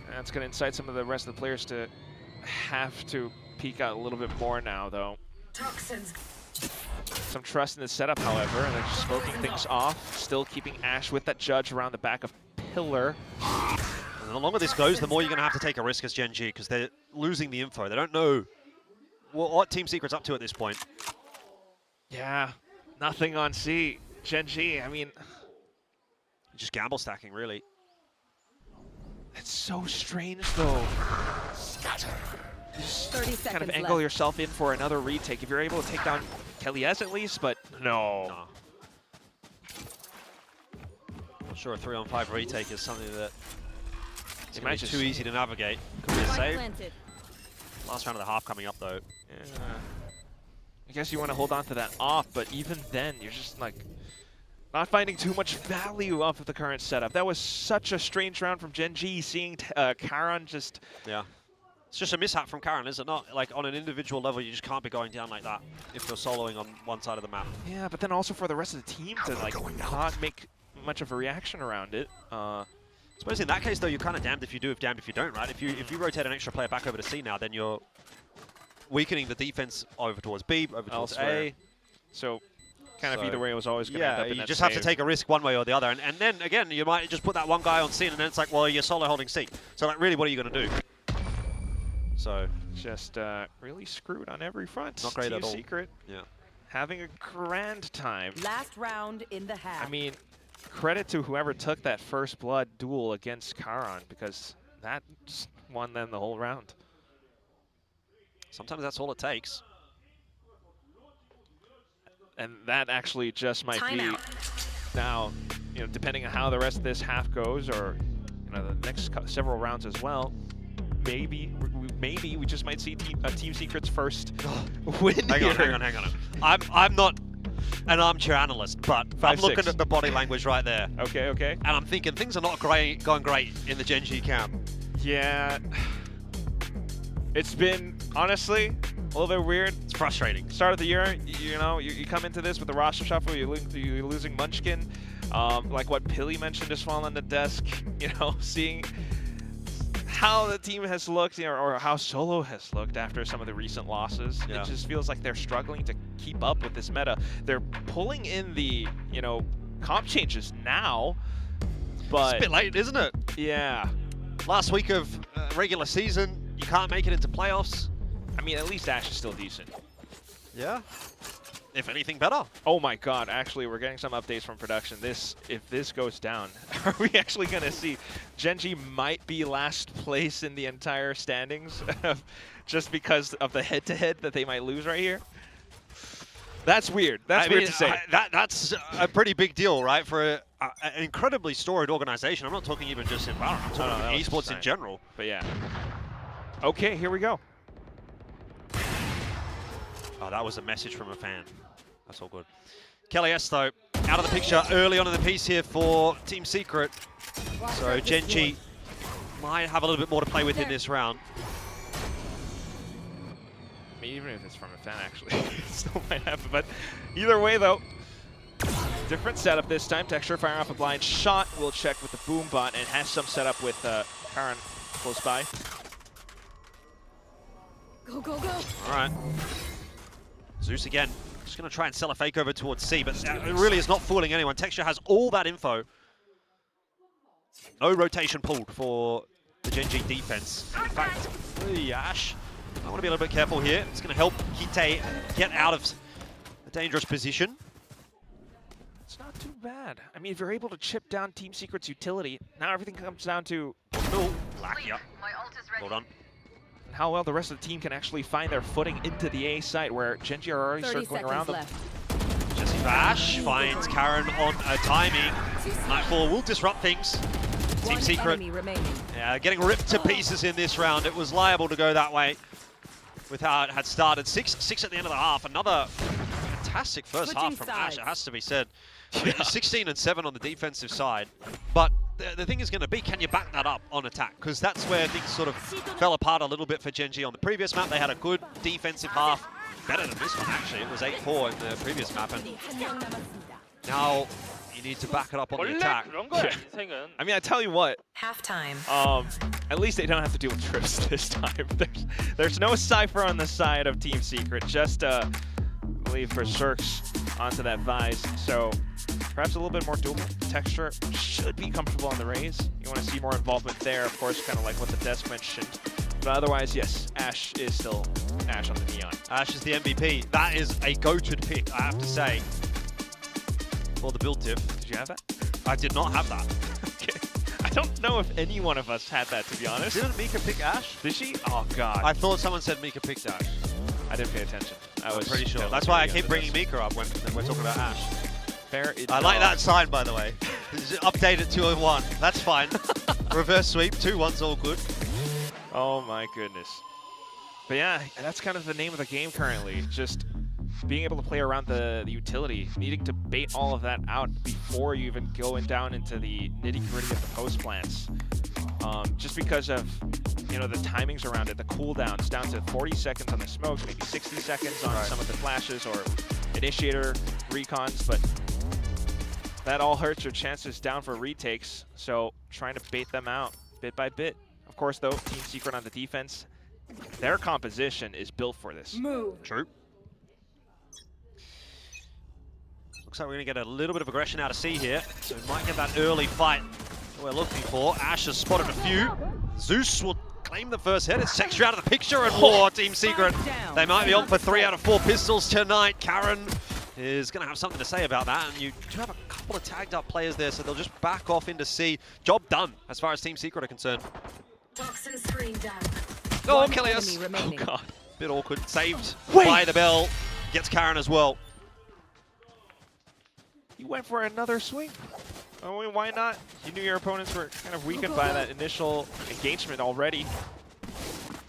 That's going to incite some of the rest of the players to have to peek out a little bit more now, though. Toxins. Some trust in the setup, however, and they're just smoking things off. Still keeping Ash with that judge around the back of Pillar. And the longer this goes, the more you're going to have to take a risk as Gen G, because they're losing the info. They don't know what Team Secret's up to at this point. Yeah, nothing on C. Gen G, I mean... just gamble stacking, really. It's so strange, though. Just kind of angle yourself in for another retake. If you're able to take down Kelly's at least, but no. Not sure a 3-on-5 retake is something that it's It might be just too easy to navigate. Could be a save. Last round of the half coming up, though. Yeah. I guess you want to hold on to that off, but even then, you're just like not finding too much value off of the current setup. That was such a strange round from Gen G, seeing Karan just... Yeah. It's just a mishap from Karan, is it not? Like, on an individual level, you just can't be going down like that if you're soloing on one side of the map. Yeah, but then also for the rest of the team to, like, not make much of a reaction around it. I suppose in that case, though, you're kind of damned if you do, damned if you don't, right? If you rotate an extra player back over to C now, then you're weakening the defense over towards B, over towards A. So, kind of either way, it was always going to end up in you that just save. have to take a risk one way or the other. And then, again, you might just put that one guy on C, and then it's like, well, you're solo holding C. So, like, really, what are you going to do? So, just really screwed on every front. Not great Team at all. Secret. Yeah. Having a grand time. Last round in the half. I mean, credit to whoever took that first blood duel against Karan, because that just won them the whole round. Sometimes that's all it takes. And that actually just might be now, you know, depending on how the rest of this half goes, or you know, the next several rounds as well. Maybe we just might see Team Secret's first win here. Hang on. I'm not an armchair analyst, but I'm looking at the body language right there. Okay. And I'm thinking things are not going great in the Gen G camp. Yeah. It's been, honestly, a little bit weird. It's frustrating. Start of the year, you know, you come into this with the roster shuffle, you're losing Munchkin. Like what Pilly mentioned, just falling on the desk, you know, seeing how the team has looked, you know, or how Solo has looked after some of the recent losses. Yeah. It just feels like they're struggling to keep up with this meta. They're pulling in the, you know, comp changes now, but... It's a bit late, isn't it? Yeah. last week of regular season, you can't make it into playoffs. I mean, at least Ash is still decent. Yeah. If anything, better. Oh my god, actually, we're getting some updates from production. If this goes down, are we actually going to see Genji might be last place in the entire standings just because of the head-to-head that they might lose right here? That's weird. That's weird to say. That's a pretty big deal, right? For an incredibly storied organization. I'm not talking even just in VALORANT. I'm talking esports in general. But yeah. Okay, here we go. Oh, that was a message from a fan. That's all good. Kelly S, though, out of the picture early on in the piece here for Team Secret. So Genji might have a little bit more to play with in this round. I mean, even if it's from a fan, actually, it still might happen. But either way, though, different setup this time. Texture firing off a blind shot. We'll check with the boom bot and has some setup with Karen close by. Go, go, go. All right. Zeus again. Just going to try and sell a fake over towards C, but it really is not fooling anyone. Texture has all that info. No rotation pulled for the Genji defense. In fact, Ash, I want to be a little bit careful here. It's going to help Kite get out of a dangerous position. It's not too bad. I mean, if you're able to chip down Team Secret's utility, now everything comes down to Well done. how well the rest of the team can actually find their footing into the A site, where Genji are already circling around them. Jesse Vash finds Karen on a timing. Nightfall will disrupt things. Team Secret getting ripped to pieces in this round. It was liable to go that way with how it had started. 6 at the end of the half. Another fantastic first half from Ash, it has to be said. 16 and 7 on the defensive side. But the thing is going to be, can you back that up on attack? Because that's where things sort of fell apart a little bit for Genji on the previous map. They had a good defensive half. Better than this one, actually. It was 8-4 in the previous map. And now you need to back it up on the attack. Yeah. I mean, I tell you what. Halftime. At least they don't have to deal with trips this time. There's no Cypher on the side of Team Secret. Just, I believe, for Cirques onto that Vise. So perhaps a little bit more dual texture. Should be comfortable on the raise. You want to see more involvement there, of course, kind of like what the desk mentioned. But otherwise, yes, Ash is still Ash on the Neon. Ash is the MVP. That is a goated pick, I have to say, for the build tip. Did you have that? I did not have that. Okay. I don't know if any one of us had that, to be honest. Didn't Mika pick Ash? Did she? Oh, God. I thought someone said Mika picked Ash. I didn't pay attention. I was pretty sure. That's why I keep bringing Mika up when we're talking about Ash. Fair I like that sign, by the way. Update at 2-1. That's fine. Reverse sweep, 2-1's all good. Oh my goodness. But yeah, that's kind of the name of the game currently. Just being able to play around the utility, needing to bait all of that out before you even going down into the nitty-gritty of the post plants. Just because of, you know, the timings around it, the cooldowns down to 40 seconds on the smokes, maybe 60 seconds on some of the flashes or initiator recons, but that all hurts your chances down for retakes. So trying to bait them out bit by bit. Of course, though, Team Secret on the defense, their composition is built for this. Move. True. Looks like we're going to get a little bit of aggression out of C here, so we might get that early fight that we're looking for. Ash has spotted a few. Zeus will claim the first hit. It's Texture out of the picture, and war, Team Secret. They might be on for 3 out of 4 pistols tonight. Karen is going to have something to say about that, and you do have a couple of tagged up players there, so they'll just back off into C. Job done, as far as Team Secret are concerned. Toxin screen down. Oh, Kellius. Oh, God. Bit awkward. Saved by the bell. Gets Karen as well. You went for another swing. I mean, why not? You knew your opponents were kind of weakened by that initial engagement already.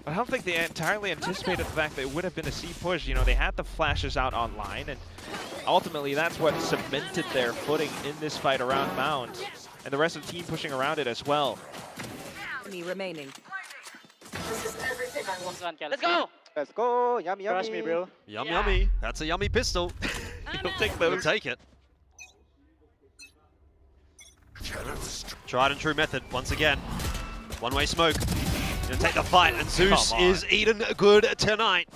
But I don't think they entirely anticipated the fact that it would have been a C push. You know, they had the flashes out online, and ultimately that's what cemented their footing in this fight around Mound. And the rest of the team pushing around it as well. Me remaining. This is everything I want. Let's go! Let's go! Yummy, yummy. Trust me, bro. Yum, yummy. That's a yummy pistol. You'll take We'll those. take it. Tried and true method once again. One-way smoke. Gonna take the fight, and Zeus is eaten good tonight.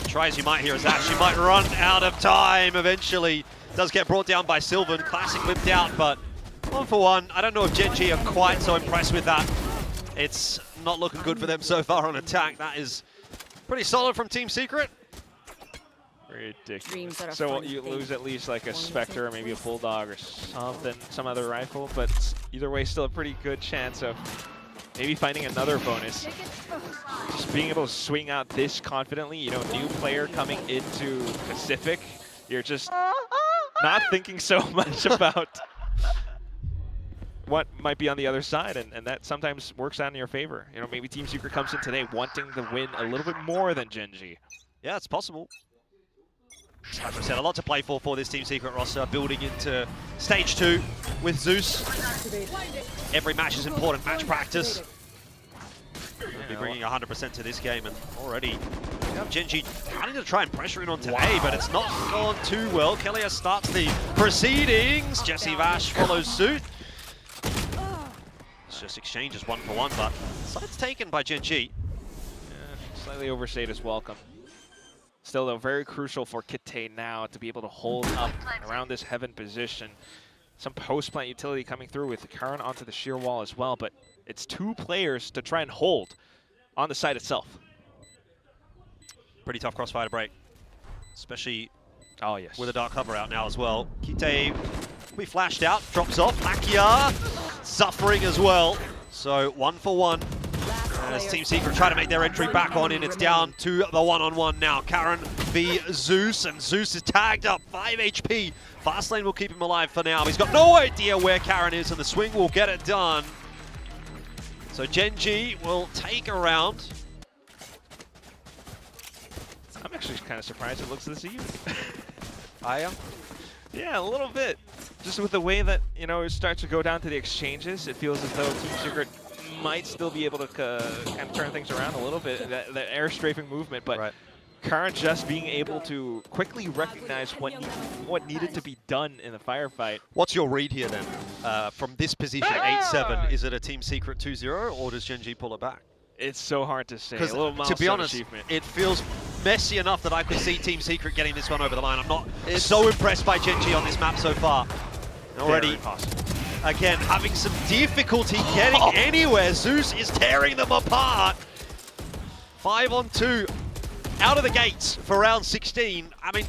Try as you might here as Ash, you might run out of time eventually. Does get brought down by Sylvan. Classic whipped out, but 1 for 1. I don't know if Gen.G are quite so impressed with that. It's not looking good for them so far on attack. That is pretty solid from Team Secret. Ridiculous. So you lose at least like a Spectre or maybe a Bulldog or something, some other rifle, but either way, still a pretty good chance of maybe finding another bonus. Just being able to swing out this confidently, you know, new player coming into Pacific, you're just not thinking so much about what might be on the other side, and that sometimes works out in your favor. You know, maybe Team Secret comes in today wanting to win a little bit more than Gen.G. Yeah, it's possible. Like I said, a lot to play for this Team Secret roster, building into Stage 2 with Zeus. Every match is important, match practice. We'll be bringing 100% to this game, and already Gen.G trying to try and pressure in on today, but it's not gone too well. Kellia starts the proceedings. Jesse Vash follows suit. It's just exchanges 1 for 1, but side's taken by Gen.G. Yeah, slightly overstayed his welcome. Still, though, very crucial for Kitay now to be able to hold up around this heaven position. Some post-plant utility coming through with Karan onto the sheer wall as well, but it's 2 players to try and hold on the site itself. Pretty tough crossfire to break, especially yes, with a dark cover out now as well. Kitay will be flashed out, drops off. Lakia suffering as well. So 1 for 1. As Team Secret try to make their entry back on in, it's down to the one-on-one now. Karan v Zeus, and Zeus is tagged up, 5 HP. Fastlane will keep him alive for now. He's got no idea where Karan is, and the swing will get it done. So Gen.G will take a round. I'm actually kind of surprised it looks this even. I am? Yeah, a little bit. Just with the way that, you know, it starts to go down to the exchanges, it feels as though Team Secret might still be able to kind of turn things around a little bit, that air strafing movement, but Karan just being able to quickly recognize what needed to be done in the firefight. What's your read here then? From this position, 8-7, is it a Team Secret 2-0, or does Gen.G pull it back? It's so hard to say. A little to be honest, achievement. it feels messy enough that I could see Team Secret getting this one over the line. I'm not so impressed by Gen.G on this map so far. Already, again, having some difficulty getting anywhere. Zeus is tearing them apart. 5 on 2. Out of the gates for round 16. I mean,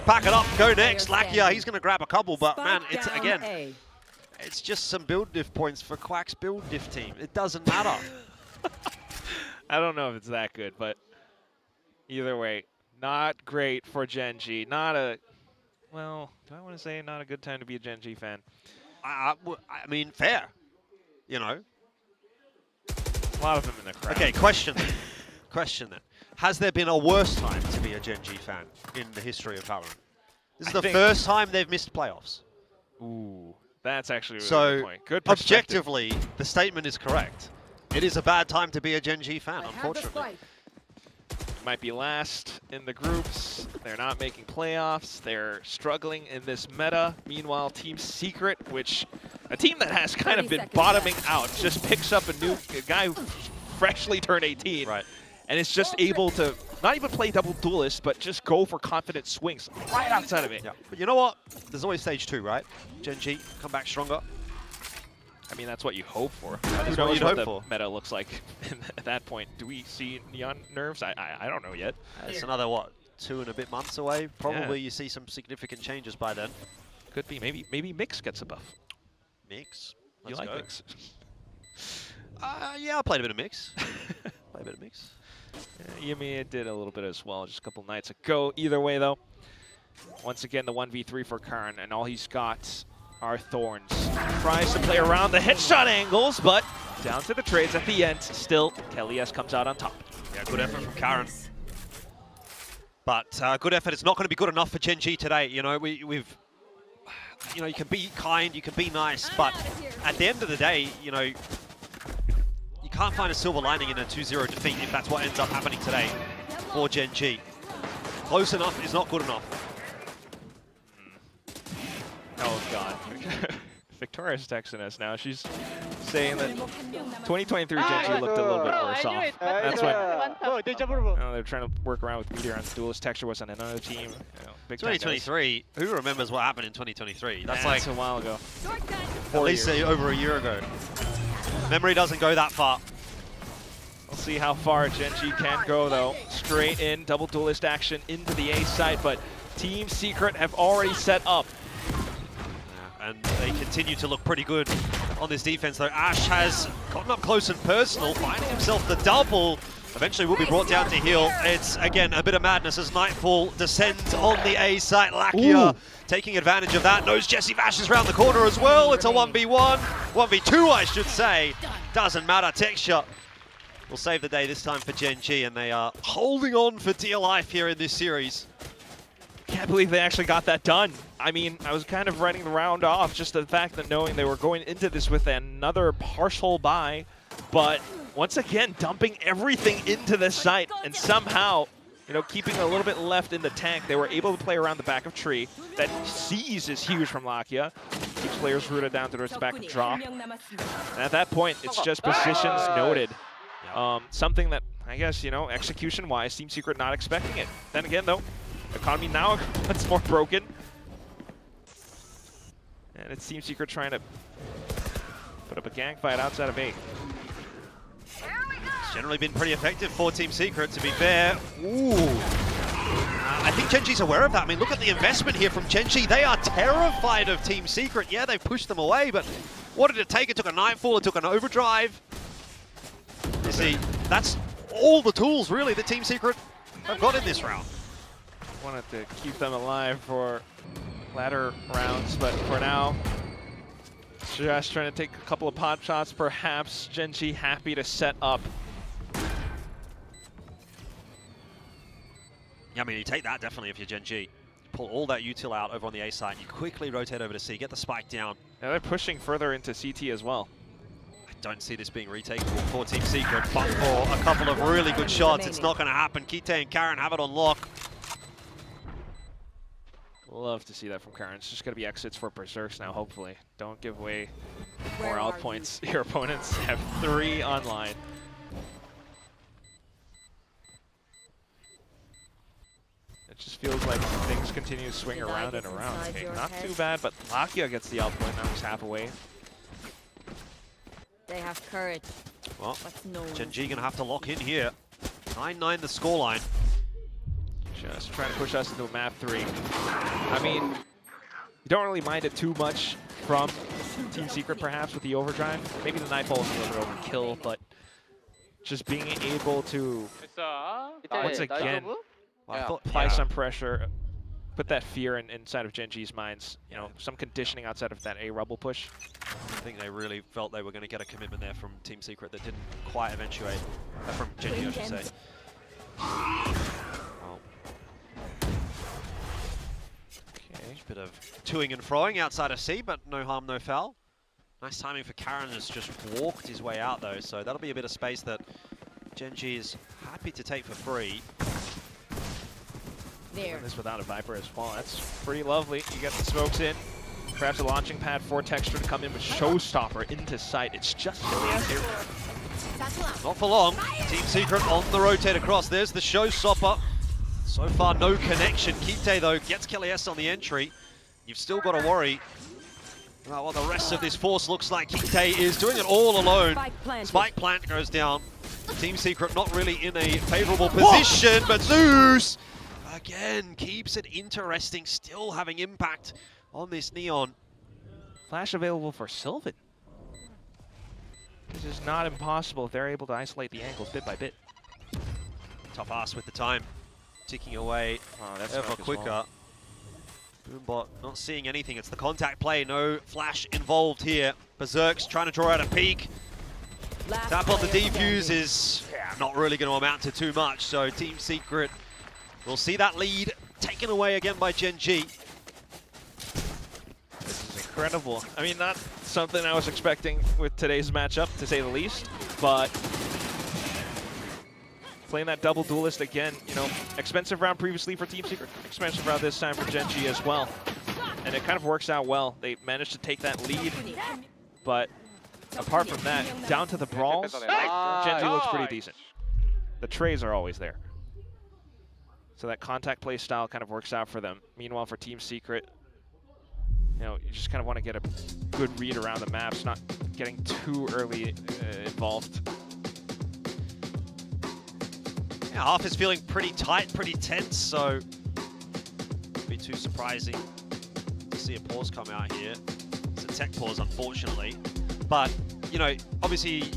pack it up, go next. Lakia, he's going to grab a couple, but man, it's again, it's just some build diff points for Quack's build diff team. It doesn't matter. I don't know if it's that good, but either way, not great for Gen.G. Not a, well, do I want to say not a good time to be a Gen.G fan? I mean, fair, you know. A lot of them in the crowd. Okay, question. Question then. Has there been a worse time to be a Gen.G fan in the history of VALORANT? This is the first time they've missed playoffs. Ooh, that's actually a really so good point. Good perspective. Objectively, the statement is correct. It is a bad time to be a Gen.G fan, unfortunately. Might be last in the groups. They're not making playoffs. They're struggling in this meta. Meanwhile, Team Secret, which a team that has kind of been bottoming out, just picks up a guy who freshly turned 18. Right. And it's just able to not even play double duelist, but just go for confident swings right outside of it. Yeah. But you know what? There's always stage 2, right? Gen.G come back stronger. I mean, that's what you hope for. That's Who what knows you'd what the hope for. meta looks like at that point? Do we see Neon nerfs? I don't know yet. It's another, what, 2 and a bit months away? Probably you see some significant changes by then. Could be. Maybe Mix gets a buff. Mix? You like Mix? Yeah, I played a bit of Mix. Played a bit of Mix. Yeah, Yumi did a little bit as well just a couple nights ago. Either way, though, once again, the 1v3 for Karan, and all he's got are Thorns. Tries to play around the headshot angles, but down to the trades at the end. Still, Kelly comes out on top. Yeah, good effort from Karan. But good effort. It's not going to be good enough for Gen.G today. You know, you can be kind, you can be nice, but at the end of the day, you know, you can't find a silver lining in a 2-0 defeat if that's what ends up happening today for Gen.G. Close enough is not good enough. Oh, God. Victoria's texting us now. She's saying that 2023 Gen.G looked a little bit worse off. That's when they're trying to work around with Meteor on the duelist texture was on another team. You know. big time 2023. Who remembers what happened in 2023? That's That's a while ago. at least over a year ago. Memory doesn't go that far. We'll see how far Gen.G can go, though. Straight in, double duelist action into the A site, but Team Secret have already set up. And they continue to look pretty good on this defense, though. Ash has gotten up close and personal, finding himself the double. Eventually will be brought down to heal. It's, again, a bit of madness as Nightfall descends on the A site. Lakia taking advantage of that. Knows Jesse Vash is around the corner as well. It's a 1v1. 1v2, I should say. Doesn't matter. Texture will save the day this time for Gen.G, and they are holding on for dear life here in this series. Can't believe they actually got that done. I mean, I was kind of writing the round off, just the fact that knowing they were going into this with another partial buy, but once again, dumping everything into the site, and somehow, you know, keeping a little bit left in the tank. They were able to play around the back of tree. That seize is huge from Lakia. Keeps players rooted down towards the back of drop. And at that point, it's just positions noted. Something that, I guess, you know, execution-wise, Team Secret not expecting it. Then again, though, economy now it's more broken. And it's Team Secret trying to put up a gang fight outside of A. It's generally been pretty effective for Team Secret, to be fair. Ooh. I think Gen.G's aware of that. I mean, look at the investment here from Gen.G. They are terrified of Team Secret. Yeah, they've pushed them away, but what did it take? It took a Nightfall, it took an Overdrive. You see, that's all the tools, really, that Team Secret have got in this round. Wanted to keep them alive for latter rounds, but for now, just trying to take a couple of pot shots, perhaps. Gen.G happy to set up. Yeah, I mean, you take that definitely if you're Gen.G. Pull all that util out over on the A side, you quickly rotate over to C, get the spike down. Now they're pushing further into CT as well. I don't see this being retakeable for Team Secret, but for a couple of really good shots, it's not going to happen. Kite and Karen have it on lock. Love to see that from Karen. It's just going to be exits for Berserks now, hopefully. Don't give away more out points. Your opponents have 3 online. It just feels like things continue to swing around and around. Okay, not too bad, but Lakia gets the outpoint. Now he's half away. They have courage. Well, no Gen.G going to have to lock in here. 9-9 the scoreline. Just trying to push us into a map 3. I mean, you don't really mind it too much from Team Secret, perhaps, with the overdrive. Maybe the Nightfall is a little bit overkill, but just being able to, once again, apply some pressure, put that fear inside of Gen.G's minds. You know, some conditioning outside of that A rubble push. I think they really felt they were going to get a commitment there from Team Secret that didn't quite eventuate. From Gen.G, I should say. A bit of toing and froing outside of C, but no harm, no foul. Nice timing for Karen, has just walked his way out though, so that'll be a bit of space that Gen.G is happy to take for free. And this without a Viper as well. That's pretty lovely. You get the smokes in. Perhaps a launching pad for Texture to come in with Showstopper into sight. It's just Ilias here. Not for long. Team Secret on the rotate across. There's the Showstopper. So far, no connection. Kite, though, gets Kelly S on the entry. You've still got to worry about what the rest of this force looks like. Kite is doing it all alone. Spike plant goes down. Team Secret not really in a favorable position, but Zeus, again, keeps it interesting, still having impact on this Neon. Flash available for Sylvan. This is not impossible if they're able to isolate the angles bit by bit. Tough ass with the time. Ticking away ever quicker. Boombot not seeing anything. It's the contact play. No flash involved here. Berserk's trying to draw out a peek. Tap on the defuse is not really going to amount to too much. So Team Secret will see that lead taken away again by Gen.G. This is incredible. I mean, not something I was expecting with today's matchup, to say the least, but playing that double duelist again, you know, expensive round previously for Team Secret, expensive round this time for Gen.G as well. And it kind of works out well. They managed to take that lead, but apart from that, down to the brawls, Gen.G looks pretty decent. The trays are always there. So that contact play style kind of works out for them. Meanwhile, for Team Secret, you know, you just kind of want to get a good read around the maps, not getting too early involved. Yeah, half is feeling pretty tight, pretty tense, so won't be too surprising to see a pause come out here. It's a tech pause, unfortunately. But, you know, obviously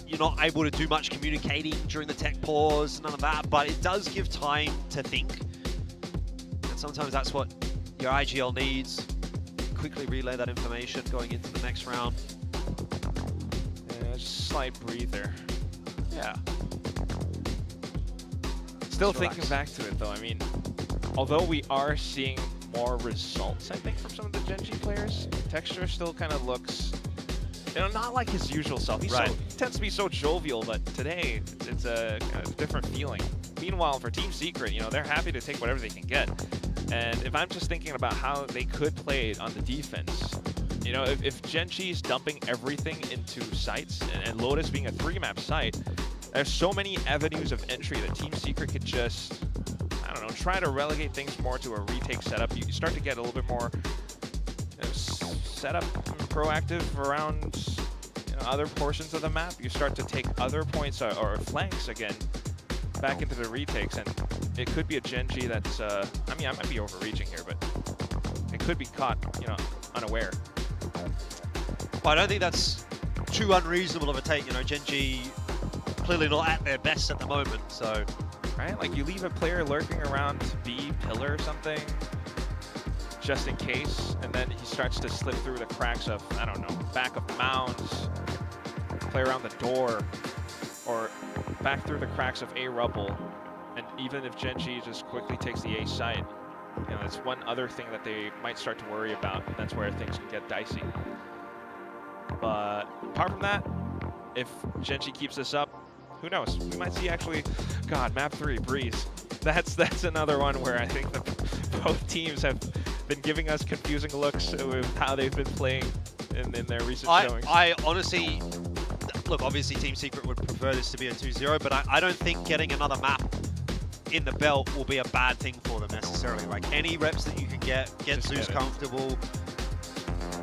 you're not able to do much communicating during the tech pause, none of that, but it does give time to think. And sometimes that's what your IGL needs. Quickly relay that information going into the next round. Yeah, just slight breather. Yeah. Still thinking back to it though, I mean, although we are seeing more results, I think, from some of the Gen G players, Texture still kind of looks, you know, not like his usual self. He tends to be so jovial, but today it's a kind of different feeling. Meanwhile, for Team Secret, you know, they're happy to take whatever they can get. And if I'm just thinking about how they could play it on the defense, you know, if Gen G is dumping everything into sites, and Lotus being a 3-map site, there's so many avenues of entry that Team Secret could just, I don't know, try to relegate things more to a retake setup. You start to get a little bit more setup proactive around, you know, other portions of the map. You start to take other points or flanks again back into the retakes, and it could be a Gen G that's, I mean, I might be overreaching here, but it could be caught, you know, unaware. Well, I don't think that's too unreasonable of a take. You know, Gen G clearly not at their best at the moment, so. Right, like you leave a player lurking around B pillar or something, just in case, and then he starts to slip through the cracks of, I don't know, back of mounds, play around the door, or back through the cracks of A rubble, and even if Gen G just quickly takes the A site, you know, it's one other thing that they might start to worry about, and that's where things can get dicey. But apart from that, if Gen G keeps this up, who knows? We might see actually, God, map 3, Breeze. That's another one where I think that both teams have been giving us confusing looks with how they've been playing in their recent showings. I honestly, look, obviously Team Secret would prefer this to be a 2-0, but I don't think getting another map in the belt will be a bad thing for them necessarily. Like any reps that you can get Zeus comfortable.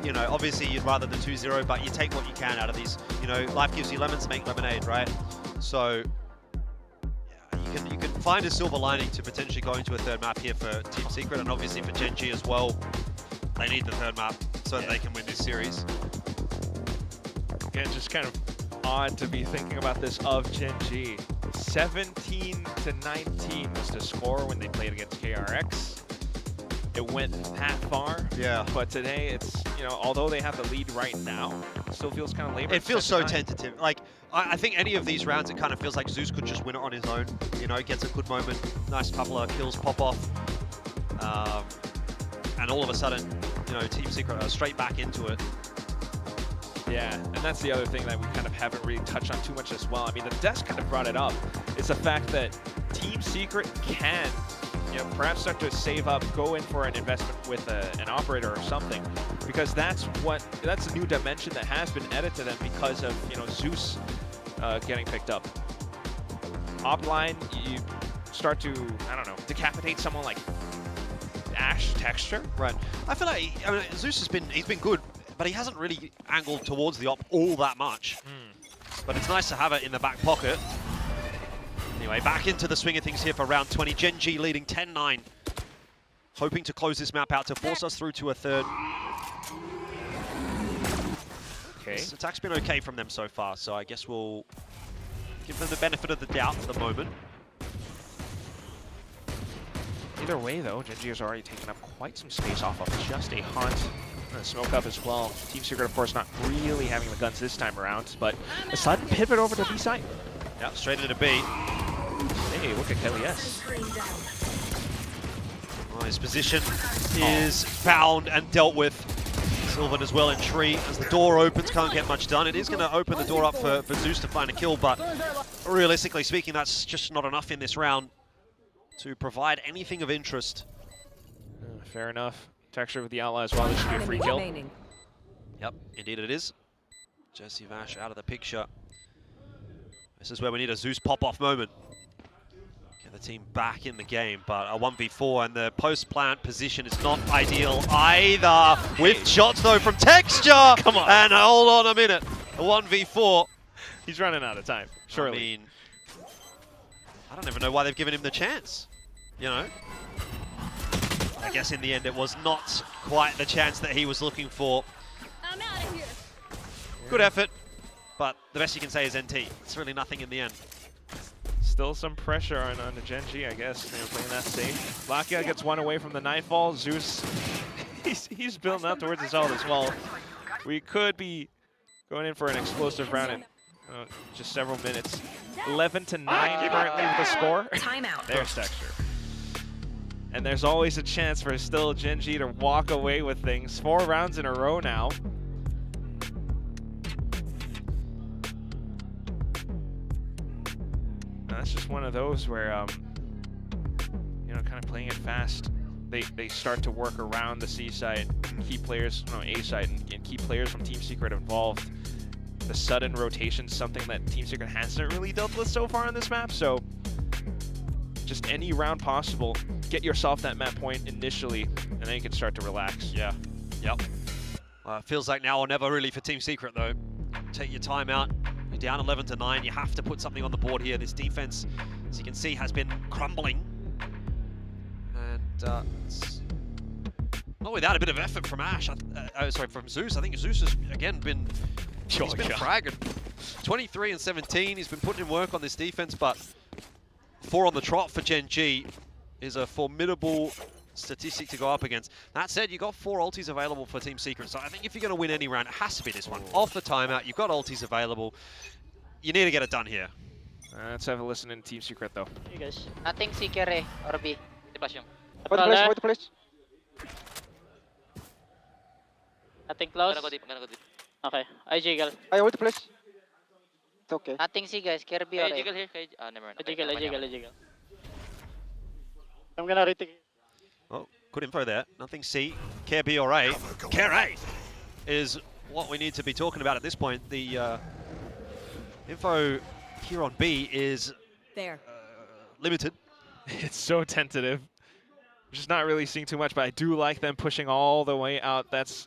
You know, obviously you'd rather the 2-0, but you take what you can out of these. You know, life gives you lemons, make lemonade, right? So yeah, you can find a silver lining to potentially going to a third map here for Team Secret, and obviously for Gen G as well. They need the third map so that they can win this series. Again, just kind of odd to be thinking about this of Gen G. 17-19 was the score when they played against KRX. It went that far. Yeah. But today it's, you know, although they have the lead right now, it still feels kind of labored. It feels so tentative. Like, I think any of these rounds, it kind of feels like Zeus could just win it on his own. You know, gets a good moment, nice couple of kills pop off. And all of a sudden, you know, Team Secret are straight back into it. Yeah, and that's the other thing that we kind of haven't really touched on too much as well. I mean, the desk kind of brought it up. It's the fact that Team Secret can, you know, perhaps start to save up, go in for an investment with an operator or something, because that's a new dimension that has been added to them because of, you know, Zeus getting picked up. Offline, you start to, I don't know, decapitate someone like Ash Texture. Right. I feel like, I mean, Zeus he's been good, but he hasn't really angled towards the op all that much. But it's nice to have it in the back pocket. Anyway, back into the swing of things here for round 20. Gen G leading 10-9. Hoping to close this map out to force us through to a third. Okay. This attack's been okay from them so far, so I guess we'll give them the benefit of the doubt for the moment. Either way, though, Gen G has already taken up quite some space off of just a hunt. And a smoke up as well. Team Secret, of course, not really having the guns this time around, but a sudden pivot over to B site. Yeah, straight into B. Hey, look at Kelly S. Oh, his position is found and dealt with. Sylvan as well in tree. As the door opens, can't get much done. It is going to open the door up for Zeus to find a kill, but realistically speaking, that's just not enough in this round to provide anything of interest. Fair enough. Texture with the outlaw as well. This should be a free kill. Yep, indeed it is. Jesse Vash out of the picture. This is where we need a Zeus pop-off moment. Get the team back in the game, but a 1v4 and the post-plant position is not ideal either. With shots though from Texture! Come on. And hold on a minute. A 1v4. He's running out of time, surely. I mean, I don't even know why they've given him the chance, you know? I guess in the end it was not quite the chance that he was looking for. I'm out of here. Good effort, but the best you can say is NT. It's really nothing in the end. Still some pressure on the Gen G, I guess. They were playing that safe. Lakia gets one away from the Nightfall. Zeus, he's building up towards his ult as well. We could be going in for an explosive round in just several minutes. 11-9 currently with the score. Timeout. There's Texture. And there's always a chance for still Gen G to walk away with things. 4 rounds in a row now. That's just one of those where, you know, kind of playing it fast. They start to work around the C side, keep players, no, A side, and keep players from Team Secret involved. The sudden rotation is something that Team Secret hasn't really dealt with so far on this map, so just any round possible, get yourself that map point initially, and then you can start to relax. Yeah, yep. Feels like now or never really for Team Secret though. Take your time out. You're down 11-9. You have to put something on the board here. This defense, as you can see, has been crumbling. And it's not without a bit of effort from Ash. Sorry, from Zeus. I think Zeus has, again, been fragging. 23 and 17. He's been putting in work on this defense, but 4 on the trot for Gen G is a formidable statistic to go up against. That said, you've got 4 ultis available for Team Secret, so I think if you're going to win any round, it has to be this one. Off the timeout, you've got ultis available. You need to get it done here. Let's have a listen in Team Secret, though. Hey guys. Nothing Seeker eh, or B. What the place? Nothing close. Okay, I jiggle. I hold the place. It's okay. Nothing C guys, Kirby or A. jiggle here. Never mind. I jiggle. I'm gonna retake. Oh, good info there. Nothing C. Care B or A. Care A is what we need to be talking about at this point. The info here on B is limited. It's so tentative. I'm just not really seeing too much, but I do like them pushing all the way out. That's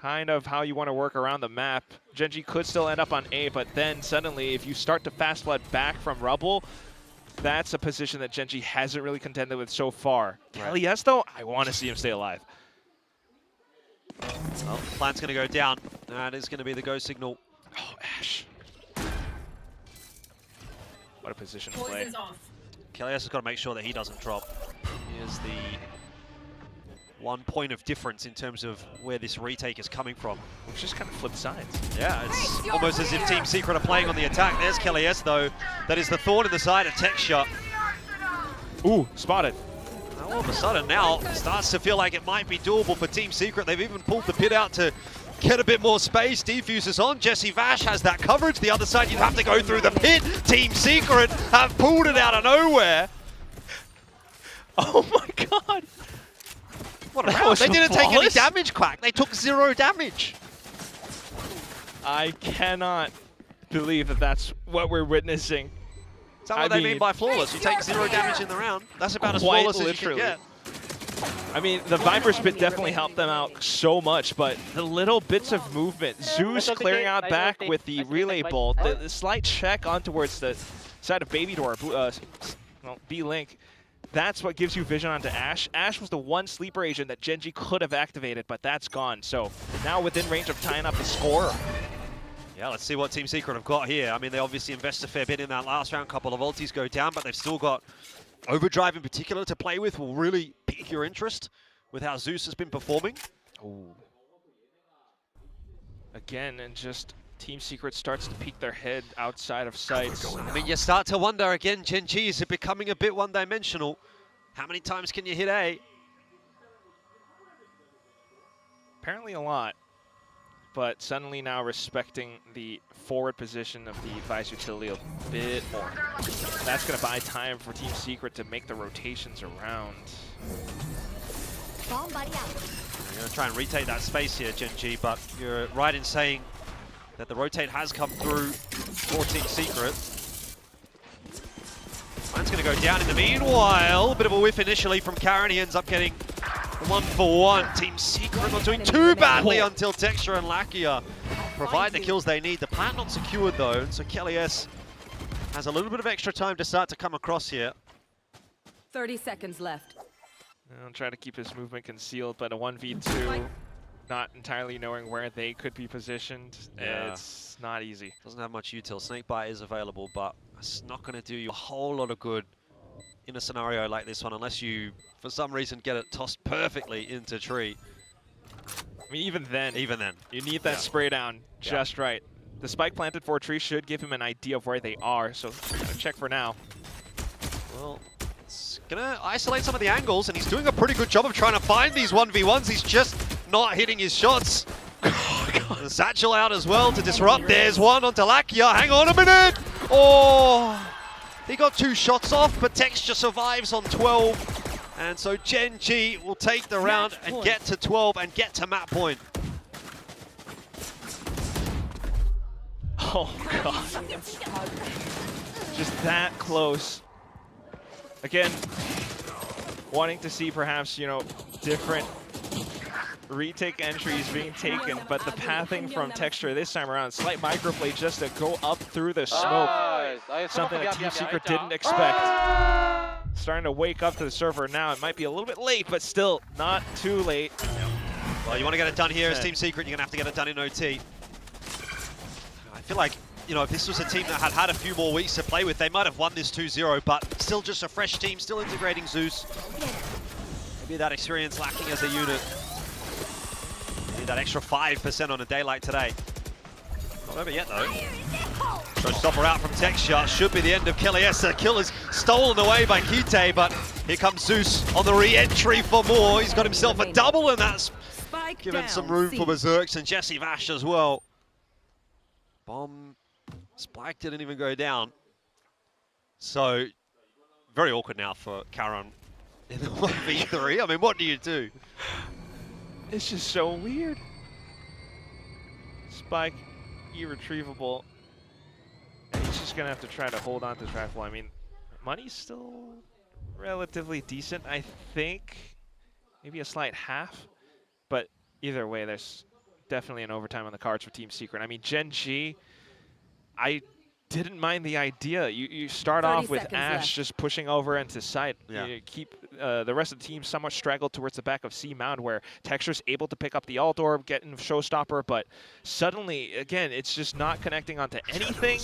kind of how you want to work around the map. Gen G could still end up on A, but then suddenly if you start to fast flood back from Rubble, that's a position that Gen G hasn't really contended with so far. Right. Yes, though, I want to see him stay alive. Well, plant's going to go down. That is going to be the go signal. Oh, Ash. What a position to play. Kelly has got to make sure that he doesn't drop. Here's the 1 point of difference in terms of where this retake is coming from. Which just kind of flipped sides. Yeah, it's almost as if Team Secret are playing on the attack. There's Kelly S though. That is the thorn in the side of Texture. Ooh, spotted. All of a sudden now, starts to feel like it might be doable for Team Secret. They've even pulled the pit out to get a bit more space. Defuse is on. Jesse Vash has that coverage. The other side, you'd have to go through the pit. Team Secret have pulled it out of nowhere. Oh my god. What a round. They didn't take any damage, Quack. They took 0 damage. I cannot believe that that's what we're witnessing. Is that what they mean by flawless? You take 0 damage in the round. That's about as flawless as you can get. I mean, the Viper Spit definitely helped them out so much, but the little bits of movement, Zeus clearing out back with the relay bolt, the slight check on towards the side of Baby Door, B-Link, that's what gives you vision onto Ash. Ash was the one sleeper agent that Gen G could have activated, but that's gone. So now within range of tying up the score. Yeah, let's see what Team Secret have got here. I mean, they obviously invest a fair bit in that last round. Couple of ultis go down, but they've still got Overdrive in particular to play with. Will really pique your interest with how Zeus has been performing. Ooh. Again, and just Team Secret starts to peek their head outside of sight. I mean, you start to wonder again, Gen G, is it becoming a bit one-dimensional? How many times can you hit A? Apparently a lot. But suddenly now respecting the forward position of the Vice Utility a bit more. That's going to buy time for Team Secret to make the rotations around. You're going to try and retake that space here, Gen G, but you're right in saying that the rotate has come through for Team Secret. Man's going to go down in the meanwhile. Bit of a whiff initially from Karen. He ends up getting 1-for-1. Team Secret not doing too badly until Texture and Lakia provide the kills they need. The plant not secured though, and so Kelly S has a little bit of extra time to start to come across here. 30 seconds left. I'll try to keep his movement concealed, but a 1v2, not entirely knowing where they could be positioned, it's not easy. Doesn't have much util. Snakebite is available, but it's not going to do you a whole lot of good in a scenario like this one, unless you, for some reason, get it tossed perfectly into tree. I mean, even then, you need that Yeah. spray down just right. The spike planted for a tree should give him an idea of where they are, so check for now. Well, it's gonna isolate some of the angles, and he's doing a pretty good job of trying to find these 1v1s. He's just not hitting his shots. The satchel out as well to disrupt. There's one onto Lakia. Hang on a minute. Oh, he got 2 shots off, but Texture survives on 12. And so Gen G will take the round and get to 12 and get to map point. Oh, God. Just that close. Again, wanting to see perhaps, you know, different retake entries being taken, but the pathing from Texture this time around, slight microplay just to go up through the smoke. Something that Team Secret didn't expect. Starting to wake up to the server now. It might be a little bit late, but still not too late. Well, you want to get it done here as Team Secret, you're going to have to get it done in OT. I feel like, you know, if this was a team that had had a few more weeks to play with, they might have won this 2-0, but still just a fresh team, still integrating Zeus. Maybe that experience lacking as a unit. Need that extra 5% on a day like today. Not over yet, though. Showstopper out from Texture. Should be the end of Kelly S. The kill is stolen away by Kite, but here comes Zeus on the re-entry for more. He's got himself a double, and that's given some room for Berserks and Jesse Vash as well. Bomb Spike didn't even go down. So, very awkward now for Karen in the 1v3. I mean, what do you do? It's just so weird. Spike, irretrievable. And he's just going to have to try to hold on to this rifle. I mean, money's still relatively decent, I think. Maybe a slight half. But either way, there's definitely an overtime on the cards for Team Secret. I mean, Gen G, I didn't mind the idea. You start off with Ash left. just pushing over into site. Yeah. You keep the rest of the team somewhat straggled towards the back of C Mound, where Texture's able to pick up the alt orb, get in Showstopper, but suddenly, again, it's just not connecting onto anything.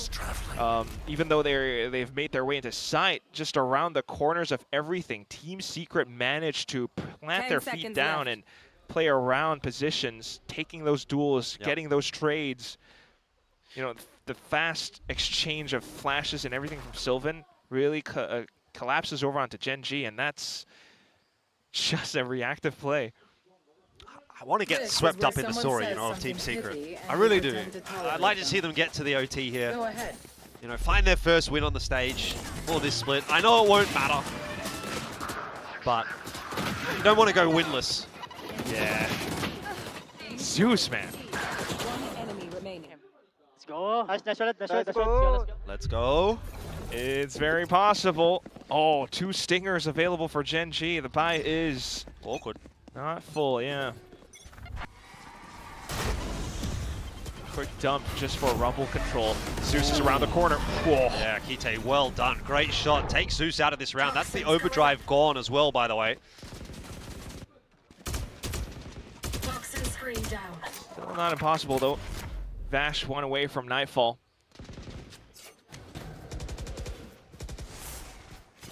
Even though they've made their way into sight, just around the corners of everything, Team Secret managed to plant their feet down and play around positions, taking those duels, getting those trades. You know, the fast exchange of flashes and everything from Sylvan really collapses over onto Gen G, and that's just a reactive play. I want to get swept up in the story, you know, of Team Secret. I really do. I'd like to see them get to the OT here. Go ahead. You know, find their first win on the stage for this split. I know it won't matter, but you don't want to go winless. Yeah. Zeus, man. One enemy remaining. Let's go. Let's go. It's very possible. Oh, 2 stingers available for Gen G. The buy is awkward. Not full, yeah. Quick dump just for rumble control. Zeus is around the corner. Whoa. Yeah, Kite, well done. Great shot. Take Zeus out of this round. That's the overdrive gone as well, by the way. Still not impossible, though. Vash one away from Nightfall.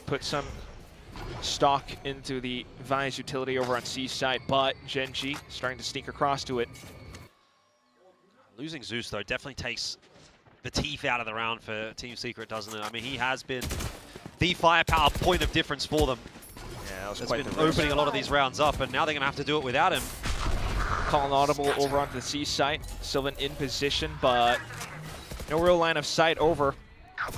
Put some stock into the Vi's utility over on C side, but Gen G starting to sneak across to it. Losing Zeus, though, definitely takes the teeth out of the round for Team Secret, doesn't it? I mean, he has been the firepower point of difference for them. Yeah, that was That's quite been the risk. opening a lot of these rounds up, and now they're going to have to do it without him. Calling audible over onto the C site. Sylvan in position, but no real line of sight over. How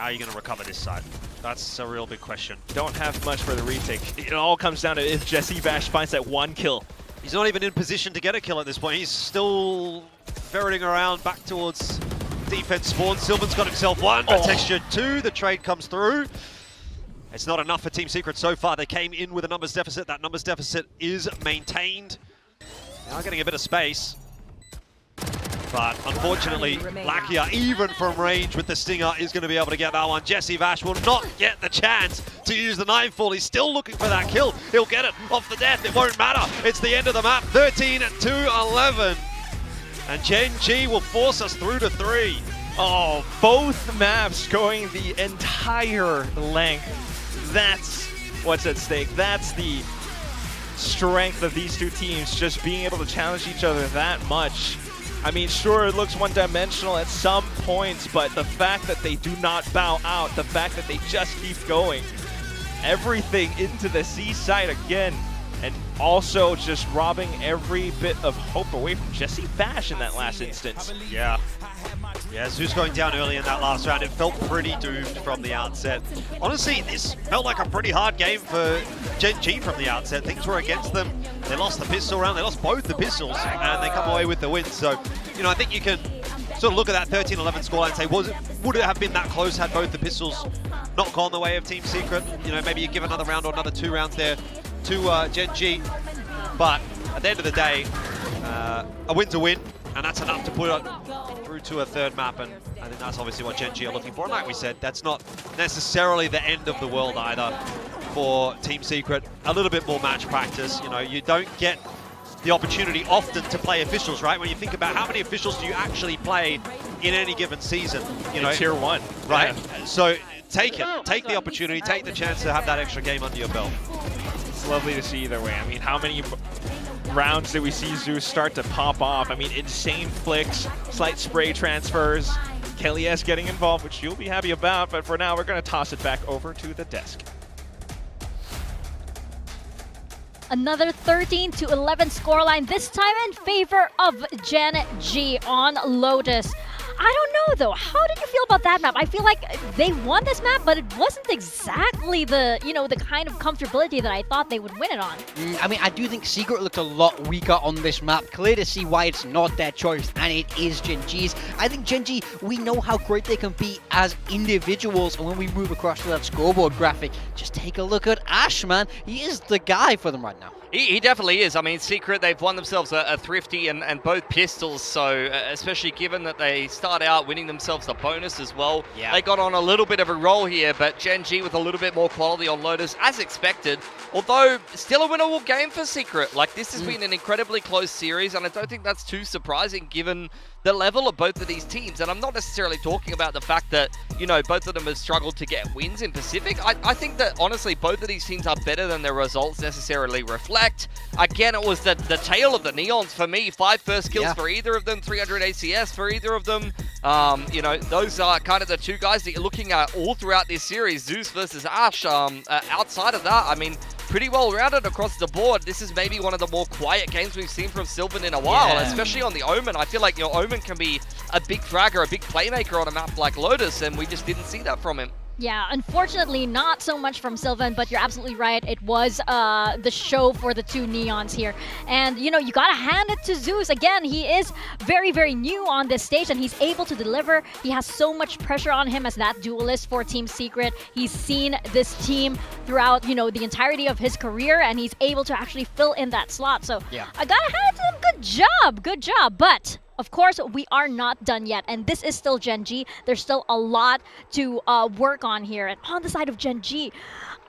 are you going to recover this side? That's a real big question. Don't have much for the retake. It all comes down to if Jesse Vash finds that 1 kill. He's not even in position to get a kill at this point. He's still ferreting around back towards defense spawns. Sylvan's got himself one, textured two. The trade comes through. It's not enough for Team Secret so far. They came in with a numbers deficit. That numbers deficit is maintained. Now getting a bit of space. But unfortunately, Lakia, even from range with the Stinger, is going to be able to get that one. Jesse Vash will not get the chance to use the Nightfall. He's still looking for that kill. He'll get it off the death. It won't matter. It's the end of the map. 13-11. And Gen G will force us through to 3. Oh, both maps going the entire length. That's what's at stake. That's the strength of these two teams, just being able to challenge each other that much. I mean, sure, it looks one-dimensional at some points, but the fact that they do not bow out, the fact that they just keep going, everything into the C side again, and also just robbing every bit of hope away from Jesse Vash in that last instance. Yeah. Yeah, Zeus going down early in that last round. It felt pretty doomed from the outset. Honestly, this felt like a pretty hard game for Gen G from the outset. Things were against them. They lost the pistol round. They lost both the pistols, and they come away with the win. So, you know, I think you can sort of look at that 13-11 scoreline and say, would it have been that close had both the pistols not gone the way of Team Secret? You know, maybe you give another round or another 2 rounds there to Gen G. But at the end of the day, a win's a win, and that's enough to put it through to a third map, and I think that's obviously what Gen G are looking for. And like we said, that's not necessarily the end of the world either for Team Secret. A little bit more match practice. You know, you don't get the opportunity often to play officials, right? When you think about how many officials do you actually play in any given season, you know, Tier 1, right? Yeah. So take it, take the opportunity, take the chance to have that extra game under your belt. It's lovely to see either way. I mean, how many rounds did we see Zeus start to pop off? I mean, insane flicks, slight spray transfers, Kelly S getting involved, which you'll be happy about, but for now, we're going to toss it back over to the desk. Another 13-11 scoreline, this time in favor of Gen G on Lotus. I don't know though, how did you feel about that map? I feel like they won this map, but it wasn't exactly the, you know, the kind of comfortability that I thought they would win it on. I mean, I do think Secret looked a lot weaker on this map. Clear to see why it's not their choice, and it is Gen G's. I think Gen G, we know how great they can be as individuals, and when we move across to that scoreboard graphic, just take a look at Ash, man. He is the guy for them right now. He definitely is. I mean, Secret, they've won themselves a Thrifty and both pistols, so especially given that they start out winning themselves a bonus as well. Yeah. They got on a little bit of a roll here, but Gen G with a little bit more quality on Lotus, as expected. Although, still a winnable game for Secret. Like, this has been an incredibly close series, and I don't think that's too surprising given the level of both of these teams. And I'm not necessarily talking about the fact that, you know, both of them have struggled to get wins in Pacific. I think that, honestly, both of these teams are better than their results necessarily reflect. Again, it was the tale of the Neons for me. 5 first kills for either of them, 300 ACS for either of them. You know, those are kind of the two guys that you're looking at all throughout this series. Zeus versus Ash. Outside of that, I mean, pretty well rounded across the board. This is maybe one of the more quiet games we've seen from Sylvan in a while, especially on the Omen. I feel like, you know, Omen can be a big fragger, a big playmaker on a map like Lotus, and we just didn't see that from him. Yeah, unfortunately, not so much from Sylvan, but you're absolutely right. It was the show for the two Neons here. And, you know, you gotta hand it to Zeus. Again, he is very, very new on this stage, and he's able to deliver. He has so much pressure on him as that duelist for Team Secret. He's seen this team throughout, you know, the entirety of his career, and he's able to actually fill in that slot. So I gotta hand it to him. Good job. But of course, we are not done yet, and this is still Gen G. There's still a lot to work on here. And on the side of Gen G,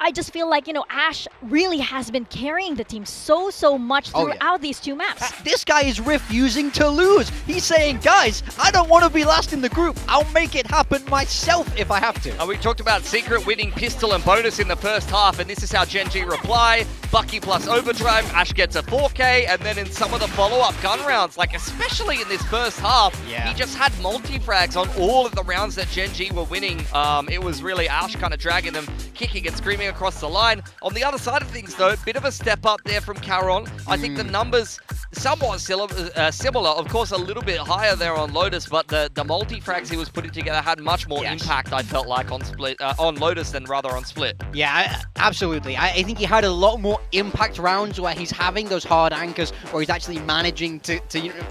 I just feel like, you know, Ash really has been carrying the team so much throughout these two maps. This guy is refusing to lose. He's saying, guys, I don't want to be last in the group. I'll make it happen myself if I have to. We talked about Secret winning pistol and bonus in the first half, and this is how Gen G reply. Bucky plus Overdrive, Ash gets a 4K, and then in some of the follow-up gun rounds, like especially in this first half, he just had multi-frags on all of the rounds that Gen G were winning. It was really Ash kind of dragging them, kicking and screaming across the line. On the other side of things, though, bit of a step up there from Caron. I think the numbers somewhat similar. Of course, a little bit higher there on Lotus, but the multi-frags he was putting together had much more impact, I felt like, on Split, on Lotus than rather on Split. Yeah, absolutely. I think he had a lot more impact rounds where he's having those hard anchors, where he's actually managing to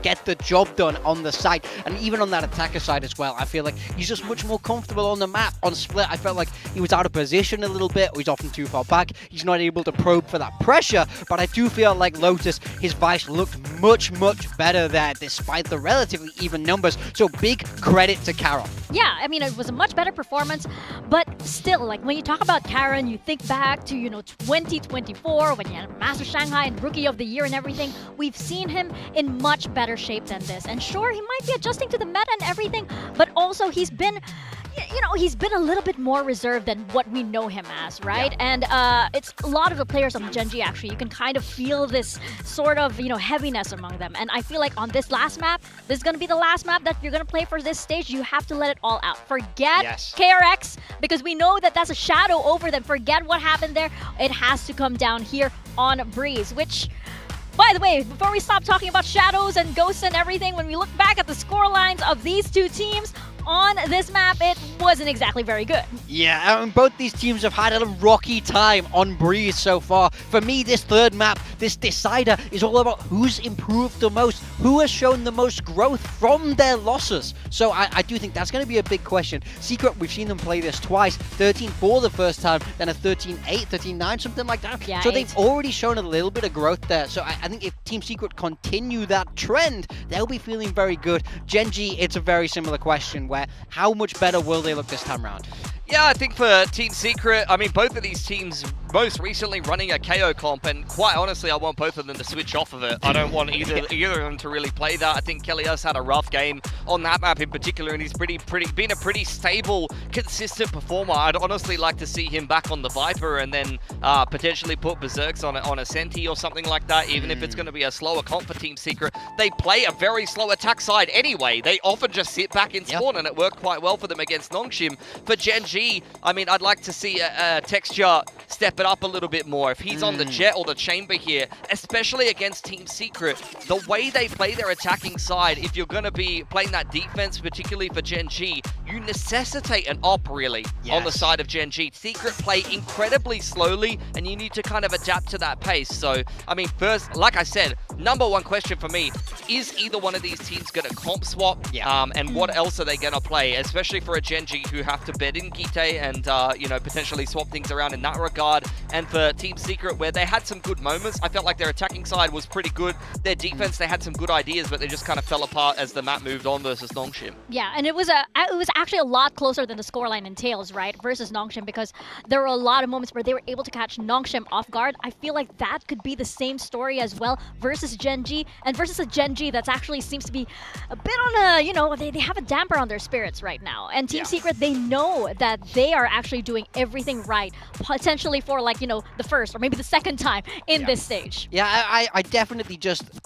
get the job done on the side, and even on that attacker side as well. I feel like he's just much more comfortable on the map. On Split, I felt like he was out of position a little bit, or he's often too far back. He's not able to probe for that pressure, but I do feel like Lotus, his Vice looked much better there despite the relatively even numbers. So big credit to Karen. Yeah, I mean, it was a much better performance, but still, like, when you talk about Karen, you think back to, 2024, when he had Master Shanghai and Rookie of the Year and everything. We've seen him in much better shape than this. And sure, he might be adjusting to the meta and everything, but also he's been a little bit more reserved than what we know him as, right? Yeah. And it's a lot of the players on Gen.G, actually, you can kind of feel this sort of, heaviness among them. And I feel like on this last map, this is going to be the last map that you're going to play for this stage. You have to let it all out. Forget KRX, because we know that that's a shadow over them. Forget what happened there. It has to come down here on Breeze, which... By the way, before we stop talking about shadows and ghosts and everything, when we look back at the score lines of these two teams on this map, it wasn't exactly very good. Yeah, and both these teams have had a rocky time on Breeze so far. For me, this third map, this decider, is all about who's improved the most, who has shown the most growth from their losses. So I do think that's going to be a big question. Secret, we've seen them play this twice, 13-4 the first time, then a 13-8, 13-9, something like that. Yeah, so they've already shown a little bit of growth there. So I think if Team Secret continue that trend, they'll be feeling very good. Gen.G, it's a very similar question where how much better will they look this time around? Yeah, I think for Team Secret, I mean, both of these teams most recently running a KO comp, and quite honestly, I want both of them to switch off of it. I don't want either of them to really play that. I think Kelias had a rough game on that map in particular, and he's been a pretty stable, consistent performer. I'd honestly like to see him back on the Viper and then potentially put Berserks on a Senti or something like that, even if it's going to be a slower comp for Team Secret. They play a very slow attack side anyway. They often just sit back in spawn, and it worked quite well for them against Nongshim. For Gen.G, I mean, I'd like to see Texture step it up a little bit more. If he's on the Jet or the Chamber here, especially against Team Secret, the way they play their attacking side, if you're going to be playing that defense, particularly for Gen.G, you necessitate an op, really, on the side of Gen.G. Secret play incredibly slowly, and you need to kind of adapt to that pace. So, I mean, first, like I said, number one question for me, is either one of these teams going to comp swap? And what else are they going to play, especially for a Gen.G who have to bed in Gite and, potentially swap things around in that regard. And for Team Secret, where they had some good moments, I felt like their attacking side was pretty good. Their defense, they had some good ideas, but they just kind of fell apart as the map moved on versus Nongshim. Yeah, and it was actually a lot closer than the scoreline entails, right, versus Nongshim, because there were a lot of moments where they were able to catch Nongshim off guard. I feel like that could be the same story as well versus Gen.G, and versus a Gen.G that's actually seems to be a bit on a, they have a damper on their spirits right now. And Team Secret, they know that they are actually doing everything right, potentially for the first or maybe the second time in this stage. Yeah, I definitely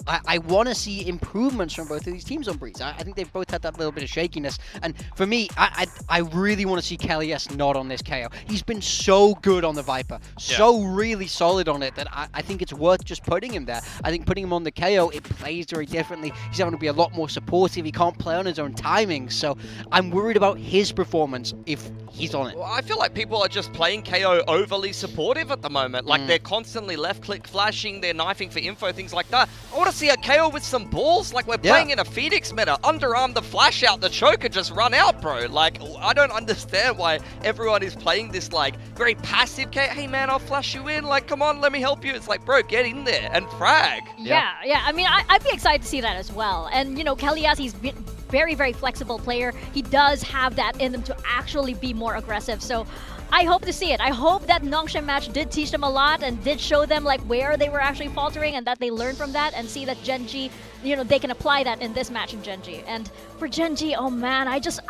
I want to see improvements from both of these teams on Breeze. I think they've both had that little bit of shakiness, and for me, I really want to see Kelias not on this KO. He's been so good on the Viper, so really solid on it that I think it's worth just putting him there. I think putting him on the KO, it plays very differently. He's having to be a lot more supportive. He can't play on his own timing, so I'm worried about his performance if he's on it. Well, I feel like people are just playing KO overly supportive at the moment. Like, they're constantly left-click flashing, they're knifing for info, things like that. I want to see a KO with some balls. Like, we're playing in a Phoenix meta. Underarm the flash out, the choke, and just run out, bro. Like, I don't understand why everyone is playing this, like, very passive KO. Hey, man, I'll flash you in. Like, come on, let me help you. It's like, bro, get in there and frag. Yeah. I mean, I'd be excited to see that as well. And, Kelias, he's been very, very flexible player. He does have that in them to actually be more aggressive. So I hope to see it. I hope that Nongshim match did teach them a lot and did show them where they were actually faltering, and that they learned from that, and see that Gen.G, they can apply that in this match in Gen.G. And for Gen.G, oh man, I just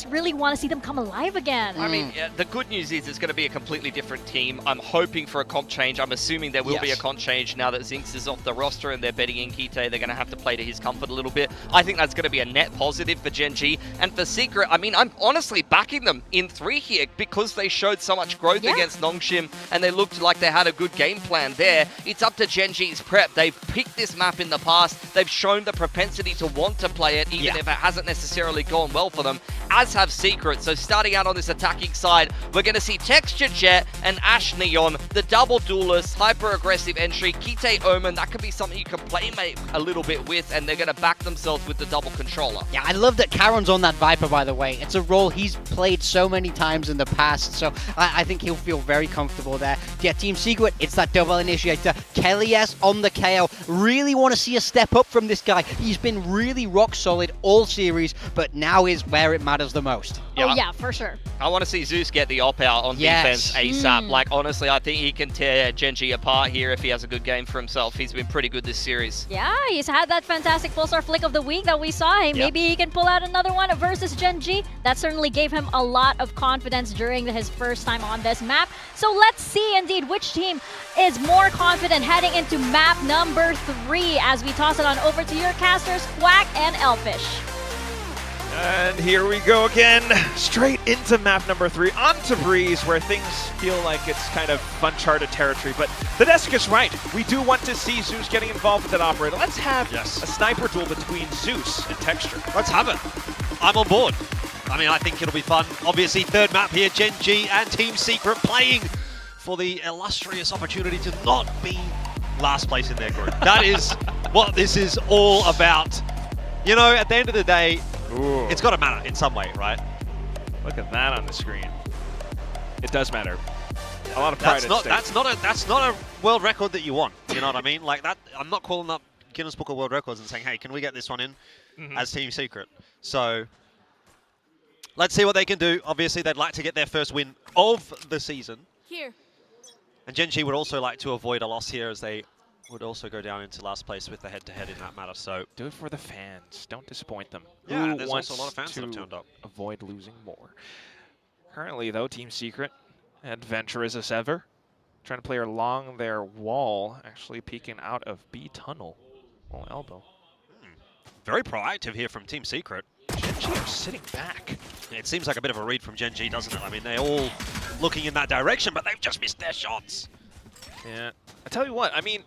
really want to see them come alive again. I mean, the good news is it's going to be a completely different team. I'm hoping for a comp change. I'm assuming there will be a comp change now that Zinx is off the roster and they're betting in Kite. They're going to have to play to his comfort a little bit. I think that's going to be a net positive for Gen.G. And for Secret, I mean, I'm honestly backing them in 3 here because they showed demonstrated so much growth against Nongshim, and they looked like they had a good game plan there. It's up to Gen G's prep. They've picked this map in the past. They've shown the propensity to want to play it, even if it hasn't necessarily gone well for them, as have Secret. So starting out on this attacking side, we're going to see Texture Jet and Ash Neon, the double duelist, hyper-aggressive entry, Kite Omen. That could be something you can playmate a little bit with, and they're going to back themselves with the double controller. Yeah, I love that Karon's on that Viper, by the way. It's a role he's played so many times in the past, so I think he'll feel very comfortable there. Yeah, Team Secret, it's that double initiator. Kelly S on the KO. Really want to see a step up from this guy. He's been really rock solid all series, but now is where it matters the most. Oh yeah, for sure. I want to see Zeus get the op out on defense ASAP. Like, honestly, I think he can tear Gen G apart here if he has a good game for himself. He's been pretty good this series. Yeah, he's had that fantastic Pulsar flick of the week that we saw him. Maybe he can pull out another one versus Gen G. That certainly gave him a lot of confidence during his first time on this map. So let's see indeed which team is more confident heading into map number 3 as we toss it on over to your casters, Quack and Elfish. And here we go again, straight into map number 3, onto Breeze, where things feel like it's kind of uncharted territory. But the desk is right. We do want to see Zeus getting involved with that operator. Let's have a sniper duel between Zeus and Texture. Let's have it. I'm on board. I mean, I think it'll be fun. Obviously, third map here, Gen G and Team Secret playing for the illustrious opportunity to not be last place in their group. That is what this is all about. You know, at the end of the day, it's got to matter in some way, right? Look at that on the screen. It does matter. A lot of pride at stake. That's not a world record that you want. You know what I mean? Like that. I'm not calling up Guinness Book of World Records and saying, hey, can we get this one in as Team Secret? So let's see what they can do. Obviously, they'd like to get their first win of the season. Here. And Gen G would also like to avoid a loss here, as they would also go down into last place with the head-to-head in that matter. So do it for the fans. Don't disappoint them. Yeah, Who there's wants also a lot of fans that have to turned up. avoid losing more? Currently, though, Team Secret, adventurous as ever, trying to play along their wall, actually peeking out of B tunnel. Oh, elbow. Very proactive here from Team Secret. Gen G are sitting back. It seems like a bit of a read from Gen G, doesn't it? I mean, they're all looking in that direction, but they've just missed their shots. Yeah. I tell you what, I mean,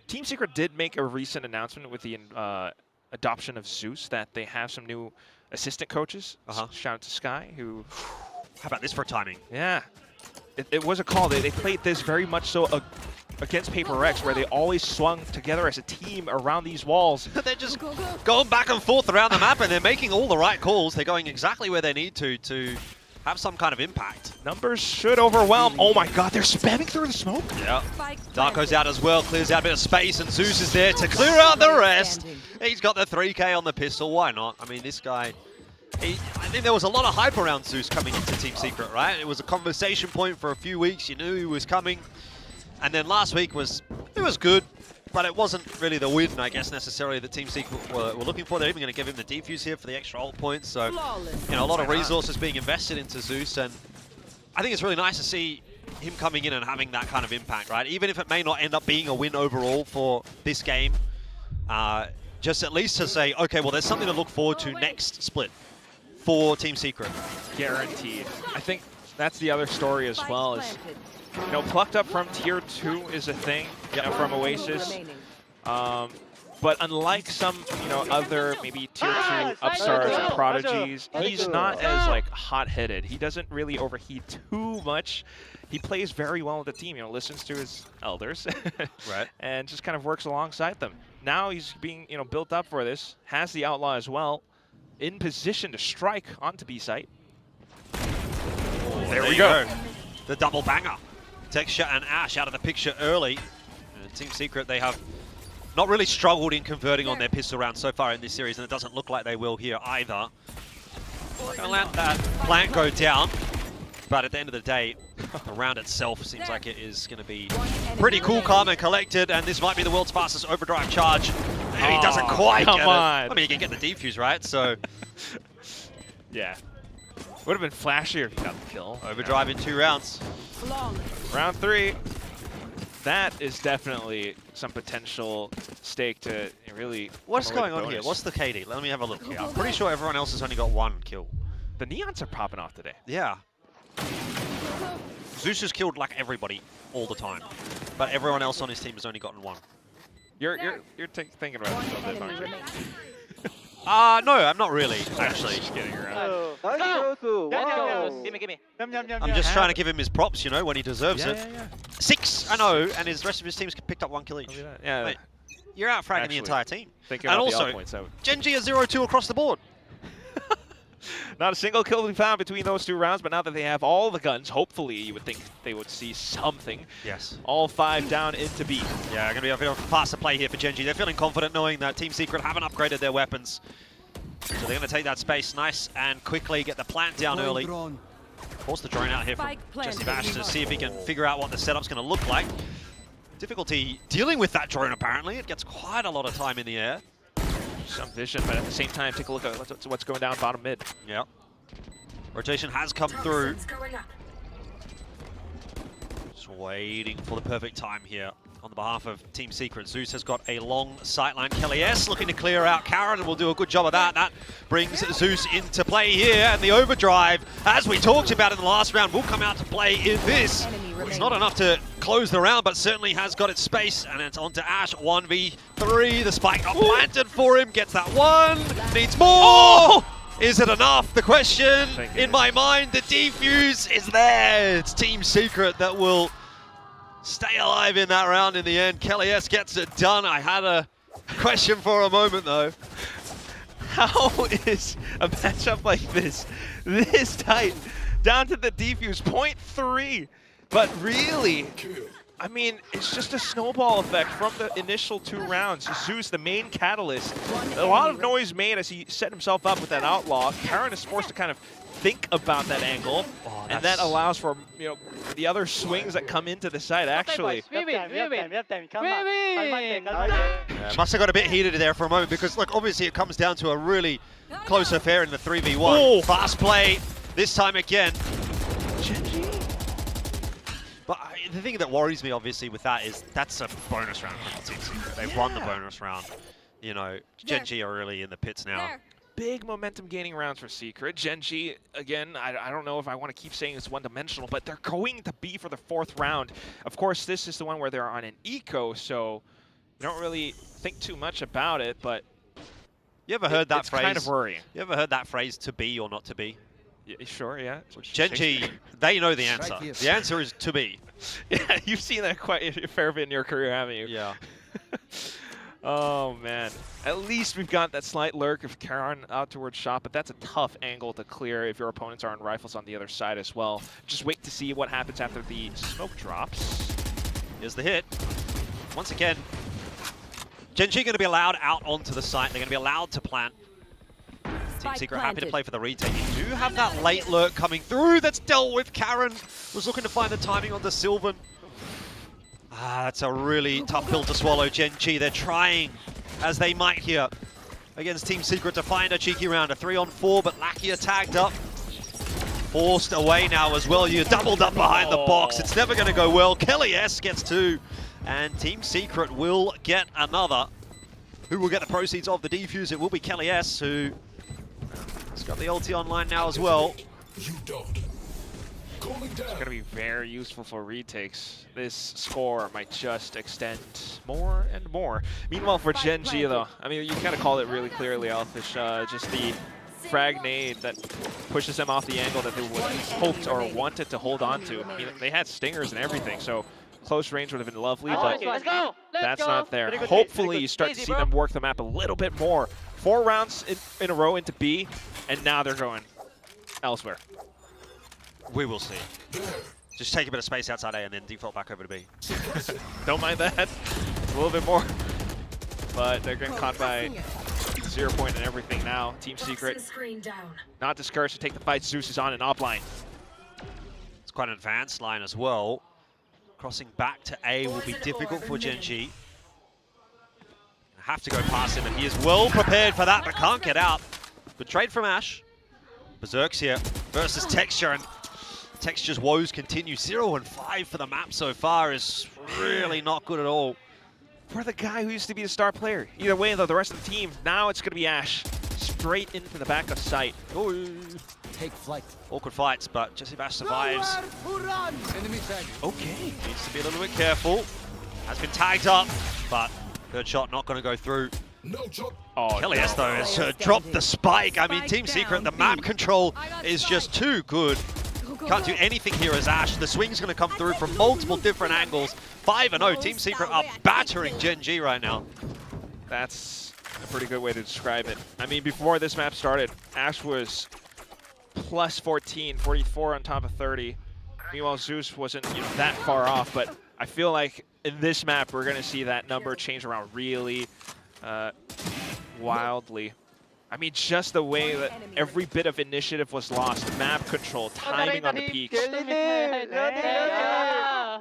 Team Secret did make a recent announcement with the adoption of Zeus that they have some new assistant coaches. Shout out to Sky, who... How about this for timing? Yeah. It was a call. They played this very much so against Paper X, where they always swung together as a team around these walls. They're just going back and forth around the map, and they're making all the right calls. They're going exactly where they need to have some kind of impact. Numbers should overwhelm. Oh my god, they're spamming through the smoke. Yeah. Darko's out as well, clears out a bit of space, and Zeus is there to clear out the rest. He's got the 3K on the pistol. Why not? I mean, this guy... I think there was a lot of hype around Zeus coming into Team Secret, right? It was a conversation point for a few weeks. You knew he was coming. And then last week was good, but it wasn't really the win, I guess, necessarily that Team Secret were looking for. They're even going to give him the defuse here for the extra ult points. So, you know, a lot of resources being invested into Zeus. And I think it's really nice to see him coming in and having that kind of impact, right? Even if it may not end up being a win overall for this game, just at least to say, okay, well, there's something to look forward to next split for Team Secret. Guaranteed. I think that's the other story as well. Is, you know, plucked up from Tier 2 is a thing, you know, from Oasis. But unlike some, you know, other maybe Tier 2 upstarts or prodigies, he's not as, like, hot-headed. He doesn't really overheat too much. He plays very well with the team, you know, listens to his elders. Right. And just kind of works alongside them. Now he's being, you know, built up for this, has the Outlaw as well, in position to strike onto B site. There we go. The double banger. Texture and Ash out of the picture early. And Team Secret, they have not really struggled in converting on their pistol rounds so far in this series, and it doesn't look like they will here either. Gonna let that plant go down, but at the end of the day, the round itself seems like it is going to be pretty cool, calm, and collected, and this might be the world's fastest overdrive charge. And he doesn't quite get it. I mean, he can get the defuse, right? So, yeah. Would have been flashier if he got the kill. Overdrive in 2 rounds. Round 3. That is definitely some potential stake to really... What's going on here? What's the KD? Let me have a look here. I'm pretty sure everyone else has only got 1 kill. The neons are popping off today. Yeah. Zeus has killed like everybody all the time, but everyone else on his team has only gotten one. You're thinking about it a little bit. No, I'm not really, actually. Just kidding around. Gimme. I'm just trying to give him his props, you know, when he deserves it. 6-0, and his rest of his team's picked up 1 kill each. Yeah, mate, you're out fragging the entire team. And also, Gen.G is 0-2 across the board. Not a single kill to be found between those 2 rounds, but now that they have all the guns, hopefully you would think they would see something. Yes. All 5 down into B. Yeah, going to be a bit of a faster play here for Gen.G. They're feeling confident knowing that Team Secret haven't upgraded their weapons. So they're going to take that space nice and quickly, get the plant down early. Force the drone out here from Jesse Bash to see if he can figure out what the setup's going to look like. Difficulty dealing with that drone, apparently. It gets quite a lot of time in the air. Some vision, but at the same time, take a look at what's going down bottom mid. Yeah. Rotation has come through. Just waiting for the perfect time here on the behalf of Team Secret. Zeus has got a long sightline. Kelly S looking to clear out Karen, and will do a good job of that. That brings Zeus into play here, and the overdrive, as we talked about in the last round, will come out to play in this. It's not enough to close the round, but certainly has got its space, and it's on to Ash. 1v3, the spike got planted for him, gets that one, needs more! Oh! Is it enough? The question in my mind, the defuse is there. It's Team Secret that will stay alive in that round in the end. Kelly S gets it done. I had a question for a moment though. How is a matchup like this tight? Down to the defuse, 0.3. But really, I mean, it's just a snowball effect from the initial 2 rounds. Zeus, the main catalyst. A lot of noise made as he set himself up with that outlaw. Karen is forced to kind of think about that angle, and that allows for, you know, the other swings that come into the site, actually. Must have got a bit heated there for a moment, because, look, obviously it comes down to a really close affair in the 3v1. Oh. Fast play, this time again. But the thing that worries me, obviously, with that is that's a bonus round for Team Secret. They've won the bonus round. You know, Gen.G are really in the pits now. Big momentum gaining rounds for Secret. Gen.G, again, I don't know if I want to keep saying it's one-dimensional, but they're going to be for the 4th round. Of course, this is the one where they're on an eco, so you don't really think too much about it, but you ever heard that it's phrase? Kind of worrying. You ever heard that phrase, to be or not to be? Yeah, sure, yeah. Gen.G, they know the answer. The answer is to be. Yeah, you've seen that quite a fair bit in your career, haven't you? Yeah. Oh, man. At least we've got that slight lurk of Karen out towards shot, but that's a tough angle to clear if your opponents are on rifles on the other side as well. Just wait to see what happens after the smoke drops. Here's the hit. Once again, Gen.G going to be allowed out onto the site. They're going to be allowed to plant. Team Secret happy to play for the retake. You do have that late lurk coming through that's dealt with. Karen was looking to find the timing on the Sylvan. That's a really tough pill to swallow, Gen.G. They're trying, as they might here, against Team Secret to find a cheeky round. A 3-on-4, but Lakia tagged up. Forced away now as well. You're doubled up behind the box. It's never going to go well. Kelly S gets 2, and Team Secret will get another. Who will get the proceeds of the defuse? It will be Kelly S, who has got the ulti online now as well. It's going to be very useful for retakes. This score might just extend more and more. Meanwhile, for Gen.G, though, I mean, you kind of call it really clearly, Elfish. Just the frag nade that pushes them off the angle that they would at least hoped or wanted to hold on to. I mean, they had stingers and everything, so close range would have been lovely, but that's not there. Hopefully, you start to see them work the map a little bit more. 4 rounds in a row into B, and now they're going elsewhere. We will see. Just take a bit of space outside A and then default back over to B. Don't mind that. A little bit more. But they're getting caught by 0 point and everything now. Team Secret not discouraged to take the fight. Zeus is on an op line. It's quite an advanced line as well. Crossing back to A will be difficult for Gen.G. Have to go past him, and he is well prepared for that, but can't get out. Good trade from Ash. Berserk's here versus Texture, and Texture's woes continue. 0-5 for the map so far is really not good at all. For the guy who used to be the star player. Either way, though, the rest of the team, now it's going to be Ash. Straight into the back of sight. Ooh. take flight. Awkward fights, but Jesse Bash survives. Enemy tag. Okay, needs to be a little bit careful. Has been tagged up, but third shot not going to go through. Oh, Kelly though has dropped the spike. I mean, Team Secret, the map control is just too good. Can't do anything here as Ash. The swing's going to come through from multiple different angles. 5-0, Team Secret are battering Gen G right now. That's a pretty good way to describe it. I mean, before this map started, Ash was plus 14, 44 on top of 30. Meanwhile, Zeus wasn't that far off, but I feel like in this map, we're going to see that number change around really wildly. I mean, just the way that every bit of initiative was lost, map control, timing on the peaks.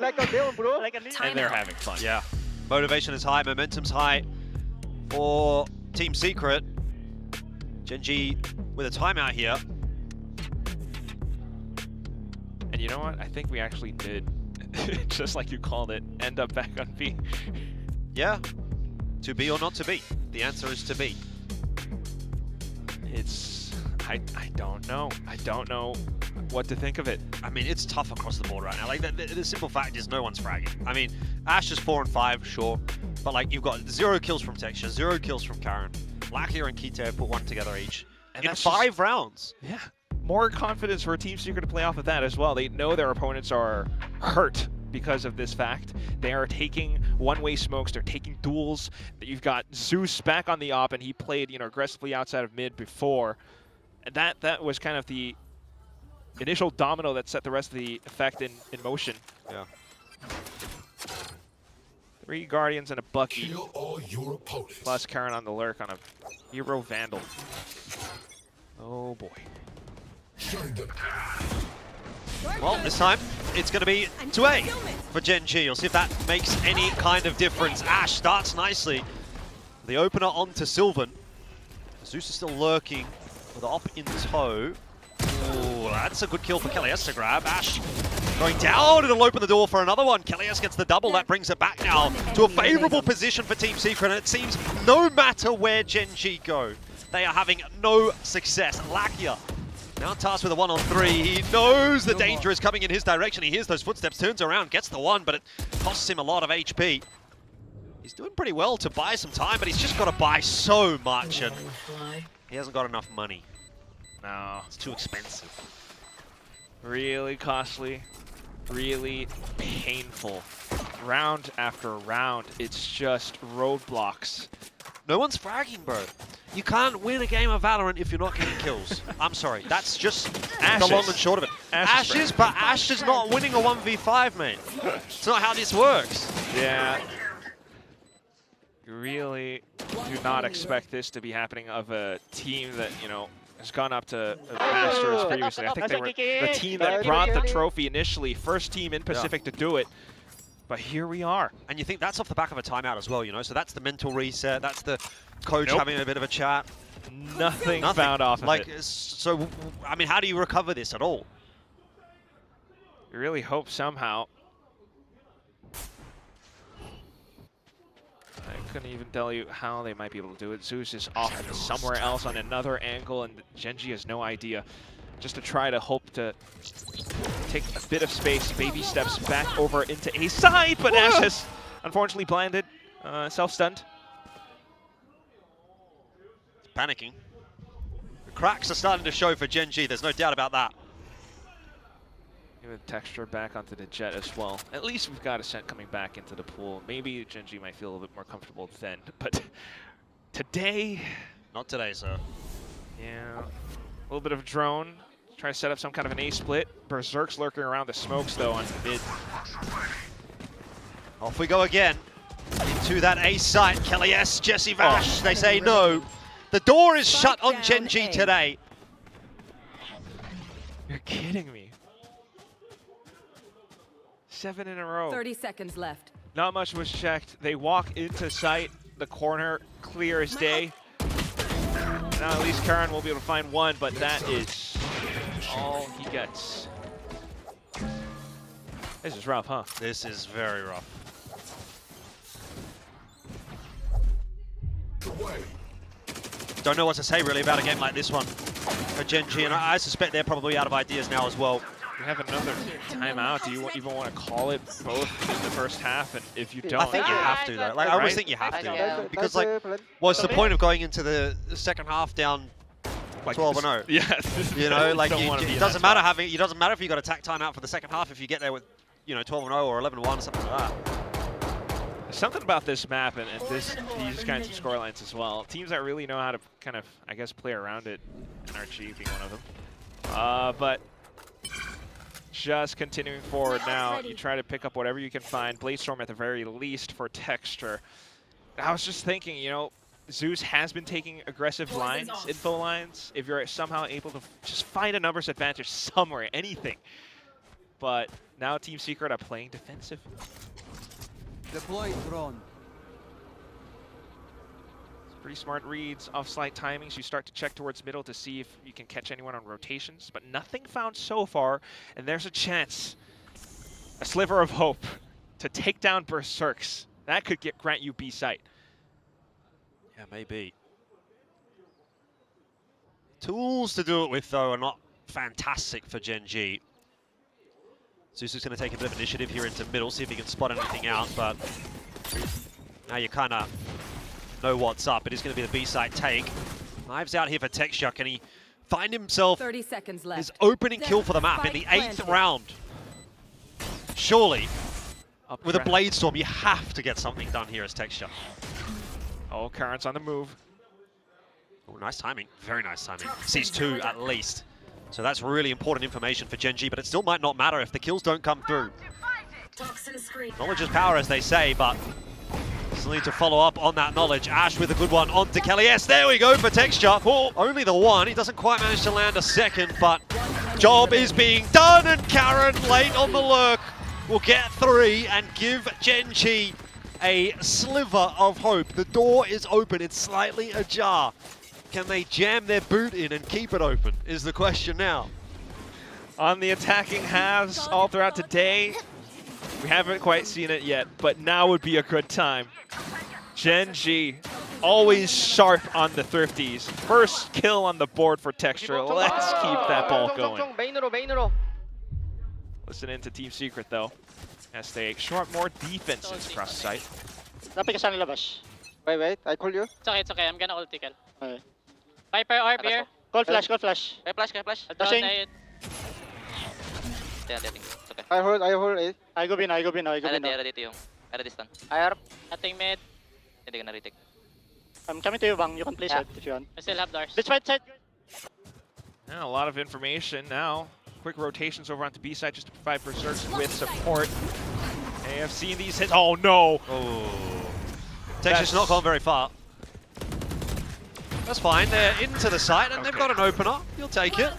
Like a demon, bro. And they're having fun. Yeah. Motivation is high, momentum's high for Team Secret. Gen G with a timeout here. And you know what? I think we actually did, just like you called it, end up back on B. Yeah. To be or not to be? The answer is to be. It's... I don't know. I don't know what to think of it. I mean, it's tough across the board right now. Like, the simple fact is no one's fragging. I mean, Ash is 4 and 5, sure. But, like, you've got 0 kills from Texture, 0 kills from Karen. Lakia and Kite have put 1 together each. And in 5 rounds. Yeah. More confidence for Team Secret to play off of that as well. They know their opponents are hurt because of this fact. They are taking one-way smokes, they're taking duels. You've got Zeus back on the op, and he played, aggressively outside of mid before. And that was kind of the initial domino that set the rest of the effect in motion. Yeah. 3 Guardians and a Bucky. Plus Karen on the lurk on a Hero Vandal. Oh boy. Well, this time it's going to be 2A for Gen G. You'll see if that makes any kind of difference. Ash starts nicely. The opener onto Sylvan. Zeus is still lurking with the op in tow. Ooh, that's a good kill for Kelly to grab. Ash going down, it'll open the door for another one. Kelly gets the double, that brings it back now to a favorable position for Team Secret, and it seems no matter where Gen G go, they are having no success. Lakia now tasked with a 1-on-3. He knows the danger is coming in his direction. He hears those footsteps, turns around, gets the 1, but it costs him a lot of HP. He's doing pretty well to buy some time, but he's just got to buy so much, and he hasn't got enough money. No. It's too expensive. Really costly, really painful. Round after round, it's just roadblocks. No one's fragging, bro. You can't win a game of Valorant if you're not getting kills. I'm sorry. That's just the long and short of it. Ashes, but Ash is not winning a 1v5, mate. It's not how this works. Yeah. You really do not expect this to be happening of a team that, has gone up to Masters previously. I think they were the team that brought the trophy initially. First team in Pacific to do it. But here we are. And you think that's off the back of a timeout as well, So that's the mental reset. That's the coach having a bit of a chat. Nothing found off of it. So, I mean, how do you recover this at all? You really hope somehow. I couldn't even tell you how they might be able to do it. Zeus is off somewhere else on another angle, and Gen G has no idea. Just to try to hope to take a bit of space, baby steps back over into A side, but Ash has unfortunately blinded, self-stunned. Panicking. The cracks are starting to show for Gen G, there's no doubt about that. Even Texture back onto the Jet as well. At least we've got Ascent coming back into the pool. Maybe Gen G might feel a little bit more comfortable then, but today... Not today, sir. Yeah, a little bit of drone. Try to set up some kind of an A-split. Berserk's lurking around the smokes, though, on mid. Off we go again. Into that A site. Kelly S, Jesse Vash, they say no. The door is shut on Gen G today. You're kidding me. 7 in a row. 30 seconds left. Not much was checked. They walk into sight. The corner clear as day. Now at least Karen will be able to find 1, but that is all he gets. This is rough, huh? This is very rough. don't know what to say really about a game like this one for Gen G, and I suspect they're probably out of ideas now as well. We have another timeout. Do you even want to call it both in the first half? And if you don't, I think you have to though. Like I always think you have to, because like, what's the point of going into the second half down like 12-0? Yeah, you know, like it doesn't matter having. It doesn't matter if you got a tack timeout for the second half if you get there with, 12-0 or 11-1 or something like that. There's something about this map and these kinds of scorelines as well. Teams that really know how to kind of, I guess, play around it, NRG being one of them. But just continuing forward now, you try to pick up whatever you can find. Bladestorm at the very least for Texture. I was just thinking, Zeus has been taking aggressive lines, info lines. If you're somehow able to just find a numbers advantage somewhere, anything. But now Team Secret are playing defensive. Deploy drone. Pretty smart reads off slight timings. You start to check towards middle to see if you can catch anyone on rotations, but nothing found so far, and there's a chance, a sliver of hope, to take down Berserks. That could grant you B site. Yeah, maybe. Tools to do it with, though, are not fantastic for Gen G. Zeus is going to take a bit of initiative here into middle, see if he can spot anything out, but now you kind of know what's up. It is going to be the B-side take. Knives out here for Texture. Can he find himself 30 seconds left. his opening kill for the map in the 8th round? Surely, with a Bladestorm, you have to get something done here as Texture. Oh, Karen's on the move. Oh, nice timing. Very nice timing. Sees 2 at least. So that's really important information for Gen G, but it still might not matter if the kills don't come through. Knowledge is power, as they say, but still need to follow up on that knowledge. Ash with a good one onto Kelly. Yes, there we go for Texture. Oh, only the one. He doesn't quite manage to land a second, but job is being done, and Karen, late on the lurk, will get 3 and give Gen G a sliver of hope. The door is open. It's slightly ajar. Can they jam their boot in and keep it open, is the question now. On the attacking halves all throughout today, we haven't quite seen it yet, but now would be a good time. Gen G, always sharp on the thrifties. First kill on the board for Texture. Let's keep that ball going. Listen in to Team Secret, though, as they short more defenses across the site. Wait, I call you. It's okay, I'm gonna ulti kill. Okay. Viper orb here. Call flash. Kay flash. Flashing. I hold it. I go bin. Nothing mid. I'm coming to you, Bang. You can play side if you want. I still have doors. Let's fight side. Yeah, a lot of information now. Quick rotations over onto B side just to provide Berserks with support. AFC in these hits. Oh no! Oh. Texture's not gone very far. That's fine. They're into the site and they've got an opener. You'll take it.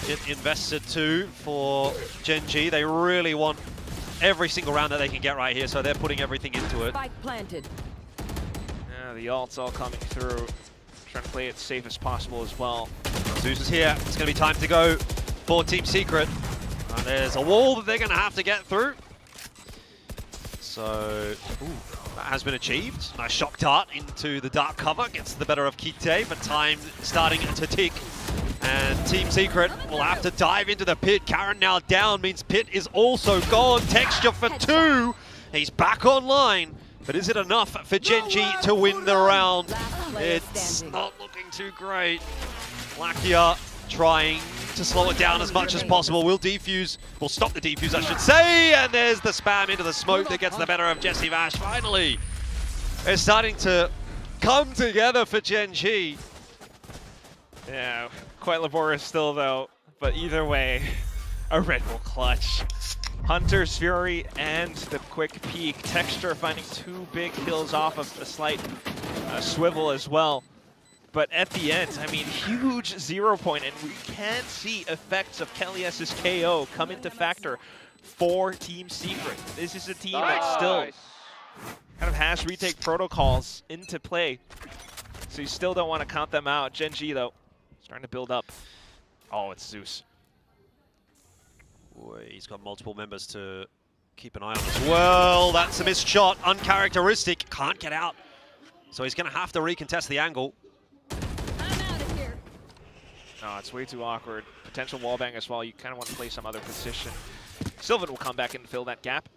It invested 2 for Gen G. They really want every single round that they can get right here, so they're putting everything into it. Spike planted. Yeah, the ult's all coming through. Trying to play it safe as possible as well. Zeus is here. It's going to be time to go for Team Secret. And there's a wall that they're going to have to get through. So, that has been achieved. Nice shock dart into the dark cover. Gets the better of Kite, but time starting to tick. And Team Secret will have to dive into the pit. Karen now down means pit is also gone. Texture for 2. He's back online. But is it enough for Gen G to win the round? It's not looking too great. Lakia trying to slow it down as much as possible. Will defuse, will stop the defuse, I should say. And there's the spam into the smoke that gets the better of Jesse Vash. Finally, it's starting to come together for Gen G. Yeah, quite laborious still though, but either way, a Red Bull clutch. Hunter's Fury and the quick peek. Texture finding 2 big kills off of a slight swivel as well. But at the end, I mean, huge 0 point, and we can see effects of Kelly's KO come into factor for Team Secret. This is a team that still kind of has retake protocols into play, so you still don't want to count them out. Gen G, though, starting to build up. Oh, it's Zeus. Boy, he's got multiple members to keep an eye on as well. That's a missed shot, uncharacteristic. Can't get out So he's going to have to recontest the angle. No, it's way too awkward. Potential wallbang as well. You kind of want to play some other position. Sylvan will come back in and fill that gap.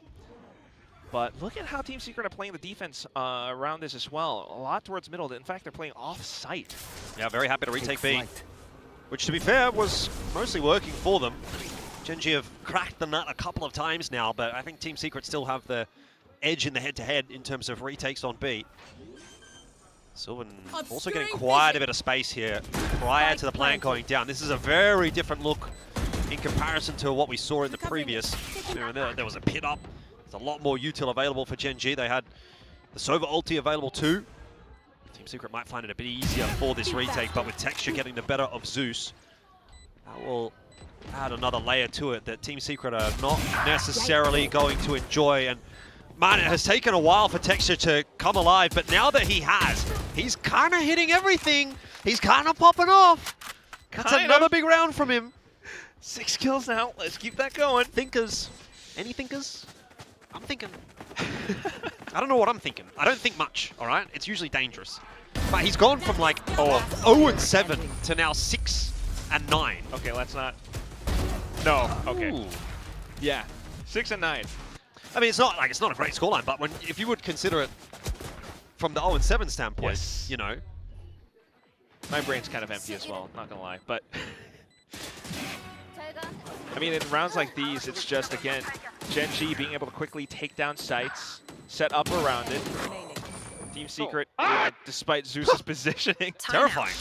But look at how Team Secret are playing the defense around this as well. A lot towards middle. In fact, they're playing off-site. Yeah, very happy to retake B. Which, to be fair, was mostly working for them. Gen.G have cracked the nut a couple of times now, but I think Team Secret still have the edge in the head-to-head in terms of retakes on B. Sylvan also getting quite a bit of space here prior to the plant going down. This is a very different look in comparison to what we saw in the previous. There was a pit up. There's a lot more util available for Gen.G. They had the Sova ulti available too. Team Secret might find it a bit easier for this retake, but with Texture getting the better of Zeus, that will add another layer to it that Team Secret are not necessarily going to enjoy. And man, it has taken a while for Texture to come alive, but now that he has, he's kind of hitting everything. He's kind of popping off. That's another big round from him. 6 kills now. Let's keep that going. Thinkers. Any thinkers? I'm thinking. I don't know what I'm thinking. I don't think much, all right? It's usually dangerous. But he's gone from like 0-7 to now 6-9. Okay, let's not. No, okay. Ooh. Yeah, 6 and 9. I mean, it's not a great scoreline, but if you would consider it from the 0-7 standpoint, yes. You know. My brain's kind of empty as well, not gonna lie, but I mean, in rounds like these, it's just, again, Gen.G being able to quickly take down sites, set up around it. Team Secret, despite Zeus's positioning. Terrifying.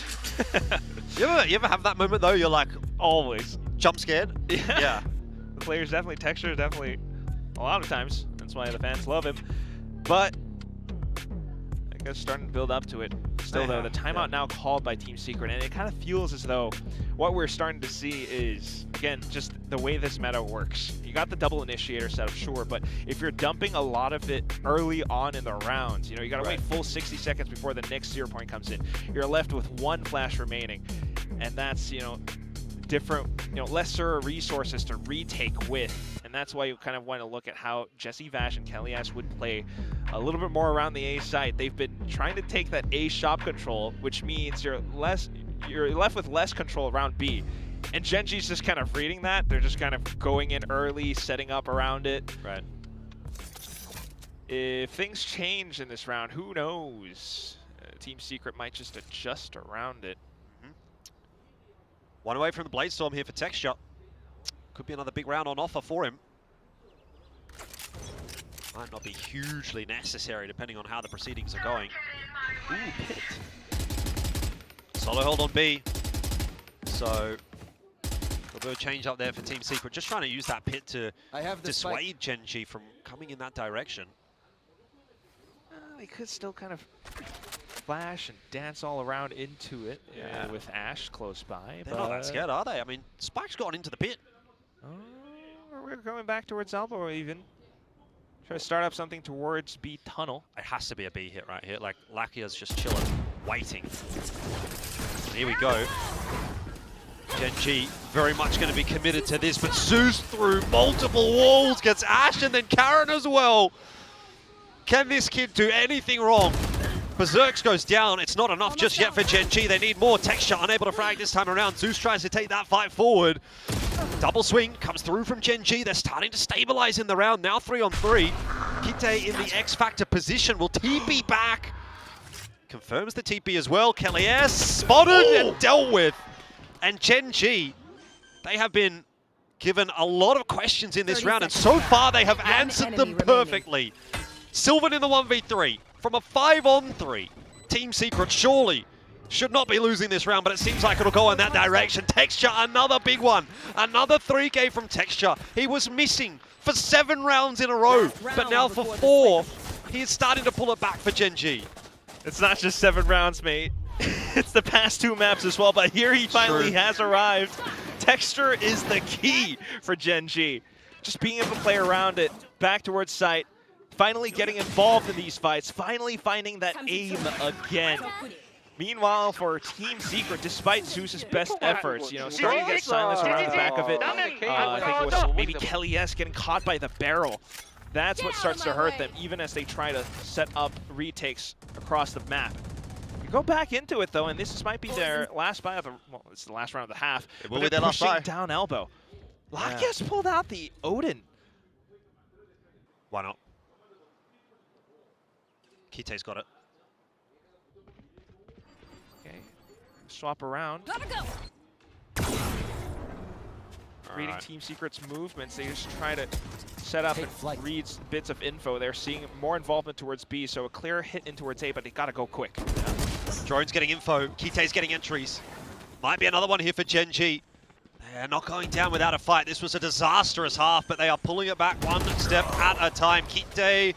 you ever have that moment, though, you're like, always jump scared? Yeah. The player's definitely, Texture definitely, a lot of times. That's why the fans love him. But I guess starting to build up to it. Still, though, the timeout now called by Team Secret, and it kind of feels as though what we're starting to see is, again, just the way this meta works. You got the double initiator setup, sure, but if you're dumping a lot of it early on in the rounds, you know, you got to wait full 60 seconds before the next 0 point comes in. You're left with 1 flash remaining, and that's, you know, different, you know, lesser resources to retake with, and that's why you kind of want to look at how Jesse Vash and Kellyas would play a little bit more around the A site. They've been trying to take that A shop control, which means you're left with less control around B, and Gen.G's just kind of reading that. They're just kind of going in early, setting up around it. Right. If things change in this round, who knows? Team Secret might just adjust around it. One away from the Blade Storm here for Texture. Could be another big round on offer for him. Might not be hugely necessary depending on how the proceedings are going. Ooh, pit. Solo hold on B. So, a bit of change up there for Team Secret. Just trying to use that pit to dissuade Gen.G from coming in that direction. They could still kind of flash and dance all around into it with Ashe close by. They're not that scared, are they? I mean, Spike's got into the pit. We're going back towards Elbow even. Try to start up something towards B tunnel. It has to be a B hit right here. Like, Lakia's just chilling, waiting. Here we go. Gen.G very much going to be committed to this, but Zeus through multiple walls gets Ashe and then Karen as well. Can this kid do anything wrong? Berserks goes down. It's not enough just yet for Gen.G. They need more. Texture unable to frag this time around. Zeus tries to take that fight forward. Double swing comes through from Gen.G. They're starting to stabilize in the round. Now 3-on-3. Kite in the X-Factor position will TP back. Confirms the TP as well. Kellyas spotted and dealt with. And Gen.G, they have been given a lot of questions in this round, and so far they have answered them perfectly. Sylvan in the 1v3 from a 5-on-3. Team Secret surely should not be losing this round, but it seems like it'll go in that direction. Texture, another big one. Another 3K from Texture. He was missing for 7 rounds in a row, but now for 4, he's starting to pull it back for Gen.G. It's not just 7 rounds, mate. It's the past 2 maps as well, but here he finally has arrived. Texture is the key for Gen.G. Just being able to play around it, back towards site, finally getting involved in these fights, finally finding that aim again. Meanwhile, for Team Secret, despite Zeus's best efforts, you know, starting to get silence around the back of it. I think it was maybe Kellyas getting caught by the barrel. that's what starts to hurt them, even as they try to set up retakes across the map. You go back into it, though, and this might be their last buy of the, well, it's the last round of the half. It will But be they're their last pushing buy. down elbow. Lakia's pulled out the Odin. Why not? Kite's got it. Okay, swap around. Reading Team Secret's movements, they just try to set up and read bits of info. They're seeing more involvement towards B, so a clear hit in towards A, but they gotta go quick. Drone's getting info, Kite's getting entries. Might be another one here for Gen G. They're not going down without a fight. This was a disastrous half, but they are pulling it back one step at a time. Kite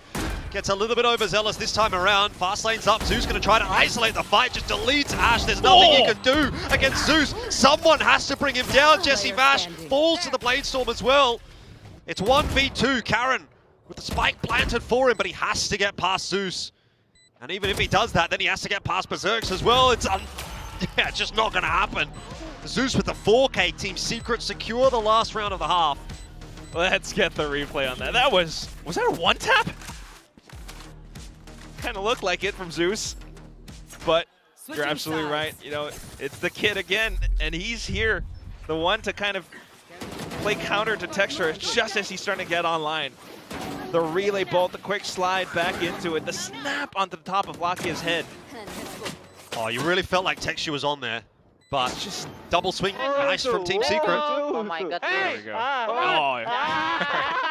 gets a little bit overzealous this time around. Fast lane's up. Zeus going to try to isolate the fight. Just deletes Ash. There's nothing he can do against Zeus. Someone has to bring him down. Jesse Vash falls to the Bladestorm as well. It's 1v2. Karen with the spike planted for him, but he has to get past Zeus. And even if he does that, then he has to get past Berserks as well. It's just not going to happen. Zeus with the 4K. Team Secret secure the last round of the half. Let's get the replay on that. That was that a one tap? Kind of looked like it from Zeus, but you're absolutely right. You know, it's the kid again, and he's here, the one to kind of play counter to Texture just as he's starting to get online. The relay bolt, the quick slide back into it, the snap onto the top of Lakia's head. Oh, you really felt like Texture was on there, but just double swing, nice from Team Secret. Oh my god. There we go. Oh,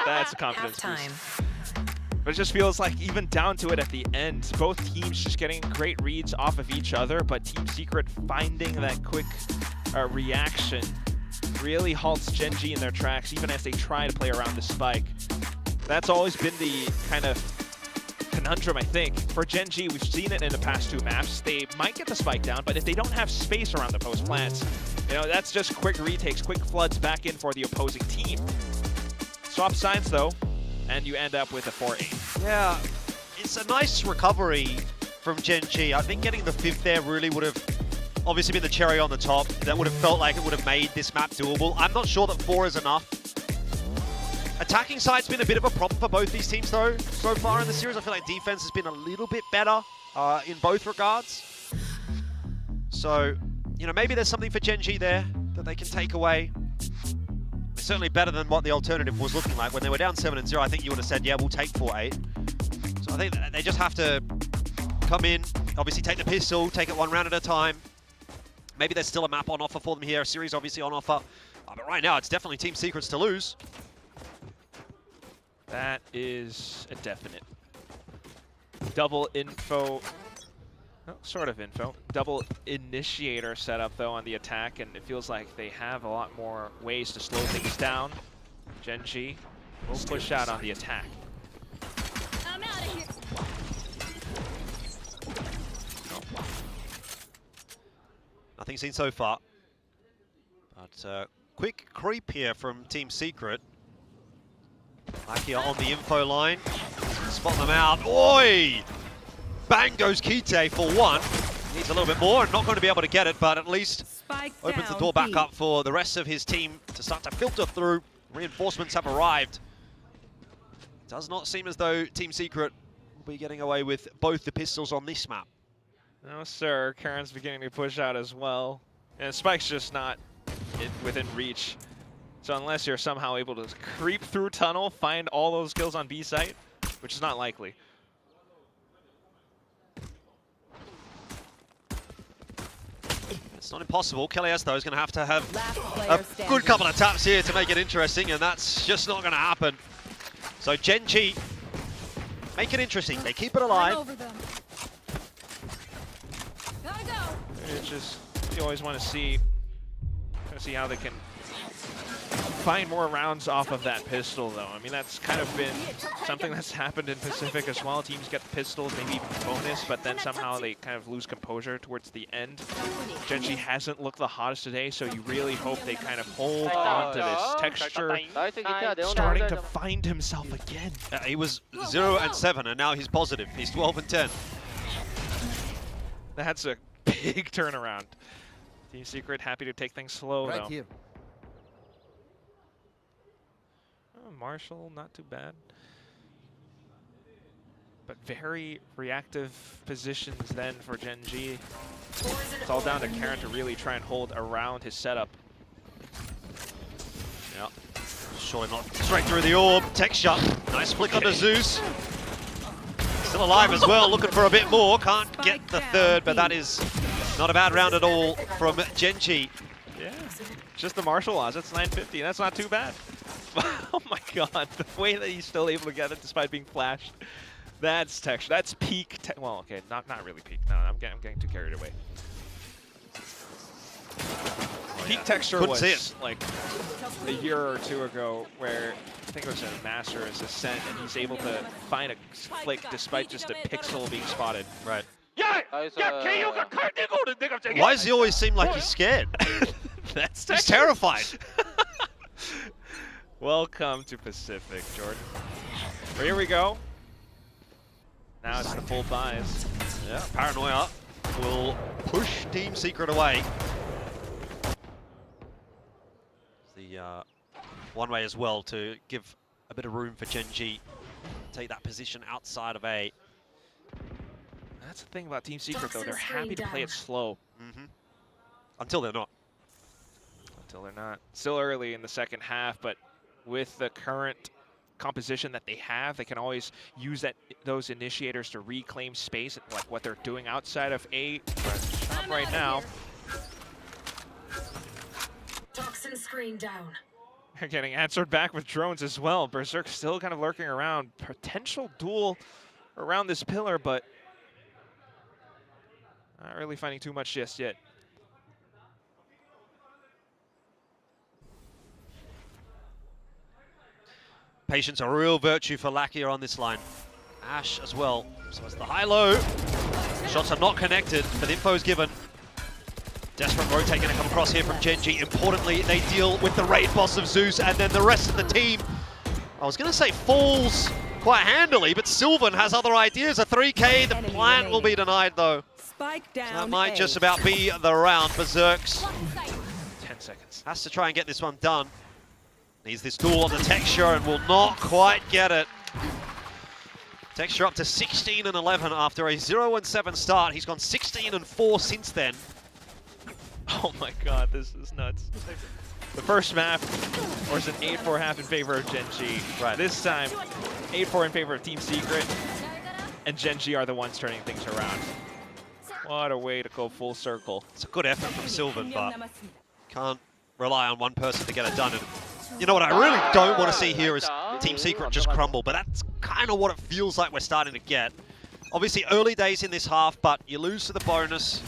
that's a confidence boost. But it just feels like even down to it at the end, both teams just getting great reads off of each other, but Team Secret finding that quick reaction really halts Gen G in their tracks, even as they try to play around the spike. That's always been the kind of conundrum, I think. For Gen G, we've seen it in the past 2 maps. They might get the spike down, but if they don't have space around the post plants, you know, that's just quick retakes, quick floods back in for the opposing team. Swap sides, though, and you end up with a 4-8. Yeah, it's a nice recovery from Gen G. I think getting the 5th there really would have obviously been the cherry on the top. That would have felt like it would have made this map doable. I'm not sure that 4 is enough. Attacking side's been a bit of a problem for both these teams, though. So far in the series, I feel like defense has been a little bit better in both regards. So, you know, maybe there's something for Gen G there that they can take away. It's certainly better than what the alternative was looking like. When they were down 7-0, I think you would have said, yeah, we'll take 4-8. So I think they just have to come in, obviously take the pistol, take it one round at a time. Maybe there's still a map on offer for them here, a series obviously on offer. But right now, it's definitely Team Secrets to lose. That is a definite. Double info, oh, sort of info. Double initiator setup though on the attack, and it feels like they have a lot more ways to slow things down. Gen G will push out on the attack. I'm out of here. Nothing seen so far. But quick creep here from Team Secret. Lakia on the info line. Spot them out. Oi! Bang goes Kite for 1. Needs a little bit more and not going to be able to get it, but at least opens the door back up for the rest of his team to start to filter through. Reinforcements have arrived. Does not seem as though Team Secret will be getting away with both the pistols on this map. No, sir. Karen's beginning to push out as well. And Spike's just not within reach. So unless you're somehow able to creep through tunnel, find all those kills on B site, which is not likely. It's not impossible. Kelias, though, is going to have a good couple of taps here to make it interesting, and that's just not going to happen. So Gen G make it interesting. They keep it alive. It's just, you always want to see how they can find more rounds off of that pistol, though. I mean, that's kind of been something that's happened in Pacific as well. Teams get the pistols, maybe bonus, but then somehow they kind of lose composure towards the end. Gen G hasn't looked the hottest today, so you really hope they kind of hold on to this. Texture starting to find himself again. He was 0-7, and now he's positive. He's 12-10. That's a big turnaround. Team Secret happy to take things slow, though. Here. Marshall, not too bad. But very reactive positions then for Gen G. It's all down to Karen to really try and hold around his setup. Yeah. Surely not straight through the orb. Tech shot. Nice flick onto Zeus. Still alive as well, looking for a bit more. Can't get the third, but that is not a bad round at all from Genji. Yeah, just the martial arts. That's 950. That's not too bad. Oh my god, the way that he's still able to get it despite being flashed. That's texture. That's peak. Well, okay, not really peak. No, I'm getting too carried away. Peak texture Couldn't was see it. like a year or two ago, where I think it was a Master's Ascent, and he's able to find a flick despite just a pixel being spotted. Right. Why Why does he always seem like he's scared? That's He's terrified. Welcome to Pacific, Jordan. Well, here we go. Now it's the full buys. Yeah, Paranoia will push Team Secret away. The one way as well to give a bit of room for Genji. Take that position outside of A. That's the thing about Team Secret, though. They're happy to play it slow. Until they're not. Until they're not. Still early in the second half, but with the current composition that they have, they can always use those initiators to reclaim space, like what they're doing outside of A right now. Toxin screen down. They're getting answered back with drones as well. Berserk still kind of lurking around. Potential duel around this pillar, but not really finding too much just yet. Patience, a real virtue for Lakia on this line. Ash as well. So it's the high-low. Shots are not connected, but info's given. Desperate rotate going to come across here from Genji. Importantly, they deal with the raid boss of Zeus, and then the rest of the team, I was going to say falls quite handily, but Sylvan has other ideas. A 3K, the plant will be denied though. Spike down. So that might just about be the round. Berserks 10 seconds. has to try and get this one done. Needs this duel on the texture and will not quite get it. Texture up to 16 and 11 after a 0-7 start. He's gone 16 and 4 since then. Oh my god, this is nuts. The first map was an 8-4 half in favor of Genji. Right. This time, 8-4 in favor of Team Secret, and Genji are the ones turning things around. What a way to go full circle. It's a good effort from Sylvan, but can't rely on one person to get it done. And you know what I really don't want to see here is Team Secret just crumble, but that's kind of what it feels like we're starting to get. Obviously early days in this half, but you lose to the bonus.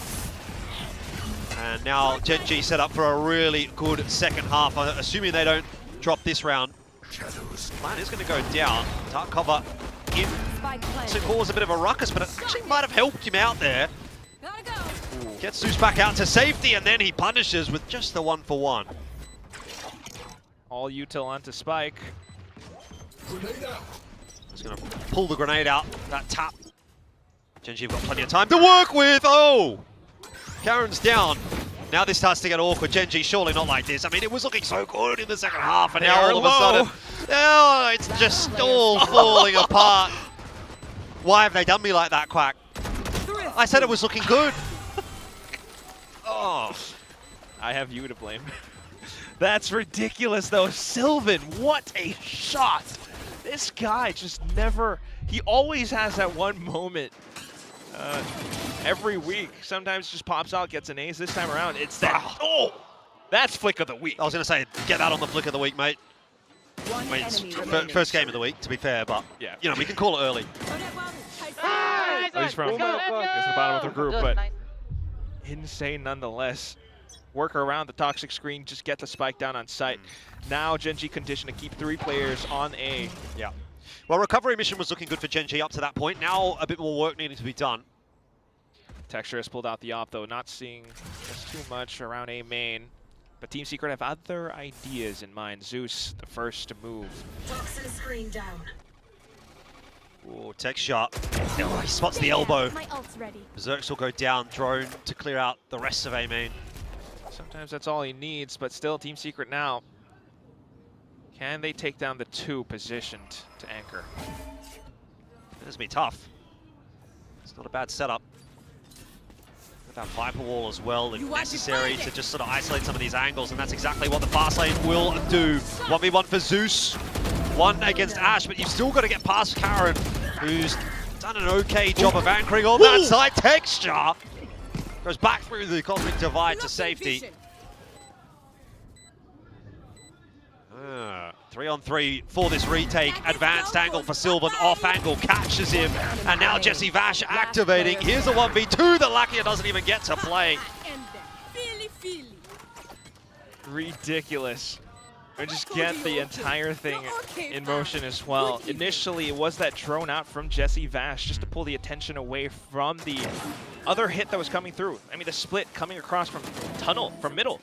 And now Genji set up for a really good second half, assuming they don't drop this round. Plan is going to go down. Dark cover in to cause a bit of a ruckus, but it actually might have helped him out there. Gets Zeus back out to safety, and then he punishes with just the 1-for-1. All util onto Spike. He's going to pull the grenade out, that tap. Genji have got plenty of time to work with. Oh! Karen's down. Now this starts to get awkward. Genji, surely not like this. I mean, it was looking so good in the second half, and now all of a sudden, oh, it's just all falling apart. Why have they done me like that, Quack? I said it was looking good. Oh, I have you to blame. That's ridiculous, though. Sylvan, what a shot. This guy just never, he always has that one moment. Every week, sometimes just pops out, gets an ace. This time around, it's that. Oh, that's flick of the week. I was going to say, get that on the flick of the week, mate. I mean, it's first game of the week, to be fair, but yeah, you know, we can call it early. He's from the bottom of the group, but insane nonetheless. Work around the toxic screen, just get the spike down on site. Now Genji conditioned to keep 3 players on A. Yeah. Well, recovery mission was looking good for Genji up to that point. Now a bit more work needing to be done. Texture has pulled out the op, though, not seeing just too much around A main. But Team Secret have other ideas in mind. Zeus, the first to move. Toxin screen down. Ooh, tech shot. Oh, he spots the elbow. My ult's ready. Berserks will go down. Drone to clear out the rest of A main. Sometimes that's all he needs, but still Team Secret now. Can they take down the 2 positioned to anchor? This will be tough. It's not a bad setup. That Viper wall as well, if necessary, to just sort of isolate some of these angles, and that's exactly what the fast lane will do. 1v1 for Zeus, 1 against Ash, but you've still got to get past Karen, who's done an okay job of anchoring on that side. Texture goes back through the Cosmic Divide to safety. 3-on-3 for this retake. Advanced angle for Sylvan, off angle, catches him. And now Jesse Vash activating. Here's a 1v2 that Lakia doesn't even get to play. Ridiculous. I just get the entire thing in motion as well. Initially, it was that drone out from Jesse Vash just to pull the attention away from the other hit that was coming through. I mean, the split coming across from tunnel, from middle.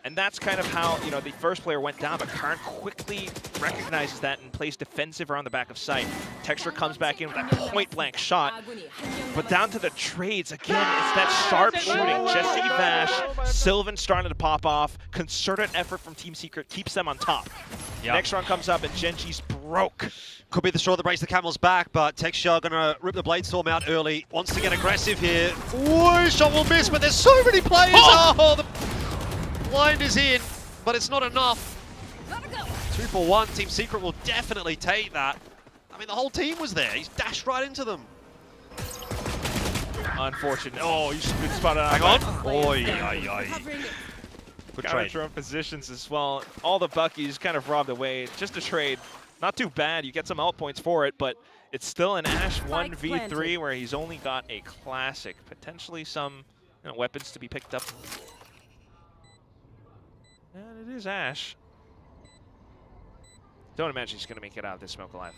And that's kind of how, you know, the first player went down, but Karn quickly recognizes that and plays defensive around the back of sight. Texture comes back in with that point-blank shot. But down to the trades, again, it's that sharp shooting. Jesse Vash, Sylvan starting to pop off. Concerted effort from Team Secret keeps them on top. Yep. Next round comes up and Genji's broke. Could be the straw that breaks the camel's back, but Texture gonna rip the Blade Storm out early. Wants to get aggressive here. Ooh, shot will miss, but there's so many players. Oh, the blind is in, but it's not enough. 2 for 1, Team Secret will definitely take that. I mean, the whole team was there. He's dashed right into them. Unfortunate. Oh, you should have been spotted out. Hang on. Oi, oi, oi. Good trade. Drone positions as well. All the Buckies kind of robbed away. Just a trade. Not too bad. You get some out points for it, but it's still an Ash 1v3 where he's only got a classic. Potentially some weapons to be picked up. And it is Ash. Don't imagine he's going to make it out of this smoke alive.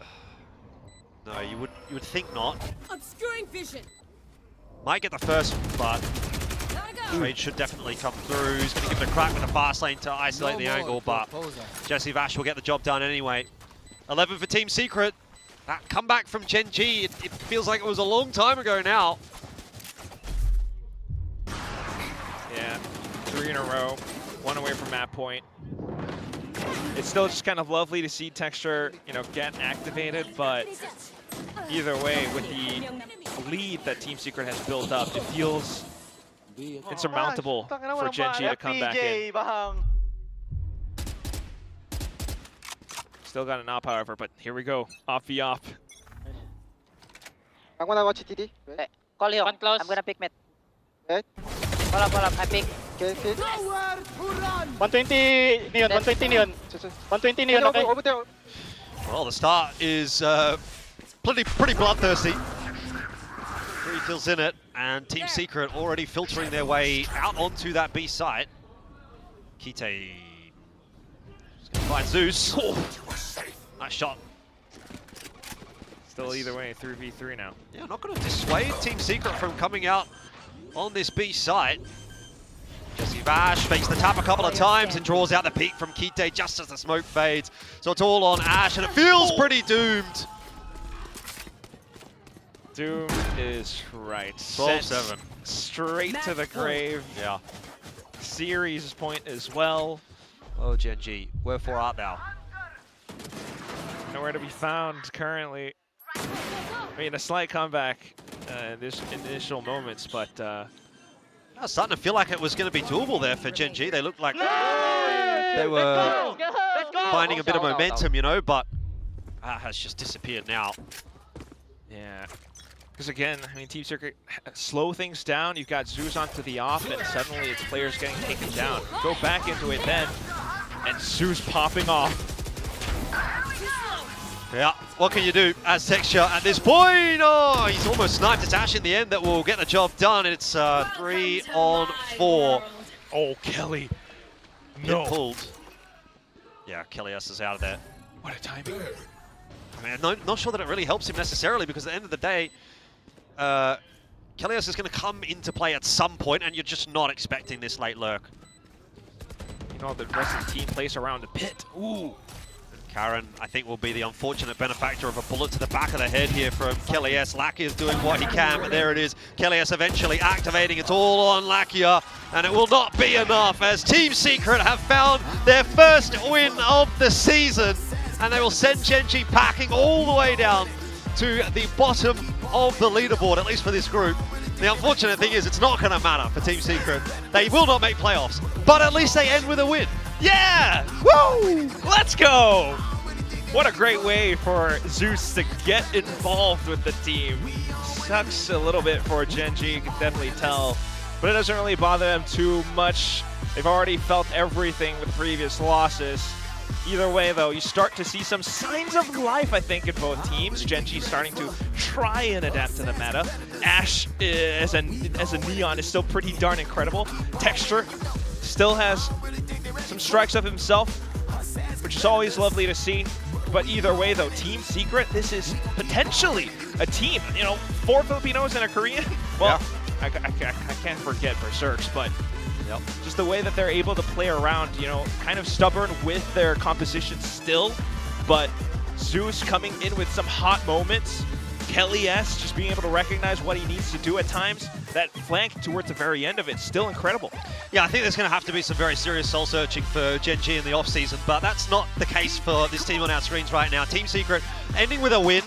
No, you would think not. Obscuring vision. Might get the first, but trade should definitely come through. He's going to give it a crack with the fast lane to isolate the angle, but Jesse Vash will get the job done anyway. 11 for Team Secret. That comeback from Genji, it feels like it was a long time ago now. Yeah, 3 in a row. 1 away from map point. It's still just kind of lovely to see Texture, get activated, but either way, with the lead that Team Secret has built up, it feels insurmountable for Genji to come back in. Still got an op, however, but here we go. Off v op. I'm gonna watch TD. Call you. One close. I'm gonna pick mid. Okay. Call up, I pick. Okay. 120 neon, 120 neon. 120 neon, okay. Over there. Well, the start is pretty bloodthirsty. 3 kills in it, and Team Secret already filtering their way out onto that B site. Kite is going to find Zeus. Nice shot. Still either way, 3v3 now. Yeah, not going to dissuade Team Secret from coming out on this B site. Jesse Vash fakes the tap a couple of times and draws out the peek from Kite just as the smoke fades. So it's all on Ash, and it feels pretty doomed. Doom is right. 12-7. Straight to the grave. Yeah. Series point as well. Oh, Genji, wherefore art thou? Nowhere to be found currently. I mean, a slight comeback in this initial moments, but I was starting to feel like it was going to be doable there for Genji. They looked like they were finding a bit of momentum, but has just disappeared now. Yeah. Because again, I mean, Team Secret slow things down. You've got Zeus onto the off, and suddenly its players getting taken down. Go back into it then, and Zeus popping off. Yeah, what can you do as Texture at this point? Oh, he's almost sniped. It's Ash in the end that will get the job done. It's 3 on 4. Oh, Kelly. No. Pulled. Yeah, Kellyus is out of there. What a timing. I mean, I'm not sure that it really helps him necessarily, because at the end of the day, Kellyus is going to come into play at some point, and you're just not expecting this late lurk. The rest of the team plays around the pit. Ooh. Karen, I think, will be the unfortunate benefactor of a bullet to the back of the head here from Kellyus. Lakia is doing what he can, but there it is. Kellyus eventually activating. It's all on Lakia, and it will not be enough as Team Secret have found their first win of the season, and they will send Genji packing all the way down to the bottom of the leaderboard, at least for this group. The unfortunate thing is it's not going to matter for Team Secret. They will not make playoffs, but at least they end with a win. Yeah! Woo! Let's go! What a great way for Zeus to get involved with the team. Sucks a little bit for Gen.G, you can definitely tell. But it doesn't really bother them too much. They've already felt everything with previous losses. Either way, though, you start to see some signs of life, I think, in both teams. Gen.G starting to try and adapt to the meta. Ashe, as a Neon, is still pretty darn incredible. Texture still has some strikes up himself, which is always lovely to see. But either way, though, Team Secret, this is potentially a team. You know, 4 Filipinos and a Korean. Well, yeah. I can't forget Berserks, but just the way that they're able to play around, you know, kind of stubborn with their composition still, but Zeus coming in with some hot moments. Kelly S just being able to recognize what he needs to do at times. That flank towards the very end of it, still incredible. Yeah, I think there's going to have to be some very serious soul searching for Gen.G in the off-season, but that's not the case for this team on our screens right now. Team Secret ending with a win.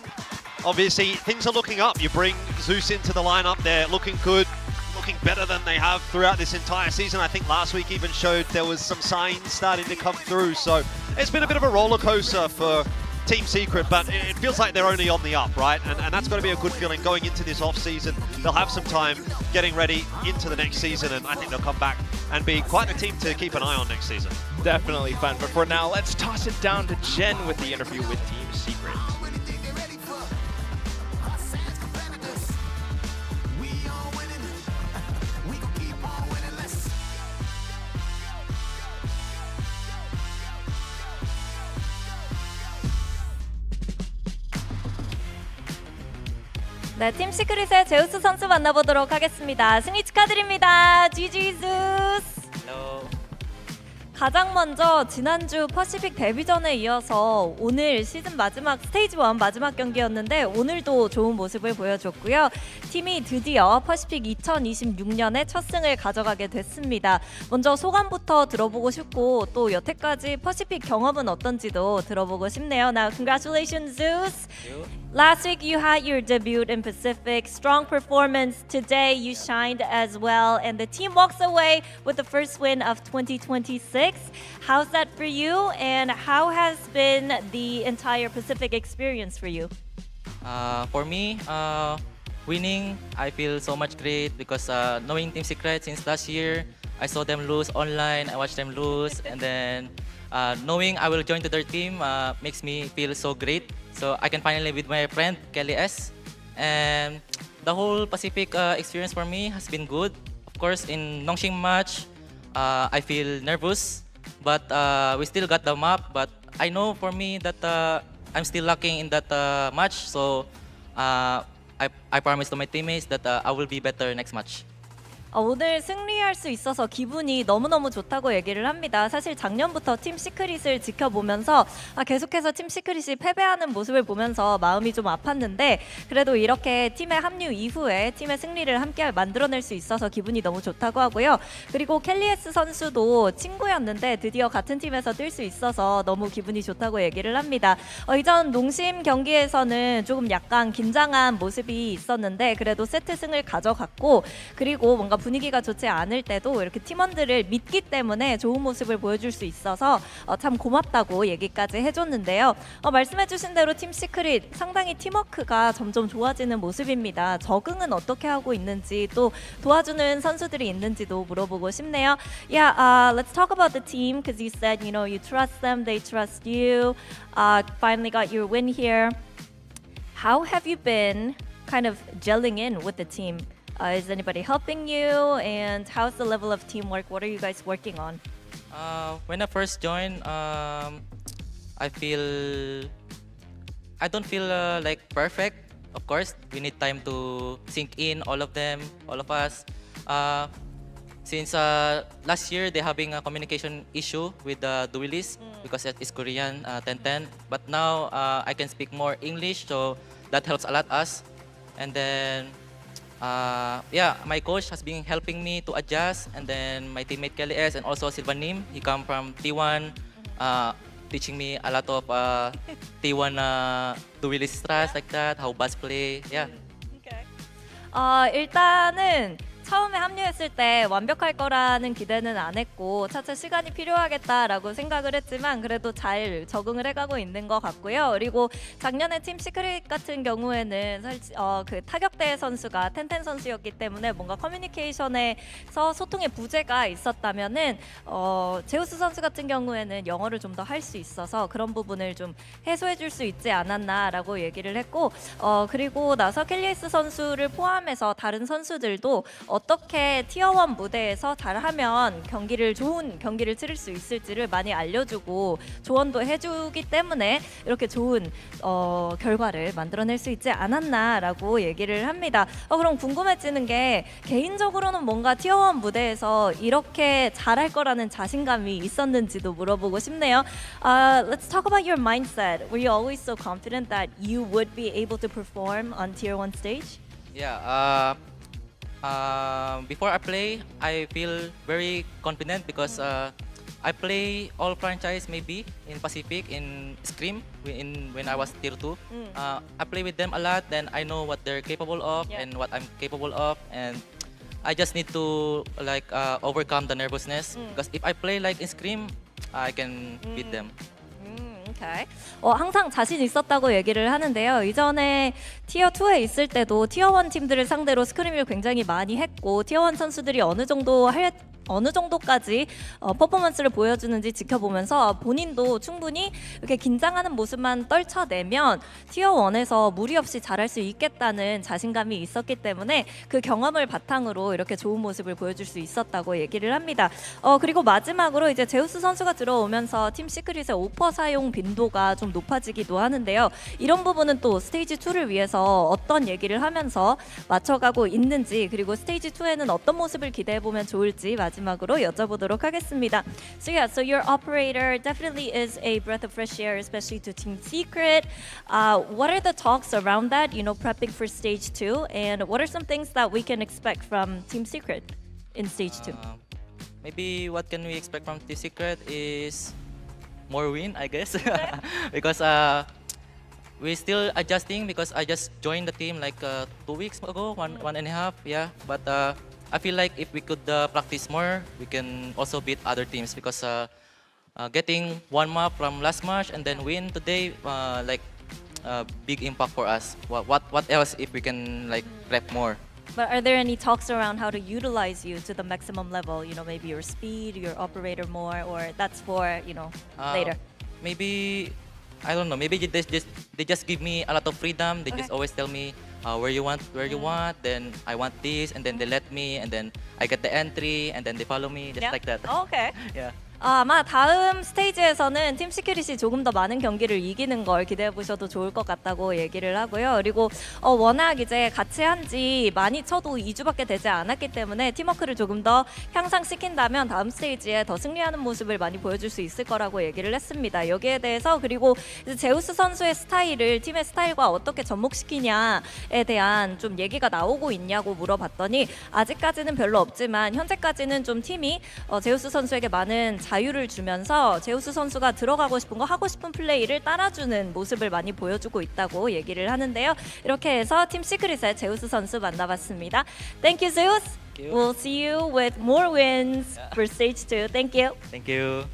Obviously, things are looking up. You bring Zeus into the lineup, they're looking good, looking better than they have throughout this entire season. I think last week even showed there was some signs starting to come through, so it's been a bit of a roller coaster for Team Secret, but it feels like they're only on the up, right? And that's got to be a good feeling going into this off-season. They'll have some time getting ready into the next season, and I think they'll come back and be quite the team to keep an eye on next season. Definitely fun, but for now, let's toss it down to Jen with the interview with Team Secret. 네, 팀 시크릿의 제우스 선수 만나보도록 하겠습니다. 승리 축하드립니다. GG Zeus. 가장 먼저 지난주 퍼시픽 데뷔전에 이어서 오늘 시즌 마지막 스테이지 1 마지막 경기였는데 오늘도 좋은 모습을 보여줬고요. 팀이 드디어 퍼시픽 2026년에 첫 승을 가져가게 됐습니다. 먼저 소감부터 들어보고 싶고 또 여태까지 퍼시픽 경험은 어떤지도 들어보고 싶네요. Now, congratulations, Zeus. Last week you had your debut in Pacific. Strong performance. Today you shined as well, and the team walks away with the first win of 2026. How's that for you, and how has been the entire Pacific experience for you? For me, winning, I feel so much great because knowing Team Secret since last year, I saw them lose online, I watched them lose, and then knowing I will join to their team makes me feel so great. So I can finally with my friend Kelly S. And the whole Pacific experience for me has been good. Of course, in Nongshim match, I feel nervous, but we still got the map. But I know for me that I'm still lacking in that match. So I promise to my teammates that I will be better next match. 오늘 승리할 수 있어서 기분이 너무너무 좋다고 얘기를 합니다. 사실 작년부터 팀 시크릿을 지켜보면서 계속해서 팀 시크릿이 패배하는 모습을 보면서 마음이 좀 아팠는데 그래도 이렇게 팀의 합류 이후에 팀의 승리를 함께 만들어낼 수 있어서 기분이 너무 좋다고 하고요. 그리고 켈리에스 선수도 친구였는데 드디어 같은 팀에서 뛸 수 있어서 너무 기분이 좋다고 얘기를 합니다. 이전 농심 경기에서는 조금 약간 긴장한 모습이 있었는데 그래도 세트 승을 가져갔고 그리고 뭔가 분위기가 좋지 않을 때도 이렇게 팀원들을 믿기 때문에 좋은 모습을 보여줄 수 있어서 참 고맙다고 얘기까지 해줬는데요. 말씀해주신 대로 팀 시크릿 상당히 팀워크가 점점 좋아지는 모습입니다. 적응은 어떻게 하고 있는지 또 도와주는 선수들이 있는지도 물어보고 싶네요. Yeah, let's talk about the team because you said you trust them, they trust you. Finally got your win here. How have you been kind of gelling in with the team? Is anybody helping you? And how's the level of teamwork? What are you guys working on? When I first joined, I don't feel like perfect. Of course, we need time to sink in, all of them, all of us. Since last year, they're having a communication issue with the duelist because it's Korean 10-10. But now I can speak more English, so that helps a lot us. And then yeah, my coach has been helping me to adjust, and then my teammate Kelly S and also Silvan Nim, he come from T1, teaching me a lot of T1 duelist strats like that, how bus play, yeah. 일단은 처음에 합류했을 때 완벽할 거라는 기대는 안 했고 차차 시간이 필요하겠다라고 생각을 했지만 그래도 잘 적응을 해가고 있는 것 같고요. 그리고 작년에 팀 시크릿 같은 경우에는 그 타격대 선수가 텐텐 선수였기 때문에 뭔가 커뮤니케이션에서 소통의 부재가 있었다면은 제우스 선수 같은 경우에는 영어를 좀 더 할 수 있어서 그런 부분을 좀 해소해 줄 수 있지 않았나라고 얘기를 했고 그리고 나서 켈리에스 선수를 포함해서 다른 선수들도 어떻게 티어1 무대에서 잘하면 좋은 경기를 치를 수 있을지를 많이 알려주고 조언도 해주기 때문에 이렇게 좋은 결과를 만들어낼 수 있지 않았나라고 얘기를 합니다. 그럼 궁금해지는 게 개인적으로는 뭔가 티어1 무대에서 이렇게 잘할 거라는 자신감이 있었는지도 물어보고 싶네요. Let's talk about your mindset. Were you always so confident that you would be able to perform on tier 1 stage? Yeah. Before I play, I feel very confident because I play all franchise maybe in Pacific, in Scream, when I was tier 2. I play with them a lot, then I know what they're capable of and what I'm capable of, and I just need to overcome the nervousness because if I play like in Scream, I can beat them. Okay. 항상 자신 있었다고 얘기를 하는데요. 이전에 티어 2에 있을 때도 티어 1 팀들을 상대로 스크림을 굉장히 많이 했고 티어 1 선수들이 어느 정도까지 퍼포먼스를 보여주는지 지켜보면서 본인도 충분히 이렇게 긴장하는 모습만 떨쳐내면 티어 1에서 무리 없이 잘할 수 있겠다는 자신감이 있었기 때문에 그 경험을 바탕으로 이렇게 좋은 모습을 보여줄 수 있었다고 얘기를 합니다. 그리고 마지막으로 이제 제우스 선수가 들어오면서 팀 시크릿의 오퍼 사용 빈도가 좀 높아지기도 하는데요. 이런 부분은 또 스테이지 2를 위해서 어떤 얘기를 하면서 맞춰가고 있는지 그리고 스테이지 2에는 어떤 모습을 기대해보면 좋을지 마지막으로 여쭤보도록 하겠습니다. So yeah, so your operator definitely is a breath of fresh air, especially to Team Secret. What are the talks around that, prepping for stage 2, and what are some things that we can expect from Team Secret in stage 2? Maybe what can we expect from Team Secret is more win, I guess, because we're still adjusting because I just joined the team like 2 weeks ago, one and a half, yeah. But I feel like if we could practice more, we can also beat other teams because getting one map from last match and then win today, big impact for us. What else if we can prep more? But are there any talks around how to utilize you to the maximum level? Maybe your speed, your operator more, or that's for later. Maybe I don't know. Maybe they just give me a lot of freedom. They just always tell me where you want. Then I want this, and then they let me, and then I get the entry, and then they follow me, just like that. Okay. Yeah. 아마 다음 스테이지에서는 팀 시크릿이 조금 더 많은 경기를 이기는 걸 기대해 보셔도 좋을 것 같다고 얘기를 하고요. 그리고 워낙 이제 같이 한지 많이 쳐도 2주밖에 되지 않았기 때문에 팀워크를 조금 더 향상시킨다면 다음 스테이지에 더 승리하는 모습을 많이 보여줄 수 있을 거라고 얘기를 했습니다. 여기에 대해서 그리고 이제 제우스 선수의 스타일을 팀의 스타일과 어떻게 접목시키냐에 대한 좀 얘기가 나오고 있냐고 물어봤더니 아직까지는 별로 없지만 현재까지는 좀 팀이 제우스 선수에게 많은 자유를 주면서 제우스 선수가 들어가고 싶은 거 하고 싶은 플레이를 따라주는 모습을 많이 보여주고 있다고 얘기를 하는데요. 이렇게 해서 팀 시크릿의 제우스 선수 만나봤습니다. Thank you, Zeus. We'll see you with more wins for stage 2. Thank you. Thank you.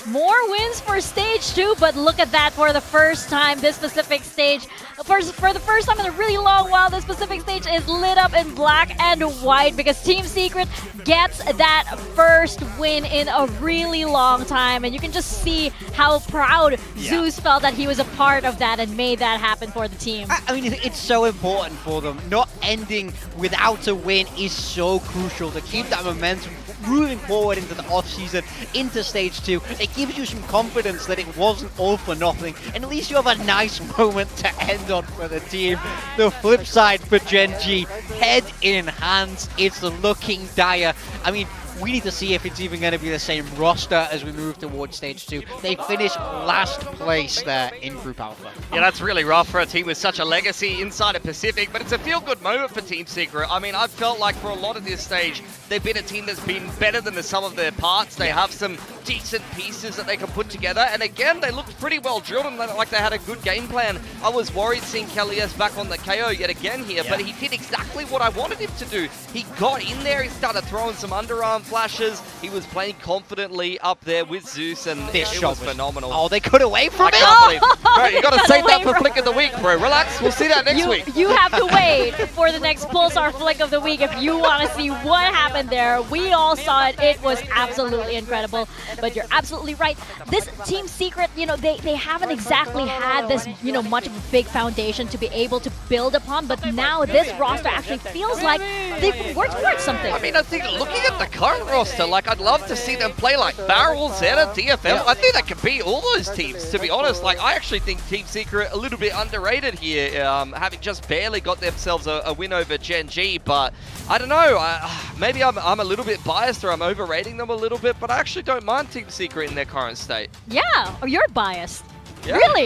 More wins for stage 2, but look at that, for the first time this specific stage, for the first time in a really long while, this specific stage is lit up in black and white because Team Secret gets that first win in a really long time, and you can just see how proud Zeus felt that he was a part of that and made that happen for the team. I mean, it's so important for them. Not ending without a win is so crucial to keep that momentum moving forward into the off-season, into stage 2. It gives you some confidence that it wasn't all for nothing, and at least you have a nice moment to end on for the team. The flip side for Gen G, head in hands, it's looking dire. I mean, We need to see if it's even going to be the same roster as we move towards stage 2. They finished last place there in Group Alpha. Yeah, that's really rough for a team with such a legacy inside of Pacific, but it's a feel-good moment for Team Secret. I mean, I've felt like for a lot of this stage, they've been a team that's been better than the sum of their parts. They have some decent pieces that they can put together, and again, they looked pretty well drilled and like they had a good game plan. I was worried seeing Kelly's back on the KO yet again here, but he did exactly what I wanted him to do. He got in there, he started throwing some underarm flashes, he was playing confidently up there with Zeus, and This it shot was phenomenal. Oh, they cut away from it? I can't believe it. Bro, you gotta save that for Flick of the Week, bro. Relax, we'll see that next week. You have to wait for the next Pulsar Flick of the Week if you want to see what happened there. We all saw it. It was absolutely incredible. But you're absolutely right. This Team Secret, you know, they haven't exactly had this, you know, much of a big foundation to be able to build upon. But now this roster actually feels like they've worked towards something. I mean, I think looking at the current roster, like I'd love to see them play like Barrel, ZETA, DFL. I think that could beat all those teams, to be honest. Like, I actually think Team Secret a little bit underrated here, having just barely got themselves a win over Gen G. But I don't know, maybe I'm a little bit biased or I'm overrating them a little bit, but I actually don't mind Team Secret in their current state. Yeah, or you're biased. Yeah. Really?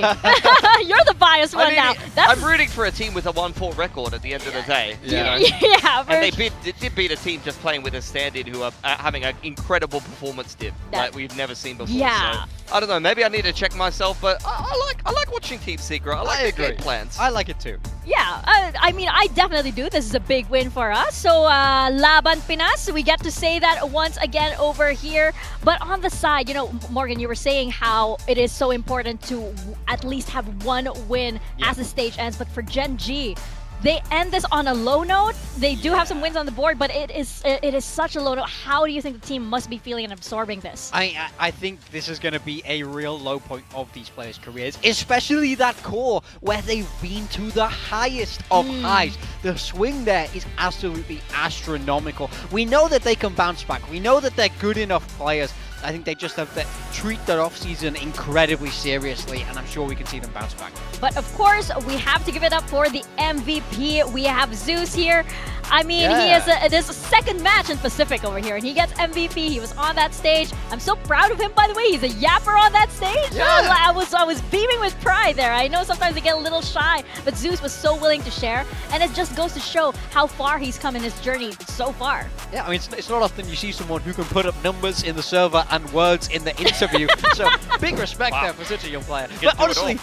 You're the biased one now. I'm rooting for a team with a 1-4 record at the end of the day. Yeah. You know? Yeah, and they did beat a team just playing with a standard who are having an incredible performance dip like we've never seen before. Yeah. So, I don't know, maybe I need to check myself, but I like watching Team Secret. I like their game plans. I like it too. Yeah, I mean, I definitely do. This is a big win for us. So, Laban Pinas, we get to say that once again over here. But on the side, you know, Morgan, you were saying how it is so important to at least have one win as the stage ends. But for Gen G, they end this on a low note. They do have some wins on the board, but it is such a low note. How do you think the team must be feeling and absorbing this? I think this is going to be a real low point of these players' careers, especially that core where they've been to the highest of highs. The swing there is absolutely astronomical. We know that they can bounce back. We know that they're good enough players. I think they just have to treat their off-season incredibly seriously, and I'm sure we can see them bounce back. But of course, we have to give it up for the MVP. We have Zeus here. I mean, he is this second match in Pacific over here, and he gets MVP. He was on that stage. I'm so proud of him, by the way. He's a yapper on that stage. Yeah. I was beaming with pride there. I know sometimes they get a little shy, but Zeus was so willing to share, and it just goes to show how far he's come in his journey so far. Yeah, I mean, it's not often you see someone who can put up numbers in the server and words in the interview. So big respect there for such a young player. But honestly,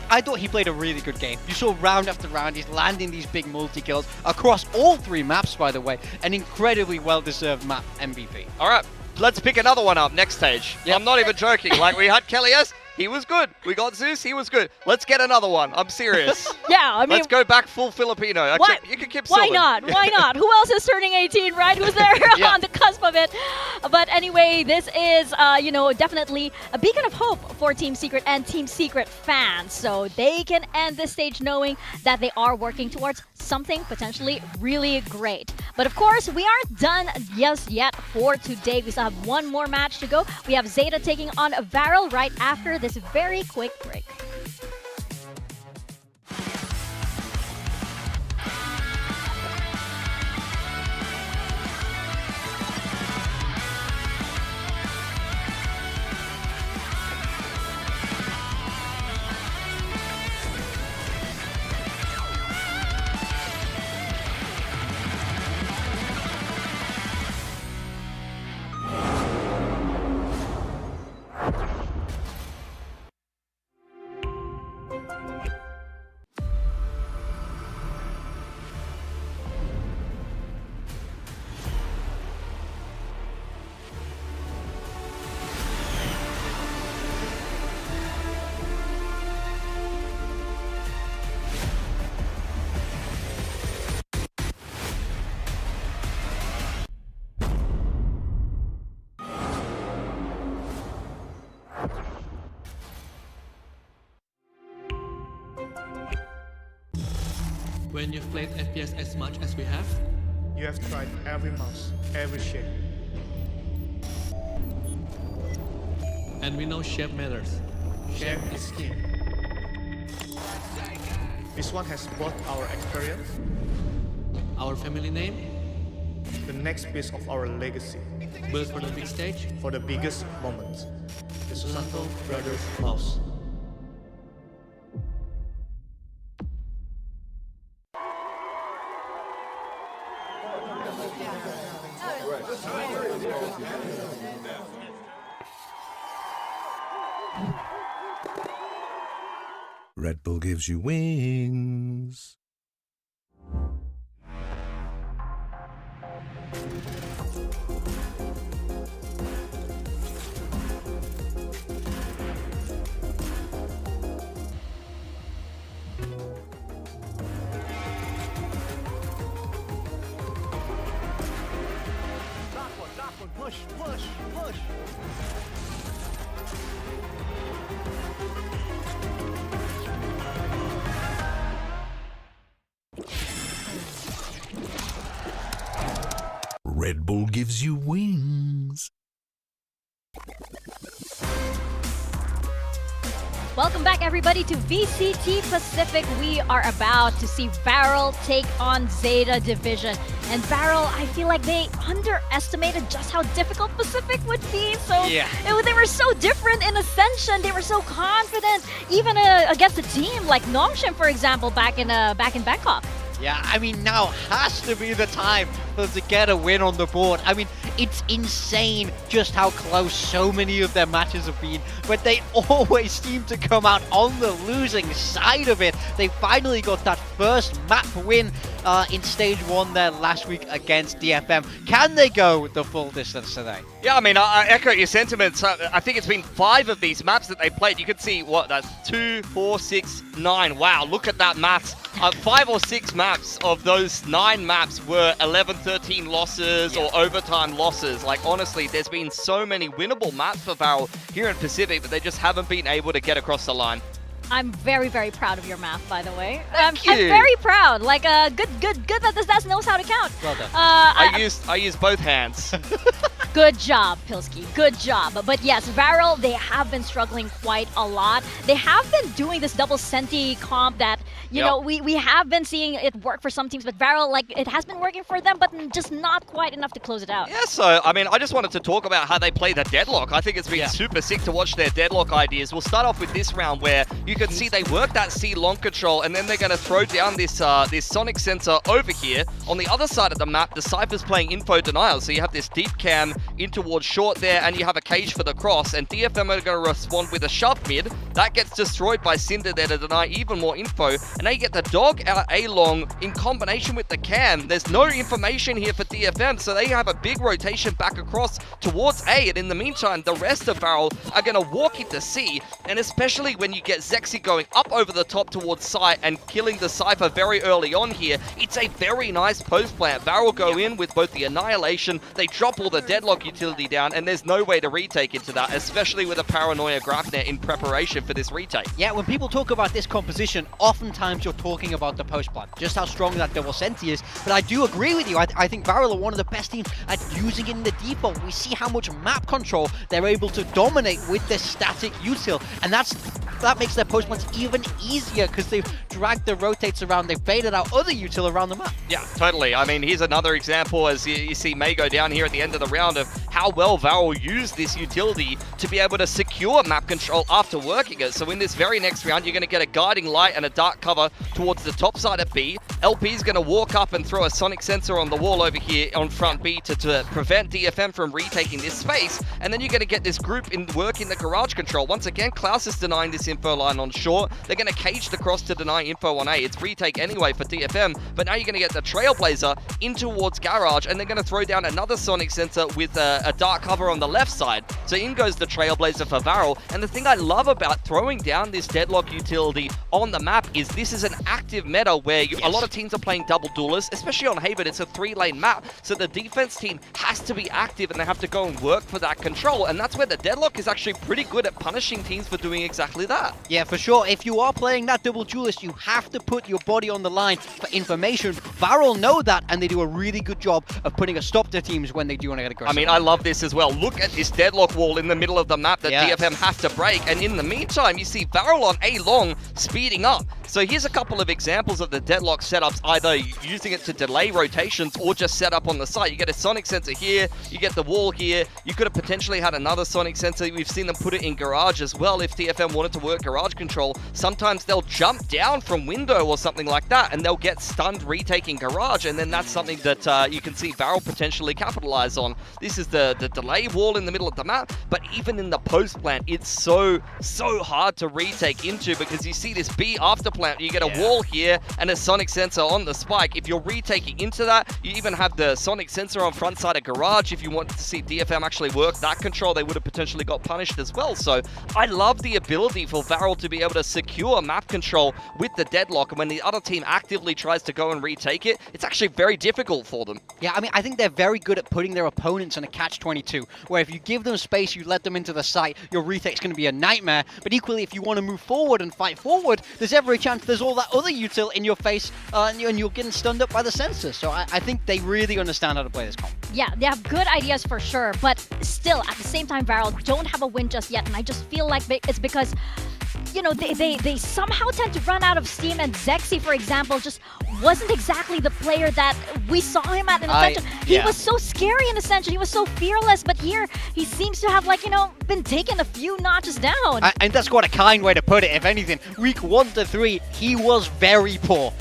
I thought he played a really good game. You saw round after round, he's landing these big multi-kills across all 3 maps, by the way. An incredibly well-deserved map MVP. All right, let's pick another one up next stage. Yep. I'm not even joking. Like, we had Kelly S. He was good. We got Zeus. He was good. Let's get another one. I'm serious. Yeah, I mean, let's go back full Filipino. Actually, you can keep Why Sylvan. not? Why not? Who else is turning 18, right? Who's there on the cusp of it? But anyway, this is, you know, definitely a beacon of hope for Team Secret and Team Secret fans. So they can end this stage knowing that they are working towards something potentially really great. But of course, we aren't done just yet for today. We still have one more match to go. We have ZETA taking on VALORANT right after this very quick break. When you've played FPS as much as we have, you have tried every mouse, every shape. And we know shape matters. Shape is king. This one has both our experience, our family name, the next piece of our legacy. built for the big stage, for the biggest moments. The Susanto Brothers Mouse. Red Bull gives you wings. Push, push, push. Red Bull gives you wings. Welcome back, everybody, to VCT Pacific. We are about to see VALORANT take on ZETA Division. And VALORANT, I feel like they underestimated just how difficult Pacific would be. So they were so different in Ascension. They were so confident, even against a team like Nongshim, for example, back in Bangkok. Yeah, I mean, now has to be the time for them to get a win on the board. I mean, it's insane just how close so many of their matches have been, but they always seem to come out on the losing side of it. They finally got that first map win in Stage 1 there last week against DFM. Can they go the full distance today? Yeah, I mean, I echo your sentiments. I think it's been 5 of these maps that they played. You can see, what, that's 2, 4, 6, 9. Wow, look at that maths. 5 or 6 maps of those 9 maps were 11, 13 losses or overtime losses. Like, honestly, there's been so many winnable maps for VALORANT here in Pacific, but they just haven't been able to get across the line. I'm very, very proud of your math, by the way. I'm very proud. Like, good that this Daz knows how to count. Well done. I used both hands. Good job, Pilsky. Good job. But yes, VALORANT, they have been struggling quite a lot. They have been doing this double Senti comp that, you know, we have been seeing it work for some teams, but VALORANT, like, it has been working for them, but just not quite enough to close it out. Yeah, so, I mean, I just wanted to talk about how they play the deadlock. I think it's been super sick to watch their deadlock ideas. We'll start off with this round where you can see they work that C long control, and then they're going to throw down this this sonic sensor over here. On the other side of the map, the Cypher's playing info denial, so you have this deep cam in towards short there, and you have a cage for the cross, and DFM are going to respond with a shove mid. That gets destroyed by Cinder there to deny even more info, and now you get the dog out A long in combination with the cam. There's no information here for DFM, so they have a big rotation back across towards A, and in the meantime, the rest of VALORANT are going to walk into C, and especially when you get Zexy going up over the top towards site and killing the Cypher very early on here, it's a very nice post plant. VALORANT go in with both the Annihilation, they drop all the deadlock utility down, and there's no way to retake into that, especially with a Paranoia Grafnet in preparation for this retake. Yeah, when people talk about this composition, oftentimes you're talking about the post plant, just how strong that double Senti is. But I do agree with you. I think VALORANT are one of the best teams at using it in the default. We see how much map control they're able to dominate with this static util, and that makes their post plants even easier because they've dragged the rotates around, they've faded out other util around the map. Yeah, totally. I mean, here's another example as you see May go down here at the end of the round of how well VALORANT used this utility to be able to secure map control after working it. So in this very next round, you're going to get a guiding light and a dark cover towards the top side of B. LP's going to walk up and throw a sonic sensor on the wall over here on front B to prevent DFM from retaking this space. And then you're going to get this group in work in the garage control. Once again, Klaus is denying this info line on short. They're going to cage the cross to deny info on A. It's retake anyway for DFM, but now you're going to get the Trailblazer in towards garage, and they're going to throw down another sonic sensor with a dark cover on the left side. So in goes the Trailblazer for VALORANT. And the thing I love about throwing down this deadlock utility on the map is this is an active meta where a lot of teams are playing double duelists, especially on Haven. It's a 3-lane map, so the defense team has to be active and they have to go and work for that control, and that's where the deadlock is actually pretty good at punishing teams for doing exactly that. Yeah, for sure. If you are playing that double duelist, you have to put your body on the line for information. VALORANT know that, and they do a really good job of putting a stop to teams when they do want to get aggressive. I mean, I love this as well. Look at this deadlock wall in the middle of the map that DFM have to break, and in the meantime, you see VALORANT A long speeding up. So here's a couple of examples of the deadlock setups, either using it to delay rotations or just set up on the site. You get a sonic sensor here, you get the wall here, you could have potentially had another sonic sensor. We've seen them put it in garage as well if TFM wanted to work garage control. Sometimes they'll jump down from window or something like that and they'll get stunned retaking garage, and then that's something that you can see Varel potentially capitalize on. This is the delay wall in the middle of the map, but even in the post plant, it's so hard to retake into because you see this B after plant, you get a wall here and a sonic sensor on the spike. If you're retaking into that, you even have the sonic sensor on front side of garage. If you wanted to see DFM actually work that control, they would have potentially got punished as well. So I love the ability for Varel to be able to secure map control with the deadlock, and when the other team actively tries to go and retake it, it's actually very difficult for them. Yeah, I mean, I think they're very good at putting their opponents in a catch-22, where if you give them space, you let them into the site, your retake's going to be a nightmare. But equally, if you want to move forward and fight forward, there's every chance there's all that other util in your face, and you're getting stunned up by the sensors. So I think they really understand how to play this comp. Yeah, they have good ideas for sure, but still, at the same time, Varel don't have a win just yet, and I just feel like it's because, you know, they somehow tend to run out of steam, and Zexy, for example, just wasn't exactly the player that we saw him at in Ascension. He was so scary in Ascension, he was so fearless, but here he seems to have, like, you know, been taken a few notches down. And that's quite a kind way to put it, if anything. Week 1 to 3, he was very poor.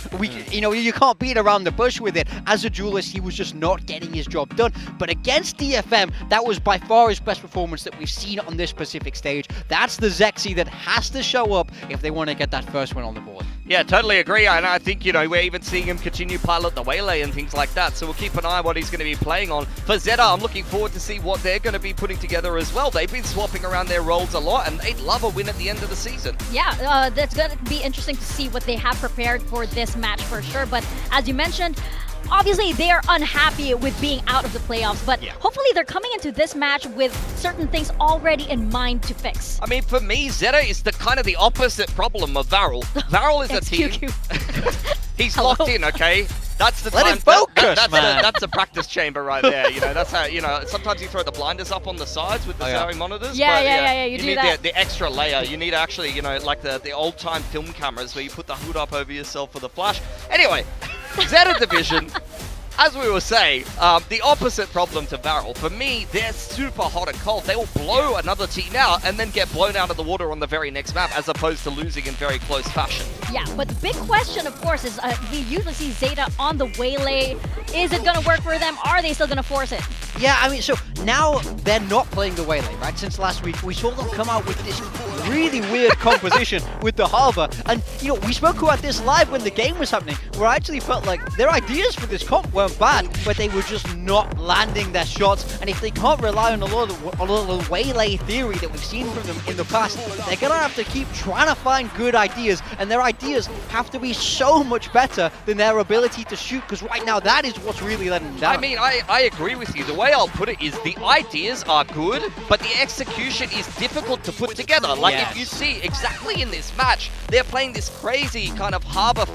You know, you can't beat around the bush with it. As a duelist, he was just not getting his job done. But against DFM, that was by far his best performance that we've seen on this specific stage. That's the Zexy that has to show up if they want to get that first win on the board. Yeah, totally agree, and I think, you know, we're even seeing him continue pilot the Waylay and things like that, so we'll keep an eye on what he's going to be playing on. For ZETA, I'm looking forward to see what they're going to be putting together as well. They've been swapping around their roles a lot, and they'd love a win at the end of the season. Yeah, that's going to be interesting to see what they have prepared for this match for sure, but as you mentioned, obviously they are unhappy with being out of the playoffs, but hopefully they're coming into this match with certain things already in mind to fix. I mean, for me, ZETA is the kind of the opposite problem of Varel. Varel is a team. He's locked in, okay? That's the Let time. him focus, man. That's a practice chamber right there. You know, that's how, you know, sometimes you throw the blinders up on the sides with the Zoe monitors. Yeah, you do need that. the extra layer. You need actually, you know, like the old-time film cameras where you put the hood up over yourself for the flash. Anyway, ZETA Division. As we were saying, the opposite problem to Varel. For me, they're super hot and cold. They will blow another team out and then get blown out of the water on the very next map, as opposed to losing in very close fashion. Yeah, but the big question, of course, is we usually see ZETA on the Waylay. Is it going to work for them? Are they still going to force it? Yeah, I mean, so now they're not playing the Waylay, right? Since last week, we saw them come out with this really weird composition with the Harbor. And, you know, we spoke about this live when the game was happening, where I actually felt like their ideas for this comp weren't bad, but they were just not landing their shots. And if they can't rely on a lot of the Waylay theory that we've seen from them in the past, they're going to have to keep trying to find good ideas. And their ideas have to be so much better than their ability to shoot, because right now that is what's really letting them down. I mean, I agree with you. The way I'll put it is the ideas are good, but the execution is difficult to put together. Like, if you see exactly in this match, they're playing this crazy kind of harbor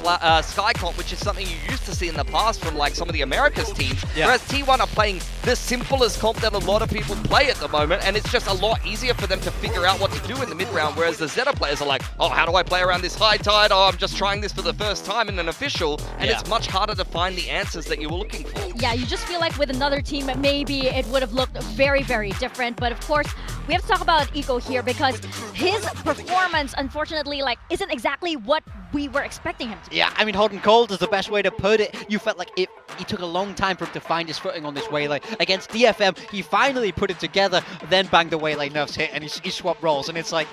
sky comp, which is something you used to see in the past from like some of the Americas teams. Whereas T1 are playing the simplest comp that a lot of people play at the moment, and it's just a lot easier for them to figure out what to do in the mid round. Whereas the ZETA players are like, oh, how do I play around this high tide? Oh, I'm just trying this for the first time in an official, and it's much harder to find the answers that you were looking for. Yeah, you just feel like with another team, maybe it would have looked very, very different. But of course, we have to talk about Eco here because his performance, unfortunately, like isn't exactly what we were expecting him to be. Yeah, I mean, hot and cold is the best way to put it. You felt like it took a long time for him to find his footing on this Waylay. Against DFM, he finally put it together, then banged the Waylay nerfs hit, and he swapped roles. And it's like,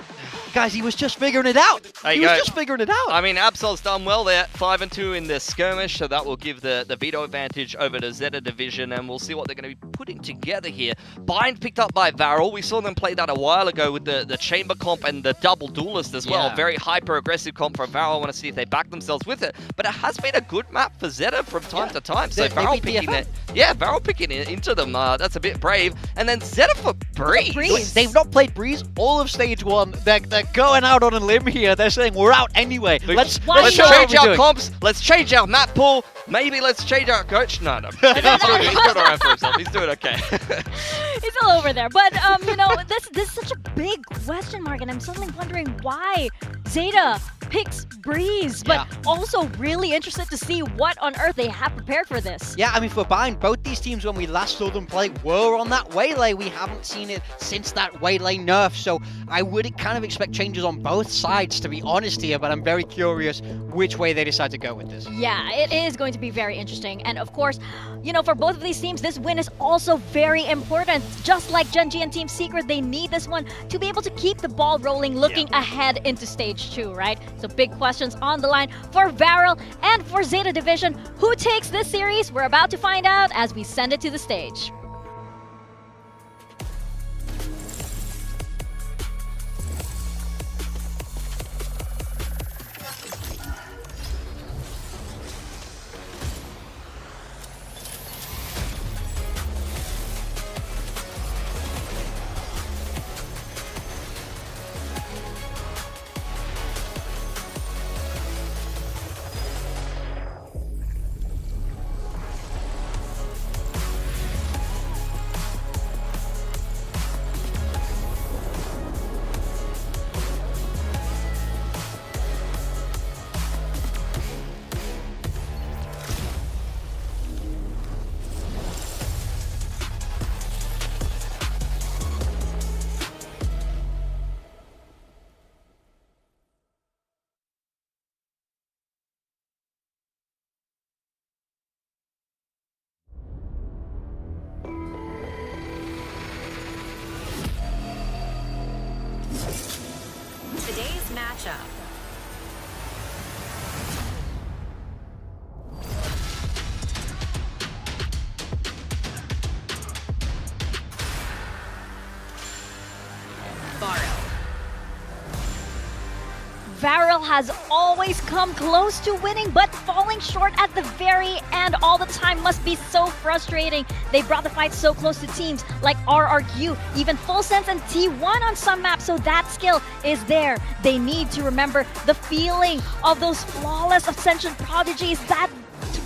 guys, he was just figuring it out. He was just figuring it out. I mean, Absol's done well there, 5-2 in the skirmish, so that will give the veto advantage over to ZETA Division, and we'll see what they're going to be putting together here. Bind picked up by Varel. We saw them play that a while ago with the chamber comp and the double duelist as well. Very hyper-aggressive comp for Varel. I want to see if they back themselves with it. But it has been a good map for ZETA from time to time. So Varel picking it. Yeah, Varel picking it into them. That's a bit brave. And then ZETA for Breeze. They've not played Breeze all of stage 1. They're going out on a limb here. They're saying, we're out anyway. Let's change our comps. Let's change our map pool. Maybe let's change our coach. No. He's doing all right for himself. He's doing okay. He's all over there. But, you know, this is such a big question mark, and I'm suddenly wondering why ZETA picks Breeze, but also really interested to see what on earth they have prepared for this. Yeah, I mean, for Bind, both these teams, when we last saw them play, were on that Waylay. We haven't seen it since that Waylay nerf, so I would kind of expect changes on both sides, to be honest here, but I'm very curious which way they decide to go with this. Yeah, it is going to be very interesting. And of course, you know, for both of these teams, this win is also very important. Just like Gen.G and Team Secret, they need this one to be able to keep the ball rolling, looking ahead into stage 2, right? So big questions on the line for Varel and for ZETA Division. Who takes this series? We're about to find out as we send it to the stage. Today's matchup. Varel has always come close to winning, but falling short at the very end all the time must be so frustrating. They brought the fight so close to teams like RRQ, even Full Sense and T1 on some maps, so that skill is there. They need to remember the feeling of those flawless Ascension prodigies, that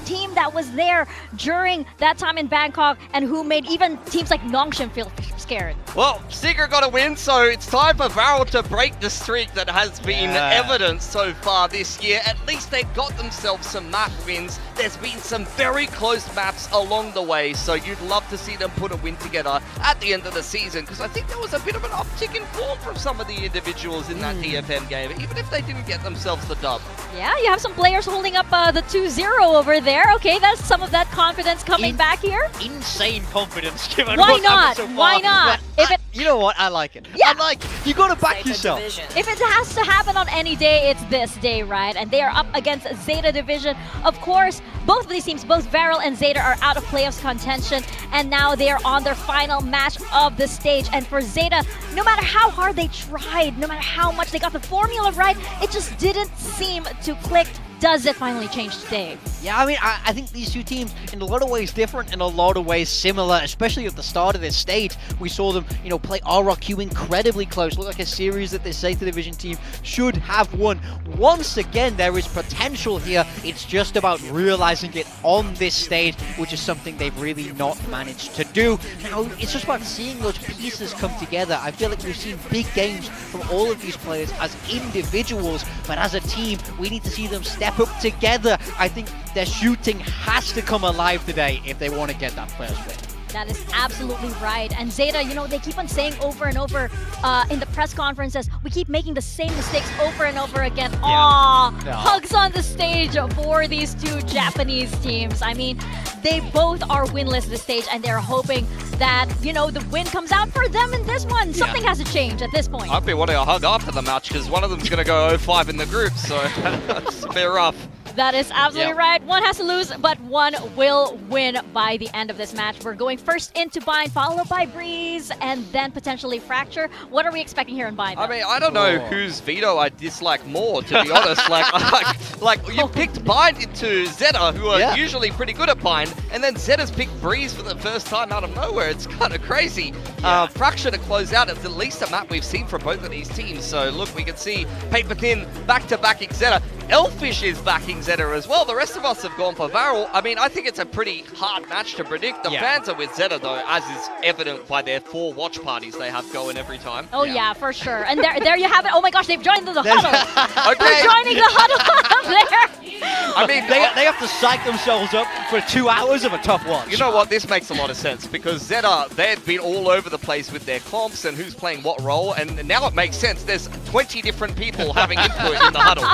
team that was there during that time in Bangkok and who made even teams like Nongshim feel scared. Well, Secret got a win, so it's time for Varel to break the streak that has been evident so far this year. At least they've got themselves some map wins. There's been some very close maps along the way, so you'd love to see them put a win together at the end of the season, because I think there was a bit of an uptick in form from some of the individuals in that DFM game, even if they didn't get themselves the dub. Yeah, you have some players holding up the 2-0 over there. Okay, that's some of that confidence coming back here. Insane confidence given Why what's not? happened so far. Why not? If it, you know what? I like it. Yeah. I like it. You got to back yourself. If it has to happen on any day, it's this day, right? And they are up against ZETA Division. Of course, both of these teams, both Varel and ZETA, are out of playoffs contention, and now they are on their final match of the stage. And for ZETA, no matter how hard they tried, no matter how much they got the formula right, it just didn't seem to click. Does it finally change today? Yeah, I mean, I think these two teams, in a lot of ways different, in a lot of ways similar, especially at the start of this stage. We saw them, you know, play RRQ incredibly close. Looked like a series that this ZETA Division team should have won. Once again, there is potential here. It's just about realizing it on this stage, which is something they've really not managed to do. Now, it's just about seeing those pieces come together. I feel like we've seen big games from all of these players as individuals, but as a team, we need to see them step up together. I think their shooting has to come alive today if they want to get that first win. That is absolutely right. And ZETA, you know, they keep on saying over and over in the press conferences, we keep making the same mistakes over and over again. Aww, hugs on the stage for these two Japanese teams. I mean, they both are winless this stage, and they're hoping that, you know, the win comes out for them in this one. Something has to change at this point. I'd be wanting a hug after the match, because one of them's going to go 0-5 in the group, so that's a bit rough. That is absolutely right. One has to lose, but one will win by the end of this match. We're going first into Bind, followed by Breeze, and then potentially Fracture. What are we expecting here in Bind? I mean, I don't know whose veto I dislike more, to be honest. like you picked Bind into ZETA, who are usually pretty good at Bind, and then ZETA's picked Breeze for the first time out of nowhere. It's kind of crazy. Fracture to close out. It's at least a map we've seen from both of these teams. So look, we can see Paper Thin back-to-back ZETA. Elfish is backing ZETA as well. The rest of us have gone for Varel. I mean, I think it's a pretty hard match to predict. The fans are with ZETA though, as is evident by their 4 watch parties they have going every time. Oh yeah, for sure. And there you have it. Oh my gosh, they've joined the huddle. Okay. They're joining the huddle there. I mean, they have to psych themselves up for 2 hours of a tough watch. You know what? This makes a lot of sense because ZETA, they've been all over the place with their comps and who's playing what role, and now it makes sense. There's 20 different people having input in the huddle.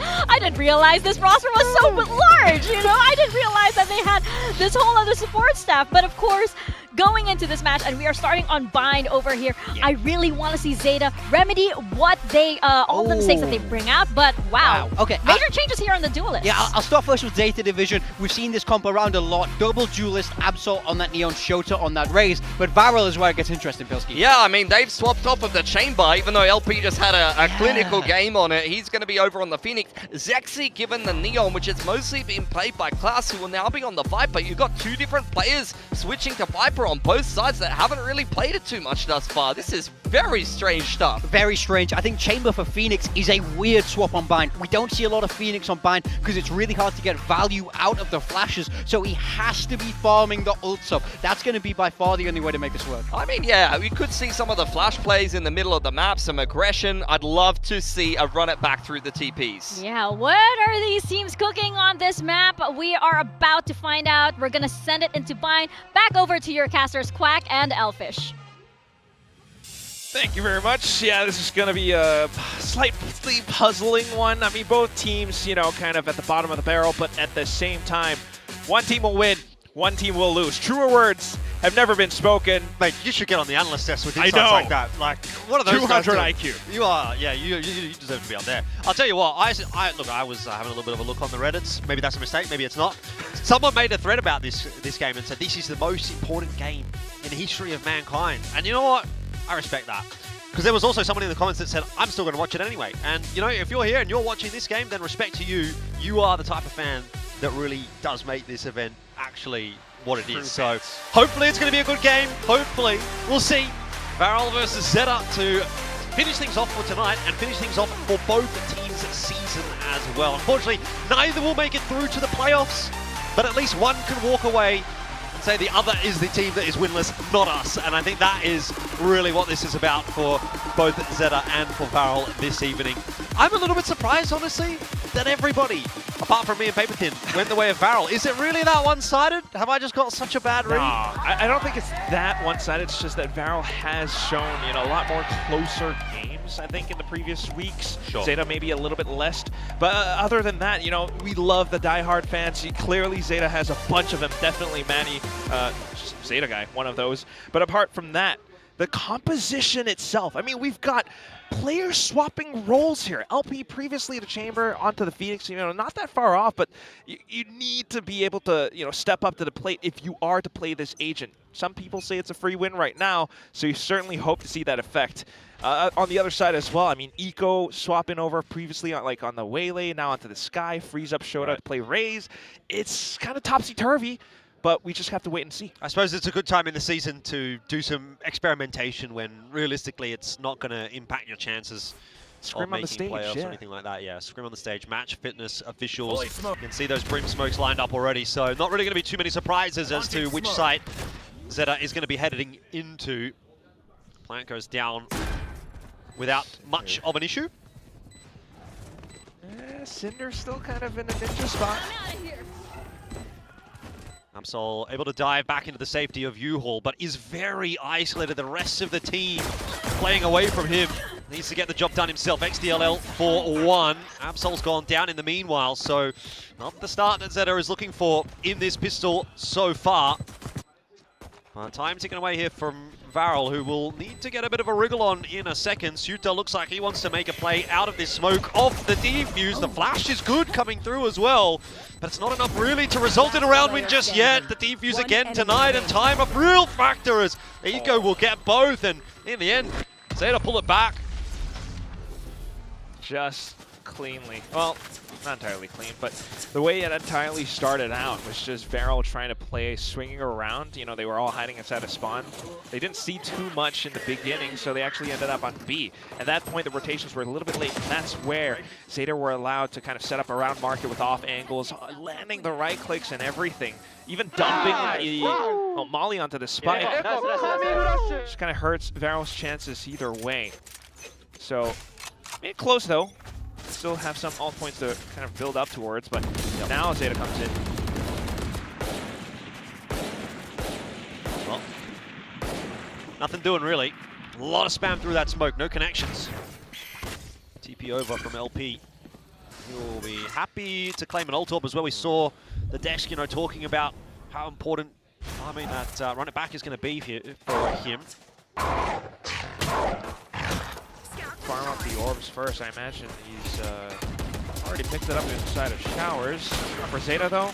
I didn't realize this roster was so large, you know? I didn't realize that they had this whole other support staff. But of course, going into this match, and we are starting on Bind over here, I really want to see ZETA remedy what they, all the mistakes that they bring out, but wow. Okay. Major changes here on the Duelist. Yeah, I'll start first with ZETA Division. We've seen this comp around a lot. Double Duelist, Absol on that Neon, Shota on that Raze, but Varel is where it gets interesting, Pilski. Yeah, I mean, they've swapped off of the Chamber, even though LP just had a clinical game on it. He's going to be over on the Phoenix. Zexy given the Neon, which has mostly been played by Klaus, who will now be on the Viper. You've got 2 different players switching to Viper on both sides that haven't really played it too much thus far. This is very strange stuff. Very strange. I think Chamber for Phoenix is a weird swap on Bind. We don't see a lot of Phoenix on Bind because it's really hard to get value out of the flashes, so he has to be farming the ults up. That's going to be by far the only way to make this work. I mean, yeah, we could see some of the flash plays in the middle of the map, some aggression. I'd love to see a run it back through the TPs. Yeah, what are these teams cooking on this map? We are about to find out. We're going to send it into Bind. Back over to your casters, Quack and Elfish. Thank you very much. Yeah, this is going to be a slightly puzzling one. I mean, both teams, you know, kind of at the bottom of the barrel, but at the same time, one team will win, one team will lose. Truer words have never been spoken. Mate, you should get on the analyst test with insights like that. Like, what are those 200 guys IQ. You are, yeah, you deserve to be on there. I'll tell you what, I was having a little bit of a look on the Reddits. Maybe that's a mistake, maybe it's not. Someone made a thread about this game and said this is the most important game in the history of mankind. And you know what? I respect that. Because there was also someone in the comments that said, I'm still going to watch it anyway. And, you know, if you're here and you're watching this game, then respect to you. You are the type of fan that really does make this event actually what it is. So hopefully it's going to be a good game. Hopefully. We'll see. Varel versus ZETA to finish things off for tonight and finish things off for both teams' season as well. Unfortunately, neither will make it through to the playoffs, but at least one can walk away and say the other is the team that is winless, not us. And I think that is really what this is about for both ZETA and for Varel this evening. I'm a little bit surprised, honestly, that everybody, apart from me and Paper Thin, went the way of Varel. Is it really that one-sided? Have I just got such a bad read? No, I don't think it's that one-sided. It's just that Varel has shown, you know, a lot more closer games, I think, in the previous weeks. Sure. ZETA maybe a little bit less. But other than that, you know, we love the diehard fans. Clearly, ZETA has a bunch of them. Definitely Manny, ZETA guy, one of those. But apart from that, the composition itself. I mean, we've got players swapping roles here. LP previously the Chamber onto the Phoenix, you know, not that far off, but you need to be able to, you know, step up to the plate if you are to play this agent. Some people say it's a free win right now, so you certainly hope to see that effect. On the other side as well, I mean, Eco swapping over previously on the Waylay, now onto the Sky, frees up Shota to play Raze. It's kind of topsy-turvy, but we just have to wait and see. I suppose it's a good time in the season to do some experimentation when realistically it's not going to impact your chances Scrim of on the making stage, playoffs yeah. or anything like that. Yeah, scrim on the stage, match fitness officials. You can see those brim smokes lined up already, so not really going to be too many surprises as to which site ZETA is going to be heading into. Plant goes down without much of an issue. Cinder's still kind of in a ninja spot. Absol able to dive back into the safety of U-Haul, but is very isolated. The rest of the team playing away from him. Needs to get the job done himself. XDLL for 1. Absol's gone down in the meanwhile, so not the start that ZETA is looking for in this pistol so far. Time ticking away here from Varel, who will need to get a bit of a wriggle on in a second. Suta looks like he wants to make a play out of this smoke off the defuse. The flash is good coming through as well, but it's not enough really to result in a round win just yet. The defuse again tonight, and time a real factor as Eco will get both, and in the end, ZETA pull it back. Just cleanly. Well, not entirely clean, but the way it entirely started out was just VALORANT trying to play swinging around. You know, they were all hiding inside a spawn. They didn't see too much in the beginning, so they actually ended up on B. At that point, the rotations were a little bit late, and that's where ZETA were allowed to kind of set up around market with off angles, landing the right clicks and everything. Even dumping the Molly onto the spike. Just kind of hurts VALORANT's chances either way. So, close though. Still have some ult points to kind of build up towards, but now ZETA comes in. Well, nothing doing really. A lot of spam through that smoke, no connections. TP over from LP. He'll be happy to claim an ult orb as well. We saw the desk, you know, talking about how important, I mean, that run it back is going to be here for him. Farm up the orbs first, I imagine. He's already picked it up inside of showers. For ZETA though,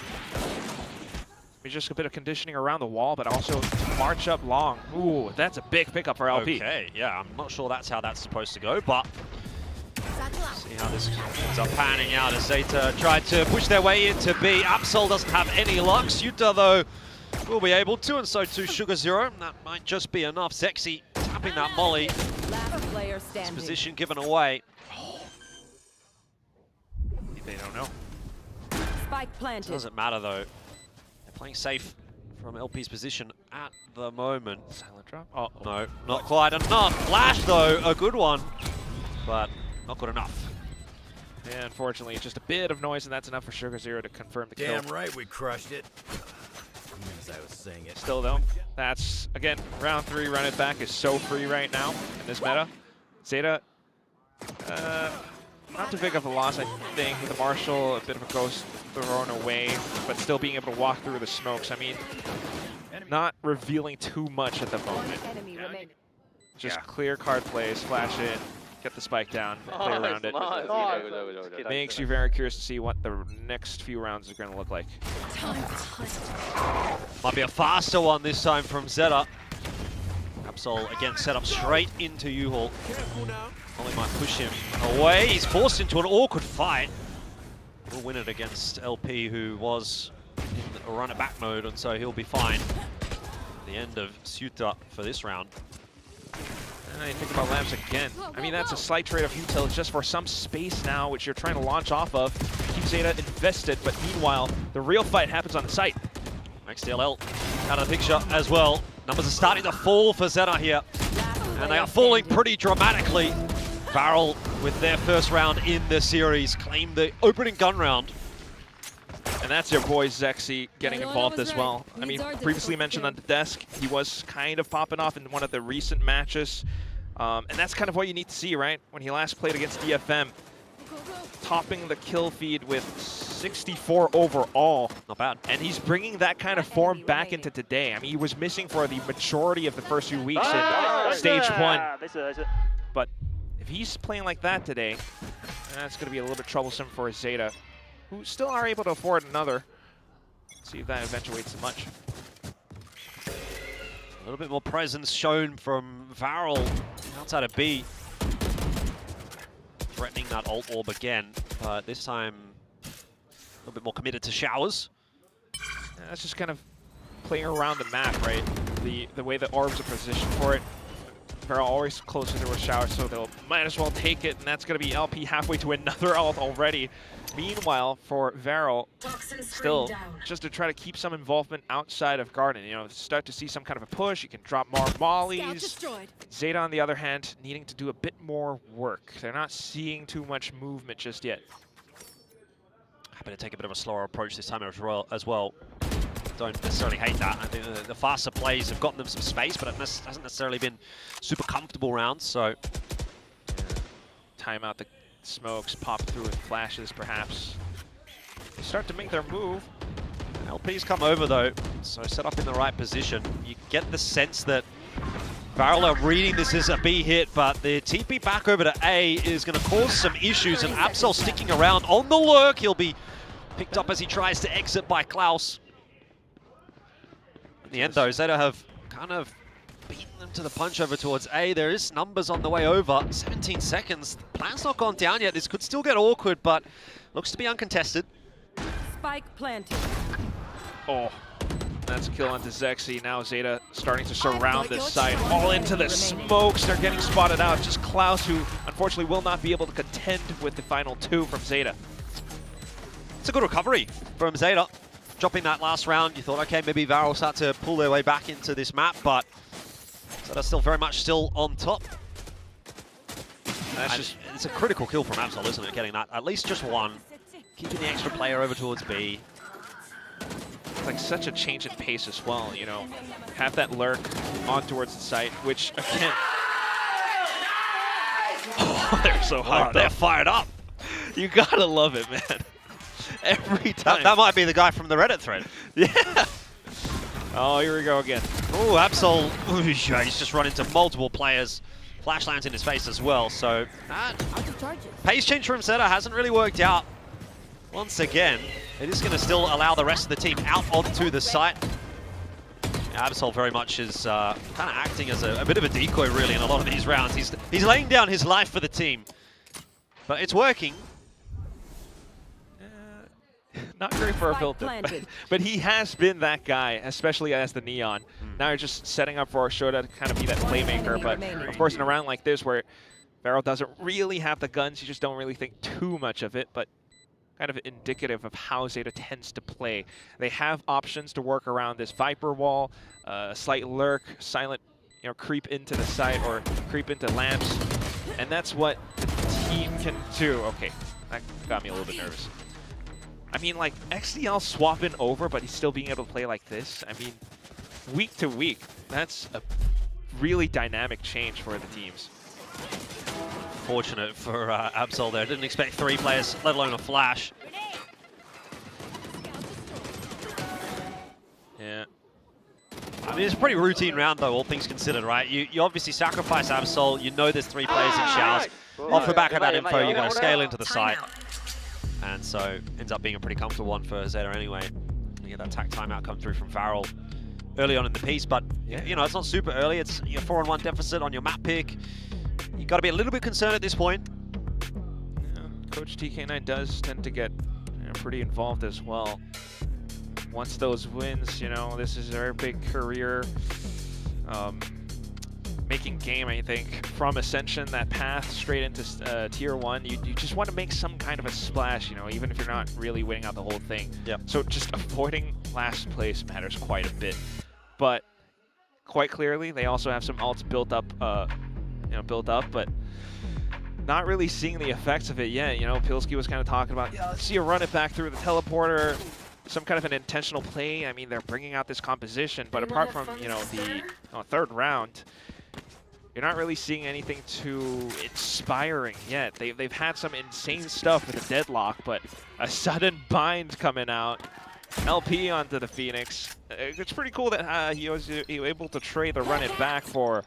maybe just a bit of conditioning around the wall, but also to march up long. Ooh, that's a big pickup for LP. Okay, yeah, I'm not sure that's how that's supposed to go, but see how this ends up panning out as ZETA tried to push their way into B. Absol doesn't have any luck. ZETA, though, will be able to, and so too Sugar Zero. That might just be enough. Zexy tapping that molly. His position given away. They don't know. Spike planted. Doesn't matter, though. They're playing safe from LP's position at the moment. Silent drop? Oh, no, not quite enough. Flash, though, a good one, but not good enough. Yeah, unfortunately, just a bit of noise, and that's enough for Sugar Zero to confirm the kill. Damn right we crushed it. As I was saying it. Still, though, that's, again, round 3 run it back is so free right now in this meta. ZETA, not too big of a loss, I think, with the Marshall, a bit of a ghost thrown away, but still being able to walk through the smokes. I mean, not revealing too much at the moment. Just clear card plays, flash in, get the spike down, play around it. It makes you very curious to see what the next few rounds are going to look like. Might be a faster one this time from ZETA. Absol again set up straight into U-Haul. Only might push him away. He's forced into an awkward fight. We'll win it against LP, who was in a run-it-back mode, and so he'll be fine. The end of ZETA for this round. And I think about Lambs again. I mean, that's a slight trade of util just for some space now, which you're trying to launch off of. Keep ZETA invested, but meanwhile, the real fight happens on the site. XDLL out of the picture as well. Numbers are starting to fall for ZETA here, and they are falling pretty dramatically. VALORANT, with their first round in the series, claimed the opening gun round. And that's your boy Zexy getting involved as well. I mean, previously mentioned on the desk, he was kind of popping off in one of the recent matches. And that's kind of what you need to see, right? When he last played against DFM, topping the kill feed with 64 overall. Not bad. And he's bringing that kind of form back into today. I mean, he was missing for the majority of the first few weeks in stage 1. But if he's playing like that today, that's going to be a little bit troublesome for ZETA, who still are able to afford another. Let's see if that eventuates to much. A little bit more presence shown from VALORANT outside of B. Threatening that ult orb again, but this time a little bit more committed to showers. Yeah, that's just kind of playing around the map, right? The way the orbs are positioned for it. They're always closer to a shower, so they'll might as well take it, and that's going to be LP halfway to another ult already. Meanwhile, for VALORANT, still, just to try to keep some involvement outside of Garden, you know, start to see some kind of a push, you can drop more mollies. ZETA, on the other hand, needing to do a bit more work. They're not seeing too much movement just yet. Happy to take a bit of a slower approach this time as well. Don't necessarily hate that. I think the faster plays have gotten them some space, but it hasn't necessarily been super comfortable rounds, so... Yeah. Time out the smokes, pop through in flashes, perhaps. They start to make their move. LP's come over, though, so set up in the right position. You get the sense that VALORANT are reading this as a B hit, but the TP back over to A is going to cause some issues, and Absol sticking around on the lurk. He'll be picked up as he tries to exit by Klaus. In the end, though, ZETA have kind of beating them to the punch over towards A. There is numbers on the way over. 17 seconds. Plan's not gone down yet. This could still get awkward, but looks to be uncontested. Spike planted. Oh, that's a kill onto Zexy. Now ZETA starting to surround this site. All into the smokes. They're getting spotted out. Just Klaus, who unfortunately will not be able to contend with the final two from ZETA. It's a good recovery from ZETA. Dropping that last round, you thought, okay, maybe VALORANT will start to pull their way back into this map, but ZETA still very much still on top. It's a critical kill from Absol, isn't it? Getting that, at least just one. Keeping the extra player over towards B. It's like such a change in pace as well, you know. Have that lurk on towards the site, which again... Oh, they're so hot. They're fired up. You gotta love it, man. Every time. That might be the guy from the Reddit thread. Yeah. Oh, here we go again. Oh, Absol, he's just run into multiple players. Flash lands in his face as well, so pace change from ZETA hasn't really worked out. Once again, it is going to still allow the rest of the team out onto the site. Absol very much is kind of acting as a bit of a decoy, really, in a lot of these rounds. He's laying down his life for the team, but it's working. Not great for a filter, but he has been that guy, especially as the Neon. Now you're just setting up for Shoda to kind of be that playmaker, but of course in a round like this where VALORANT doesn't really have the guns, you just don't really think too much of it, but kind of indicative of how ZETA tends to play. They have options to work around this Viper wall, slight lurk, silent, you know, creep into the site or creep into lamps, and that's what the team can do. Okay, that got me a little bit nervous. I mean, like, XDL swapping over, but he's still being able to play like this. I mean, week to week, that's a really dynamic change for the teams. Fortunate for Absol there. Didn't expect 3 players, let alone a flash. Yeah. I mean, it's a pretty routine round, though, all things considered, right? You obviously sacrifice Absol. You know there's 3 players in showers. Off the back of that info, you're going to scale into the site. And so, ends up being a pretty comfortable one for ZETA anyway. You get that attack timeout come through from VALORANT early on in the piece, but you know, it's not super early. It's your 4-on-1 deficit on your map pick. You got to be a little bit concerned at this point. Yeah, Coach TK9 does tend to get pretty involved as well. Once those wins, you know, this is their big career making game, I think, from Ascension, that path straight into Tier 1. You just want to make some kind of a splash, you know, even if you're not really winning out the whole thing. Yep. So just avoiding last place matters quite a bit. But quite clearly, they also have some ults built up, but not really seeing the effects of it yet. You know, Pilsky was kind of talking about, yeah, let's see you run it back through the teleporter, some kind of an intentional play. I mean, they're bringing out this composition, but apart from, you know, the third round, you're not really seeing anything too inspiring yet. They've had some insane stuff with the deadlock, but a sudden bind coming out. LP onto the Phoenix. It's pretty cool that he was able to trade the run it back for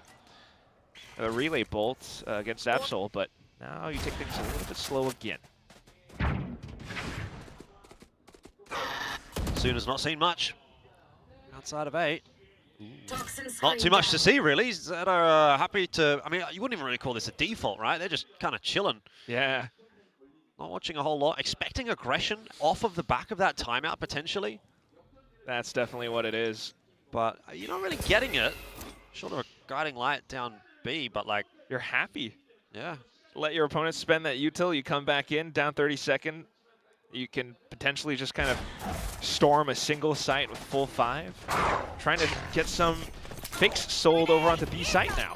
the relay bolt against Absol, but now you take things a little bit slow again. Soon has not seen much outside of 8. Not too much to see, really. ZETA happy to... I mean, you wouldn't even really call this a default, right? They're just kind of chilling. Yeah. Not watching a whole lot. Expecting aggression off of the back of that timeout, potentially. That's definitely what it is. But you're not really getting it. Short of a guiding light down B, but, like... You're happy. Yeah. Let your opponent spend that util. You come back in, down 30-second. You can potentially just kind of storm a single site with full 5. Trying to get some fakes sold over onto B site now.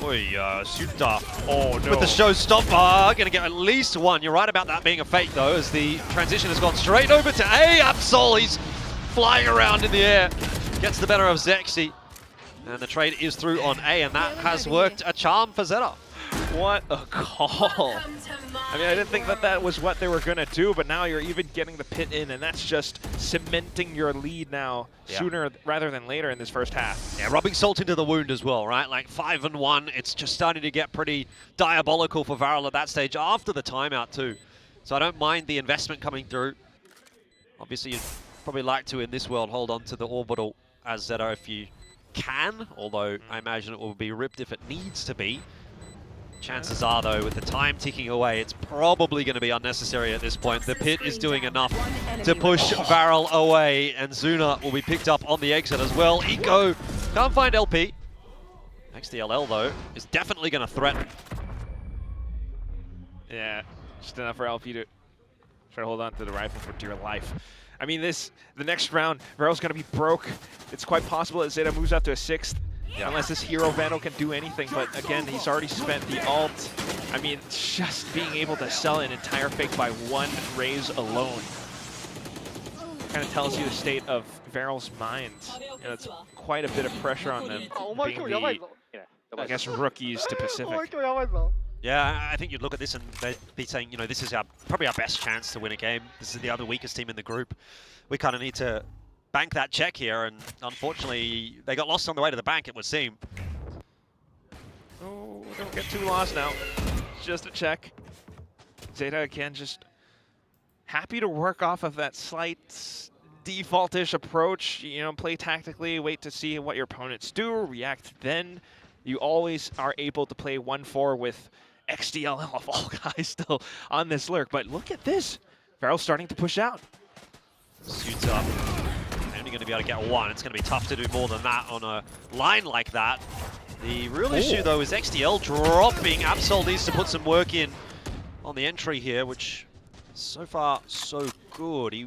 Oi, ZETA. Oh, no. With the showstopper, going to get at least 1. You're right about that being a fake, though, as the transition has gone straight over to A. Absol, he's flying around in the air. Gets the better of Zexy. And the trade is through on A, and that has worked a charm for ZETA. What a call. I mean, I didn't think that was what they were going to do, but now you're even getting the pit in, and that's just cementing your lead now sooner rather than later in this first half. Yeah, rubbing salt into the wound as well, right? Like 5-1, it's just starting to get pretty diabolical for VALORANT at that stage after the timeout too. So I don't mind the investment coming through. Obviously, you'd probably like to, in this world, hold on to the orbital as ZETA if you can, although I imagine it will be ripped if it needs to be. Chances are, though, with the time ticking away, it's probably going to be unnecessary at this point. The pit is doing enough to push Varel away, and Zuna will be picked up on the exit as well. Eco can't find LP. XDLL, though, is definitely going to threaten. Yeah, just enough for LP to try to hold on to the rifle for dear life. I mean, the next round, Varel's going to be broke. It's quite possible that ZETA moves up to a 6th. Yeah. Unless this hero Vandal can do anything, but again, he's already spent the ult. I mean, just being able to sell an entire fake by one raise alone kind of tells you the state of Varel's mind. You know, it's quite a bit of pressure on them being the, I guess, rookies to Pacific. Yeah, I think you'd look at this and they'd be saying, you know, this is probably our best chance to win a game. This is the other weakest team in the group. We kind of need to bank that check here, and unfortunately, they got lost on the way to the bank, it would seem. Oh, don't get too lost now. Just a check. ZETA again, just happy to work off of that slight default-ish approach. You know, play tactically, wait to see what your opponents do, react then. You always are able to play 1-4 with XDLL of all guys still on this lurk. But look at this. Varel's starting to push out. Suits up. Only going to be able to get one. It's going to be tough to do more than that on a line like that. The real issue, though, is XDL dropping. Absol needs to put some work in on the entry here, which so far, so good. He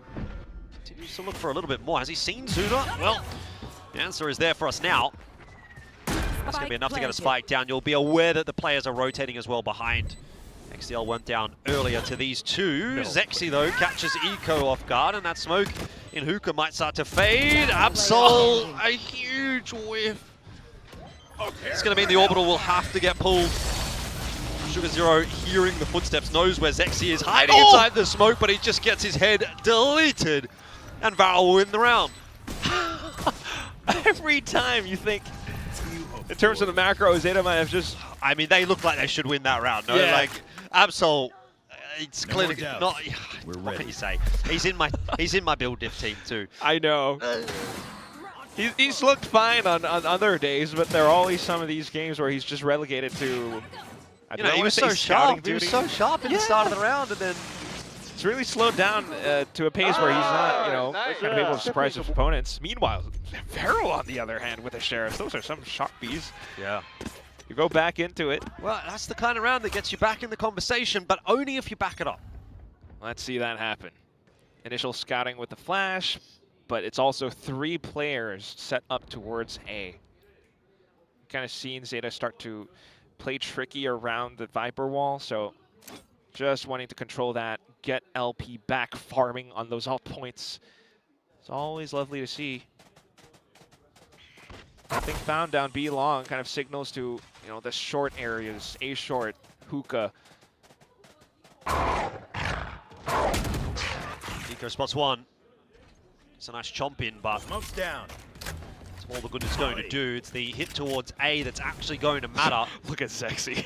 continues to look for a little bit more. Has he seen Zuna? Well, the answer is there for us now. That's going to be enough to get a spike down. You'll be aware that the players are rotating as well behind. XDL went down earlier to these two. Zexy, though, catches Eco off guard, and that smoke in Hookah might start to fade. Absol, a huge whiff. It's going to mean the orbital will have to get pulled. Sugar Zero, hearing the footsteps, knows where Zexy is hiding inside the smoke, but he just gets his head deleted, and Varel will win the round. Every time you think, in terms of the macro, ZETA might have just... I mean, they look like they should win that round, no? Yeah. Like, Absol, it's clearly doubt. not... We're What ready. can you say? He's in my build diff team, too. I know. He's looked fine on other days, but there are always some of these games where he's just relegated to... You know, he was so sharp. He was so sharp in the start of the round, and then... It's really slowed down to a pace where he's not, you know, kind of able to surprise his opponents. Meanwhile, Varel, on the other hand, with the Sheriffs, those are some sharp bees. Yeah. You go back into it. Well, that's the kind of round that gets you back in the conversation, but only if you back it up. Let's see that happen. Initial scouting with the flash, but it's also 3 players set up towards A. Kind of seen ZETA start to play tricky around the Viper wall, so just wanting to control that, get LP back farming on those alt points. It's always lovely to see. Nothing found down B long, kind of signals to, you know, the short areas, A short, Hookah. Eco spots one. It's a nice chomp in, but Smoke's down. it's all the good it's going to do. It's the hit towards A that's actually going to matter. Look at Sexy.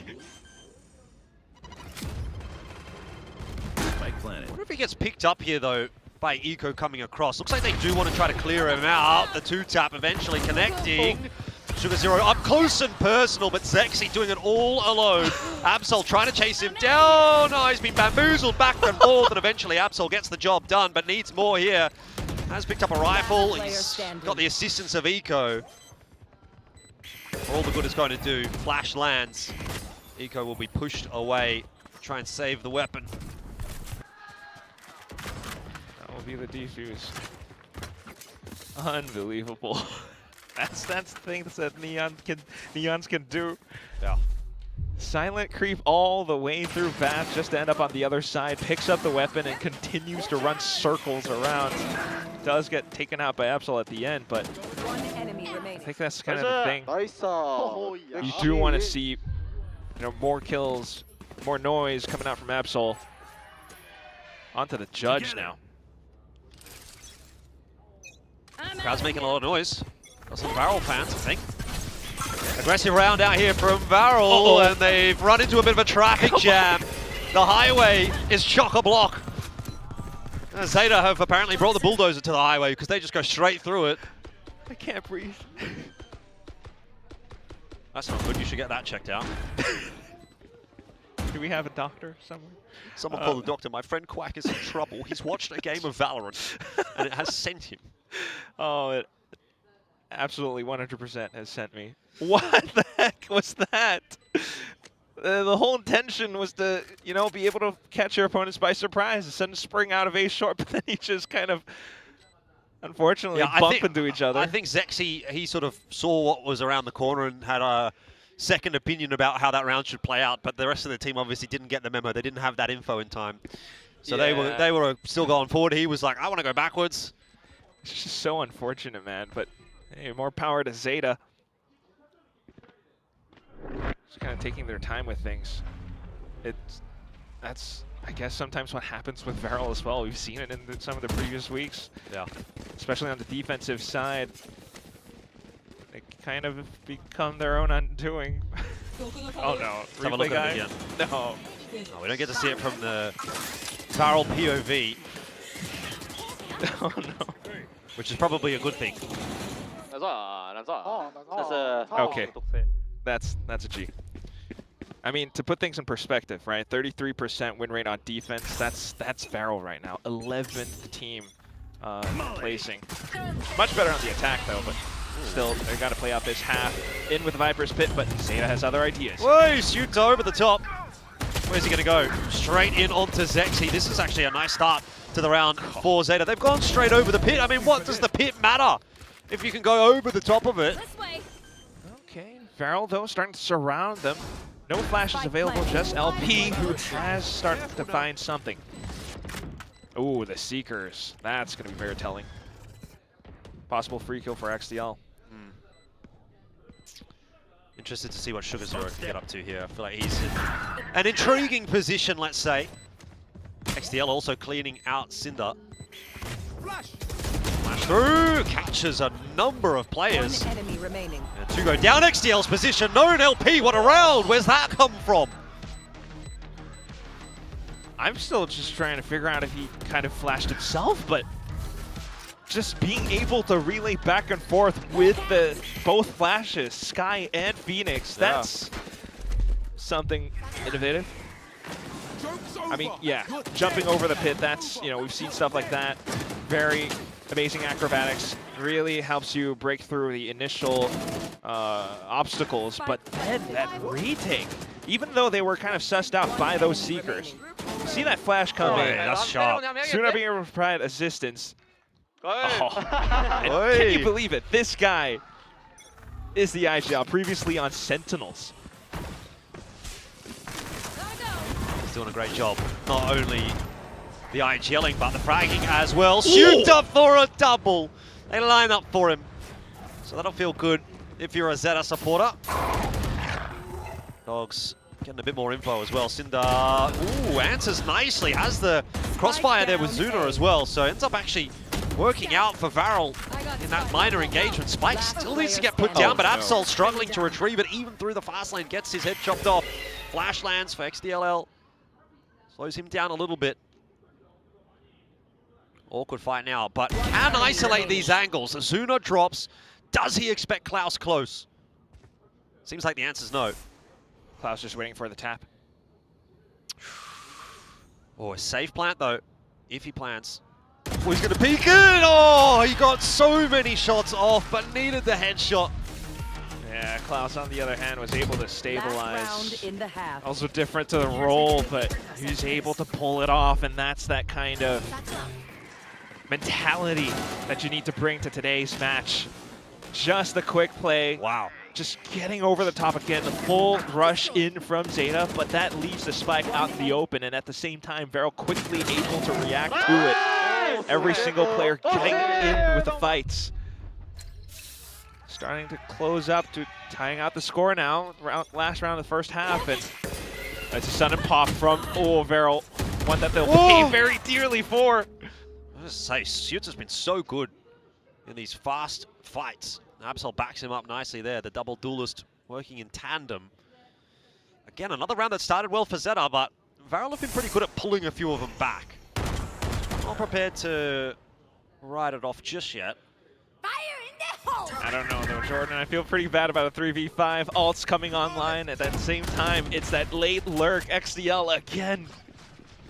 Spike planted. I wonder if he gets picked up here, though, by Eco coming across. Looks like they do want to try to clear him out. The 2-tap eventually connecting. Sugar Zero up close and personal, but Zexy doing it all alone. Absol trying to chase him down. Oh, he's been bamboozled back and forth, and eventually Absol gets the job done, but needs more here. Has picked up a rifle. He's got the assistance of Eco. For all the good it's going to do, flash lands. Eco will be pushed away to try and save the weapon. That will be the defuse. Unbelievable. That's the things that Neons can do. Yeah. Silent creep all the way through Bath just to end up on the other side, picks up the weapon and continues to run circles around. Does get taken out by Absol at the end, but I think that's kind of the thing. You do want to see, you know, more kills, more noise coming out from Absol. Onto the judge now. Crowd's making a lot of noise. Got some Varel fans, I think. Aggressive round out here from Varel, and they've run into a bit of a traffic jam. The highway is chock-a-block. ZETA have apparently brought the bulldozer to the highway because they just go straight through it. I can't breathe. That's not good. You should get that checked out. Do we have a doctor somewhere? Someone call the doctor. My friend Quack is in trouble. He's watched a game of Valorant, and it has sent him. Oh, it absolutely 100% has sent me. What the heck was that? The whole intention was to, you know, be able to catch your opponents by surprise and send a spring out of A short, but then he just kind of, unfortunately, bump into each other. I think Zexy, he sort of saw what was around the corner and had a second opinion about how that round should play out, but the rest of the team obviously didn't get the memo. They didn't have that info in time. So they were still going forward. He was like, I want to go backwards. It's just so unfortunate, man, but hey, more power to ZETA. Just kind of taking their time with things. That's I guess sometimes what happens with VALORANT as well. We've seen it in some of the previous weeks. Yeah. Especially on the defensive side. They kind of become their own undoing. Oh no, Let's have a look at it again. No. No, we don't get to see it from the VALORANT POV. Oh no. Which is probably a good thing. Okay. That's a G. I mean, to put things in perspective, right? 33% win rate on defense. That's VALORANT right now. 11th team placing. Much better on the attack though, but still they got to play out this half. In with the Viper's Pit, but ZETA has other ideas. Whoa, shoots over the top. Where's he going to go? Straight in onto Zexy. This is actually a nice start to the round for ZETA. They've gone straight over the pit. I mean, what does the pit matter if you can go over the top of it? Okay, VALORANT though starting to surround them. No flashes available, just LP who has started to find something. Ooh, the Seekers. That's going to be very telling. Possible free kill for XDL. Interested to see what Sugar Zero can get up to here. I feel like he's in an intriguing position, let's say. XDL also cleaning out Cinder. Flash through, catches a number of players. One enemy remaining. And two go down. XDL's position, known LP, what a round. Where's that come from? I'm still just trying to figure out if he kind of flashed himself, but just being able to relay back and forth with the both flashes, Sky and Phoenix, that's something innovative. I mean, yeah, jumping over the pit, that's, you know, we've seen stuff like that. Very amazing acrobatics. Really helps you break through the initial obstacles, but then that retake, even though they were kind of sussed out by those Seekers, you see that flash come in. That's sharp. Soon being able to provide assistance. Oh. Can you believe it? This guy is the IGL, previously on Sentinels. He's doing a great job. Not only the IGLing, but the fragging as well. Shoot up for a double. They line up for him. So that'll feel good if you're a ZETA supporter. Dogs getting a bit more info as well. Cinder, answers nicely. Has the crossfire there with Zuna as well. So ends up actually working out for VALORANT in that minor engagement. Spike still needs to get put down, but Absol struggling to retrieve it even through the fast lane. Gets his head chopped off. Flash lands for XDLL. Slows him down a little bit. Awkward fight now, but can isolate these angles. Zuna drops. Does he expect Klaus close? Seems like the answer's no. Klaus just waiting for the tap. Oh, a safe plant though, if he plants. Oh, he's gonna peek in! Oh, he got so many shots off, but needed the headshot. Yeah, Klaus on the other hand was able to stabilize. Last round in the half. Also different to the roll, but he's able to pull it off, and that's that kind of mentality that you need to bring to today's match. Just the quick play. Wow. Just getting over the top again, the full rush in from ZETA, but that leaves the spike out in the open, and at the same time, VALORANT quickly able to react to it. Every single player getting in with the fights. Starting to close up to tying out the score now. Last round of the first half, and it's a sudden pop from VALORANT, one that they'll pay very dearly for. I was say, Suits has been so good in these fast fights. Absol backs him up nicely there. The double duelist working in tandem. Again, another round that started well for ZETA, but VALORANT have been pretty good at pulling a few of them back. Not prepared to ride it off just yet. Fire in the hole! I don't know though, Jordan. I feel pretty bad about a 3v5. Ult's coming online at that same time. It's that late lurk XDL again.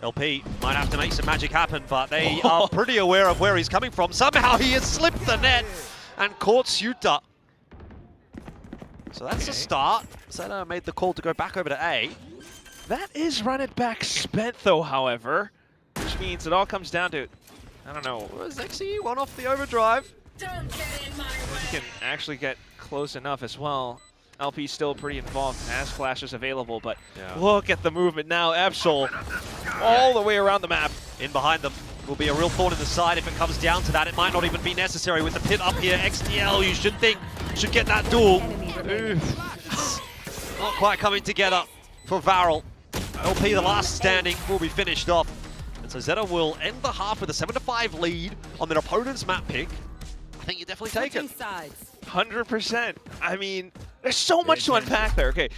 LP might have to make some magic happen, but they are pretty aware of where he's coming from. Somehow he has slipped the net and caught ZETA. So that's a start. ZETA made the call to go back over to A. That is run it back spent though, however, which means it all comes down to, I don't know. Was XE one off the overdrive? Don't get in my way. He can actually get close enough as well. LP's still pretty involved, has flashes available, but look at the movement now. Absol all the way around the map. In behind them will be a real thorn in the side if it comes down to that. It might not even be necessary with the pit up here. XDL, you should think, should get that duel. Not quite coming together for Varel. LP, the last standing, will be finished off. And so ZETA will end the half with a 7-5 lead on their opponent's map pick. I think you definitely take it. 100%. I mean, there's so much to unpack there. Okay,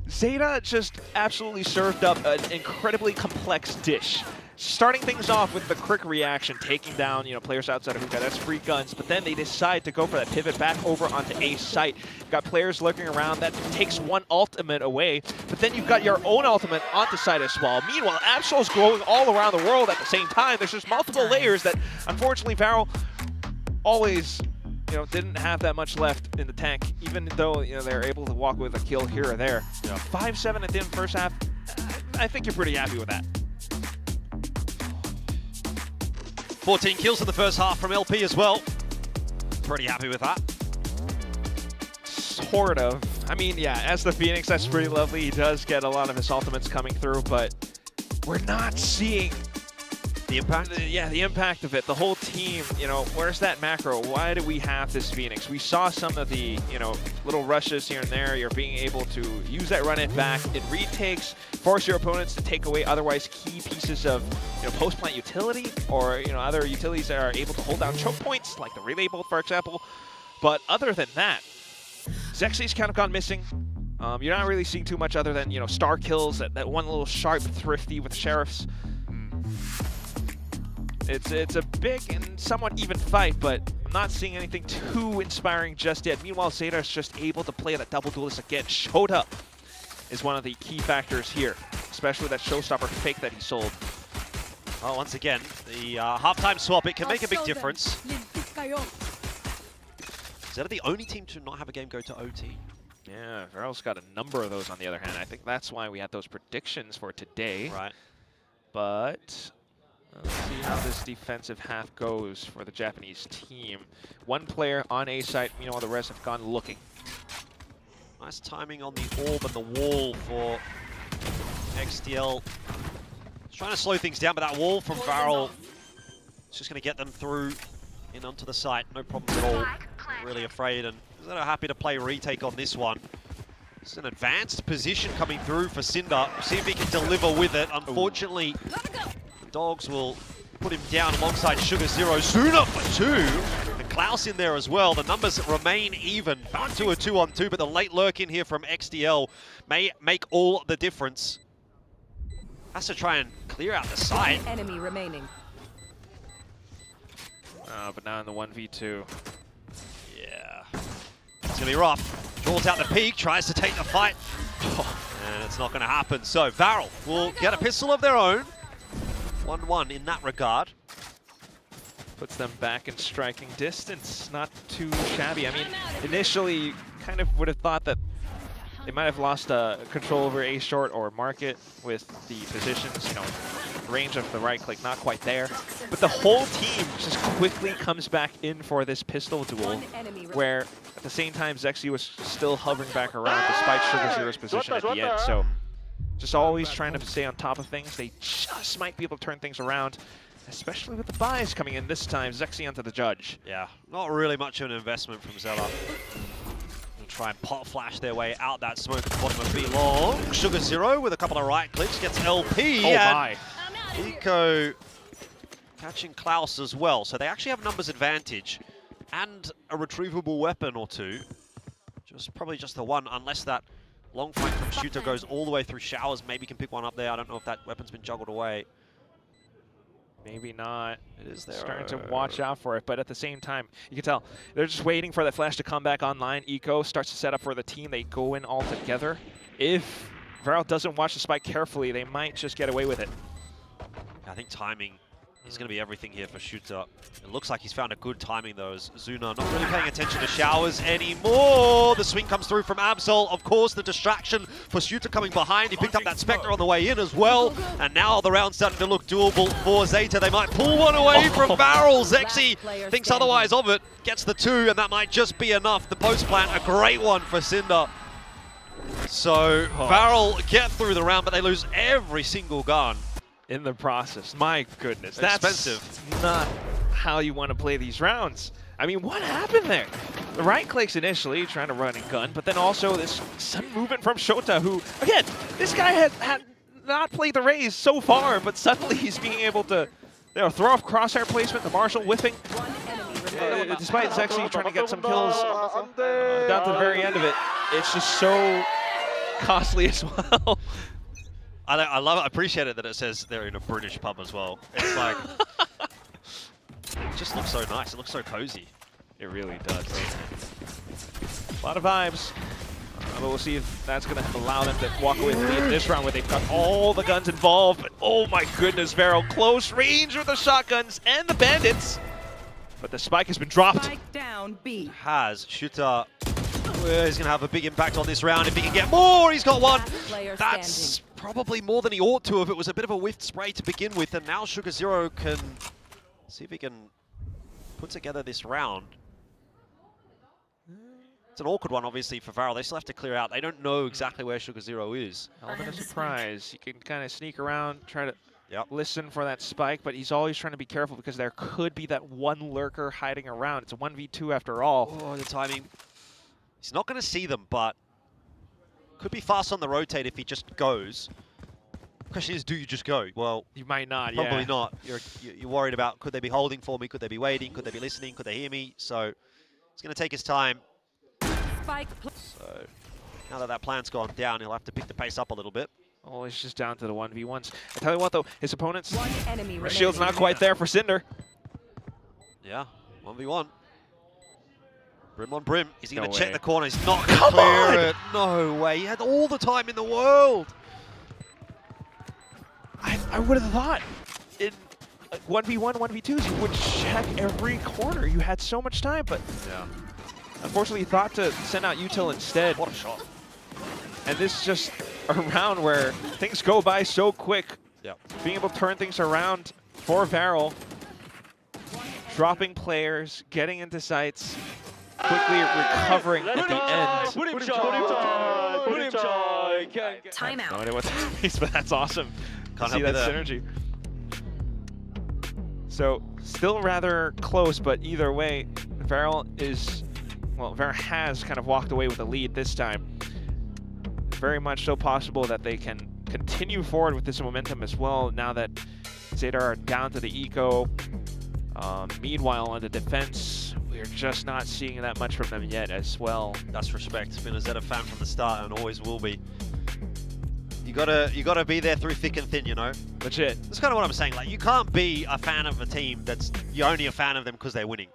ZETA just absolutely served up an incredibly complex dish. Starting things off with the quick reaction, taking down, players outside of Hookah. That's free guns, but then they decide to go for that pivot back over onto A site. Got players lurking around. That takes one ultimate away, but then you've got your own ultimate onto site as well. Meanwhile, Absol's growing all around the world at the same time. There's just multiple layers that, unfortunately, Varel always, didn't have that much left in the tank, even though, they're able to walk with a kill here or there. 5-7 at the end of the first half, I think you're pretty happy with that. 14 kills in the first half from LP as well. Pretty happy with that. Sort of. I mean, yeah, as the Phoenix, that's pretty lovely. He does get a lot of his ultimates coming through, but we're not seeing the impact. The impact of it. The whole team, where's that macro? Why do we have this Phoenix? We saw some of the, little rushes here and there. You're being able to use that run it back. It retakes, force your opponents to take away otherwise key pieces of, post-plant utility or, other utilities that are able to hold down choke points, like the relay bolt, for example. But other than that, Zexi's kind of gone missing. You're not really seeing too much other than, star kills, that one little sharp thrifty with sheriffs. It's a big and somewhat even fight, but I'm not seeing anything too inspiring just yet. Meanwhile, ZETA is just able to play that double duelist again. Showed up is one of the key factors here, especially that showstopper fake that he sold. Well, once again, the halftime swap, it can make a big difference. ZETA the only team to not have a game go to OT. Yeah, Varel's got a number of those on the other hand. I think that's why we had those predictions for today. Right. But let's see how this defensive half goes for the Japanese team. One player on A site, meanwhile the rest have gone looking. Nice timing on the orb and the wall for XDL. He's trying to slow things down, but that wall from Varel is just going to get them through in onto the site. No problems at all. Really afraid, and ZETA happy to play retake on this one. It's an advanced position coming through for Cinder. See if he can deliver with it. Unfortunately, the Dogs will put him down alongside Sugar Zero. Sooner for two. And Klaus in there as well. The numbers remain even. Back to a 2-on-2, but the late lurk in here from XDL may make all the difference. Has to try and clear out the site. One enemy remaining. But now in the 1v2. Yeah. It's going to be rough. Draws out the peak, tries to take the fight. And it's not going to happen. So Varel will get a pistol of their own. 1-1 in that regard. Puts them back in striking distance. Not too shabby. I mean, initially, kind of would have thought that they might have lost control over A short or market with the positions, range of the right click not quite there. But the whole team just quickly comes back in for this pistol duel, where at the same time Zexy was still hovering back around despite Sugar Zero's position at the end. So just always trying to stay on top of things. They just might be able to turn things around, especially with the buys coming in this time. Zexy onto the judge. Yeah, not really much of an investment from ZETA. Try and pot flash their way out that smoke at the bottom of B long. Sugar Zero with a couple of right clicks gets LP. Oh my. Eco catching Klaus as well. So they actually have numbers advantage and a retrievable weapon or two. Probably just the one, unless that long flank from Shooter goes all the way through showers. Maybe can pick one up there. I don't know if that weapon's been juggled away. Maybe not. It is there. Starting to watch out for it, but at the same time, you can tell they're just waiting for that flash to come back online. Eco starts to set up for the team. They go in all together. If Varel doesn't watch the spike carefully, they might just get away with it. I think timing is going to be everything here for Shooter. It looks like he's found a good timing though, as Zuna not really paying attention to showers anymore. The swing comes through from Absol. Of course, the distraction for Shooter coming behind. He picked up that Spectre on the way in as well. And now the round's starting to look doable for ZETA. They might pull one away from Varel. Zexy thinks otherwise of it. Gets the 2, and that might just be enough. The post plant, a great one for Cinder. So Varel get through the round, but they lose every single gun. In the process. My goodness. That's expensive. Not how you want to play these rounds. I mean, what happened there? The right clicks initially, trying to run and gun, but then also this sudden movement from Shota, who, again, this guy had not played the Raze so far, but suddenly he's being able to throw off crosshair placement, the Marshall whiffing. Despite Zexy trying to get some kills down to the very end of it, it's just so costly as well. I love it. I appreciate it that it says they're in a British pub as well. It's like, it just looks so nice. It looks so cozy. It really does. A lot of vibes. But we'll see if that's going to allow them to walk away with the lead this round where they've got all the guns involved. But oh my goodness, Varel close range with the shotguns and the bandits. But the spike has been dropped. Spike down B. Has Shooter. He's going to have a big impact on this round. If he can get more, he's got one. That's probably more than he ought to if it was a bit of a whiffed spray to begin with. And now Sugar Zero can see if he can put together this round. It's an awkward one, obviously, for Varel. They still have to clear out. They don't know exactly where Sugar Zero is. Element of surprise. You can kind of sneak around, try to listen for that spike, but he's always trying to be careful because there could be that one lurker hiding around. It's a 1v2 after all. Oh, the timing. He's not going to see them, but could be fast on the rotate if he just goes. The question is, do you just go? Well, you might not. Probably not. You're worried about, could they be holding for me? Could they be waiting? Could they be listening? Could they hear me? So it's going to take his time. So now that that plan's gone down, he'll have to pick the pace up a little bit. Oh, it's just down to the 1v1s. I tell you what, though, his opponents, enemy shield's not quite there for Cinder. Yeah, 1v1. Brim on Brim. Is he going to check way. the corner? He's not going to clear it. No way. He had all the time in the world. I would have thought in 1v1, 1v2s, you would check every corner. You had so much time, but unfortunately, you thought to send out Util instead. What a shot. And this is just a round where things go by so quick. Yep. Being able to turn things around for Varel. Dropping players, getting into sites, quickly recovering at the end. Timeout. No idea what that means, but that's awesome. Can't See help that you there. synergy. So, still rather close, but either way, Varel has kind of walked away with the lead this time. Very much so possible that they can continue forward with this momentum as well now that ZETA are down to the eco. Meanwhile, on the defense, we're just not seeing that much from them yet as well. That's respect. Been a ZETA fan from the start and always will be. You gotta be there through thick and thin, you know. Legit. That's kind of what I'm saying. Like, you can't be a fan of a team you're only a fan of them because they're winning.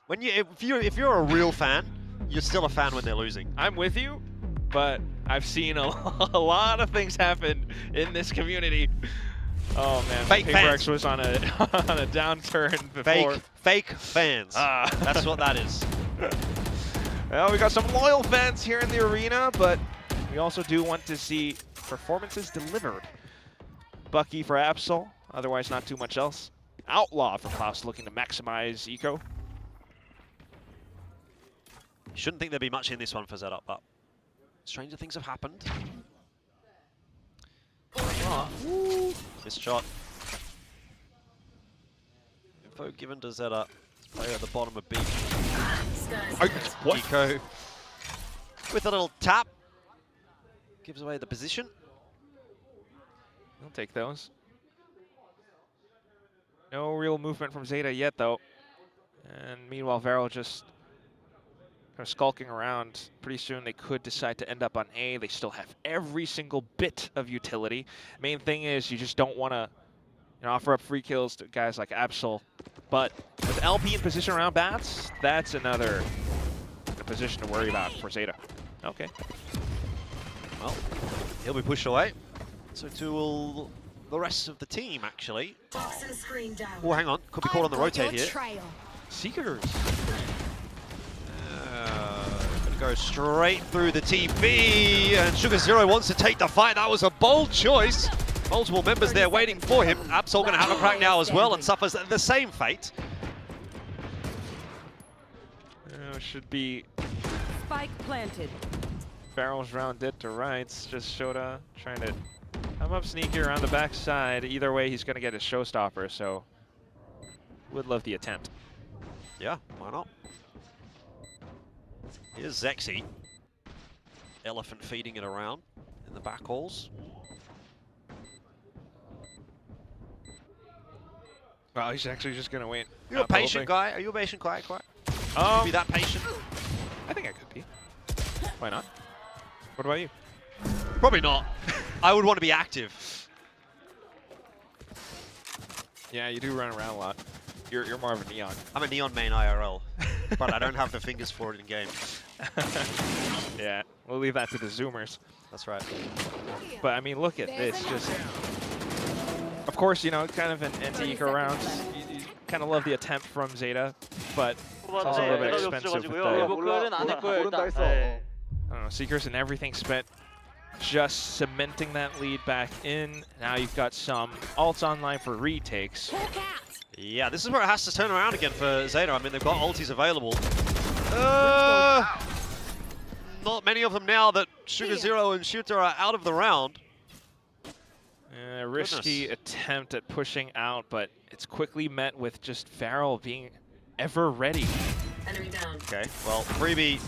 If you're a real fan, you're still a fan when they're losing. I'm with you, but I've seen a lot of things happen in this community. Oh man, Fake PaperX fans. was on a downturn before. Fake fans. That's what that is. Well, we got some loyal fans here in the arena, but we also do want to see performances delivered. Bucky for Absol, otherwise not too much else. Outlaw for Klaus, looking to maximize eco. Shouldn't think there'd be much in this one for ZETA, but stranger things have happened. Missed shot. Info given to ZETA. Player at the bottom of B. What? Eco with a little tap. Gives away the position. I'll take those. No real movement from ZETA yet, though. And meanwhile, Varel just kind of skulking around. Pretty soon they could decide to end up on A. They still have every single bit of utility. Main thing is you just don't want to offer up free kills to guys like Absol. But with LP in position around Bats, that's another position to worry about for ZETA. Okay. Well, he'll be pushed away. So too will the rest of the team, actually. Oh, hang on. Could be caught on the rotate here. Seekers. Gonna go straight through the TP, and Sugar Zero wants to take the fight. That was a bold choice. Multiple members there waiting for him. Absol gonna have a crack now as well and suffers the same fate. Should be Spike planted. Farrell's round dead to rights. Just Shota trying to come up sneaky around the backside. Either way, he's gonna get his showstopper, so would love the attempt. Yeah, why not? Here's Zexy. Elephant feeding it around in the back halls. Well, he's actually just gonna wait. You're a patient guy. Are you a patient guy? Be that patient? I think I could be. Why not? What about you? Probably not. I would want to be active. Yeah, you do run around a lot. You're more of a Neon. I'm a Neon main IRL, but I don't have the fingers for it in game. Yeah, we'll leave that to the Zoomers. That's right. But I mean, look at this. Just, of course, you know, kind of an anti-eco round. You kind of love the attempt from ZETA, but it's also a little bit expensive with the, I don't know, Seekers and everything spent just cementing that lead back in. Now you've got some ults online for retakes. Yeah, this is where it has to turn around again for ZETA. I mean, they've got ultis available. Not many of them now that Sugar Zero and Shooter are out of the round. Risky attempt at pushing out, but it's quickly met with just Farrell being ever ready. Okay, well, freebie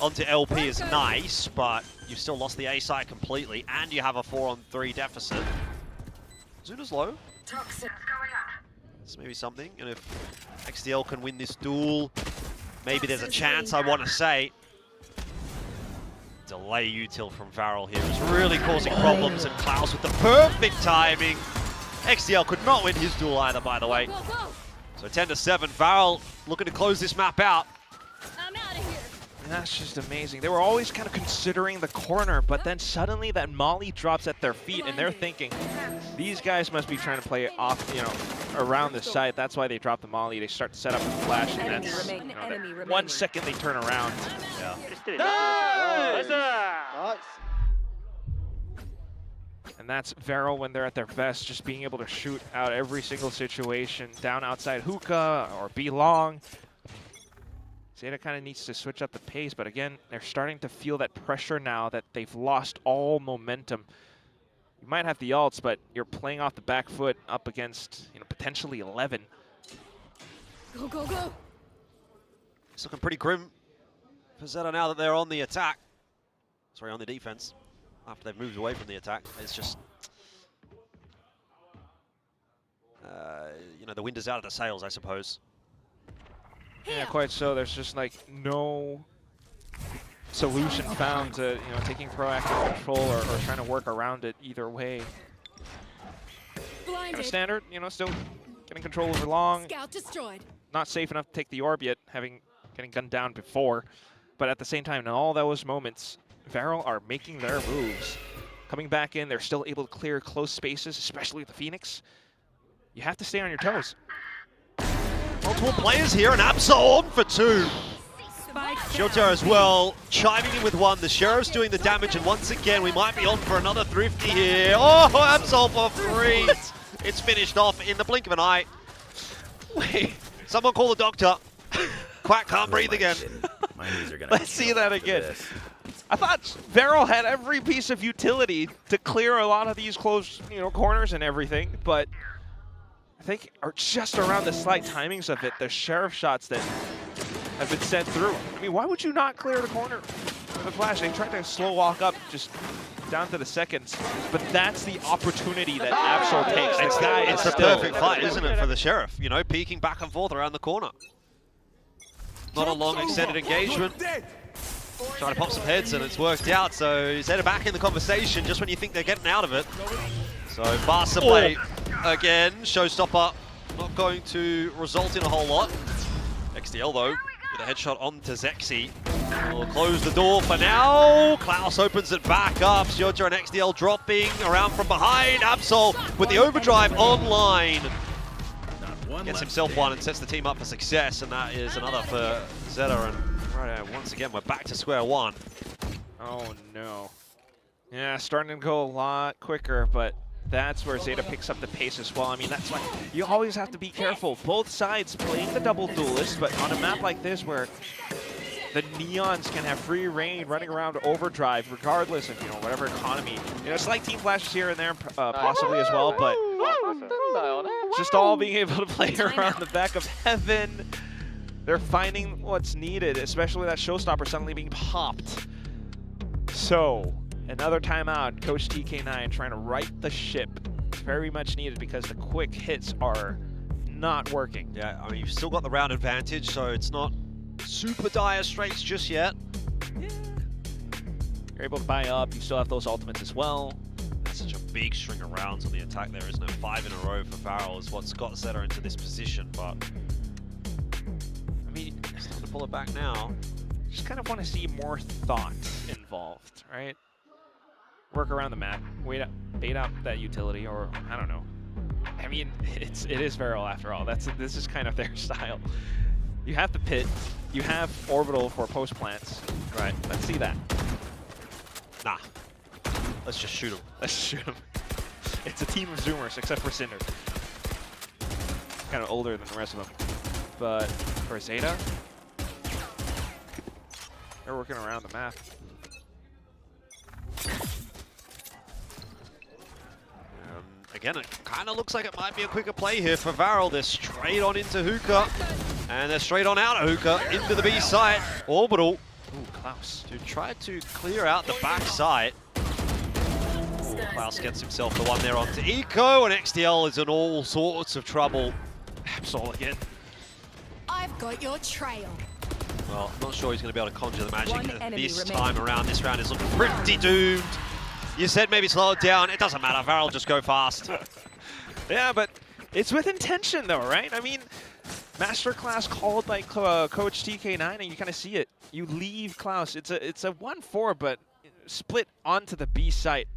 onto LP is nice, but you've still lost the A side completely, and you have a 4-on-3 deficit. Zuna's low. That's maybe something, and if XDL can win this duel, maybe there's a chance, I want to say. Delay util from Varel here is really causing problems, and Klaus with the perfect timing. XDL could not win his duel either, by the way. So 10-7, Varel looking to close this map out. And that's just amazing. They were always kind of considering the corner, but then suddenly that molly drops at their feet, and they're thinking, these guys must be trying to play it off, you know, around the site. That's why they drop the molly. They start to set up the flash, and that's, you know, that 1 second they turn around. Yeah. And that's Varel when they're at their best, just being able to shoot out every single situation, down outside hookah or be long. ZETA kind of needs to switch up the pace, but again, they're starting to feel that pressure now that they've lost all momentum. You might have the ults, but you're playing off the back foot up against, you know, potentially 11. Go, go, go. It's looking pretty grim for ZETA now that they're on the attack. Sorry, on the defense. After they've moved away from the attack, it's just, you know, the wind is out of the sails, I suppose. Yeah, quite so. There's just like no solution found to, you know, taking proactive control or trying to work around it either way. Kind of standard, you know, still getting control over long. Scout destroyed. Not safe enough to take the orb yet, getting gunned down before. But at the same time, in all those moments, Varel are making their moves. Coming back in, they're still able to clear close spaces, especially with the Phoenix. You have to stay on your toes. Multiple players here, and Absol on for 2. Shooter as well, chiming in with 1. The Sheriff's doing the damage, and once again, we might be on for another thrifty here. Oh, Absol for 3. It's finished off in the blink of an eye. Wait, someone call the doctor. Quack can't breathe again. Let's see that again. I thought Varel had every piece of utility to clear a lot of these close, you know, corners and everything, but I think are just around the slight timings of it, the Sheriff shots that have been sent through. I mean, why would you not clear the corner with the flash? They tried to slow walk up just down to the seconds, but that's the opportunity that Absol takes. It's the perfect fight, isn't it, for the Sheriff? You know, peeking back and forth around the corner. Not a long extended engagement. Trying to pop some heads, and it's worked out. So ZETA back in the conversation just when you think they're getting out of it. So faster play again. Showstopper not going to result in a whole lot. XDL though, with a headshot onto Zexy. Will close the door for now. Klaus opens it back up. Sjodra and XDL dropping around from behind. Absol with the overdrive online. Gets himself one and sets the team up for success, and that is another for ZETA. And right, once again, we're back to square one. Oh no. Yeah, starting to go a lot quicker, but that's where ZETA picks up the pace as well. I mean, that's why you always have to be careful. Both sides playing the double duelist, but on a map like this where the Neons can have free reign running around overdrive regardless of, you know, whatever economy. You know, slight team flashes here and there possibly as well, but just all being able to play around the back of heaven. They're finding what's needed, especially that showstopper suddenly being popped. So, another timeout. Coach TK9 trying to right the ship. Very much needed because the quick hits are not working. Yeah, I mean, you've still got the round advantage, so it's not super dire straits just yet. You're able to buy up. You still have those ultimates as well. That's such a big string of rounds on the attack there, isn't it? 5 in a row for Farrell is what's got ZETA into this position, but I mean, it's time to pull it back now. Just kind of want to see more thought involved, right? Work around the map, bait out that utility, or I don't know. I mean, it is Varel after all. This is kind of their style. You have the pit, you have orbital for post plants. Right, let's see that. Nah. Let's just shoot him. Let's shoot him. It's a team of Zoomers, except for Cinder. Kind of older than the rest of them. But for ZETA, they're working around the map. Again, it kind of looks like it might be a quicker play here for Varel. They're straight on into Hookah, and they're straight on out of Hookah into the B site. Orbital. Ooh, Klaus. To try to clear out the back site. Ooh, Klaus gets himself the one there onto Eco, and XDL is in all sorts of trouble. Absol again. I've got your trail. Well, I'm not sure he's going to be able to conjure the magic this time around. This round is looking pretty doomed. You said maybe slow it down. It doesn't matter. Varel just go fast. Yeah, but it's with intention though, right? I mean, masterclass called by Coach TK9, and you kind of see it. You leave Klaus. It's a 1-4, but split onto the B site.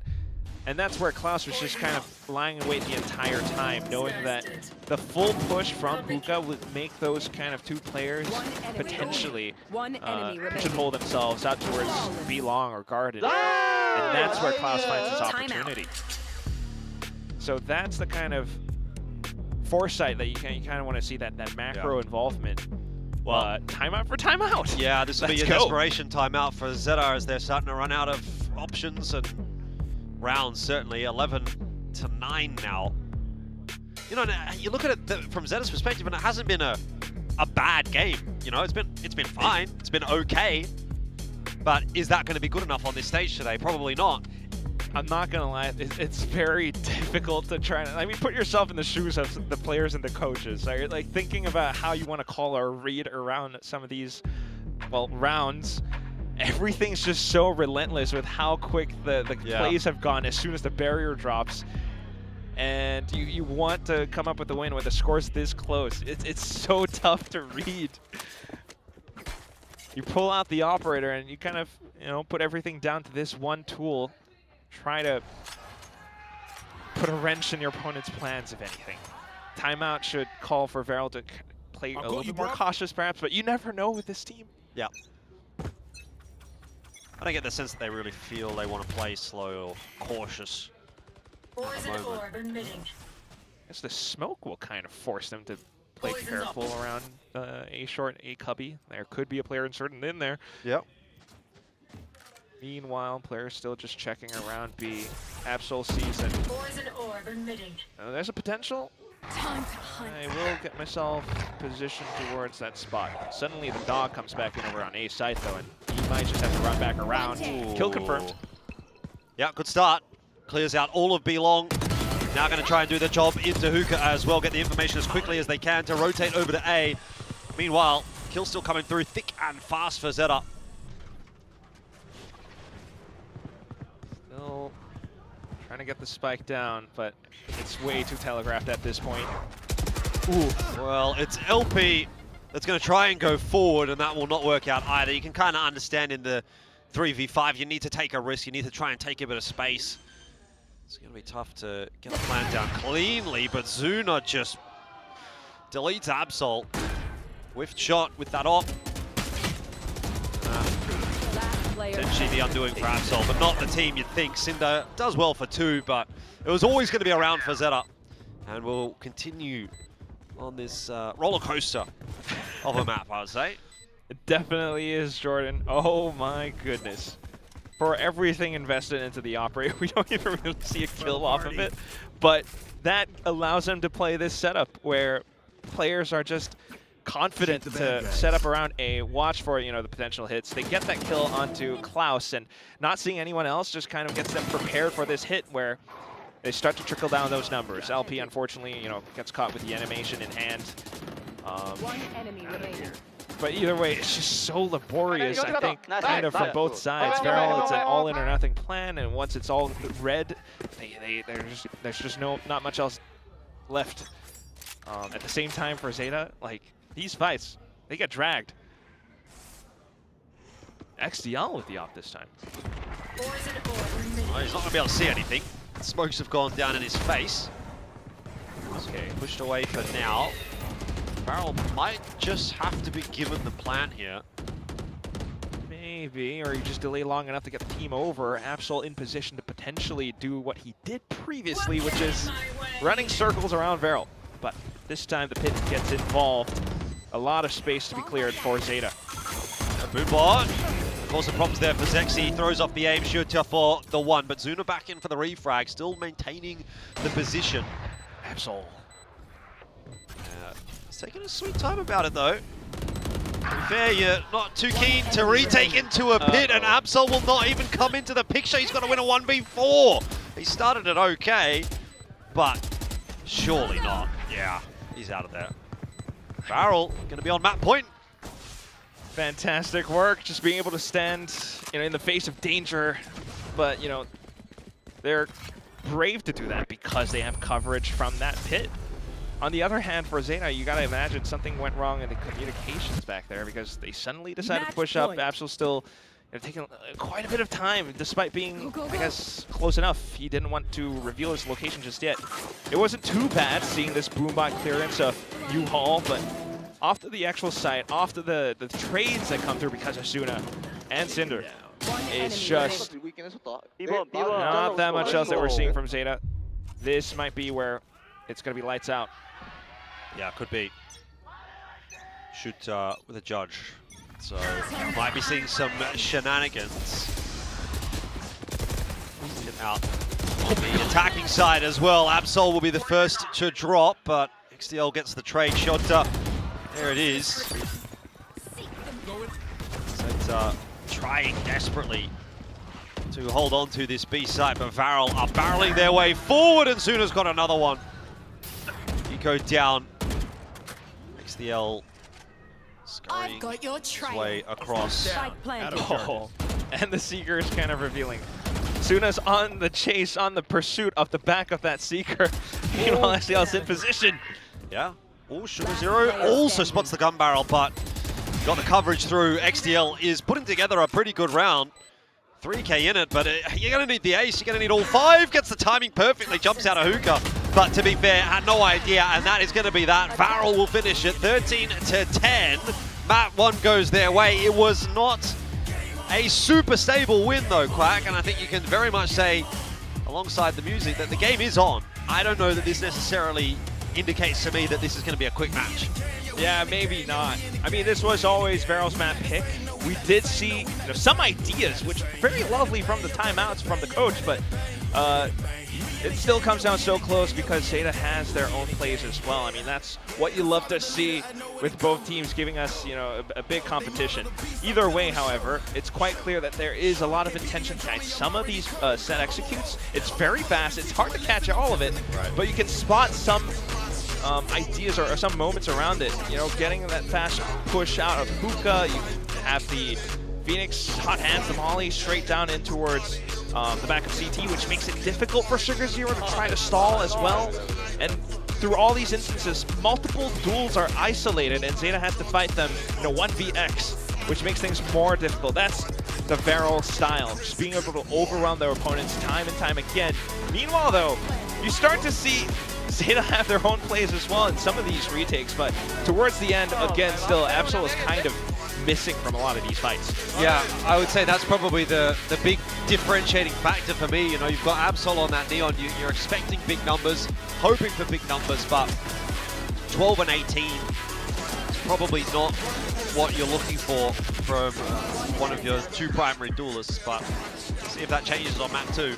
And that's where Klaus was just kind of lying in wait the entire time, knowing that the full push from Hookah would make those kind of two players potentially pigeonhole themselves out towards B long or guarded. And that's where Klaus finds his opportunity. So that's the kind of foresight that you kind of want to see, that macro involvement. Well, timeout for timeout. Yeah, this will be a desperation timeout for ZETA as they're starting to run out of options and rounds, certainly 11-9 now. You know, you look at it from ZETA's perspective, and it hasn't been a bad game. You know, it's been fine. It's been okay. But is that going to be good enough on this stage today? Probably not. I'm not going to lie. It's very difficult to try. I mean, put yourself in the shoes of the players and the coaches. Right? Like thinking about how you want to call or read around some of these, well, rounds. Everything's just so relentless with how quick the plays have gone as soon as the barrier drops. And you want to come up with the win when the score's this close. It's so tough to read. You pull out the operator and you kind of, you know, put everything down to this one tool. Try to put a wrench in your opponent's plans, if anything. Timeout should call for Varel to play a little bit more cautious, perhaps, but you never know with this team. Yeah. I don't get the sense that they really feel they want to play slow or cautious. I guess the smoke will kind of force them to play careful around A short, A cubby. There could be a player inserted in there. Yep. Meanwhile, players still just checking around B. Absol season. There's a potential. Time to hunt. I will get myself positioned towards that spot. Suddenly the dog comes back in over on A site though, and he might just have to run back around. Ooh. Kill confirmed. Yeah, good start. Clears out all of B long. Now going to try and do the job into Hookah as well. Get the information as quickly as they can to rotate over to A. Meanwhile, kill still coming through thick and fast for Trying to get the spike down, but it's way too telegraphed at this point. Ooh. Well, it's LP that's going to try and go forward, and that will not work out either. You can kind of understand in the 3v5, you need to take a risk. You need to try and take a bit of space. It's going to be tough to get the plan down cleanly, but Zuna just deletes Absol. Whiffed shot with that op. Potentially the undoing for Absol, but not the team you'd think. Cinder does well for 2, but it was always going to be around for ZETA. And we'll continue on this roller coaster of a map, I would say. It definitely is, Jordan. Oh my goodness. For everything invested into the Operator, we don't even really see a kill off of it. But that allows them to play this setup where players are just confident to set up around A, watch for, you know, the potential hits. They get that kill onto Klaus, and not seeing anyone else just kind of gets them prepared for this hit where they start to trickle down those numbers. LP, unfortunately, you know, gets caught with the animation in hand. One enemy remaining. But either way, it's just so laborious, I think, kind of from both sides. Feral, it's an all in or nothing plan, and once it's all red, there's just not much else left. At the same time for ZETA, like, these fights, they get dragged. XDL with the op this time. Well, he's not going to be able to see anything. Smokes have gone down in his face. Okay, pushed away for now. Farrell might just have to be given the plan here. Maybe, or you just delay long enough to get the team over. Absol in position to potentially do what he did previously, which is running circles around Varel. But this time the pit gets involved. A lot of space to be cleared for ZETA. Boombot. Of course, the problems there for Zexy. Throws off the aim shooter for the 1, but Zuna back in for the refrag, still maintaining the position. Absol. He's taking a sweet time about it, though. To be fair, you're not too keen to retake into a pit, and Absol will not even come into the picture. He's got to win a 1v4. He started it okay, but surely not. Yeah, he's out of there. Farrell going to be on map point. Fantastic work, just being able to stand, you know, in the face of danger. But, you know, they're brave to do that because they have coverage from that pit. On the other hand, for ZETA, you got to imagine something went wrong in the communications back there because they suddenly decided to push up. Absol's still, you know, taking quite a bit of time, despite being, I guess, close enough. He didn't want to reveal his location just yet. It wasn't too bad seeing this Boombot clearance of U-Haul, but off to the actual site, off to the trades that come through because of Suna and Cinder, it's just not that much else that we're seeing from ZETA. This might be where it's going to be lights out. Yeah, could be. Shoot with a judge. So might be seeing some shenanigans. Get out on the attacking side as well. Absol will be the first to drop, but XDL gets the trade shot up. There it is. So trying desperately to hold on to this B site, but Varel are barreling their way forward, and Zuna's got another one. Eco down. XDL scurrying his way across. Oh, and the Seeker is kind of revealing. Suna's on the chase, on the pursuit of the back of that Seeker. Meanwhile, XDL's in position. Yeah. Oh, Sugar Zero also spots the gun barrel, but got the coverage through. XDL is putting together a pretty good round. 3K in it, but you're going to need the ace. You're going to need all 5. Gets the timing perfectly, jumps out of hookah. But to be fair, had no idea, and that is going to be that. Farrell will finish it 13-10. Map 1 goes their way. It was not a super stable win though, Quack, and I think you can very much say, alongside the music, that the game is on. I don't know that this necessarily indicates to me that this is going to be a quick match. Yeah, maybe not. I mean, this was always Varel's map pick. We did see, you know, some ideas, which very lovely from the timeouts from the coach, but it still comes down so close because ZETA has their own plays as well. I mean, that's what you love to see with both teams giving us, you know, a big competition. Either way, however, it's quite clear that there is a lot of intention behind some of these set executes. It's very fast. It's hard to catch all of it, but you can spot some ideas or some moments around it. You know, getting that fast push out of hookah. You have the Phoenix, hot hands the molly straight down in towards the back of CT, which makes it difficult for Sugar Zero to try to stall as well. And through all these instances, multiple duels are isolated, and ZETA has to fight them, 1vx, which makes things more difficult. That's the VALORANT style, just being able to overwhelm their opponents time and time again. Meanwhile, though, you start to see ZETA have their own plays as well in some of these retakes, but towards the end, again, still, Absol is kind of missing from a lot of these fights. Yeah, I would say that's probably the big differentiating factor for me. You've got Absol on that Neon. You're expecting big numbers, hoping for big numbers, but 12 and 18 is probably not what you're looking for from one of your two primary duelists, but let's see if that changes on map 2.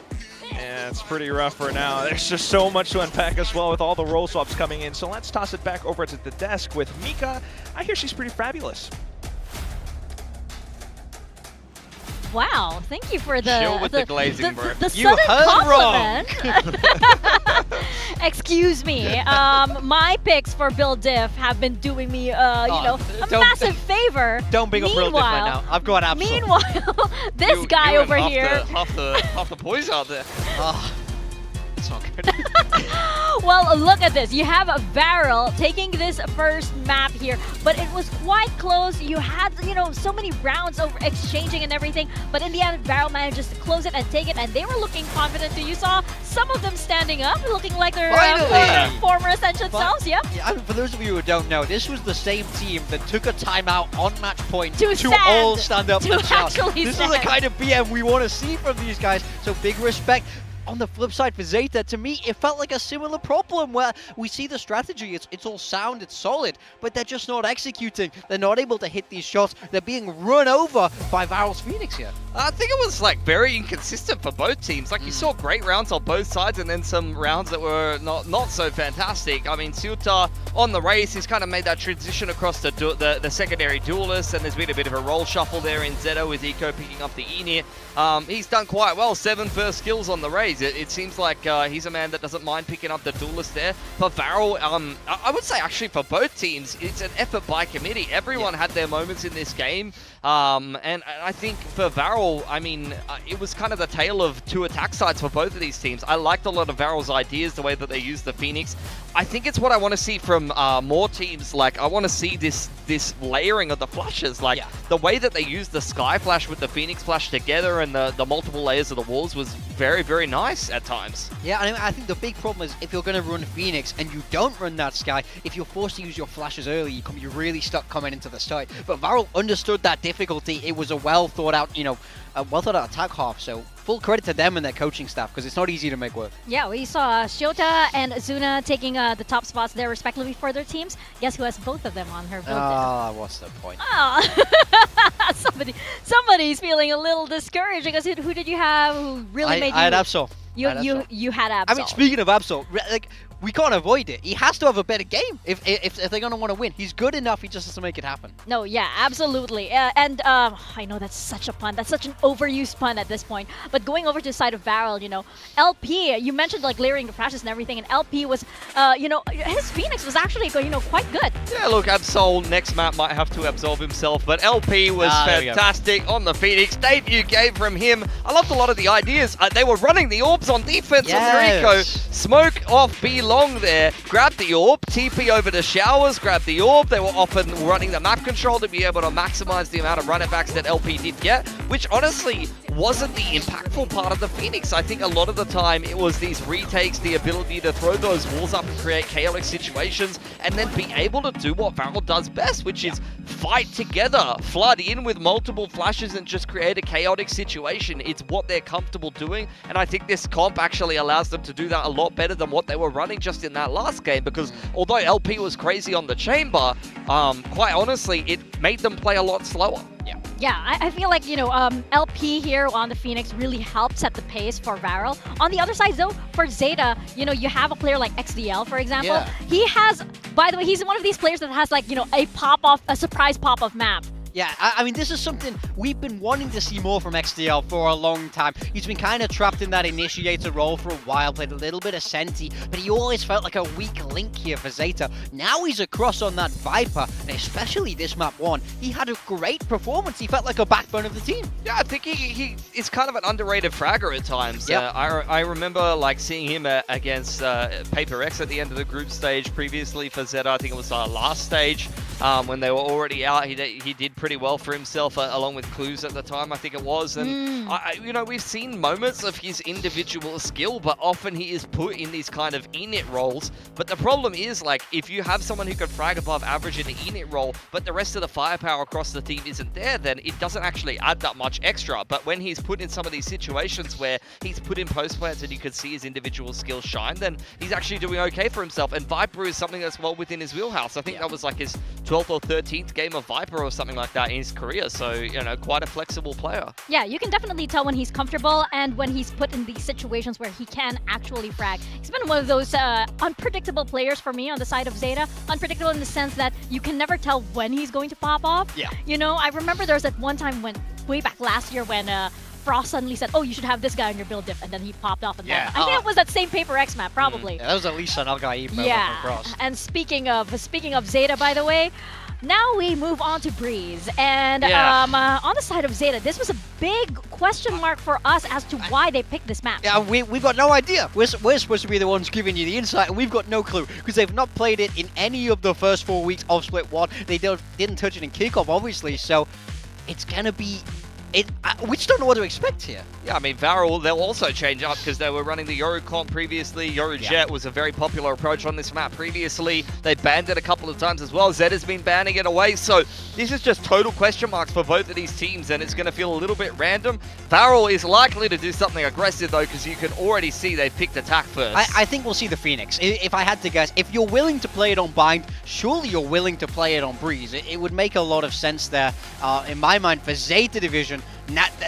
Yeah, it's pretty rough for now. There's just so much to unpack as well with all the role swaps coming in. So let's toss it back over to the desk with Mika. I hear she's pretty fabulous. Wow, thank you for the Chill with the glazing, bro. The You sudden heard compliment. Excuse me. My picks for Bill Diff have been doing me, a massive favor. Don't bring up Bill Diff right now. I've got Absol. Meanwhile, this guy over here. Half the boys out there. It's not good. Well, look at this. You have a VALORANT taking this first map here, but it was quite close. You had, so many rounds over exchanging and everything, but in the end, VALORANT manages to close it and take it, and they were looking confident too. You saw some of them standing up, looking like their former Ascension selves. Yep. For those of you who don't know, this was the same team that took a timeout on match point to all stand up and shout. This is the stand. kind of BM we want to see from these guys, so big respect. On the flip side for ZETA, to me, it felt like a similar problem where we see the strategy, it's all sound, it's solid, but they're just not executing. They're not able to hit these shots. They're being run over by VALORANT's Phoenix here. I think it was very inconsistent for both teams. You saw great rounds on both sides and then some rounds that were not so fantastic. I mean, ZETA on the race, he's kind of made that transition across the secondary duelist, and there's been a bit of a role shuffle there in ZETA with Eco picking up the Enir. He's done quite well, 7 first kills on the race. It seems like he's a man that doesn't mind picking up the duelist there. For VALORANT, I would say actually for both teams, it's an effort by committee. Everyone had their moments in this game. And I think for VALORANT, I mean, it was kind of the tale of two attack sides for both of these teams. I liked a lot of VALORANT's ideas, the way that they use the Phoenix. I think it's what I want to see from more teams. I want to see this layering of the flashes. The way that they use the Sky Flash with the Phoenix Flash together and the multiple layers of the walls was very, very nice at times. Yeah, I think the big problem is if you're going to run Phoenix and you don't run that Sky, if you're forced to use your flashes early, you're really stuck coming into the side. But VALORANT understood that difficulty. It was a well thought out, attack half. So full credit to them and their coaching staff, because it's not easy to make work. Yeah, we saw Shota and Azuna taking the top spots there respectively for their teams. Guess who has both of them on her build? What's the point? Somebody's feeling a little discouraged, because who did you have who really made you... I had Absol. You had Absol. I mean, speaking of Absol, we can't avoid it. He has to have a better game if they're going to want to win. He's good enough, he just has to make it happen. No, yeah, absolutely. I know that's such a pun. That's such an overused pun at this point. But going over to the side of VALORANT, LP, you mentioned layering the flashes and everything, and LP was, his Phoenix was actually, quite good. Yeah, look, Absol next map might have to absolve himself, but LP was fantastic on the Phoenix. Debut game from him. I loved a lot of the ideas. They were running the orbs on defense on Rico. Smoke off B long there, grab the orb, TP over to Showers, grab the orb. They were often running the map control to be able to maximize the amount of run-it-backs that LP did get, which honestly wasn't the impactful part of the Phoenix. I think a lot of the time it was these retakes, the ability to throw those walls up and create chaotic situations, and then be able to do what VALORANT does best, which is fight together, flood in with multiple flashes and just create a chaotic situation. It's what they're comfortable doing, and I think this comp actually allows them to do that a lot better than what they were running just in that last game, because although LP was crazy on the chamber, quite honestly, it made them play a lot slower. Yeah, I feel like, LP here on the Phoenix really helped set the pace for VALORANT. On the other side, though, for ZETA, you have a player like XDL, for example. Yeah. He has, by the way, he's one of these players that has, a surprise pop-off map. Yeah, I mean, this is something we've been wanting to see more from XDL for a long time. He's been kind of trapped in that initiator role for a while, played a little bit of Senti, but he always felt like a weak link here for ZETA. Now he's across on that Viper, and especially this map 1, he had a great performance. He felt like a backbone of the team. Yeah, I think he is kind of an underrated fragger at times. Yep. I remember like seeing him against Paper X at the end of the group stage previously for ZETA. I think it was last stage when they were already out. He did pretty well for himself along with Clues at the time, I think it was. And you know, we've seen moments of his individual skill, but often he is put in these kind of init roles. But the problem is, like, if you have someone who can frag above average in the init role, but the rest of the firepower across the team isn't there, then it doesn't actually add that much extra. But when he's put in some of these situations where he's put in post plants and you can see his individual skills shine, then he's actually doing okay for himself. And Viper is something that's well within his wheelhouse. I think that was like his 12th or 13th game of Viper or something like that in his career. So, you know, quite a flexible player. Yeah, you can definitely tell when he's comfortable and when he's put in these situations where he can actually frag. He's been one of those unpredictable players for me on the side of ZETA. Unpredictable in the sense that you can never tell when he's going to pop off. Yeah. You know, I remember there was that one time when, way back last year, when Frost suddenly said, oh, you should have this guy on your build diff, and then he popped off. And then, I think it was that same Paper X map, probably. Yeah, that was at least an Algai moment Yeah, from Frost. and speaking of ZETA, by the way, now we move on to Breeze. And on the side of ZETA, this was a big question mark for us as to why they picked this map. Yeah, we've got no idea. We're supposed to be the ones giving you the insight, and we've got no clue, because they've not played it in any of the first 4 weeks of Split 1. They didn't touch it in kickoff, obviously, so it's going to be... we just don't know what to expect here. Yeah, I mean, Varel, they'll also change up because they were running the Yoru comp previously. Yoru Jet was a very popular approach on this map previously. They banned it a couple of times as well. ZETA's been banning it away. So this is just total question marks for both of these teams, and it's going to feel a little bit random. Varel is likely to do something aggressive, though, because you can already see they've picked attack first. I think we'll see the Phoenix. If I had to guess, if you're willing to play it on Bind, surely you're willing to play it on Breeze. It would make a lot of sense there, in my mind, for ZETA Division.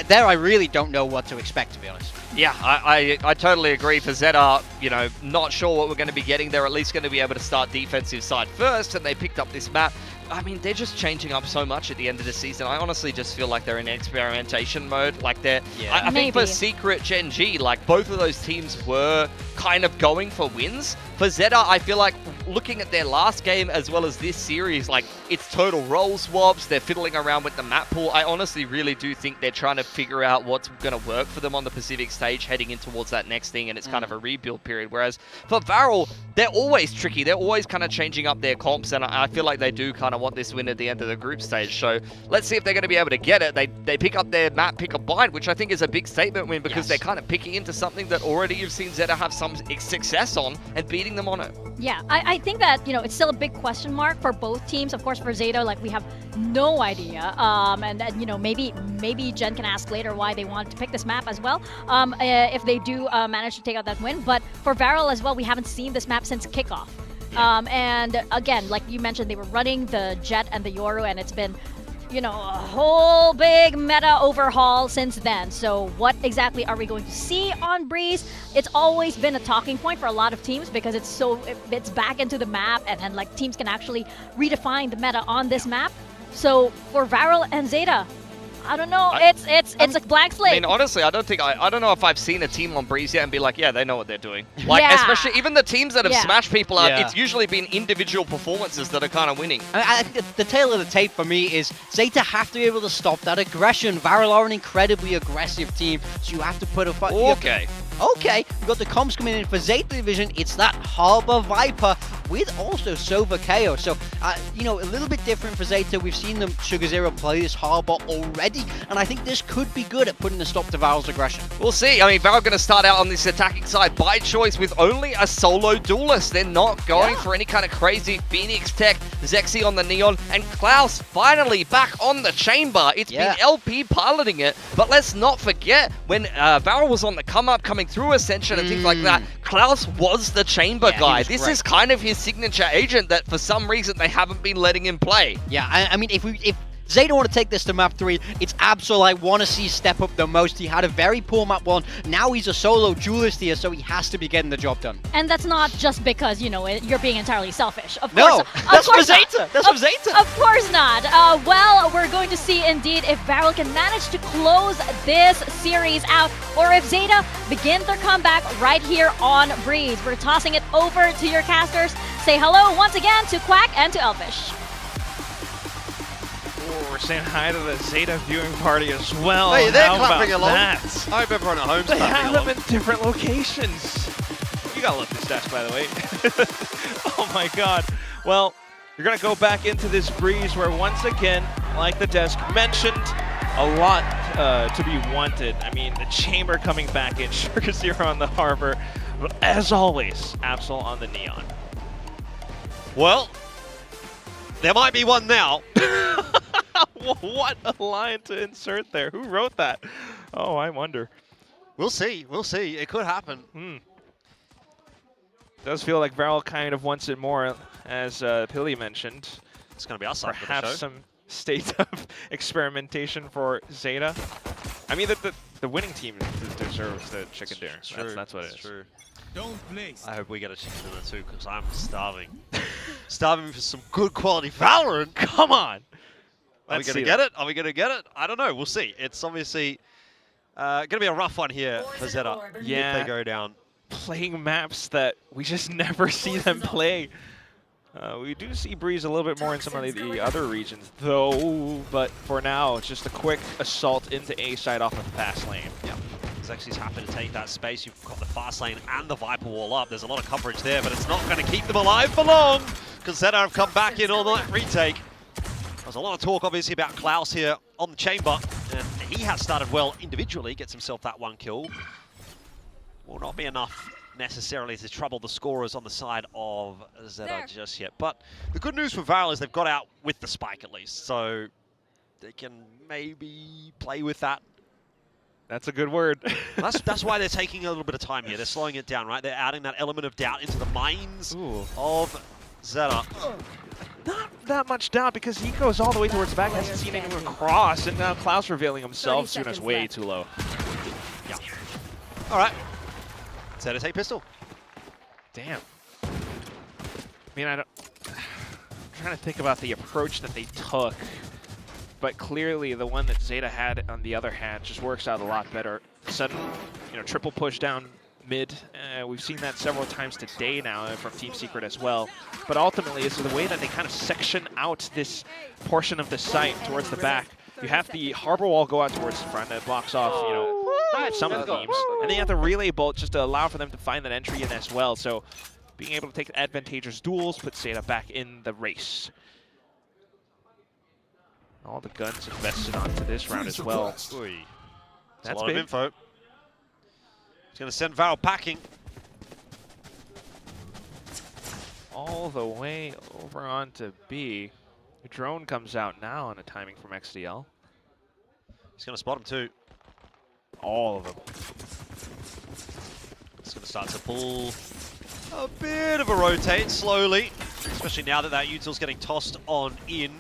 There I really don't know what to expect, to be honest. Yeah, I totally agree. For ZETA, you know, not sure what we're going to be getting. They're at least going to be able to start defensive side first, and they picked up this map. I mean, they're just changing up so much at the end of the season. I honestly just feel like they're in experimentation mode. Like they're, I think for Secret Gen G, like both of those teams were kind of going for wins. For ZETA, I feel like looking at their last game as well as this series, like it's total role swaps. They're fiddling around with the map pool. I honestly really do think they're trying to figure out what's going to work for them on the Pacific stage heading in towards that next thing, and it's kind of a rebuild period. Whereas for Varel, they're always tricky. They're always kind of changing up their comps, and I feel like they do kind of want this win at the end of the group stage. So let's see if they're going to be able to get it. They pick up their map pick a bind, which I think is a big statement win because they're kind of picking into something that already you've seen ZETA have some success on and beating them on it. Yeah, I think that, you know, it's still a big question mark for both teams. Of course, for ZETA, like, we have no idea. And you know, maybe Jen can ask later why they wanted to pick this map as well, if they do manage to take out that win. But for Varel as well, we haven't seen this map since kickoff. And again, like you mentioned, they were running the Jet and the Yoru, and it's been, you know, a whole big meta overhaul since then. So what exactly are we going to see on Breeze? It's always been a talking point for a lot of teams because it's back into the map, and like teams can actually redefine the meta on this map. So for Varel and ZETA, I don't know. It's a blank slate. I mean, honestly, I don't know if I've seen a team on Breeze yet and be like, yeah, they know what they're doing. Like, especially even the teams that have smashed people out, it's usually been individual performances that are kind of winning. The tail of the tape for me is ZETA have to be able to stop that aggression. Varel are an incredibly aggressive team, so you have to put a fight. Okay, we've got the comps coming in for ZETA Division. It's that Harbor Viper with also Sova KO. So, you know, a little bit different for ZETA. We've seen them Sugar Zero play this Harbor already, and I think this could be good at putting a stop to Varel's aggression. We'll see. I mean, Varel going to start out on this attacking side by choice with only a solo duelist. They're not going for any kind of crazy Phoenix tech. Zexy on the Neon, and Klaus finally back on the chamber. It's been LP piloting it, but let's not forget when Varel was on the come up, coming through Ascension and things like that, Klaus was the chamber guy. This is kind of his signature agent that for some reason they haven't been letting him play. Yeah, I mean, if ZETA want to take this to map 3. It's Absol I want to see step up the most. He had a very poor map 1. Now he's a solo duelist here, so he has to be getting the job done. And that's not just because, you know, you're being entirely selfish. Of No, course, that's for not. ZETA. That's for ZETA. Of course not. Well, we're going to see indeed if VALORANT can manage to close this series out, or if ZETA begin their comeback right here on Breeze. We're tossing it over to your casters. Say hello once again to Quack and to Elfish. Oh, we're saying hi to the ZETA viewing party as well. Hey, they're How clapping about along. that? I hope everyone at home's They clapping have along. them in different locations. You gotta love this stats, by the way. Oh my god. Well, you're gonna go back into this Breeze where once again, like the desk mentioned, a lot to be wanted. I mean, the chamber coming back in, Sugar on the harbor, but as always, Absol on the neon. Well, there might be one now. What a line to insert there. Who wrote that? Oh, I wonder. We'll see. We'll see. It could happen. Does feel like VALORANT kind of wants it more, as Pilly mentioned. It's going to be us. Perhaps some state of experimentation for ZETA. I mean, the winning team deserves the chicken dinner. That's what it is. True. Don't place. I hope we get a chicken dinner too, because I'm starving. Starving for some good quality VALORANT. Come on. Are we going to get it? Are we going to get it? I don't know. We'll see. It's obviously going to be a rough one here for ZETA if they go down. Playing maps that we just never see them play. We do see Breeze a little bit more in some of the other regions, though. But for now, it's just a quick assault into A side off of the fast lane. Yeah. Xexi's happy to take that space. You've got the fast lane and the Viper wall up. There's a lot of coverage there, but it's not going to keep them alive for long, because ZETA have come back in on that retake. There's a lot of talk, obviously, about Klaus here on the chamber, and he has started well individually, gets himself that 1 kill. Will not be enough necessarily to trouble the scorers on the side of ZETA just yet. But the good news for VALORANT is they've got out with the spike at least, so they can maybe play with that. That's a good word. That's why they're taking a little bit of time here. They're slowing it down, right? They're adding that element of doubt into the minds of ZETA. Not that much doubt, because he goes all the way towards the back, hasn't seen anyone cross, and now Klaus revealing himself soon as way too low. Yeah. All right. ZETA take pistol. Damn. I mean, I'm trying to think about the approach that they took, but clearly the one that ZETA had on the other hand just works out a lot better. Sudden, triple push down mid. We've seen that several times today now from Team Secret as well. But ultimately, it's the way that they kind of section out this portion of the site towards the back. You have the harbor wall go out towards the front that blocks off, some of the teams. And then you have the relay bolt just to allow for them to find that entry in as well. So being able to take advantageous duels puts ZETA back in the race. All the guns invested onto this round as well. That's a That's lot big. of info. It's going to send VALORANT packing. All the way over onto B. The drone comes out now on a timing from XDL. He's going to spot him too. All of them. It's going to start to pull a bit of a rotate slowly, especially now that that util's getting tossed on in.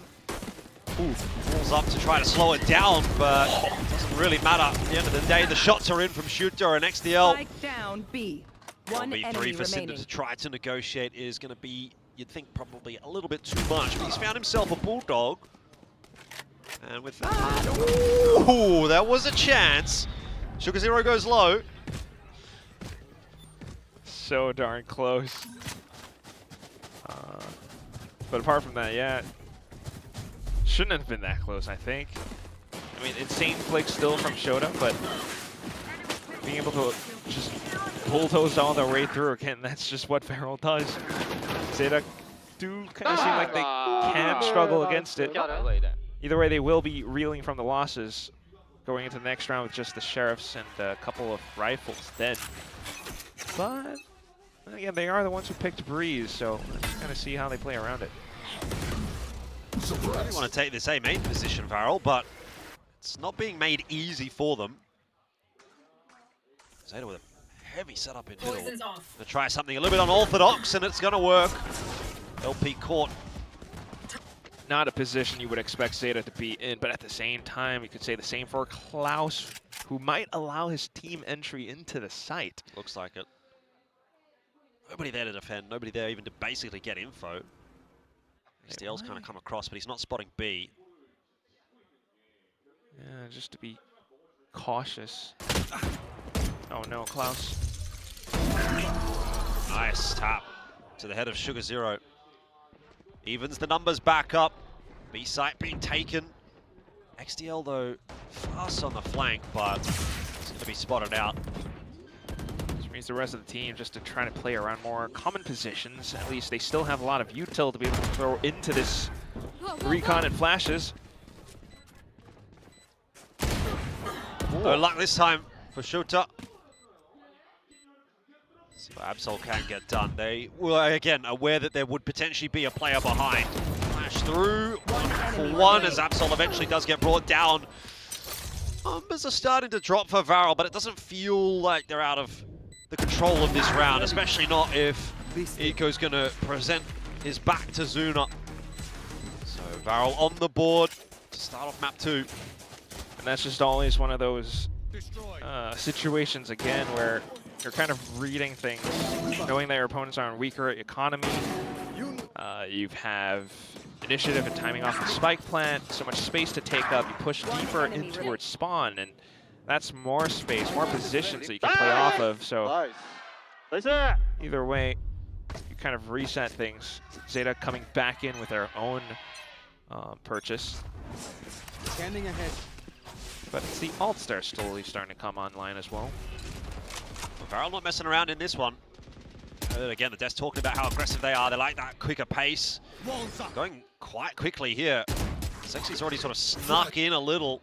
Ooh, falls up to try to slow it down, but it doesn't really matter. At the end of the day, the shots are in from Shooter and XDL. Spike down B. One 1v3 enemy for Cinder remaining. to try to negotiate is going to be, you'd think, probably a little bit too much. But he's found himself a Bulldog. And with that, ooh, that was a chance. Sugar Zero goes low. So darn close. But apart from that, yeah, shouldn't have been that close, I think. I mean, insane flick still from Shota, but being able to just bulldoze all the way through again, that's just what VALORANT does. ZETA do kind of seem like they can struggle against it. Either way, they will be reeling from the losses going into the next round with just the Sheriffs and a couple of rifles then. But again, they are the ones who picked Breeze, so let's kind of see how they play around it. They want to take this A main position, VALORANT, but it's not being made easy for them. ZETA with a heavy setup in middle. Going to try something a little bit unorthodox, and it's going to work. LP caught not a position you would expect ZETA to be in, but at the same time, you could say the same for Klaus, who might allow his team entry into the site. Looks like it. Nobody there to defend, nobody there even to basically get info. XDL's kind of come across, but he's not spotting B. Yeah, just to be cautious. Oh no, Klaus. Nice tap to the head of Sugar Zero. Evens the numbers back up. B site being taken. XDL though, fast on the flank, but it's going to be spotted out. Which means the rest of the team just to try to play around more common positions. At least they still have a lot of util to be able to throw into this recon and flashes. No luck this time for Shota. See what Absol can get done. They were, again, aware that there would potentially be a player behind. Flash through, 1-for-1 as Absol eventually does get brought down. Numbers are starting to drop for Varel, but it doesn't feel like they're out of the control of this round, especially not if Eco's going to present his back to Zuna. So Varel on the board to start off map 2. And that's just always one of those situations, again, where you're kind of reading things, knowing that your opponents are on weaker economy. You have initiative and timing off the spike plant, so much space to take up. You push deeper in towards spawn, and that's more space, more positions that you can play off of. So either way, you kind of reset things. ZETA coming back in with their own purchase. Standing ahead. But it's the alt-star slowly starting to come online as well. Varel not messing around in this one. Again, the devs talking about how aggressive they are. They like that quicker pace. Going quite quickly here. Sexy's already sort of snuck in a little,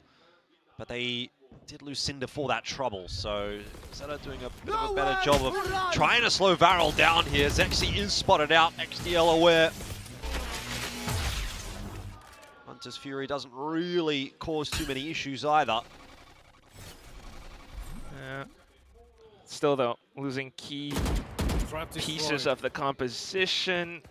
but they did lose Cinder for that trouble. So ZETA doing a bit of a better job of trying to slow Varel down here. Zexy is spotted out, XDL aware. Hunter's Fury doesn't really cause too many issues either. Still though, losing key pieces of the composition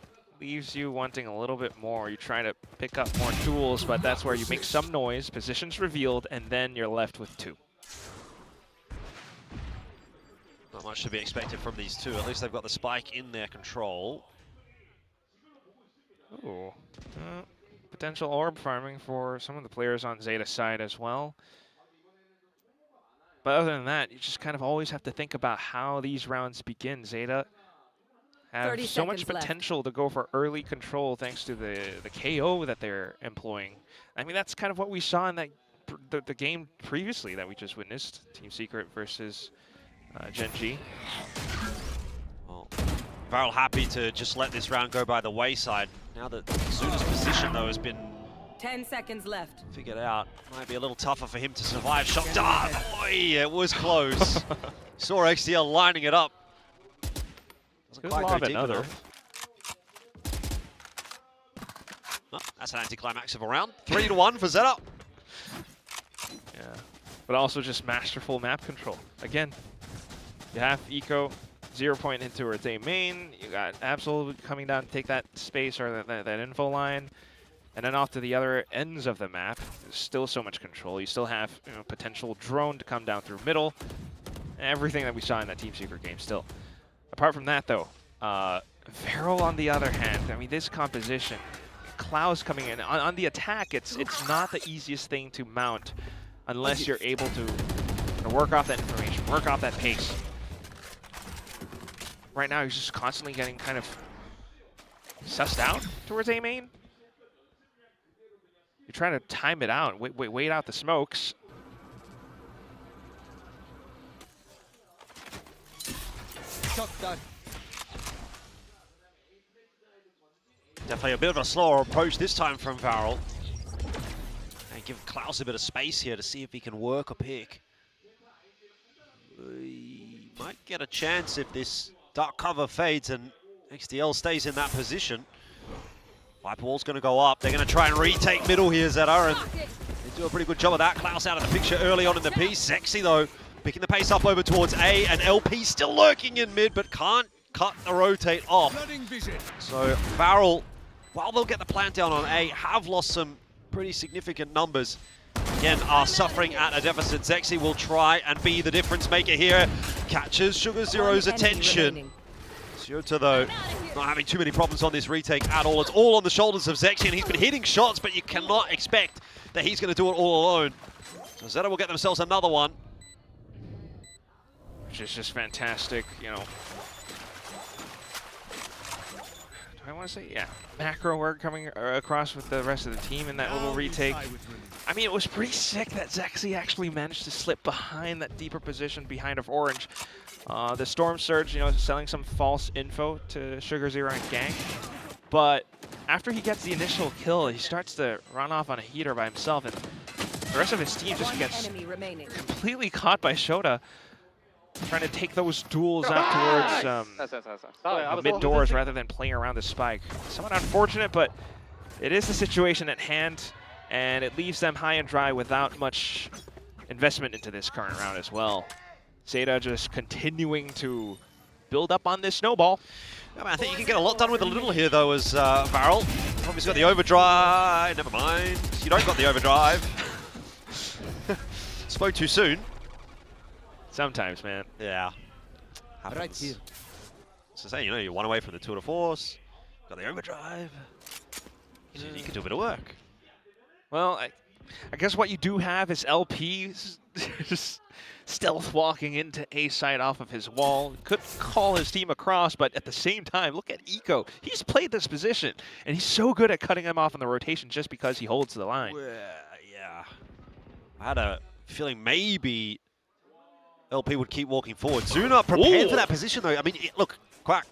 leaves you wanting a little bit more. You try to pick up more tools, but that's where you make some noise, positions revealed, and then you're left with 2. Not much to be expected from these two. At least they've got the spike in their control. Ooh. Potential orb farming for some of the players on ZETA's side as well. But other than that, you just kind of always have to think about how these rounds begin. ZETA have so much potential to go for early control thanks to the KO that they're employing. I mean, that's kind of what we saw in that the game previously that we just witnessed. Team Secret versus Gen G. Well, Varel happy to just let this round go by the wayside. Now that Zuna's position, though, has been 10 seconds left. figured out. Might be a little tougher for him to survive. Shot dart! Boy, it was close. Saw XDL lining it up. Doesn't quite go deep enough. Oh, that's an anticlimax of a round. 3-1 for ZETA. Yeah, but also just masterful map control. Again, you have Eco 0 point into towards A main. You got Absol coming down to take that space or that info line. And then off to the other ends of the map, there's still so much control. You still have potential drone to come down through middle. Everything that we saw in that Team Secret game still. Apart from that though, Varel on the other hand, I mean this composition, Klaus coming in. On the attack, it's not the easiest thing to mount unless you're able to work off that information, work off that pace. Right now he's just constantly getting kind of sussed out towards A main. You're trying to time it out, wait out the smokes. Definitely a bit of a slower approach this time from Varel. And give Klaus a bit of space here to see if he can work a pick. He might get a chance if this dark cover fades and XDL stays in that position. Viper wall's going to go up. They're going to try and retake middle here, ZETA, and they do a pretty good job of that. Klaus out of the picture early on in the piece. Sexy, though, picking the pace up over towards A, and LP still lurking in mid, but can't cut the rotate off. So Varel while they'll get the plant down on A, have lost some pretty significant numbers. Again, are suffering at a deficit. Zexy will try and be the difference maker here. Catches Sugar Zero's attention. ZETA, though, not having too many problems on this retake at all. It's all on the shoulders of Zexy, and he's been hitting shots, but you cannot expect that he's going to do it all alone. So ZETA will get themselves another one. Which is just fantastic, you know. Do I want to say? Yeah. Macro work coming across with the rest of the team in that little retake. I mean, it was pretty sick that Zexy actually managed to slip behind that deeper position behind of Orange. The Storm Surge, you know, selling some false info to Sugar Zero and Gang. But after he gets the initial kill, he starts to run off on a heater by himself, and the rest of his team just gets completely caught by Shota, trying to take those duels out towards mid doors rather than playing around the spike. Somewhat unfortunate, but it is the situation at hand, and it leaves them high and dry without much investment into this current round as well. ZETA just continuing to build up on this snowball. Yeah, man, I think you can get a lot done with a little here, though, as VALORANT. Obviously got the overdrive. Never mind. You don't got the overdrive. Spoke too soon. Sometimes, man. Yeah. Happens. Right here. So say, you know, you're one away from the tour de force. Got the overdrive. You can do a bit of work. Well, I guess what you do have is LP just stealth walking into A side off of his wall. Could call his team across, but at the same time, look at Eco. He's played this position, and he's so good at cutting him off in the rotation just because he holds the line. Yeah. I had a feeling maybe LP would keep walking forward. Zuna prepared for that position, though. I mean, look, Quack,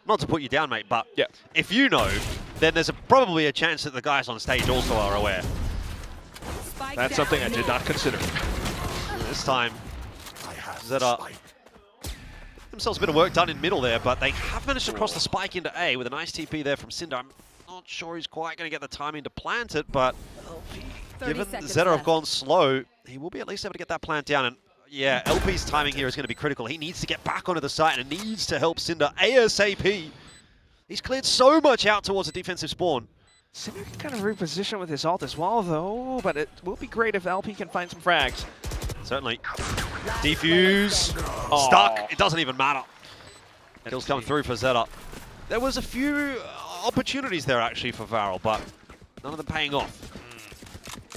not to put you down, mate, but if you know, then there's probably a chance that the guys on stage also are aware. That's something I did not consider. This time, ZETA themselves a bit of work done in middle there, but they have managed to cross the spike into A with a nice TP there from Cinder. I'm not sure he's quite going to get the timing to plant it, but given ZETA have gone slow, he will be at least able to get that plant down. And yeah, LP's timing here is going to be critical. He needs to get back onto the site and needs to help Cinder ASAP. He's cleared so much out towards a defensive spawn. Cinder can kind of reposition with his ult as well, though, but it will be great if LP can find some frags. Certainly. Defuse. Stuck. It doesn't even matter. Kills coming through for ZETA. There was a few opportunities there, actually, for VALORANT, but none of them paying off.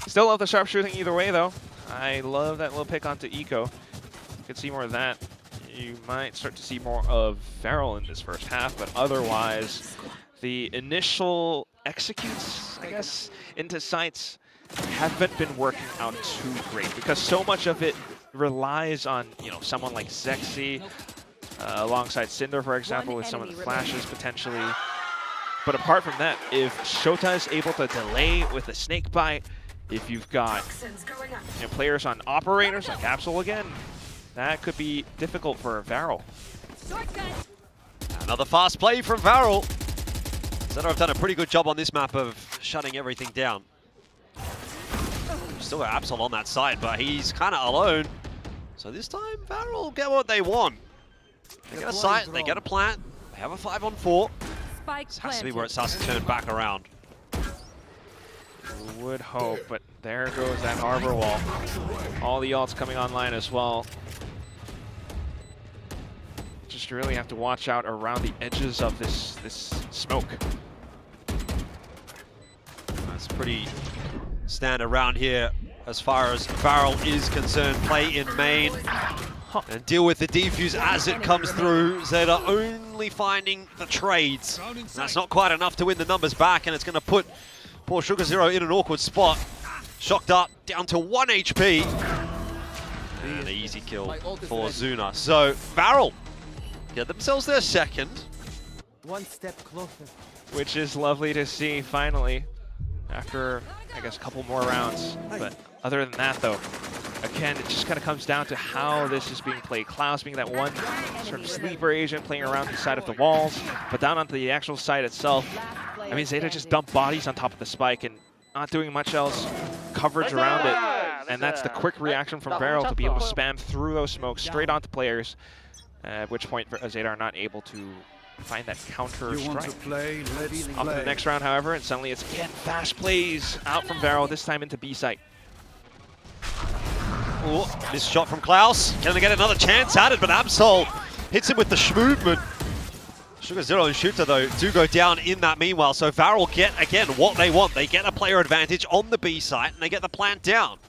Still love the sharpshooting either way, though. I love that little pick onto Eco. You could see more of that. You might start to see more of VALORANT in this first half, but otherwise, the initial executes, I guess, into sites haven't been working out too great because so much of it relies on, you know, someone like Zexy alongside Cinder, for example, with some of the flashes potentially. But apart from that, if Shota is able to delay with a snake bite, if you've got players on operators like Absol again, that could be difficult for VALORANT. Another fast play from VALORANT. ZETA have done a pretty good job on this map of shutting everything down. Still got Absol on that side, but he's kind of alone. So this time, VALORANT will get what they want. They get a site, they get a plant, they have a 5-on-4. This has to be where it starts to turn back around. Would hope, but there goes that harbor wall. All the ults coming online as well. Just really have to watch out around the edges of this smoke. That's pretty standard around here as far as VALORANT is concerned. Play in main and deal with the defuse as it comes through. ZETA only finding the trades. And that's not quite enough to win the numbers back, and it's going to put poor Sugar Zero in an awkward spot. Shocked up, down to 1 HP. And an easy kill for Zuna. So VALORANT get themselves their second. One step closer. Which is lovely to see finally after, I guess, a couple more rounds. But other than that, though, again, it just kind of comes down to how this is being played. Klaus being that one sort of sleeper agent playing around the side of the walls, but down onto the actual site itself, I mean, ZETA just dumped bodies on top of the spike and not doing much else coverage around it. And that's the quick reaction from VALORANT to be able to spam through those smokes straight onto players, at which point ZETA are not able to find that counter You want strike. to play? Let's Off to the play. next round, however, and suddenly it's again fast plays out from Varel, this time into B site. Ooh, missed shot from Klaus. Gonna get another chance at it, but Absol hits him with the movement. Sugar Zero and Shooter, though, do go down in that meanwhile. So Varel get, again, what they want. They get a player advantage on the B site, and they get the plant down.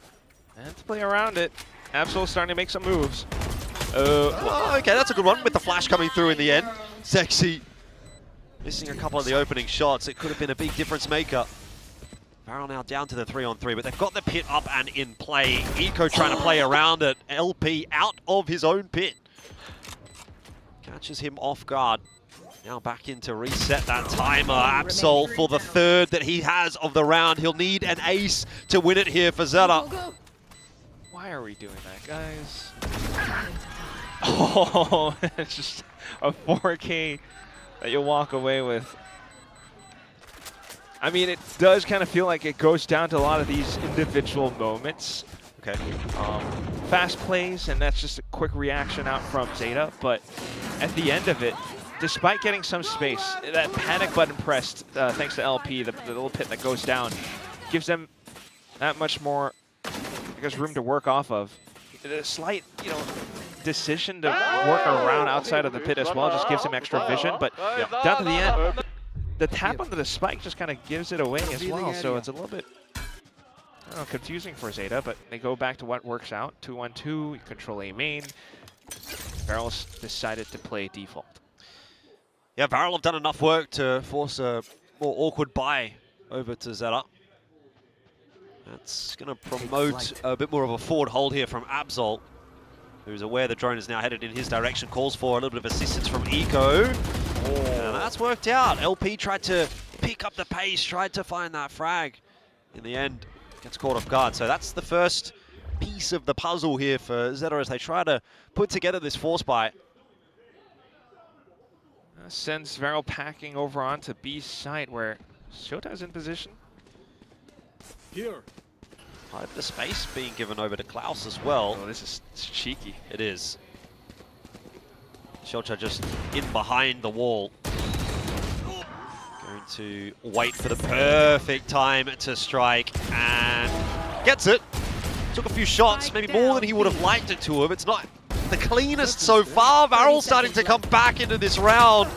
And to play around it, Absol's starting to make some moves. Oh, okay, that's a good one with the flash coming through in the end. Sexy. Missing a couple of the opening shots. It could have been a big difference maker. Varel now down to the 3-on-3, but they've got the pit up and in play. Eco trying to play around it. LP out of his own pit. Catches him off guard. Now back in to reset that timer. Absol for the third that he has of the round. He'll need an ace to win it here for ZETA. Why are we doing that, guys? Oh, it's just a 4K that you'll walk away with. I mean, it does kind of feel like it goes down to a lot of these individual moments. Okay. Fast plays, and that's just a quick reaction out from ZETA. But at the end of it, despite getting some space, that panic button pressed, thanks to LP, the little pit that goes down, gives them that much more, I guess, room to work off of. A slight, decision to work around outside of the pit as well just gives him extra vision. But down to the end, the tap onto the spike just kind of gives it away as well. So it's a little bit confusing for ZETA, but they go back to what works out. 2-1-2, you control A main. Varel's decided to play default. Yeah, Varel have done enough work to force a more awkward buy over to ZETA. That's going to promote a bit more of a forward hold here from Absol, who's aware the drone is now headed in his direction, calls for a little bit of assistance from Eco. And that's worked out. LP tried to pick up the pace, tried to find that frag. In the end, gets caught off guard. So that's the first piece of the puzzle here for ZETA as they try to put together this force buy. Sends Varel packing over onto B site where Shota's in position. Here. Part of the space being given over to Klaus as well. Oh, this is cheeky. It is. Shota just in behind the wall. Going to wait for the perfect time to strike and gets it. Took a few shots, maybe more than he would have liked it to have. It's not the cleanest so far. Varel starting to come back into this round.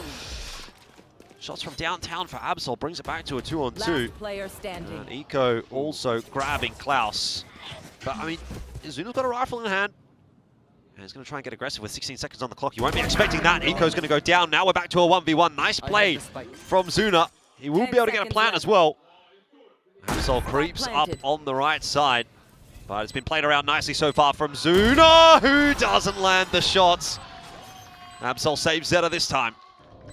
Shots from downtown for Absol brings it back to a 2-on-2. Last player standing. And Eco also grabbing Klaus. But I mean, Zuna's got a rifle in hand. And he's going to try and get aggressive with 16 seconds on the clock. You won't be expecting that. Eco's going to go down. Now we're back to a 1v1. Nice play from Zuna. He will be able to get a plant as well. Absol creeps up on the right side. But it's been played around nicely so far from Zuna, who doesn't land the shots. Absol saves ZETA this time.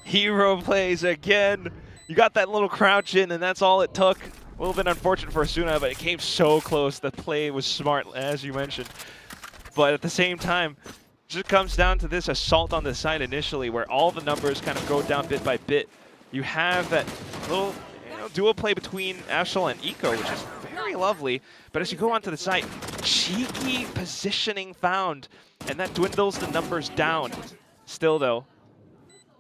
Hero plays again. You got that little crouch in, and that's all it took. A little bit unfortunate for Asuna, but it came so close. The play was smart, as you mentioned. But at the same time, it just comes down to this assault on the side initially, where all the numbers kind of go down bit by bit. You have that little dual play between Ashel and Eco, which is very lovely. But as you go onto the site, cheeky positioning found, and that dwindles the numbers down. Still, though,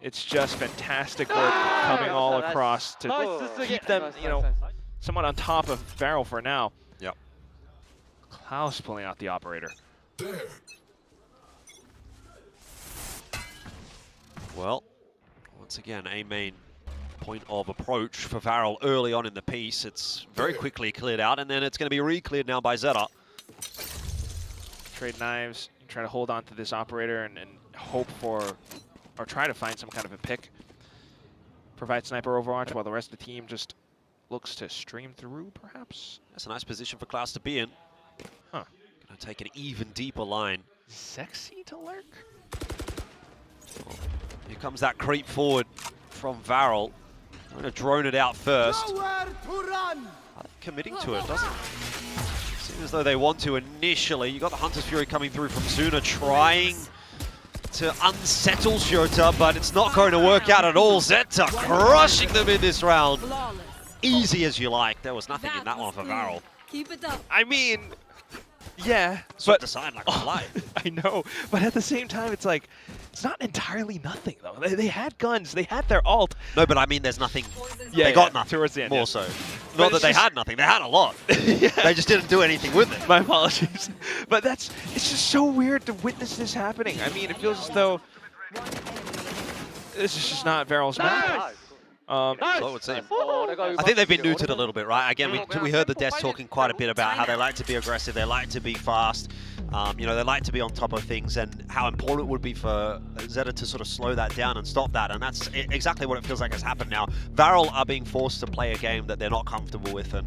it's just fantastic work coming all across to keep them, somewhat on top of Varel for now. Yep. Klaus pulling out the operator. Well, once again, a main point of approach for Varel early on in the piece. It's very quickly cleared out, and then it's going to be re-cleared now by ZETA. Trade knives, try to hold on to this operator and hope for, or try to find some kind of a pick. Provide sniper overwatch while the rest of the team just looks to stream through, perhaps? That's a nice position for Klaus to be in. Huh. Gonna take an even deeper line. Sexy to lurk? Oh, here comes that creep forward from Varel. I'm gonna drone it out first. Committing to it, doesn't seem as though they want to initially. You got the Hunter's Fury coming through from Zuna, trying to unsettle Shota, but it's not going to work out at all. ZETA crushing them in this round. Easy as you like. There was nothing in that one for Varel. Keep it up. I mean, Yeah, Swept aside like a fly. I know, but at the same time, it's like, it's not entirely nothing, though. They had guns, they had their ult. No, but I mean, there's nothing. Yeah, they got nothing. towards the end, more yeah. so. But Not that it's they just- had nothing. They had a lot. They just didn't do anything with it. My apologies. But it's just so weird to witness this happening. I mean, it feels as though this is just not Varel's map. So it would seem. I think they've been neutered a little bit, right? Again, we heard the devs talking quite a bit about how they like to be aggressive, they like to be fast, you know, they like to be on top of things, and how important it would be for ZETA to sort of slow that down and stop that, and that's exactly what it feels like has happened now. Varel are being forced to play a game that they're not comfortable with, and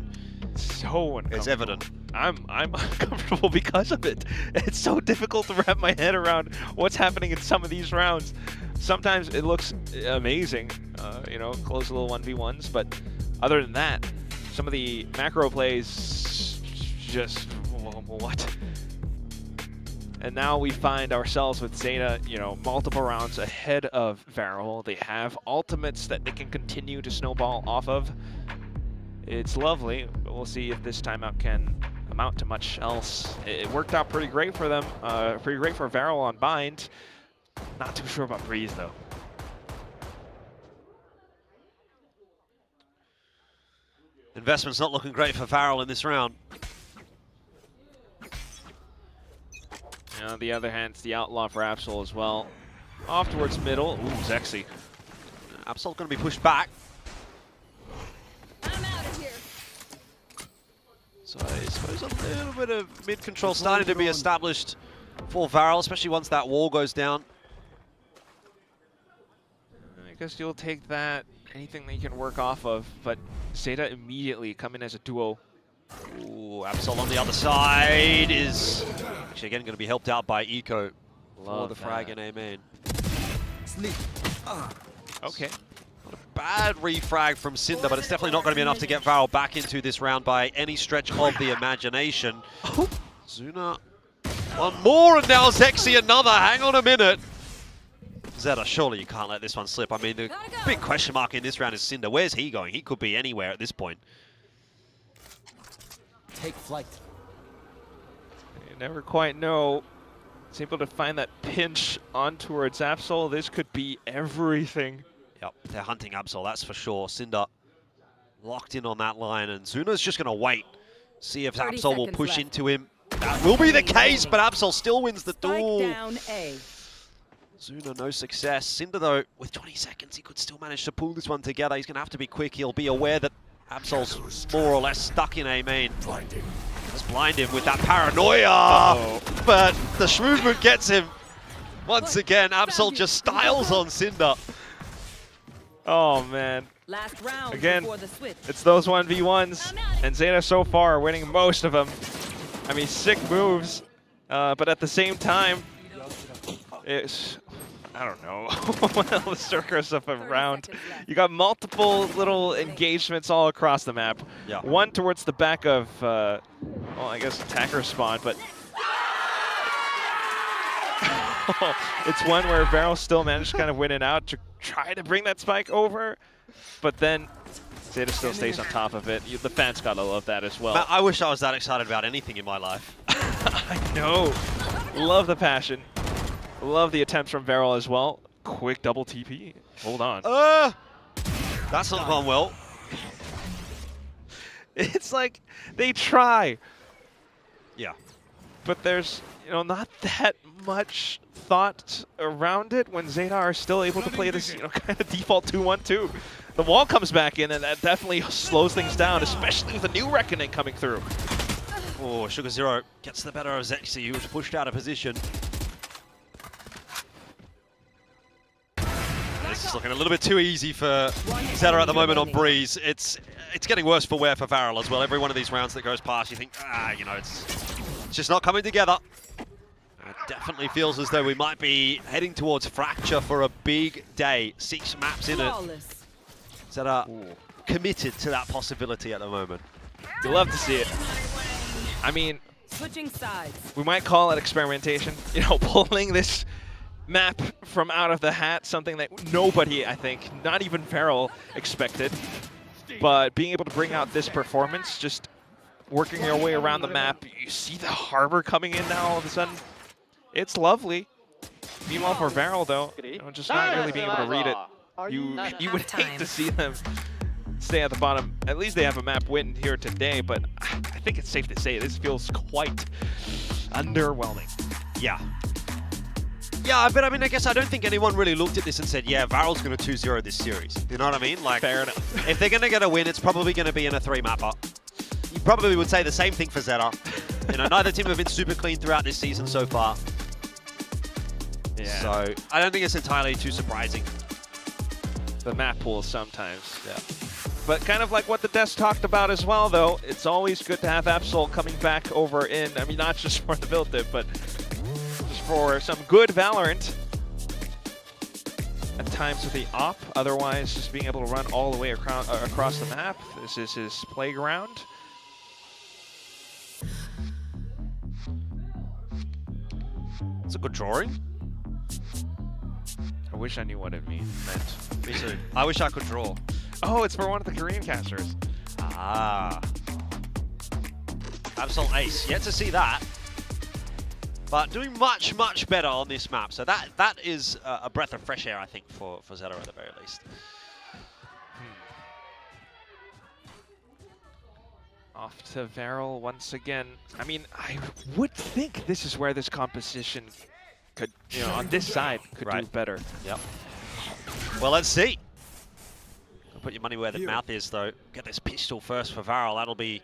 so it's evident. I'm uncomfortable because of it. It's so difficult to wrap my head around what's happening in some of these rounds. Sometimes it looks amazing, you know, close little 1v1s, but other than that, some of the macro plays just what? And now we find ourselves with ZETA, you know, multiple rounds ahead of Varel. They have ultimates that they can continue to snowball off of. It's lovely, but we'll see if this timeout can amount to much else. It worked out pretty great for them, pretty great for Varel on Bind. Not too sure about Breeze, though. Investment's not looking great for Varel in this round. And on the other hand, it's the outlaw for Absol as well. Off towards middle. Ooh, Zexy. Absol's going to be pushed back. So I suppose a little bit of mid-control starting to be established for Varel, especially once that wall goes down. I guess you'll take that, anything that you can work off of, but ZETA immediately come in as a duo. Ooh, Absol on the other side is actually again going to be helped out by Eco for the frag in A main. Sleep. Okay. Not a bad refrag from Cinder, but it's definitely not going to be enough to get Varel back into this round by any stretch of the imagination. Zuna, one more, and now Zexy another. Hang on a minute. ZETA, surely you can't let this one slip. I mean, the big question mark in this round is Cinder. Where's he going? He could be anywhere at this point. Take flight. You never quite know. It's able to find that pinch on towards Absol. This could be everything. Yep, they're hunting Absol, that's for sure. Cinder locked in on that line, and Zuna's just going to wait. See if Absol will push into him. That will be the case, but Absol still wins the duel. Down A. Zuna, no success. Cinder, though, with 20 seconds, he could still manage to pull this one together. He's going to have to be quick. He'll be aware that Absol's more or less stuck in A main. Let's blind him with that paranoia. But the movement gets him. Once again, Absol just styles on Cinder. Oh, man. Last round Again, before the switch. it's those 1v1s, and ZETA so far winning most of them. I mean, sick moves, but at the same time, it's, I don't know, the circus of a round. You got multiple little engagements all across the map. Yeah. One towards the back of, well, I guess attacker spawn, but it's one where Varel still managed to kind of win it out to try to bring that spike over, but then ZETA still stays on top of it. The fans gotta love that as well. Matt, I wish I was that excited about anything in my life. I know. Love the passion. Love the attempts from Varel as well. Quick double TP. Hold on. That's not gone well. It's like they try. Yeah. But there's, you know, not that much thought around it when ZETA are still able to play this, you know, kind of default 2-1-2. The wall comes back in, and that definitely slows things down, especially with a new Reckoning coming through. Oh, Sugar Zero gets the better of Zexy, who was pushed out of position. This is looking a little bit too easy for ZETA at the moment on Breeze. It's getting worse for wear for Varel as well. Every one of these rounds that goes past, you think, you know, it's just not coming together. It definitely feels as though we might be heading towards Fracture for a big day. 6 maps in it. ZETA committed to that possibility at the moment. You love to see it. I mean, Switching sides. we might call it experimentation. You know, pulling this map from out of the hat, something that nobody, I think, not even Varel, expected. But being able to bring out this performance just working your way around the map. You see the harbor coming in now all of a sudden. It's lovely. Meanwhile for Varel though, just not really being able to read it. You would hate to see them stay at the bottom. At least they have a map win here today, but I think it's safe to say this feels quite underwhelming. Yeah. Yeah, but I mean, I guess I don't think anyone really looked at this and said, yeah, Varel's going to 2-0 this series. You know what I mean? Like, fair enough. If they're going to get a win, it's probably going to be in a 3-mapper. You probably would say the same thing for ZETA. You know, neither team have been super clean throughout this season so far. Yeah. So I don't think it's entirely too surprising. The map pools sometimes. Yeah. But kind of like what the desk talked about as well, though, it's always good to have Absol coming back over in, I mean, not just for the build dip, but just for some good Valorant. At times with the op, otherwise just being able to run all the way across the map. This is his playground. It's a good drawing. I wish I knew what it meant. Me too. I wish I could draw. Oh, it's for one of the Korean casters. Ah. Absol ace. Yet to see that. But doing much, much better on this map. So that is a breath of fresh air, I think, for ZETA at the very least. Off to Varel once again. I mean, I would think this is where this composition could, you know, on this side could do better. Yep. Well, let's see. Put your money where the mouth is, though. Get this pistol first for Varel. That'll be,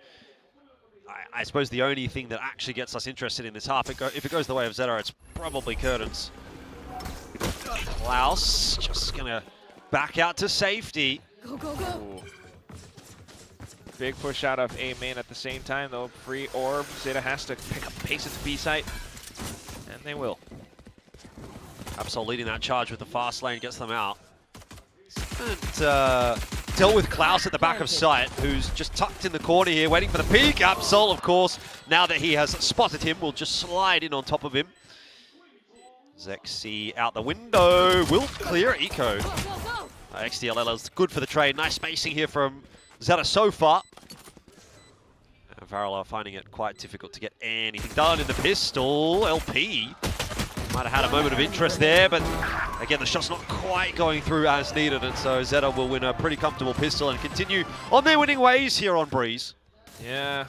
I suppose, the only thing that actually gets us interested in this half. If it goes the way of ZETA, it's probably curtains. Klaus just going to back out to safety. Go, go, go. Ooh. Big push out of A main at the same time, though. Free orb. ZETA has to pick up pace at the B site, and they will. Absol leading that charge with the fast lane, gets them out. And dealt with Klaus at the back of site, who's just tucked in the corner here, waiting for the peek. Absol, of course, now that he has spotted him, will just slide in on top of him. Zexy out the window, will clear Eco. XDLL is good for the trade. Nice spacing here from ZETA so far. And Varel are finding it quite difficult to get anything done in the pistol. LP might have had a moment of interest there, but again, the shot's not quite going through as needed, and so ZETA will win a pretty comfortable pistol and continue on their winning ways here on Breeze. Yeah,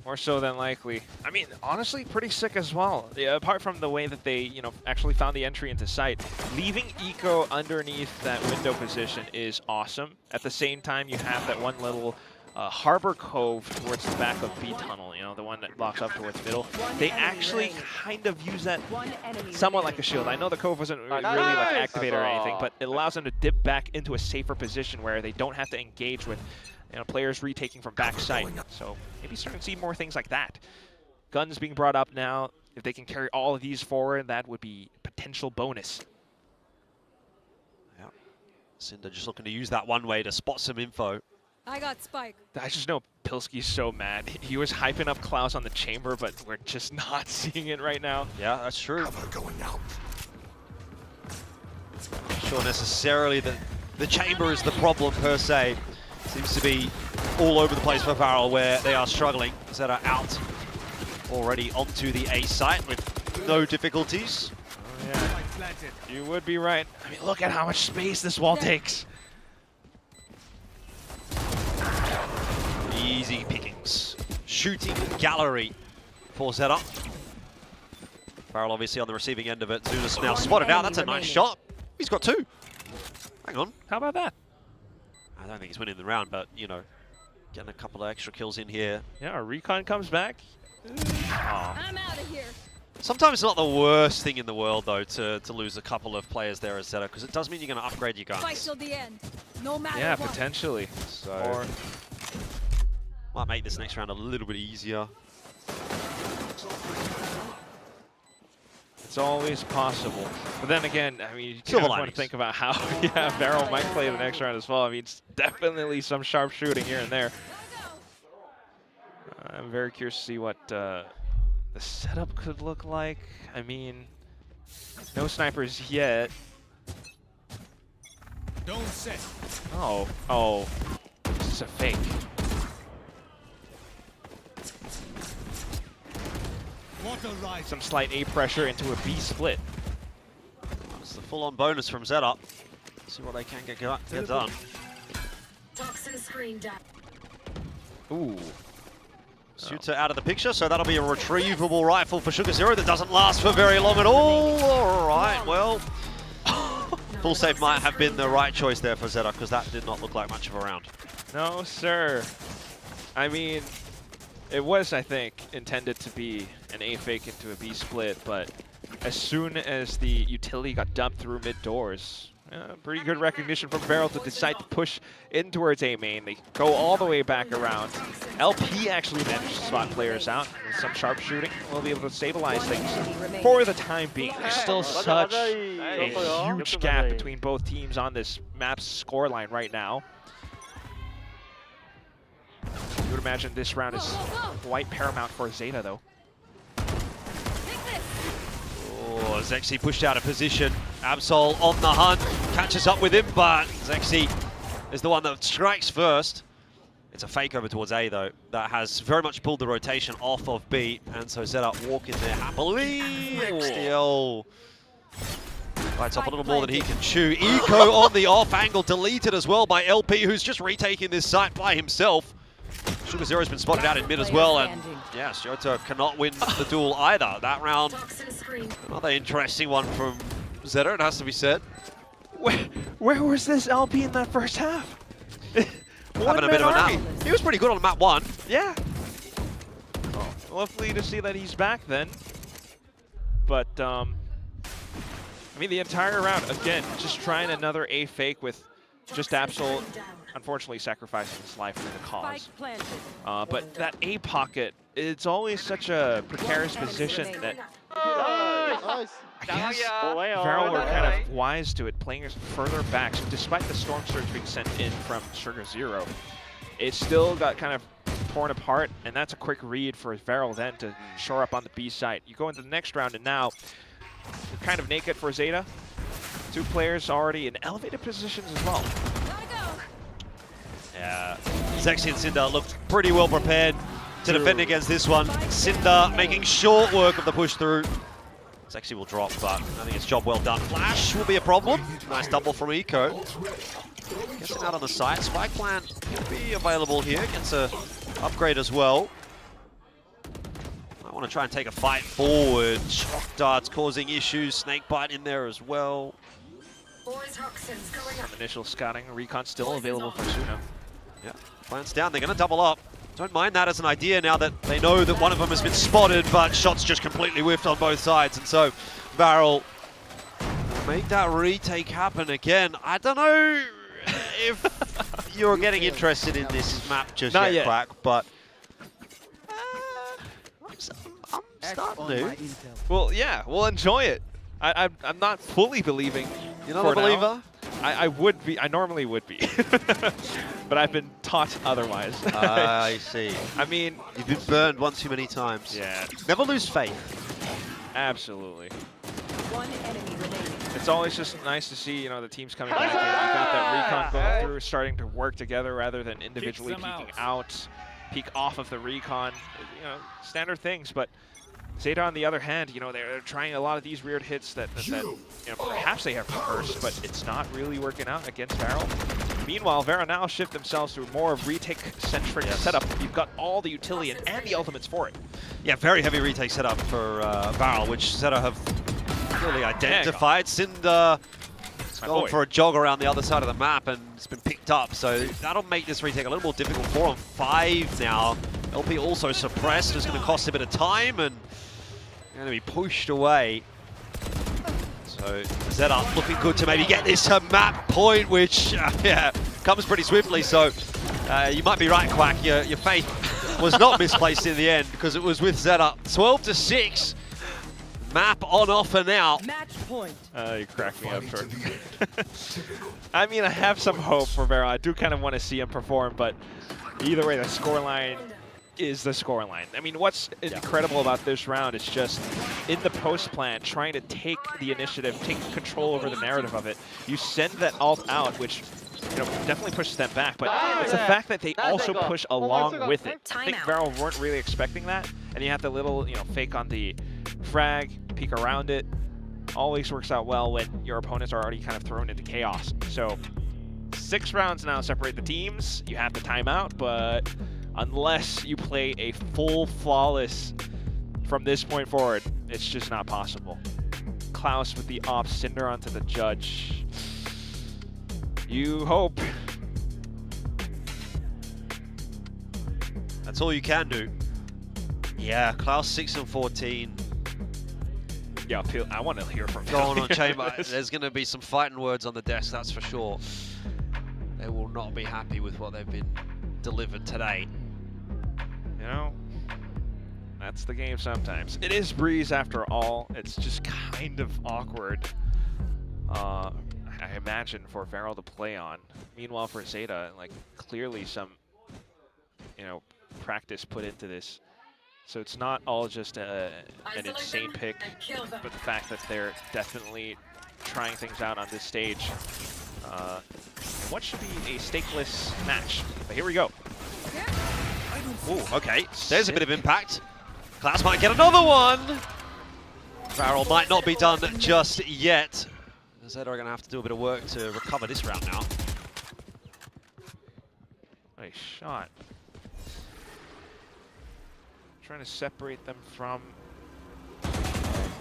more so than likely. I mean, honestly, pretty sick as well. Yeah, apart from the way that they, you know, actually found the entry into site, leaving Eco underneath that window position is awesome. At the same time, you have that one little harbor cove towards the back of B tunnel, you know, the one that locks up towards middle. They actually kind of use that somewhat like a shield. I know the cove wasn't really like activated or anything, but it allows them to dip back into a safer position where they don't have to engage with, you know, players retaking from backside. So maybe starting to see more things like that. Guns being brought up now. If they can carry all of these forward, that would be potential bonus. Yeah. Cinder just looking to use that one way to spot some info. I got Spike. I just know Pilski's so mad. He was hyping up Klaus on the chamber, but we're just not seeing it right now. Yeah, that's true. Sure necessarily that the chamber is the problem per se. Seems to be all over the place for Varel where they are struggling. ZETA out already onto the A site with no difficulties. Oh, yeah. You would be right. I mean, look at how much space this wall takes. Easy pickings. Shooting gallery for ZETA. Varel obviously on the receiving end of it. Zunas now spotted out. That's a nice shot. He's got two. Hang on. How about that? I don't think he's winning the round, but, you know, getting a couple of extra kills in here. Yeah, our recon comes back. I'm out of here. Sometimes it's not the worst thing in the world, though, to lose a couple of players there as ZETA, because it does mean you're going to upgrade your guns. Fight till the end. No matter Yeah, what. potentially. So, or might make this next round a little bit easier. it's always possible. But then again, I mean, you Silver want to linings. think about how Varel might play the next round as well. I mean, it's definitely some sharp shooting here and there. I'm very curious to see what the setup could look like. I mean, no snipers yet. Don't set. Oh, this is a fake. some slight A pressure into a B split. It's the full-on bonus from ZETA. See what they can get done. Ooh. Shooter out of the picture, so that'll be a retrievable rifle for Sugar Zero that doesn't last for very long at all. All right, well, full save might have been the right choice there for ZETA because that did not look like much of a round. No, sir. I mean, it was, I think, intended to be an A fake into a B split, but as soon as the utility got dumped through mid doors, pretty good recognition from VALORANT to decide to push in towards A main. They go all the way back around. LP actually managed to spot players out with some sharp shooting. We'll be able to stabilize things for the time being. There's still such a huge gap between both teams on this map's scoreline right now. You would imagine this round is quite paramount for ZETA, though. Oh, Zexy pushed out of position. Absol on the hunt, catches up with him, but Zexy is the one that strikes first. It's a fake over towards A, though. That has very much pulled the rotation off of B, and so ZETA walk in there happily. Steal. Bites off a little more than he can chew. Eco on the off angle, deleted as well by LP, who's just retaking this site by himself. Sugar Zero's been spotted out in mid as well, and yeah, Shota cannot win the duel either. That round, another interesting one from ZETA, it has to be said. Where was this LP in that first half? Having a bit of a nap. He was pretty good on map 1. Yeah. Oh, lovely to see that he's back then. But, I mean, the entire round, again, just trying another A fake with just Absol, unfortunately sacrificing his life for the cause. But that A pocket, it's always such a precarious position that I guess VALORANT were kind of wise to it, playing further back. So despite the Storm Surge being sent in from Sugar Zero, it still got kind of torn apart, and that's a quick read for VALORANT then to shore up on the B side. You go into the next round, and now you're kind of naked for ZETA. Two players already in elevated positions as well. Yeah, Zexy and Cinder looked pretty well prepared to defend against this one. Cinder making short work of the push through. Zexy will drop, but I think it's job well done. Flash will be a problem. Nice double from Eco. Guessing out on the side. Spike plant can be available here. Gets a upgrade as well. I want to try and take a fight forward. Shock darts causing issues. Snakebite in there as well. Some initial scouting. Recon still available for Suno. Yeah, plants down. They're going to double up. Don't mind that as an idea now that they know that one of them has been spotted, but shots just completely whiffed on both sides. And so VALORANT make that retake happen again. I don't know if you're getting interested in this map just yet, Quack, but I'm starting to. Well, yeah, we'll enjoy it. I'm not fully believing. You're not a believer? I would be. I normally would be. But I've been taught otherwise. I see. I mean, you've been burned one too many times. Yeah. Never lose faith. Absolutely. One enemy remaining. It's always just nice to see, you know, the teams coming back in. You got that recon going through, starting to work together rather than individually peeking out. Peek off of the recon. You know, standard things, but ZETA, on the other hand, you know, they're trying a lot of these weird hits that you know, perhaps they have reversed, but it's not really working out against VALORANT. Meanwhile, VALORANT now shift themselves to a more retake-centric setup. You've got all the utility and the ultimates for it. Yeah, very heavy retake setup for VALORANT, which ZETA have clearly identified. Cinder going for a jog around the other side of the map, and it's been picked up, so that'll make this retake a little more difficult. 4 on 5 now. LP also suppressed, it's going to cost a bit of time, and going to be pushed away. So ZETA looking good to maybe get this to map point, which yeah, comes pretty swiftly. So you might be right, Quack. Your faith was not misplaced in the end, because it was with ZETA. 12-6. Map on offer now. Match point. You cracked me up, Jordan. I mean, I have some hope for VALORANT. I do kind of want to see him perform, but either way, the scoreline is the scoreline. I mean, what's incredible about this round is just in the post plan, trying to take the initiative, take control over the narrative of it. You send that ult out, which definitely pushes them back, but it's the fact that they also push along with it. I think VALORANT weren't really expecting that, and you have the little, fake on the frag, peek around it. Always works out well when your opponents are already kind of thrown into chaos. So 6 rounds now separate the teams. You have the timeout, but unless you play a full flawless from this point forward, it's just not possible. Klaus with the off, Cinder onto the judge. You hope. That's all you can do. Yeah, Klaus 6 and 14. Yeah, I want to hear from Go on, Chamber. There's going to be some fighting words on the desk, that's for sure. They will not be happy with what they've been delivered today. That's the game sometimes. It is Breeze after all. It's just kind of awkward, I imagine, for VALORANT to play on. Meanwhile, for ZETA, clearly some, practice put into this. So it's not all just an insane pick, but the fact that they're definitely trying things out on this stage. What should be a stakeless match? But here we go. Ooh, okay. There's a bit of impact. Klaus might get another one. VALORANT might not be done just yet. ZETA are going to have to do a bit of work to recover this round now. Nice shot. Trying to separate them from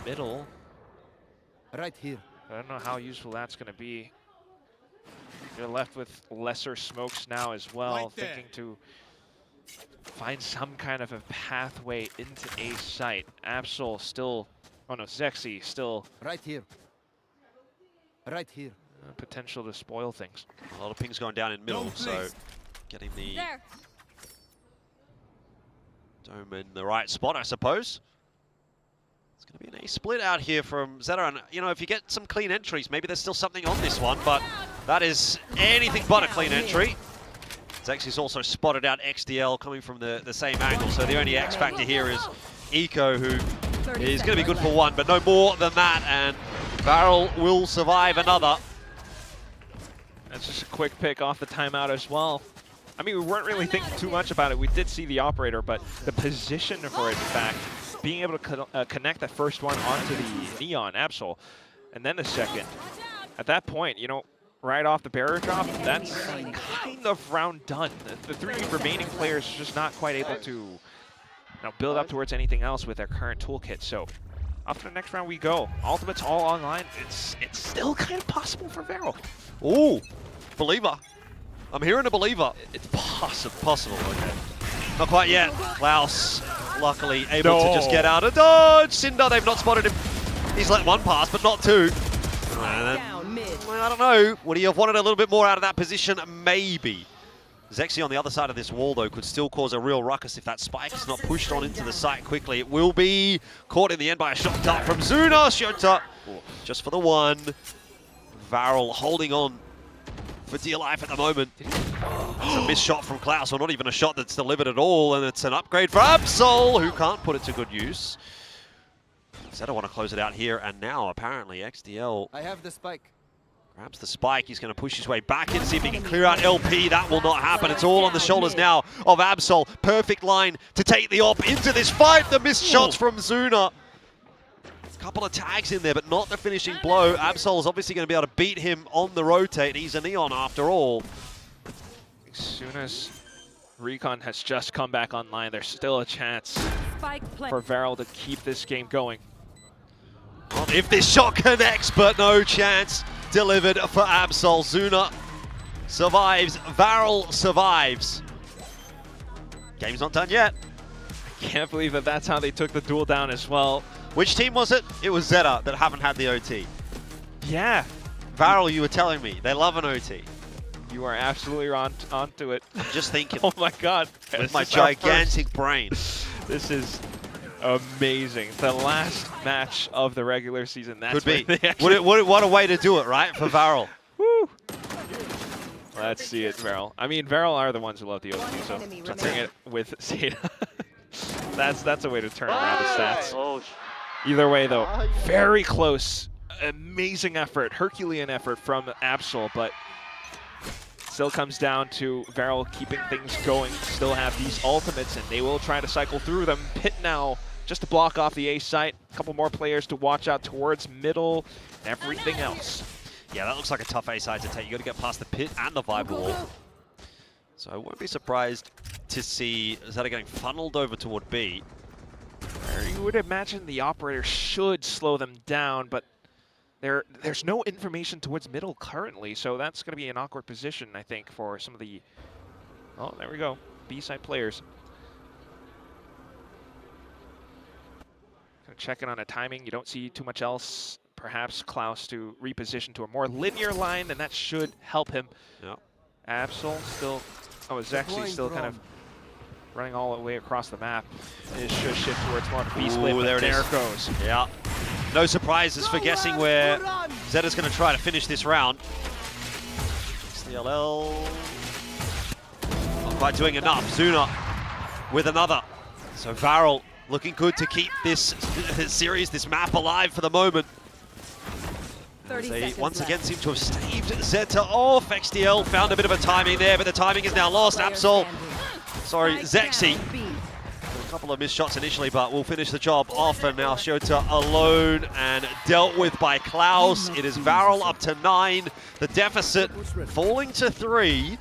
middle. Right here. I don't know how useful that's going to be. You're left with lesser smokes now as well, thinking to find some kind of a pathway into A site. Absol still, oh no, Zexy still. Right here. Right here. Potential to spoil things. A lot of pings going down in middle, so getting the dome in the right spot, I suppose. It's going to be an A split out here from ZETA, and if you get some clean entries, maybe there's still something on this one, but that is anything but a clean entry. Zexy's also spotted out XDL coming from the same angle, so the only X factor here is Eco, who is going to be good for one, but no more than that, and VALORANT will survive another. That's just a quick pick off the timeout as well. I mean, we weren't really thinking too much about it. We did see the operator, but the position for it, in fact, being able to connect that first one onto the Neon Absol, and then the second. At that point, right off the barrier drop, that's kind of round done. The 3 remaining players just not quite able to build up towards anything else with their current toolkit. So off to the next round we go. Ultimate's all online. It's still kind of possible for VALORANT. Ooh, Believer. I'm hearing a Believer. It's possible. Possible, okay. Not quite yet. Klaus, luckily, able to just get out of dodge. Cinder, they've not spotted him. He's let one pass, but not 2. And I don't know. Would he have wanted a little bit more out of that position? Maybe. Zexy on the other side of this wall, though, could still cause a real ruckus if that spike is not pushed on into the site quickly. It will be caught in the end by a shot dart from Zuna. Shota just for the one. VALORANT holding on for dear life at the moment. It's a missed shot from Klaus, or not even a shot that's delivered at all, and it's an upgrade for Absol, who can't put it to good use. ZETA want to close it out here, and now apparently XDL I have the spike. grabs the spike. He's going to push his way back in, see if he can clear out LP. That will not happen. It's all on the shoulders now of Absol. Perfect line to take the op into this fight. The missed shots from Zuna. A couple of tags in there, but not the finishing blow. Absol is obviously going to be able to beat him on the rotate. He's a Neon after all. As soon as Recon has just come back online, there's still a chance for VALORANT to keep this game going. Well, if this shot connects, but no chance delivered for Absol. Zuna survives. VALORANT survives. Game's not done yet. I can't believe that that's how they took the duel down as well. Which team was it? It was ZETA that haven't had the OT. Yeah. VALORANT, you were telling me. They love an OT. You are absolutely onto it. Just thinking. Oh my god. With my gigantic brain. This is amazing. The last match of the regular season. That's could be. What a way to do it, right? For VALORANT. Woo. Let's see it, VALORANT. I mean, VALORANT are the ones who love the OT, so bring it with ZETA. That's a way to turn around the stats. Either way, though, very close. Amazing effort, Herculean effort from Absol, but Still comes down to Varel keeping things going. Still have these ultimates, and they will try to cycle through them. Pit now just to block off the A site. A couple more players to watch out towards middle, everything else. Yeah, that looks like a tough A side to take. You got to get past the Pit and the Vibe Wall. So I won't be surprised to see Zeta getting funneled over toward B. You would imagine the operator should slow them down, but there's no information towards middle currently, so that's going to be an awkward position, I think, for some of the... Oh, there we go. B-side players. Kind of checking on a timing. You don't see too much else. Perhaps Klaus to reposition to a more linear line, and that should help him. Yep. Absol still... Oh, Zexy still kind of running all the way across the map. It should shift towards more of a B-split, but there it goes. Yeah. No surprises for guessing where Zeta's going to try to finish this round. CLL not quite doing enough. Zuna with another. So Varel looking good to keep this series, this map alive for the moment. They once again seem to have staved Zeta off. XDL found a bit of a timing there, but the timing is now lost. Absol, sorry, Zexy. A couple of missed shots initially, but will finish the job off. And now Shota alone and dealt with by Klaus. It is Varel up to 9. The deficit falling to 3.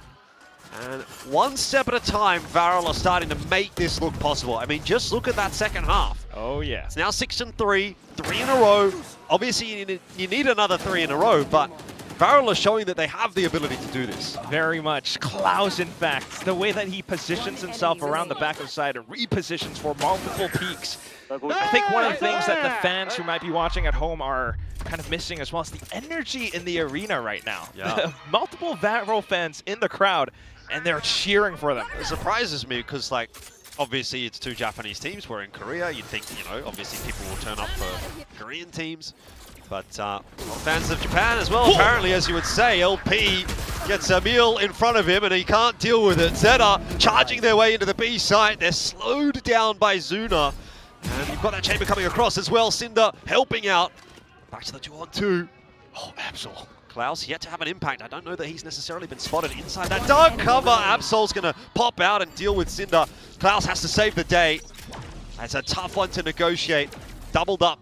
And one step at a time, Varel are starting to make this look possible. I mean, just look at that second half. Oh, yeah. It's now 6-3, 3 in a row. Obviously, you need another 3 in a row, but Varel are showing that they have the ability to do this. Very much. Klaus, in fact, the way that he positions himself around the back of the side and repositions for multiple peaks. I think one of the things that the fans who might be watching at home are kind of missing as well is the energy in the arena right now. Yeah. Multiple Varel fans in the crowd, and they're cheering for them. It surprises me because, like, obviously it's 2 Japanese teams. We're in Korea. You'd think, you know, obviously people will turn up for Korean teams. But fans of Japan as well, apparently, as you would say. LP gets a meal in front of him and he can't deal with it. Zeta charging their way into the B site. They're slowed down by Zuna. And you've got that chamber coming across as well. Cinder helping out. Back to the 2-on-2. Oh, Absol. Klaus yet to have an impact. I don't know that he's necessarily been spotted inside that dark cover. Absol's going to pop out and deal with Cinder. Klaus has to save the day. That's a tough one to negotiate. Doubled up.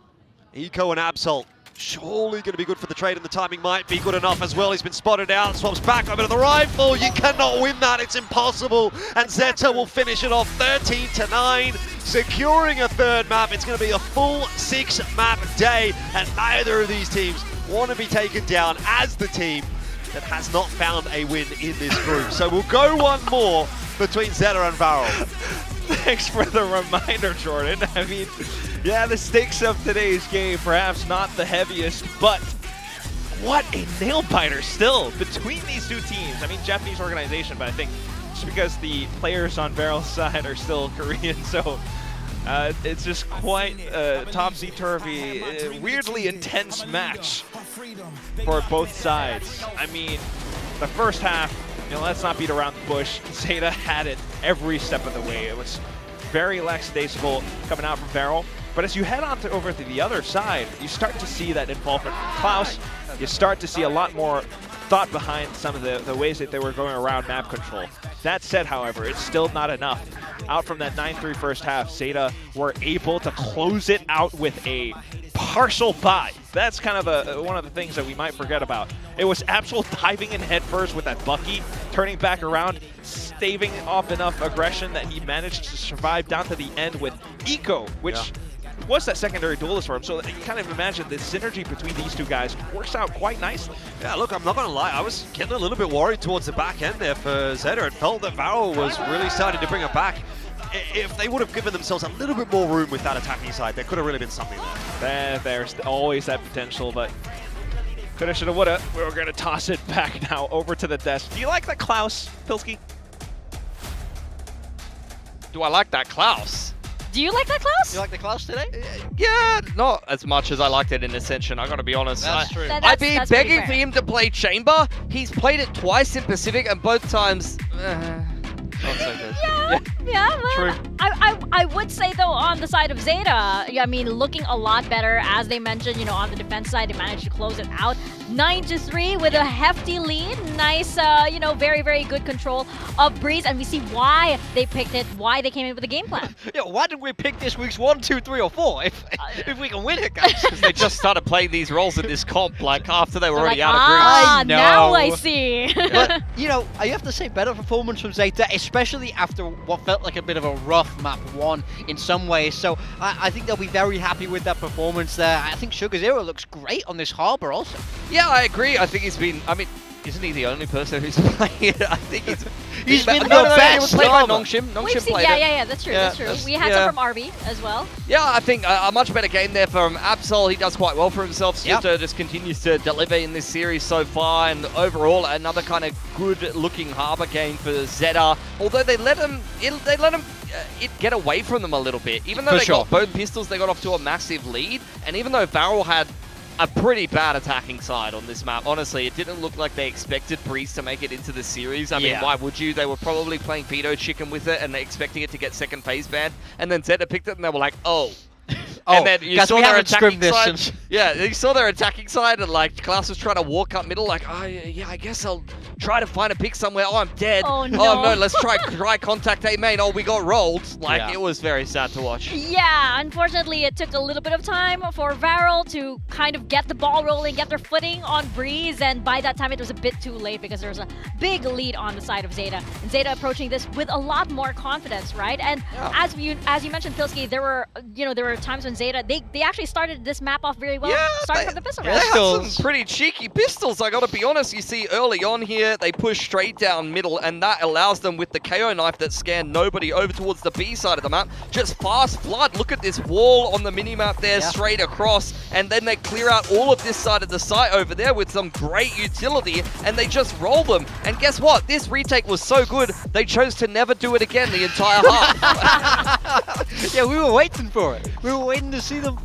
Eco and Absol. Surely going to be good for the trade, and the timing might be good enough as well. He's been spotted out, swaps back over to the rifle. You cannot win that, it's impossible. And Zeta will finish it off 13-9, securing a 3rd map. It's going to be a full 6-map day, and neither of these teams want to be taken down as the team that has not found a win in this group. So we'll go one more between Zeta and Varel. Thanks for the reminder, Jordan. I mean, yeah, the stakes of today's game, perhaps not the heaviest, but what a nail-biter still between these 2 teams. I mean, Japanese organization, but I think just because the players on Varel's side are still Korean, so it's just quite a topsy-turvy, weirdly intense match for both sides. I mean, the first half, you know, let's not beat around the bush. Zeta had it every step of the way. It was very lackadaisical coming out from Varel. But as you head on over to the other side, you start to see that involvement from Klaus. You start to see a lot more thought behind some of the ways that they were going around map control. That said, however, it's still not enough. Out from that 9-3 first half, Zeta were able to close it out with a partial buy. That's kind of one of the things that we might forget about. It was Absol diving in headfirst with that Bucky, turning back around, staving off enough aggression that he managed to survive down to the end with Eco, which was that secondary duelist for him. So you kind of imagine the synergy between these 2 guys works out quite nicely. Yeah, look, I'm not going to lie. I was getting a little bit worried towards the back end there for Zeta. It felt that Varel was really starting to bring it back. If they would have given themselves a little bit more room with that attacking side, there could have really been something there. There's always that potential, but coulda, shoulda, woulda. We're going to toss it back now over to the desk. Do you like that Klaus, Pilski? Do I like that Klaus? Do you like that, Klaus? You like the Klaus today? Yeah, not as much as I liked it in Ascension, I gotta be honest. That's true. I've been begging for him to play Chamber. He's played it twice in Pacific, and both times... not so good. Yeah, But I would say though on the side of ZETA, I mean looking a lot better as they mentioned. On the defense side, they managed to close it out 9-3 with a hefty lead. Nice, very very good control of Breeze, and we see why they picked it, why they came in with a game plan. Yeah, why did we pick this week's 1, 2, 3, or 4 if we can win it, guys? Because they just started playing these roles in this comp like after they were They're already like, out of Breeze. I know. Now I see. But, I have to say, better performance from ZETA, especially after what felt like a bit of a rough map 1 in some ways. So I think they'll be very happy with that performance there. I think Sugar Zero looks great on this Harbor also. Yeah, I agree. I think he's been, isn't he the only person who's played it? I think he's been the best. best. He was played by Nongshim. Nongshim played it. Yeah, that's true. That's true. We had some from RB as well. Yeah, I think a much better game there from Absol. He does quite well for himself. ZETA just continues to deliver in this series so far, and overall another kind of good-looking Harbor game for ZETA. Although they let him get away from them a little bit. Even though they got both pistols, they got off to a massive lead, and even though Varel had a pretty bad attacking side on this map. Honestly, it didn't look like they expected Breeze to make it into the series. I mean, why would you? They were probably playing Veto Chicken with it and expecting it to get second phase banned. And then ZETA picked it and they were like, oh. And then you saw their attacking side. Yeah, you saw their attacking side and like Klaus was trying to walk up middle like, oh yeah, I guess I'll try to find a pick somewhere. Oh, I'm dead. Oh no, let's try contact A main. Oh, we got rolled. Like, it was very sad to watch. Yeah, unfortunately it took a little bit of time for Varel to kind of get the ball rolling, get their footing on Breeze, and by that time it was a bit too late because there was a big lead on the side of ZETA. And ZETA approaching this with a lot more confidence, right? And as you mentioned, Pilsky, there were times when ZETA, they actually started this map off very well, starting from the pistol round. They had some pretty cheeky pistols, I gotta be honest. You see early on here, they push straight down middle, and that allows them with the KO knife that scanned nobody over towards the B side of the map. Just fast flood. Look at this wall on the mini-map there, straight across, and then they clear out all of this side of the site over there with some great utility, and they just roll them. And guess what? This retake was so good, they chose to never do it again the entire half. Yeah, we were waiting for it. We were waiting to see them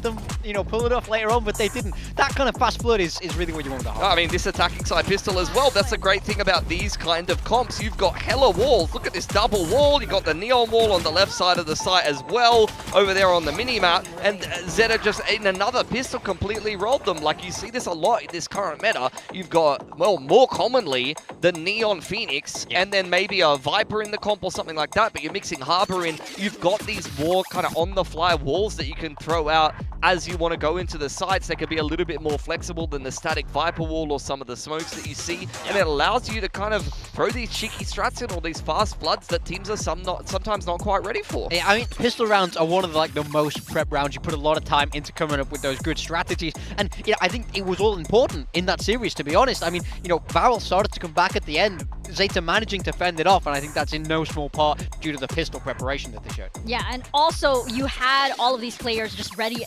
pull it off later on, but they didn't. That kind of fast flood is really what you want to have. I mean, this attacking side pistol as well, that's the great thing about these kind of comps. You've got hella walls. Look at this double wall. You've got the neon wall on the left side of the site as well, over there on the mini-map, and ZETA just in another pistol completely rolled them. Like, you see this a lot in this current meta. You've got, well, more commonly, the Neon Phoenix, and then maybe a Viper in the comp or something like that, but you're mixing Harbor in. You've got these more kind of on-the-fly walls that you can throw out as you want to go into the sites. They can be a little bit more flexible than the static Viper wall or some of the smokes that you see, and it allows you to kind of throw these cheeky strats in, all these fast floods that teams are sometimes not quite ready for. Yeah, I mean, pistol rounds are one of the most prep rounds. You put a lot of time into coming up with those good strategies, and I think it was all important in that series, to be honest. I mean, Varel started to come back at the end, ZETA managing to fend it off, and I think that's in no small part due to the pistol preparation that they showed. Yeah, and also you had all of these players just ready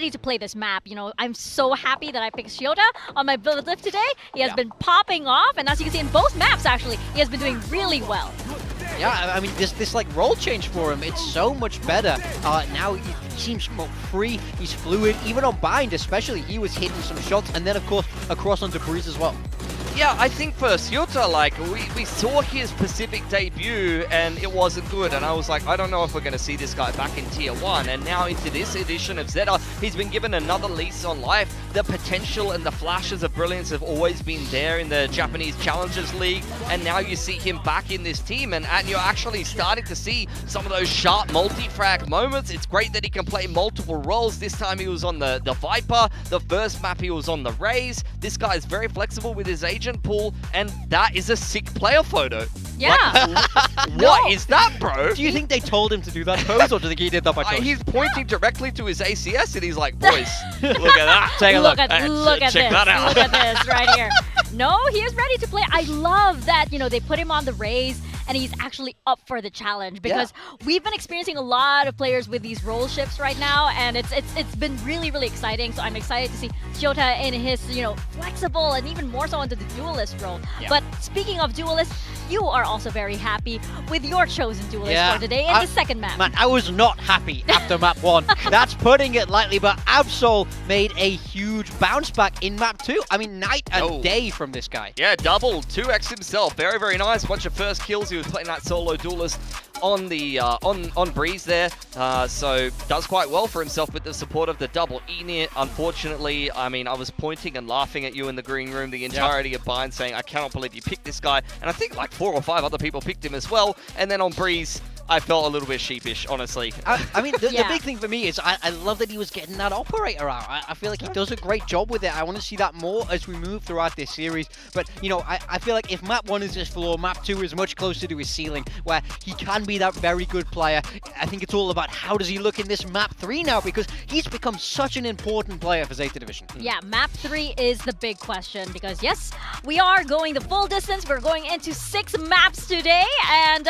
to play this map. I'm so happy that I picked Shiota on my build lift today. He has been popping off, and as you can see in both maps, actually, he has been doing really well. Yeah, I mean, this role change for him, it's so much better. Now he seems more free, he's fluid, even on bind especially, he was hitting some shots, and then of course, across onto Breeze as well. Yeah, I think for Shiota, like, we saw his Pacific debut and it wasn't good, and I was like, I don't know if we're going to see this guy back in Tier 1, and now into this edition of ZETA, he's been given another lease on life. The potential and the flashes of brilliance have always been there in the Japanese Challengers League, and now you see him back in this team, and you're actually starting to see some of those sharp multi-frag moments. It's great that he can play multiple roles. This time he was on the Viper, the first map he was on the Raze. This guy is very flexible with his agent pool, and that is a sick player photo. Yeah. What is that, bro? Do you think they told him to do that pose, or do you think he did that by choice? He's pointing directly to his ACS, and he's like, boys, look at that. Take a look. Look at Check this. that out. Look at this right here. No, he is ready to play. I love that, they put him on the Raze, and he's actually up for the challenge, because we've been experiencing a lot of players with these role shifts right now, and it's been really, really exciting. So I'm excited to see Shiota in his, flexible and even more so into the duelist role. Yeah. But speaking of duelist, you are also very happy with your chosen duelist for today in the second map. Man, I was not happy after map 1. That's putting it lightly, but Absol made a huge bounce back in map 2. I mean, night and day from this guy. Yeah, double, 2x himself. Very, very nice. Bunch of first kills. He was playing that solo duelist. on the on Breeze there, so does quite well for himself with the support of the double Enid. Unfortunately, I mean, I was pointing and laughing at you in the green room the entirety of Bind, saying, I cannot believe you picked this guy, and I think like 4 or 5 other people picked him as well, and then on Breeze, I felt a little bit sheepish, honestly. I mean, the big thing for me is I love that he was getting that operator out. I feel like he does a great job with it. I want to see that more as we move throughout this series. But, you know, I feel like if map 1 is his floor, map 2 is much closer to his ceiling, where he can be that very good player. I think it's all about how does he look in this map 3 now, because he's become such an important player for Zeta Division. Yeah, map 3 is the big question, because yes, we are going the full distance. We're going into 6 maps today, and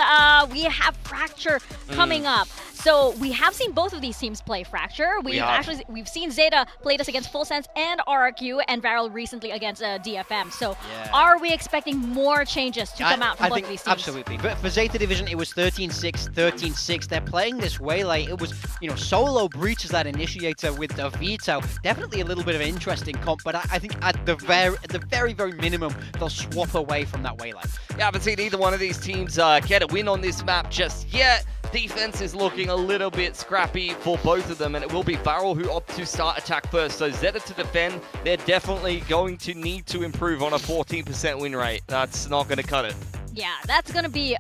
we have Fracture coming up. So we have seen both of these teams play Fracture. We've seen Zeta play this against Full Sense and RRQ, and Varel recently against DFM. So are we expecting more changes to come out from both of these teams? Absolutely. For Zeta Division, it was 13-6, 13-6. They're playing this Waylay. It was, you know, solo breaches that initiator with the veto. Definitely a little bit of an interesting comp, but I think at the very, very minimum, they'll swap away from that Waylay. Yeah, I haven't seen either one of these teams get a win on this map just yet. Defense is looking a little bit scrappy for both of them, and it will be Varel who opt to start attack first. So Zeta to defend, they're definitely going to need to improve on a 14% win rate. That's not going to cut it. Yeah, that's going to be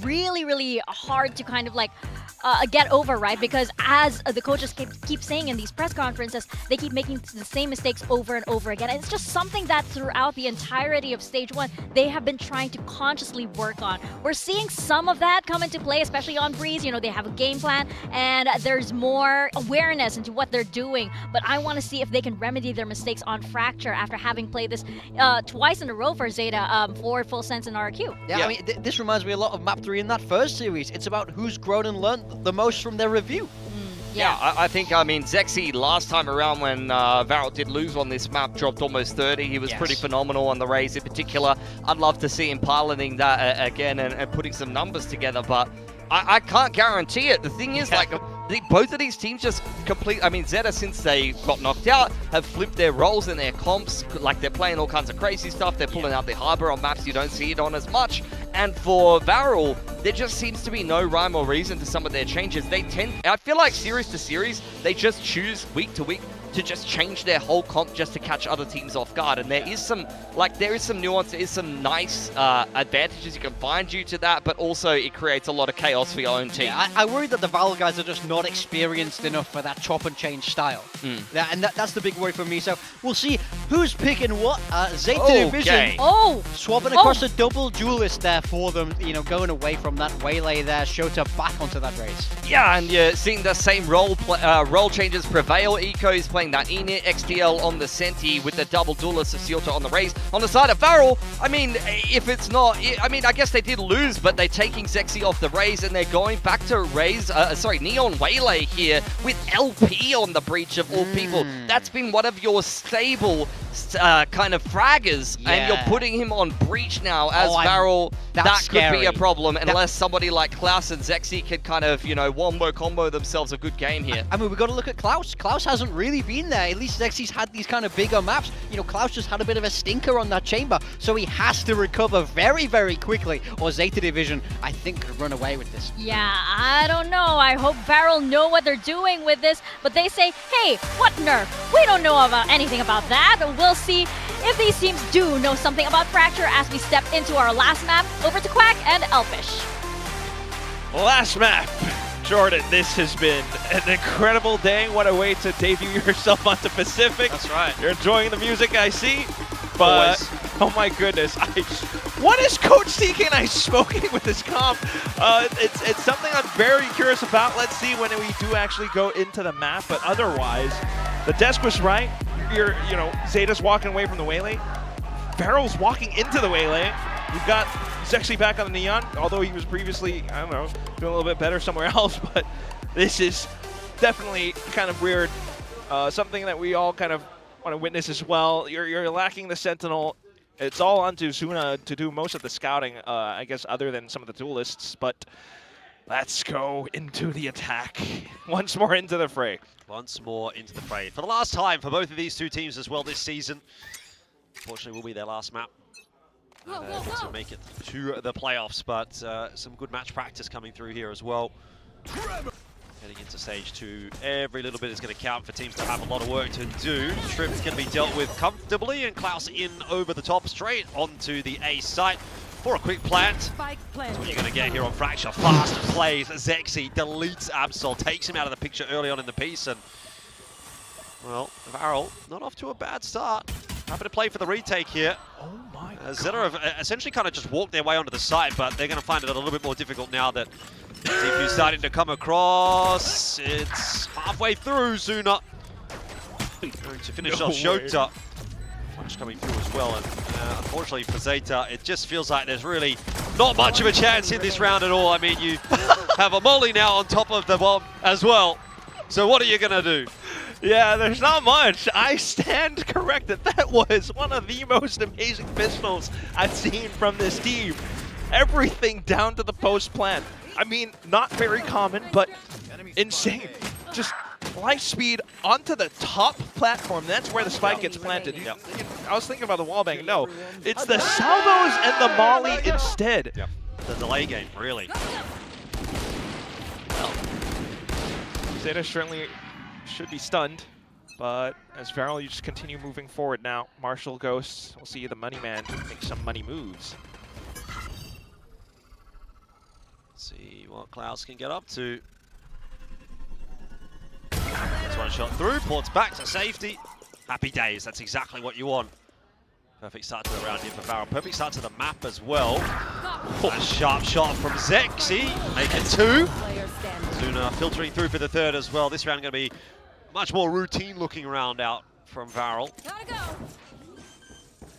really, really hard to kind of like get over, right? Because as the coaches keep saying in these press conferences, they keep making the same mistakes over and over again. And it's just something that throughout the entirety of Stage 1, they have been trying to consciously work on. We're seeing some of that come into play, especially on Breeze. You know, they have a game plan and there's more awareness into what they're doing. But I want to see if they can remedy their mistakes on Fracture after having played this twice in a row for Zeta for Full Sense and RQ. Yeah, I mean, this reminds me a lot of Map 3 in that first series. It's about who's grown and learned the most from their review. Yeah, I think, I mean, Zexy last time around when Varel did lose on this map, dropped almost 30. He was pretty phenomenal on the Raze in particular. I'd love to see him piloting that again and putting some numbers together, but I can't guarantee it. The thing is, like, both of these teams just I mean, Zeta, since they got knocked out, have flipped their roles and their comps. Like, they're playing all kinds of crazy stuff. They're pulling out their Harbor on maps you don't see it on as much. And for Varel, there just seems to be no rhyme or reason to some of their changes. I feel like series to series, they just choose week to week to just change their whole comp just to catch other teams off guard. And there is some nuance, there is some nice advantages you can find due to that, but also it creates a lot of chaos for your own team. Yeah, I worry that the Valor guys are just not experienced enough for that chop and change style. And that's the big worry for me. So we'll see who's picking what. Zeta Division swapping across a double duelist there for them, you know, going away from that Waylay there. Shota back onto that race. Yeah, and you're seeing the same role changes prevail. Eco is playing that Enid, XTL on the Senti with the double duelist of Shota on the Raze. On the side of Varel, I mean, if it's not, I mean, I guess they did lose, but they're taking Zexy off the Raze and they're going back to Raze, Neon Waylay here with LP on the breach of all people. That's been one of your stable kind of fraggers, and you're putting him on breach now as Varel. That could be a problem unless somebody like Klaus and Zexy can kind of, you know, wombo combo themselves a good game here. I mean, we've got to look at Klaus. Klaus hasn't really been there. At least Zexy's had these kind of bigger maps. You know, Klaus just had a bit of a stinker on that chamber, so he has to recover very, very quickly, or Zeta Division, I think, could run away with this. Yeah, I don't know. I hope Varel know what they're doing with this, but they say, hey, what nerf? We don't know about anything about that. We'll see if these teams do know something about Fracture as we step into our last map. Over to Quack and Elfish. Last map. Jordan, this has been an incredible day. What a way to debut yourself onto Pacific. That's right. You're enjoying the music, I see. But, oh my goodness. What is Coach CK and I smoking with this comp? It's something I'm very curious about. Let's see when we do actually go into the map. But otherwise, the desk was right. You know, Zeta's walking away from the Waylay. Varel's walking into the Waylay. You've got Zexy back on the Neon, although he was previously, I don't know, doing a little bit better somewhere else, but this is definitely kind of weird. Something that we all kind of want to witness as well. You're lacking the Sentinel. It's all onto Zuna to do most of the scouting, I guess, other than some of the duelists, but let's go into the attack. Once more into the fray. Once more into the fray. For the last time for both of these two teams as well this season. Unfortunately, will be their last map. able to make it to the playoffs, but some good match practice coming through here as well. Heading into stage 2, every little bit is going to count for teams to have a lot of work to do. Shrimp's going to be dealt with comfortably, and Klaus in over the top, straight onto the A site for a quick plant. That's what you're going to get here on Fracture. Fast plays, Zexy deletes Absol, takes him out of the picture early on in the piece, and well, Varel not off to a bad start. Happy to play for the retake here. Oh my ZETA have essentially kind of just walked their way onto the site, but they're going to find it a little bit more difficult now that TP's starting to come across. It's halfway through. Zuna going to finish off Shota. Flash coming through as well, and unfortunately for ZETA, it just feels like there's really not much of a chance in this round at all. I mean, you have a molly now on top of the bomb as well. So what are you going to do? Yeah, there's not much. I stand corrected. That was one of the most amazing pistols I've seen from this team. Everything down to the post plant. I mean, not very common, but insane. Just light speed onto the top platform. That's where the spike gets planted. I was thinking about the wallbang. No, it's the salvos and the molly instead. Yep. The delay game, really. Well, ZETA certainly should be stunned, but as Varel, you just continue moving forward now. Marshall Ghosts, we'll see the money man make some money moves. Let's see what Klaus can get up to. That's one shot through, ports back to safety. Happy days, that's exactly what you want. Perfect start to the round here for Varel. Perfect start to the map as well. A sharp shot from Zexy, make it 2. Zuna filtering through for the 3rd as well. This round going to be much more routine looking round out from Varel.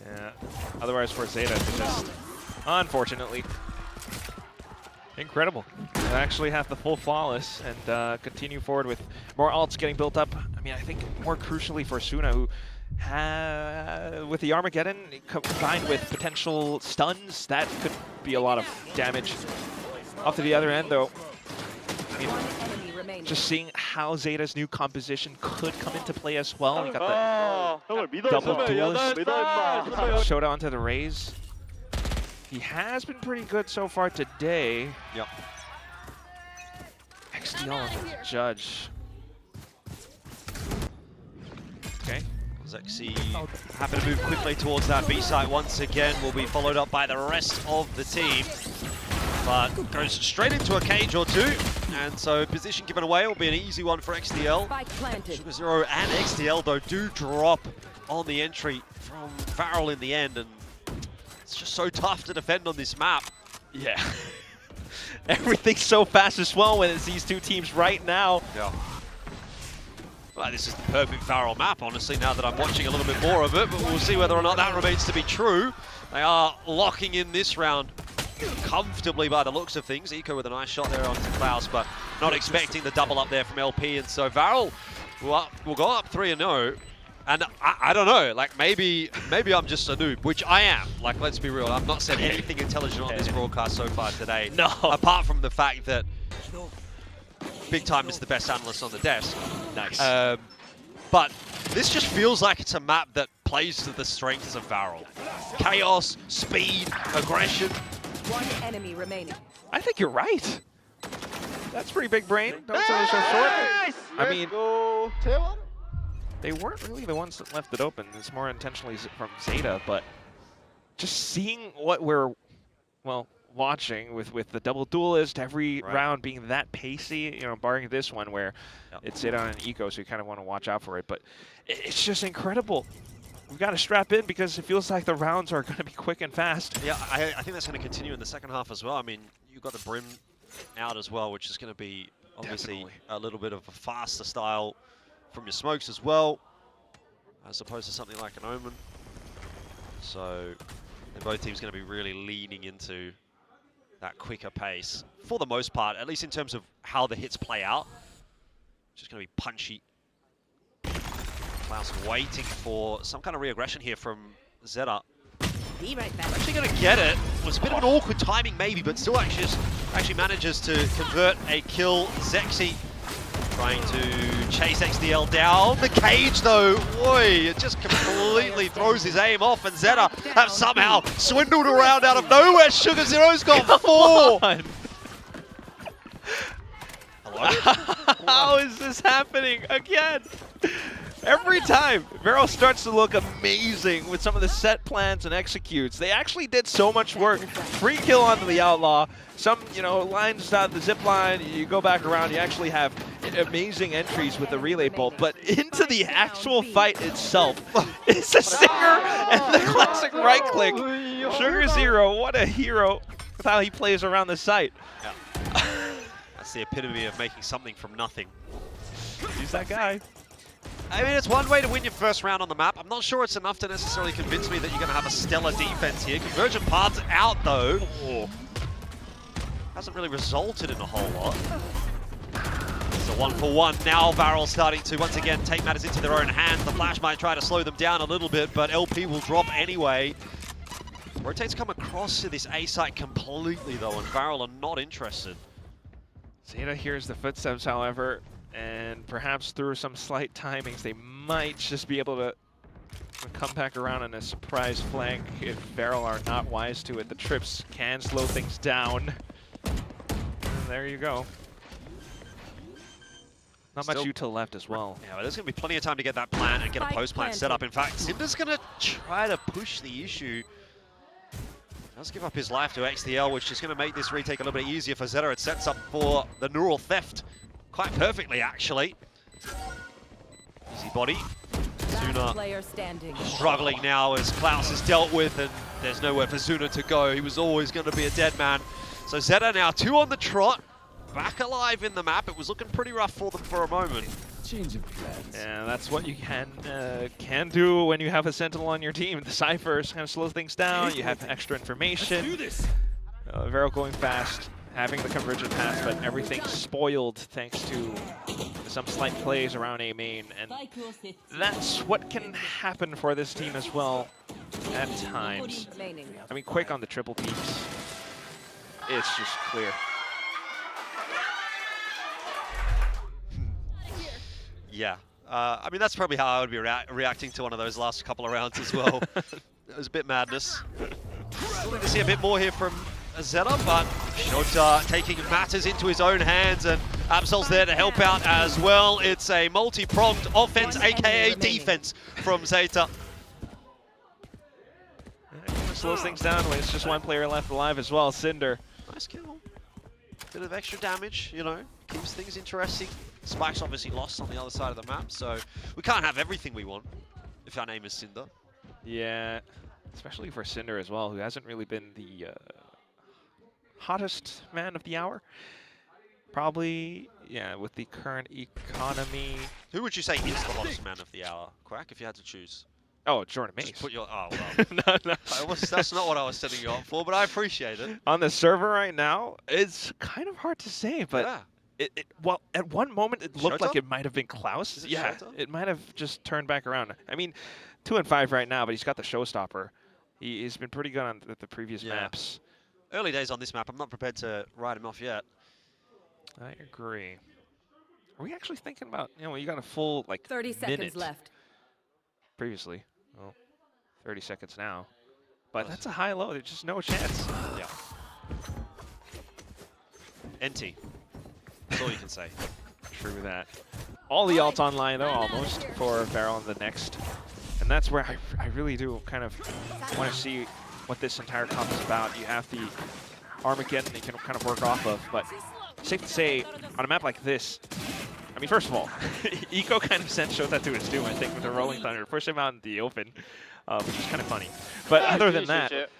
Yeah, otherwise for ZETA to just, unfortunately, incredible. They actually have the full flawless and continue forward with more ults getting built up. I mean, I think more crucially for Suna, who with the Armageddon combined with potential stuns, that could be a lot of damage. Off to the other end, though, I mean, just seeing how ZETA's new composition could come into play as well. You got the double duelist showdown onto the Raze. He has been pretty good so far today. Yep. XDL on the judge. Okay. Zexy happy to move quickly towards that B site once again. Will be followed up by the rest of the team. But goes straight into a cage or two. And so position given away will be an easy one for XDL. Sugar Zero and XDL though do drop on the entry from Varel in the end. And it's just so tough to defend on this map. Yeah. Everything's so fast as well when it's these two teams right now. Yeah. Well, this is the perfect Varel map, honestly, now that I'm watching a little bit more of it, but we'll see whether or not that remains to be true. They are locking in this round comfortably by the looks of things. Eco with a nice shot there onto Klaus, but not expecting the double up there from LP, and so Varel will go up 3-0. And I don't know, like maybe I'm just a noob, which I am. Like, let's be real, I've not said anything intelligent on this broadcast so far today. No. Apart from the fact that Big Time is the best analyst on the desk. Nice. But this just feels like it's a map that plays to the strengths of Varel. Chaos, speed, aggression. One enemy remaining. I think you're right. That's pretty big brain. Don't sell it so short. I mean, they weren't really the ones that left it open. It's more intentionally from ZETA, but just seeing what we're, well, watching with the double duelist, every round being that pacey, you know, barring this one where it's ZETA on an eco, so you kind of want to watch out for it. But it's just incredible. We've got to strap in because it feels like the rounds are going to be quick and fast. Yeah, I think that's going to continue in the second half as well. I mean, you've got the Brim out as well, which is going to be obviously a little bit of a faster style from your smokes as well, as opposed to something like an Omen. So both teams going to be really leaning into that quicker pace for the most part, at least in terms of how the hits play out. Just going to be punchy. Klaus waiting for some kind of re-aggression here from ZETA. Be right back. Actually going to get it. It was a bit of an awkward timing maybe, but still actually manages to convert a kill. Zexy Trying to chase XDL down. The cage though, boy, it just completely throws his aim off, and ZETA have somehow swindled around out of nowhere. Sugar Zero's got 4. How is this happening again? Every time, Vero starts to look amazing with some of the set plans and executes. They actually did so much work. Free kill onto the Outlaw. Some, lines down the zip line, you go back around, you actually have amazing entries with the relay bolt. But into the actual fight itself, it's a Singer and the classic right click. Sugar Zero, what a hero with how he plays around the site. Yeah. That's the epitome of making something from nothing. He's that guy. I mean, it's one way to win your first round on the map. I'm not sure it's enough to necessarily convince me that you're going to have a stellar defense here. Convergent paths out, though. Hasn't really resulted in a whole lot. It's a 1-for-1. Now Varel starting to, once again, take matters into their own hands. The Flash might try to slow them down a little bit, but LP will drop anyway. Rotates come across to this A site completely, though, and Varel are not interested. ZETA hears the footsteps, however, and perhaps through some slight timings, they might just be able to come back around on a surprise flank if Varel are not wise to it. The trips can slow things down. And there you go. Not much util left as well. Yeah, but there's going to be plenty of time to get that plan and get a post plan set up. In fact, Cinder's going to try to push the issue. Does give up his life to XDL, which is going to make this retake a little bit easier for ZETA. It sets up for the neural theft quite perfectly, actually. Easy body. Zuna struggling now as Klaus is dealt with, and there's nowhere for Zuna to go. He was always going to be a dead man. So ZETA now 2 on the trot, back alive in the map. It was looking pretty rough for them for a moment. Change of plans. Yeah, that's what you can do when you have a Sentinel on your team. The Cyphers kind of slows things down. You have extra information. Let's do this. Vero going fast, having the convergent pass, but everything spoiled thanks to some slight plays around A main, and that's what can happen for this team as well at times. I mean, quick on the triple peaks. It's just clear. Yeah, I mean, that's probably how I would be reacting to one of those last couple of rounds as well. It was a bit madness. Still need to see a bit more here from ZETA, but Shota taking matters into his own hands, and Absol's there to help out as well. It's a multi-pronged offense, aka defense, from ZETA. Slows things down when it's just one player left alive as well. Cinder. Nice kill. Bit of extra damage, keeps things interesting. Spike's obviously lost on the other side of the map, so we can't have everything we want if our name is Cinder. Yeah, especially for Cinder as well, who hasn't really been the hottest man of the hour. Probably, yeah, with the current economy. Who would you say is the hottest man of the hour, Quack, if you had to choose? Oh, Jordan Mace. Just put your, oh, well. No. That's not what I was setting you up for, but I appreciate it. On the server right now, it's kind of hard to say, but yeah. Well, at one moment it looked like it might have been Klaus. Yeah, Shota? it might have just turned back around. I mean, 2-5 right now, but he's got the showstopper. He's been pretty good on the previous maps. Early days on this map. I'm not prepared to write him off yet. I agree. Are we actually thinking about, you got a full, 30 seconds left. Previously. Well, 30 seconds now. But that's a high low. There's just no chance. Yeah. NT. That's all you can say. True that. All the ults online, though, almost, for Varel in the next. And that's where I really do kind of want to see what this entire comp is about. You have the Armageddon that you can kind of work off of, but safe to say, on a map like this, I mean, first of all, Eco kind of sent Shota to his doom, I think, with the Rolling Thunder. Pushed him out in the open, which is kind of funny. But other than that,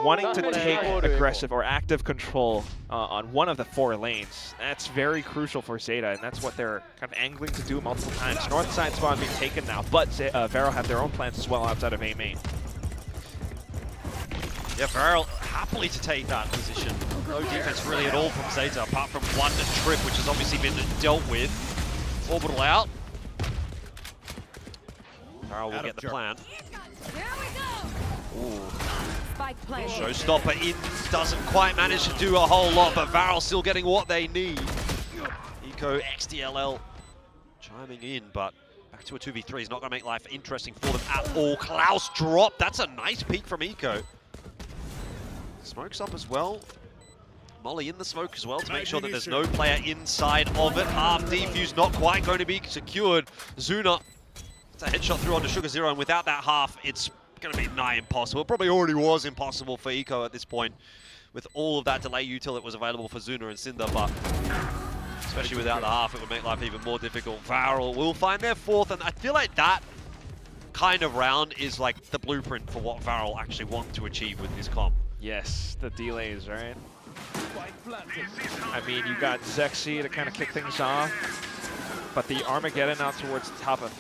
wanting to take aggressive or active control on one of the 4 lanes, that's very crucial for ZETA, and that's what they're kind of angling to do multiple times. North side spawn being taken now, but Varel have their own plans as well outside of A main. Yeah, Varel happily to take that position. No defense really at all from ZETA, apart from one trip, which has obviously been dealt with. Orbital out. Varel will get the plan. Ooh. Showstopper in, doesn't quite manage to do a whole lot, but Varel still getting what they need. Eco, XDLL chiming in, but back to a 2v3 is not going to make life interesting for them at all. Klaus drop. That's a nice peek from Eco. Smoke's up as well. Molly in the smoke as well to make sure that there's no player inside of it. Half defuse not quite going to be secured. Zuna, it's a headshot through onto Sugar Zero, and without that half, it's going to be nigh impossible. It probably already was impossible for Eco at this point, with all of that delay util that was available for Zuna and Cinder, but especially without the half, it would make life even more difficult. Varel will find their fourth, and I feel like that kind of round is like the blueprint for what Varel actually want to achieve with this comp. Yes, the delays, right? I mean, you got Zexy to kind of kick things off, but the Armageddon out towards the top of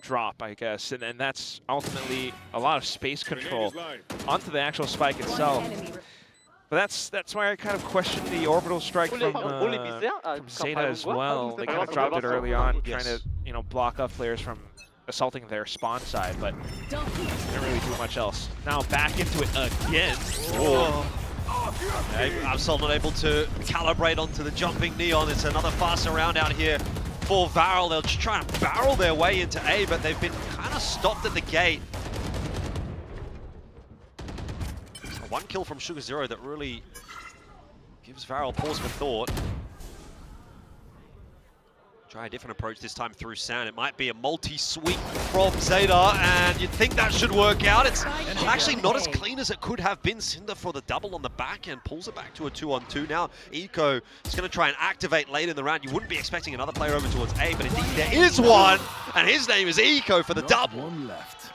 drop, I guess, and that's ultimately a lot of space control onto the actual spike itself. But that's why I kind of question the orbital strike from ZETA as well. They kind of dropped it early on, trying to block up players from assaulting their spawn side, but didn't really do much else. Now back into it again. Absol not able to calibrate onto the jumping Neon. It's another faster round out here for Varel. They'll just try and barrel their way into A, but they've been kind of stopped at the gate. So one kill from Sugar Zero that really gives Varel pause for thought. Try a different approach this time through Sand. It might be a multi-sweep from ZETA, and you'd think that should work out. It's actually not as clean as it could have been. Cinder for the double on the back end, pulls it back to a 2-on-2 now. Eco is going to try and activate late in the round. You wouldn't be expecting another player over towards A, but indeed there is one, and his name is Eco for the double. One left.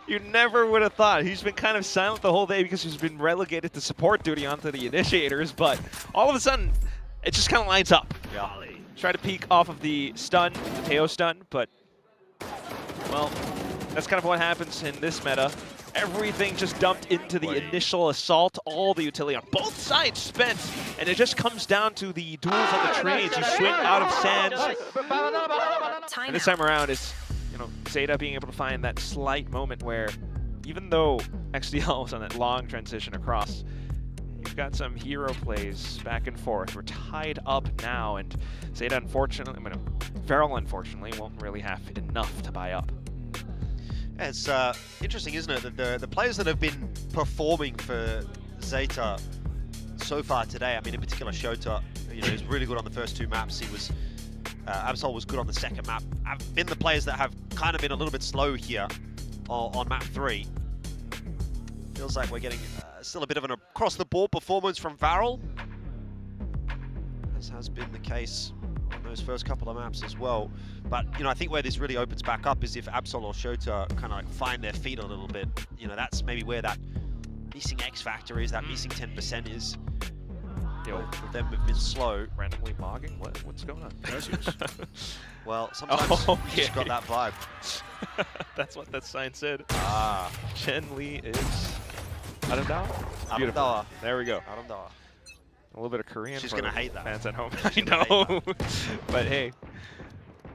You never would have thought. He's been kind of silent the whole day because he's been relegated to support duty onto the initiators, but all of a sudden, it just kind of lines up. Yeah. Try to peek off of the stun, the Teo stun, but, well, that's kind of what happens in this meta. Everything just dumped into the initial assault, all the utility on both sides spent, and it just comes down to the duels on the trades. You swing out of sands. And this time around, it's, ZETA being able to find that slight moment where, even though XDL was on that long transition across, you've got some hero plays back and forth. We're tied up now, and ZETA unfortunately, Varel unfortunately won't really have enough to buy up. Yeah, it's interesting, isn't it, that the players that have been performing for ZETA so far today, I mean, in particular Shota, he was really good on the first two maps. He was, Absol was good on the second map. Have been the players that have kind of been a little bit slow here on map 3. Feels like we're getting still a bit of an across-the-board performance from Varel, as has been the case on those first couple of maps as well. But, I think where this really opens back up is if Absol or Shota kind of find their feet a little bit. That's maybe where that missing X factor is, that missing 10% is. Both of them have been slow. Randomly mogging? What's going on? Well, sometimes you just got that vibe. That's what that sign said. Ah. Chen Li is Aramdawa? Beautiful. There we go. Aramdawa. A little bit of Korean. She's gonna hate that. Fans at home. I know. But hey,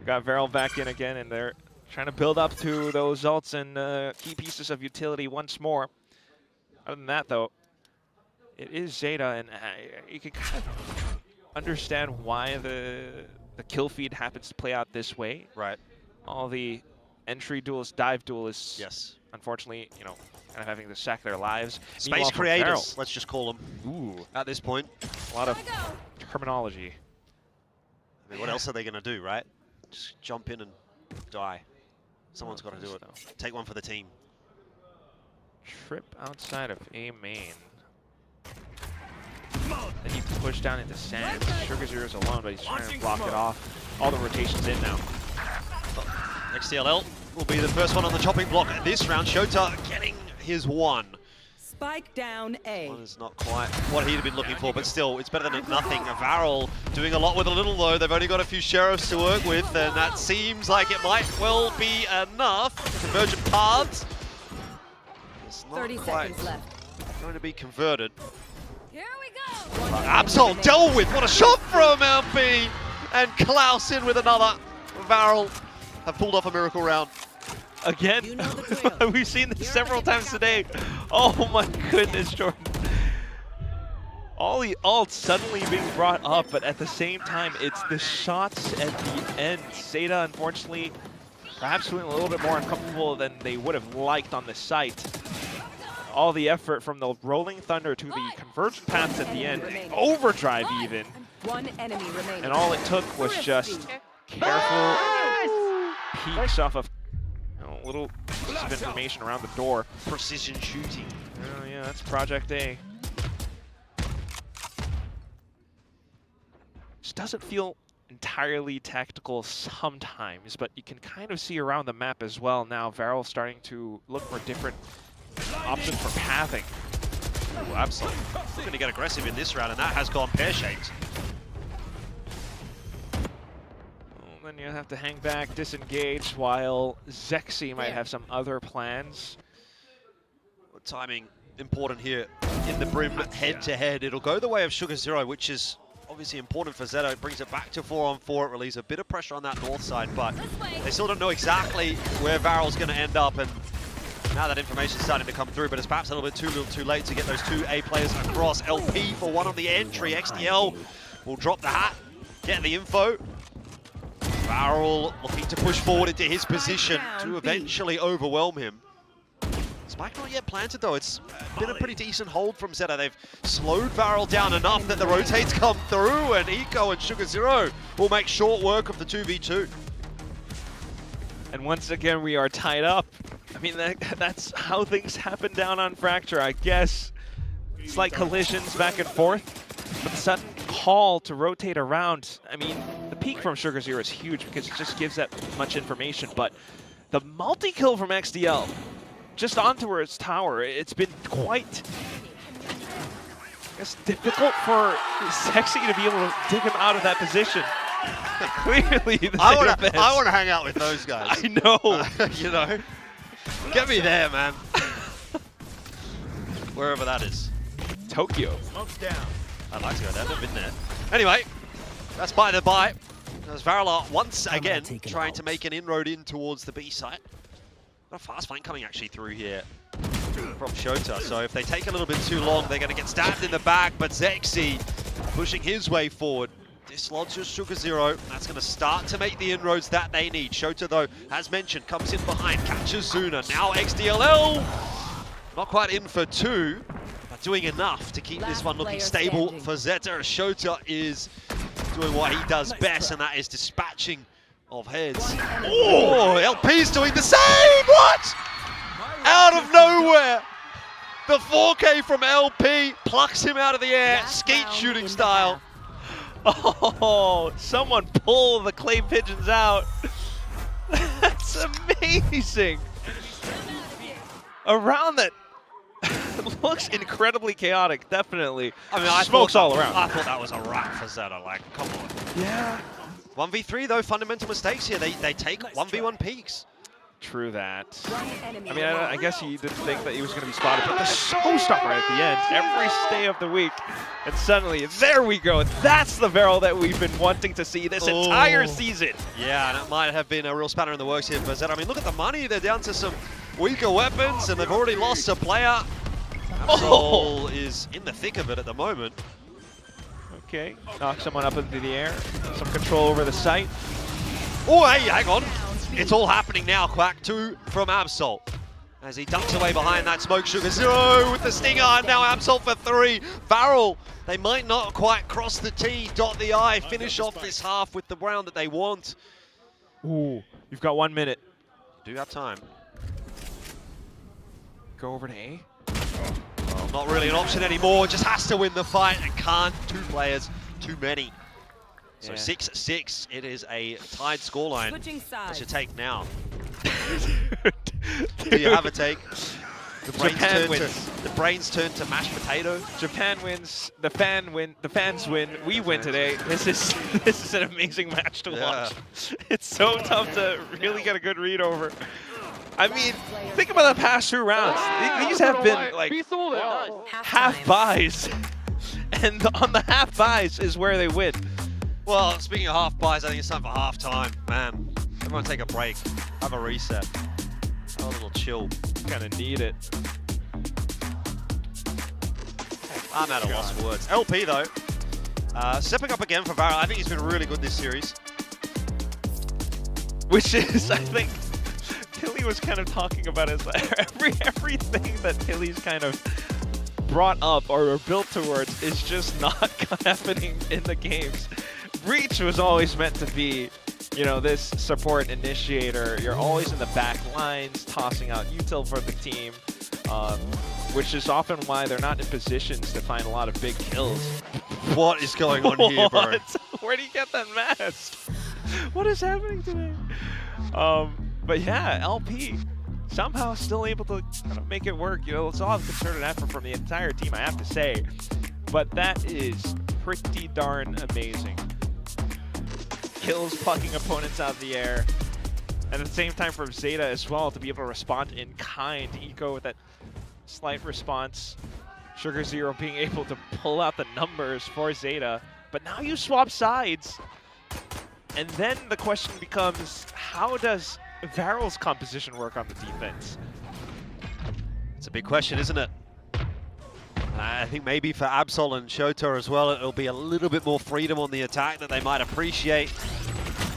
we got Varel back in again, and they're trying to build up to those ults and key pieces of utility once more. Other than that, though, it is ZETA, and you can kind of understand why the kill feed happens to play out this way. Right. All the entry duelists, dive duelists. Yes. Unfortunately, kind of having to sack their lives. Space creators, let's just call them. Ooh. At this point. A lot of terminology. I mean, what else are they going to do, right? Just jump in and die. Someone's got to do it. Take one for the team. Trip outside of A main. Then you push down into sand. Sugar Zero's alone, but he's trying to block it off. All the rotations in now. XDLL will be the first one on the chopping block this round. Shota getting his one. Spike down A. One is not quite what he'd have been looking for, but still, it's better than nothing. Varel doing a lot with a little, though. They've only got a few sheriffs to work with, and that seems like it might well be enough. Convergent paths. It's not 30 quite seconds left. going to be converted. Here we go. Absol dealt with. What a shot from LP. And Klaus in with another. Varel have pulled off a miracle round. Again, we've seen this several times today. Oh my goodness, Jordan. all the ults suddenly being brought up, but at the same time, it's the shots at the end. ZETA, unfortunately, perhaps feeling a little bit more uncomfortable than they would have liked on the site. All the effort from the Rolling Thunder to the convergent paths at the end, overdrive even. One enemy remaining. And all it took was just careful peeks off of little piece of information around the door. Precision shooting. Oh yeah, that's Project A. Just doesn't feel entirely tactical sometimes, but you can kind of see around the map as well now. VALORANT starting to look for different options for pathing. Ooh, absolutely. Going to get aggressive in this round, and that has gone pear-shaped. Then you have to hang back, disengage, while Zexy might have some other plans. Timing important here in the Brim head-to-head. It'll go the way of Sugar Zero, which is obviously important for ZETA. It brings it back to 4-on-4. It relieves a bit of pressure on that north side, but they still don't know exactly where VALORANT's going to end up. And now that information's starting to come through, but it's perhaps a little bit too late to get those two A players across. LP for one on the entry. XDL will drop the hat, get the info. VALORANT looking to push forward into his position to eventually overwhelm him. Spike not yet planted though. It's been a pretty decent hold from ZETA. They've slowed VALORANT down enough that the rotates come through, and Eco and Sugar Zero will make short work of the 2v2. And once again, we are tied up. I mean, that's how things happen down on Fracture, I guess. Slight collisions back and forth, but the sudden call to rotate around. I mean, the peak from Sugar Zero is huge because it just gives that much information, but the multi-kill from XDL just onto his tower, it's been quite, I guess, difficult for Zexy to be able to dig him out of that position. Clearly, I want to hang out with those guys. I know. You know, get me there, man. Wherever that is. Tokyo. Smoke's down. I'd like to go there. I've never been there. Anyway, that's by the by. As VALORANT once again trying to make an inroad in towards the B site. Got a fast flank coming actually through here from Shota. So if they take a little bit too long, they're going to get stabbed in the back. But Zexy pushing his way forward. Dislodges Sugar Zero. That's going to start to make the inroads that they need. Shota, though, as mentioned, comes in behind, catches Zuna. Now XDLL. Not quite in for two, but doing enough to keep this one looking stable for ZETA. Shota is doing what he does best, and that is dispatching of heads. Oh, LP's doing the same! What? Out of nowhere! The 4K from LP plucks him out of the air, skeet shooting style. Oh, someone pull the clay pigeons out. That's amazing. Around that looks incredibly chaotic, definitely. I mean, smokes all around. I thought that was a wrap for ZETA, like, come on. Yeah. 1v3 though, fundamental mistakes here. They take 1v1 peaks. True that. I mean, I guess he didn't think that he was going to be spotted, but the showstopper at the end, every stay of the week. And suddenly, there we go. That's the VALORANT that we've been wanting to see this entire season. Yeah, and it might have been a real spanner in the works here for ZETA. I mean, look at the money. They're down to some weaker weapons, and they've already lost a player. Absol is in the thick of it at the moment. Okay, knock someone up into the air. Some control over the site. Oh, hey, hang on. It's all happening now, Quack. 2 from Absol. As he ducks away behind that smoke. Sugar Zero with the stinger, and now Absol for 3. VALORANT, they might not quite cross the T, dot the I, finish off this half with the round that they want. Ooh, you've got 1 minute. Do have time. Go over to A. Well, not really an option anymore. Just has to win the fight and can't. 2 players, too many. So 6-6, it is a tied scoreline. What's your take now? Do you have a take? The brains turn to mashed potato. Japan wins. The fans win. We win today. This is an amazing match to watch. It's so tough to really get a good read over. I mean, think about the past 2 rounds. These have been like half buys, and on the half buys is where they win. Well, speaking of half buys, I think it's time for half time. Man, everyone take a break, have a reset, have a little chill. Kind of need it. I'm at a loss for words. LP though, stepping up again for Varel. I think he's been really good this series. Which is, I think, Hilly was kind of talking about is everything that Hilly's kind of brought up or built towards is just not happening in the games. Breach was always meant to be, you know, this support initiator. You're always in the back lines, tossing out util for the team, which is often why they're not in positions to find a lot of big kills. What is going on here, bro? Where do you get that mask? What is happening today? But yeah, LP somehow still able to kind of make it work. You know, it's all a concerted effort from the entire team, I have to say. But that is pretty darn amazing. Kills plucking opponents out of the air. And at the same time from ZETA as well to be able to respond in kind. Eco with that slight response. Sugar Zero being able to pull out the numbers for ZETA. But now you swap sides. And then the question becomes, how does Varel's composition work on the defense? It's a big question, isn't it? I think maybe for Absol and Shota as well, it'll be a little bit more freedom on the attack that they might appreciate.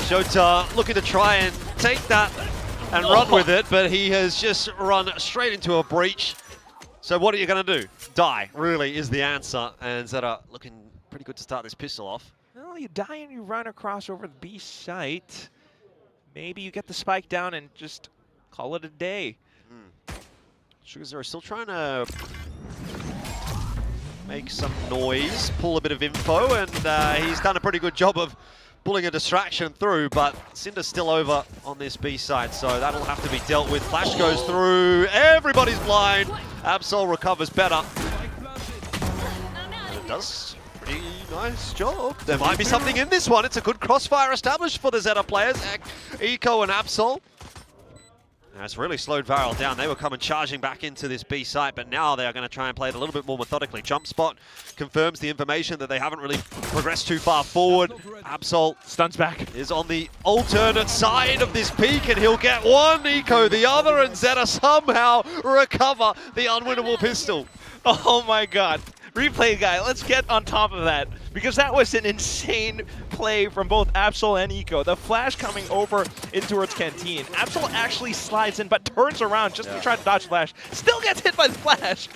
Shota looking to try and take that and run with it, but he has just run straight into a breach. So what are you going to do? Die, really, is the answer. And ZETA looking pretty good to start this pistol off. Well, you die and you run across over the B site. Maybe you get the spike down and just call it a day. Sugar Zero still trying to make some noise, pull a bit of info, and he's done a pretty good job of pulling a distraction through, but Cinder's still over on this B side, so that'll have to be dealt with. Flash goes through, everybody's blind. Absol recovers better. And it does a pretty nice job. There might be something in this one. It's a good crossfire established for the ZETA players, Eco and Absol. It's really slowed Varel down. They were coming charging back into this B site, but now they are going to try and play it a little bit more methodically. Jump spot confirms the information that they haven't really progressed too far forward. Absol stuns back. Is on the alternate side of this peak, and he'll get one. Eco the other, and ZETA somehow recover the unwinnable pistol. Oh my god. Replay guy, let's get on top of that, because that was an insane play from both Absol and Eco. The flash coming over in towards Canteen. Absol actually slides in, but turns around just to try to dodge flash. Still gets hit by the flash,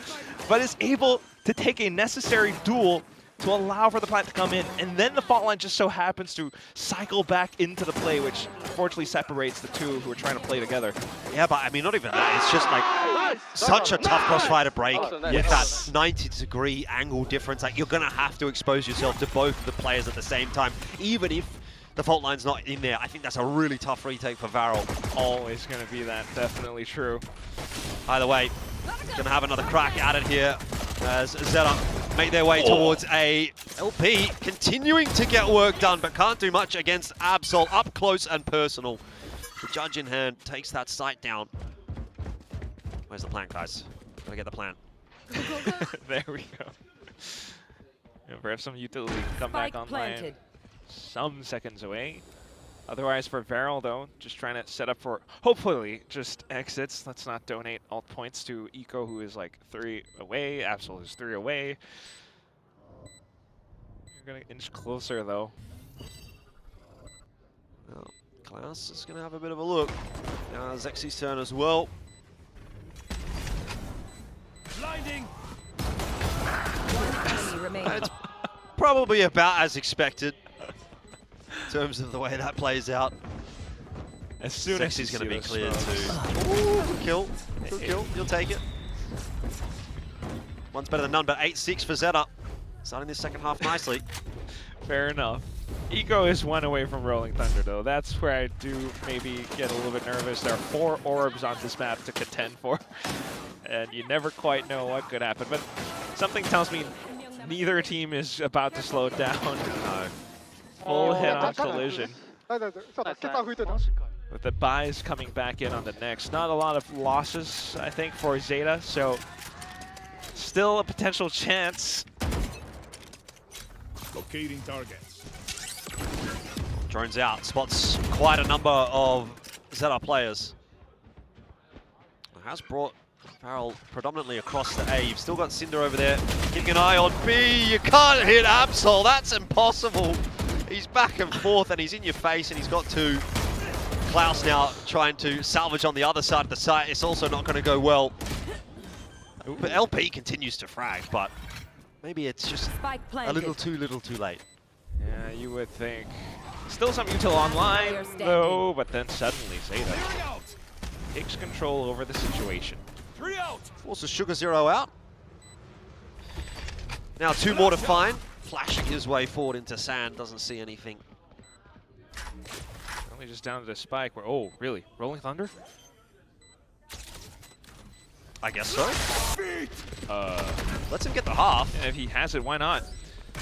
but is able to take a necessary duel to allow for the plant to come in, and then the fault line just so happens to cycle back into the play, which unfortunately separates the two who are trying to play together. Yeah, but I mean, not even that. It's just like such a tough crossfire to break with that 90-degree angle difference. Like, you're going to have to expose yourself to both of the players at the same time, even if the fault line's not in there. I think that's a really tough retake for Varel. Always going to be that, definitely true. Either way, going to have another crack at it here as ZETA make their way towards a LP, continuing to get work done, but can't do much against Absol, up close and personal. The judge in hand takes that sight down. Where's the plant, guys? Gotta get the plant. There we go. Perhaps some utility come back online. Planted. Some seconds away. Otherwise, for Varel, though, just trying to set up for, hopefully, just exits. Let's not donate alt points to Eco, who is like 3 away. Absol is 3 away. You're going to inch closer, though. Well, Klaus is going to have a bit of a look. Now Zexi's turn as well. Blinding. It's probably about as expected in terms of the way that plays out. As soon as Zexi's going to be cleared too. Ooh, good kill. Good kill. You'll take it. One's better than none, but 8-6 for ZETA. Starting this second half nicely. Fair enough. Eco is 1 away from Rolling Thunder, though. That's where I do maybe get a little bit nervous. There are 4 orbs on this map to contend for, and you never quite know what could happen. But something tells me neither team is about to slow down. No. Full head-on collision. With the buys coming back in on the next. Not a lot of losses, I think, for ZETA, so still a potential chance. Locating targets. Drones out, spots quite a number of ZETA players. Has brought Farrell predominantly across the A. You've still got Cinder over there. Keeping an eye on B. You can't hit Absol. That's impossible. He's back and forth and he's in your face and he's got two. Klaus now trying to salvage on the other side of the site. It's also not going to go well. But LP continues to frag, but maybe it's just a little too late. Yeah, you would think. Still some util online, though, but then suddenly ZETA takes control over the situation. Forces Sugar Zero out. Now 2 more to find. Flashing his way forward into sand, doesn't see anything. Only just down to the spike where, oh, really? Rolling Thunder? I guess so. Let's him get the half. Yeah, if he has it, why not?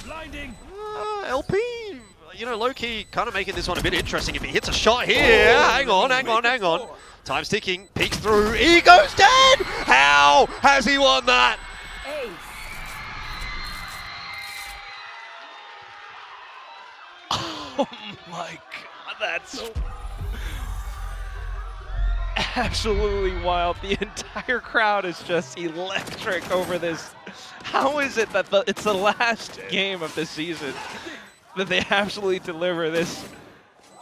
Blinding. LP, you know, low-key kind of making this one a bit interesting. If he hits a shot here, hang on. Time's ticking, peeks through, he goes dead! How has he won that? Oh my god, that's absolutely wild. The entire crowd is just electric over this. How is it that it's the last game of the season that they absolutely deliver this?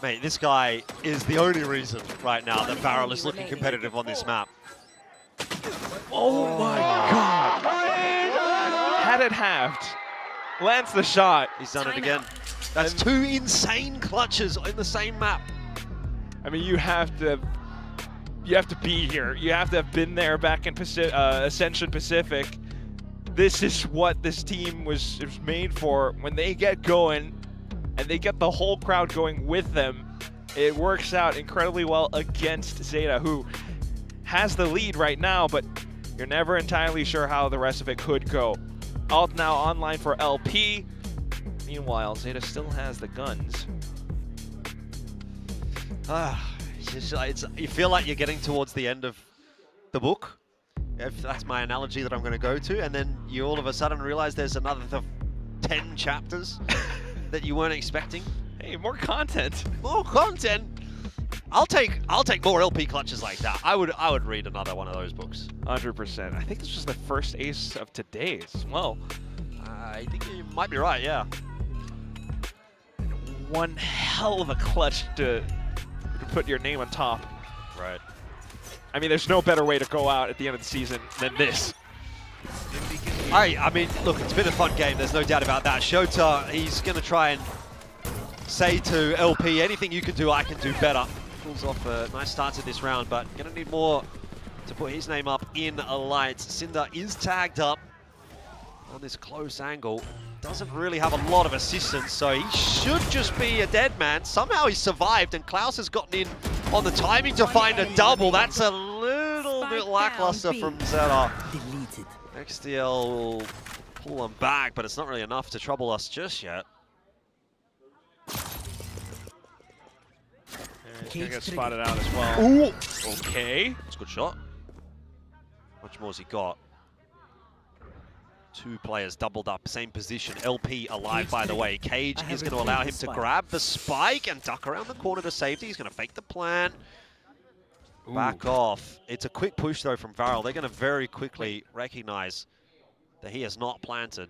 Mate, this guy is the only reason right now that Varel is looking competitive on this map. Oh my god. Had it halved. Lands the shot. He's done it again. That's 2 insane clutches in the same map. I mean, you have to be here. You have to have been there back in Ascension Pacific. This is what this team was made for. When they get going, and they get the whole crowd going with them, it works out incredibly well against ZETA, who has the lead right now, but you're never entirely sure how the rest of it could go. Alt now online for LP. Meanwhile, ZETA still has the guns. You feel like you're getting towards the end of the book, if that's my analogy that I'm going to go to, and then you all of a sudden realize there's another 10 chapters that you weren't expecting. Hey, more content. More content. I'll take more LP clutches like that. I would read another one of those books. 100%. I think this was the first ace of today as well. I think you might be right, yeah. One hell of a clutch to put your name on top. Right. I mean, there's no better way to go out at the end of the season than this. I mean, look, it's been a fun game. There's no doubt about that. Shota, he's going to try and say to LP, anything you can do, I can do better. Pulls off a nice start to this round, but going to need more to put his name up in a light. Cinder is tagged up on this close angle. Doesn't really have a lot of assistance, so he should just be a dead man. Somehow he survived, and Klaus has gotten in on the timing to find a double. That's a little bit lackluster from ZETA. XDL will pull them back, but it's not really enough to trouble us just yet. He's gonna get spotted out as well. Ooh! Okay. That's a good shot. How much more has he got? 2 players doubled up, same position. LP alive, by the way. Cage is going to allow him to grab the spike and duck around the corner to safety. He's going to fake the plan. Back off. It's a quick push, though, from Varel. They're going to very quickly recognize that he has not planted.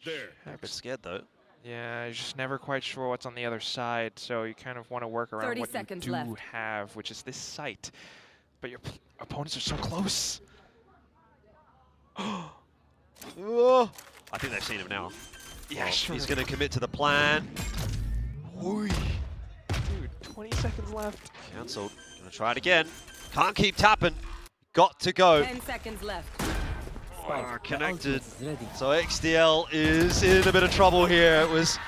There. A bit scared, though. Yeah, you're just never quite sure what's on the other side, so you kind of want to work around what you do have, which is this site. But your opponents are so close. Oh, I think they've seen him now. Yeah, well, sure. He's going to commit to the plan. Oy. Dude, 20 seconds left. Cancelled. Going to try it again. Can't keep tapping. Got to go. 10 seconds left. Connected. So XDL is in a bit of trouble here. It was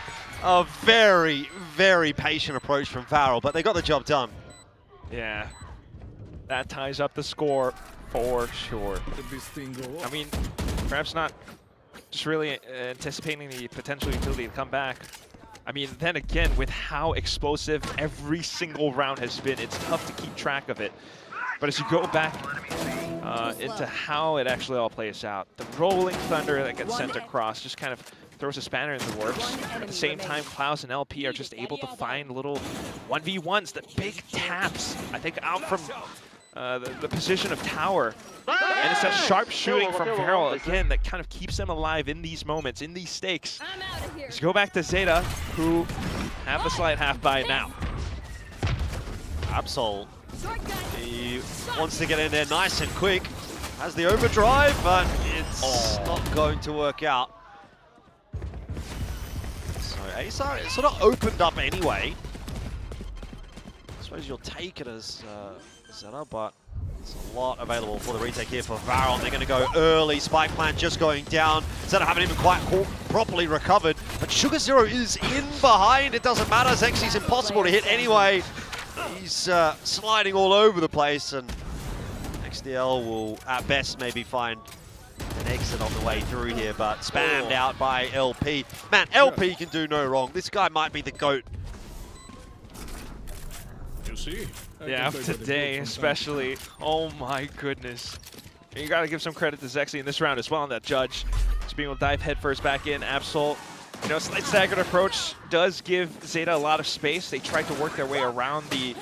a very, very patient approach from Varel, but they got the job done. Yeah. That ties up the score for sure. I mean, perhaps not just really anticipating the potential utility to come back. I mean, then again, with how explosive every single round has been, it's tough to keep track of it. But as you go back into how it actually all plays out, the rolling thunder that gets sent across just kind of throws a spanner in the works. At the same time, Klaus and LP are just able to find little 1v1s, the big taps. I think out from the position of tower. And it's that sharp shooting from VALORANT, again, that kind of keeps them alive in these moments, in these stakes. Let's go back to ZETA, who have the slight half buy now. Absol, he wants to get in there nice and quick. Has the overdrive, but it's not going to work out. So Asa sort of opened up anyway. I suppose you'll take it as ZETA, but there's a lot available for the retake here for VALORANT. They're going to go early. Spike plant just going down. ZETA haven't even quite properly recovered, but Sugar Zero is in behind. It doesn't matter. Zexi's impossible to hit anyway. He's sliding all over the place, and XDL will, at best, maybe find an exit on the way through here, but spammed out by LP. Man, LP can do no wrong. This guy might be the GOAT. You see? Yeah, of today especially. Oh my goodness. You gotta give some credit to Zexy in this round as well on that judge. Just being able to dive headfirst back in. Absol, you know, slight staggered approach does give ZETA a lot of space. They tried to work their way around the,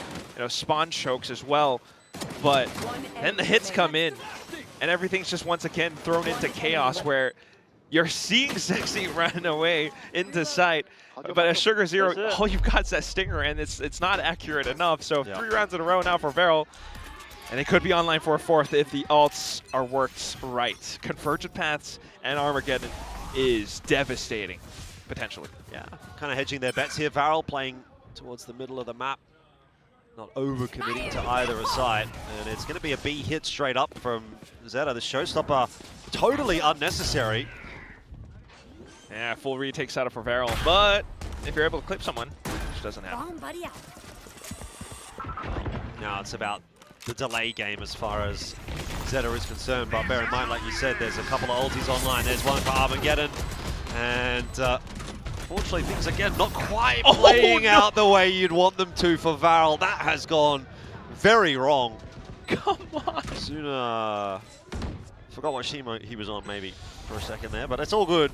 spawn chokes as well. But then the hits come in, and everything's just once again thrown into chaos where you're seeing Zexy run away into sight, but as Sugar Zero, all you've got is that stinger, and it's not accurate enough. So 3 rounds in a row now for VALORANT, and they could be online for a 4th if the ults are worked right. Convergent Paths and Armageddon is devastating, potentially. Yeah, kind of hedging their bets here. VALORANT playing towards the middle of the map, not over-committing to either side. And it's going to be a B hit straight up from ZETA. The showstopper totally unnecessary. Yeah, full retakes out of for VALORANT, but if you're able to clip someone, which doesn't happen. Now it's about the delay game as far as ZETA is concerned, but bear in mind, like you said, there's a couple of ultis online. There's one for Armageddon, and unfortunately things again not quite playing out the way you'd want them to for VALORANT. That has gone very wrong. Come on. Zuna, forgot what team he was on maybe for a second there, but it's all good.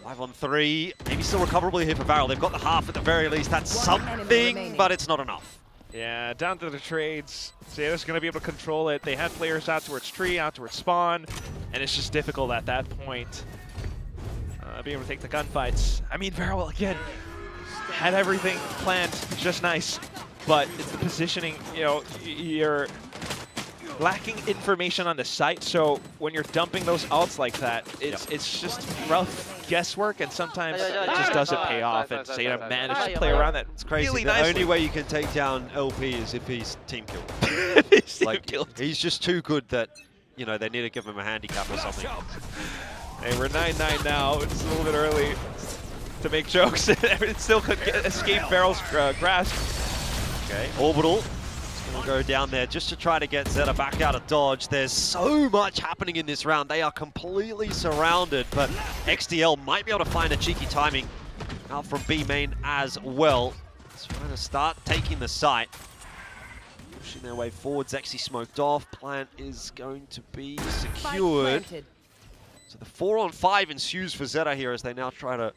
5 on 3, maybe still recoverable here for VALORANT. They've got the half at the very least. That's something, but it's not enough. Yeah, down to the trades. ZETA's going to be able to control it. They had players out towards tree, out towards spawn, and it's just difficult at that point. Being able to take the gunfights. I mean, VALORANT, again, had everything planned just nice, but it's the positioning, you're lacking information on the site, so when you're dumping those ults like that, it's just rough guesswork, and sometimes it just doesn't pay off, and ZETA managed to play around that. It's crazy. Really the nicely. only way you can take down LP is if he's team killed. He's just too good that, they need to give him a handicap or something. Hey, we're 9-9 now. It's a little bit early to make jokes. It still could escape VALORANT's grasp. Okay, Orbital. We'll go down there just to try to get ZETA back out of dodge. There's so much happening in this round. They are completely surrounded, but XDL might be able to find a cheeky timing out from B main as well. It's trying to start taking the site. Pushing their way forward. Zexy smoked off. Plant is going to be secured. So the 4 on 5 ensues for ZETA here as they now try to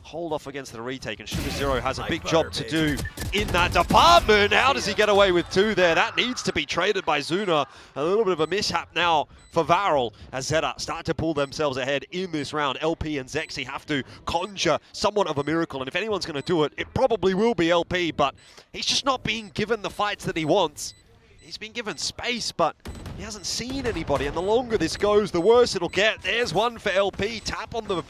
hold off against the retake, and Sugar Zero has a big job to do in that department. How does he get away with 2 there? That needs to be traded by Zuna. A little bit of a mishap now for VALORANT as ZETA start to pull themselves ahead in this round. LP and Zexy have to conjure somewhat of a miracle, and if anyone's going to do it, it probably will be LP, but he's just not being given the fights that he wants. He's been given space, but he hasn't seen anybody, and the longer this goes, the worse it'll get. There's one for LP. Tap on the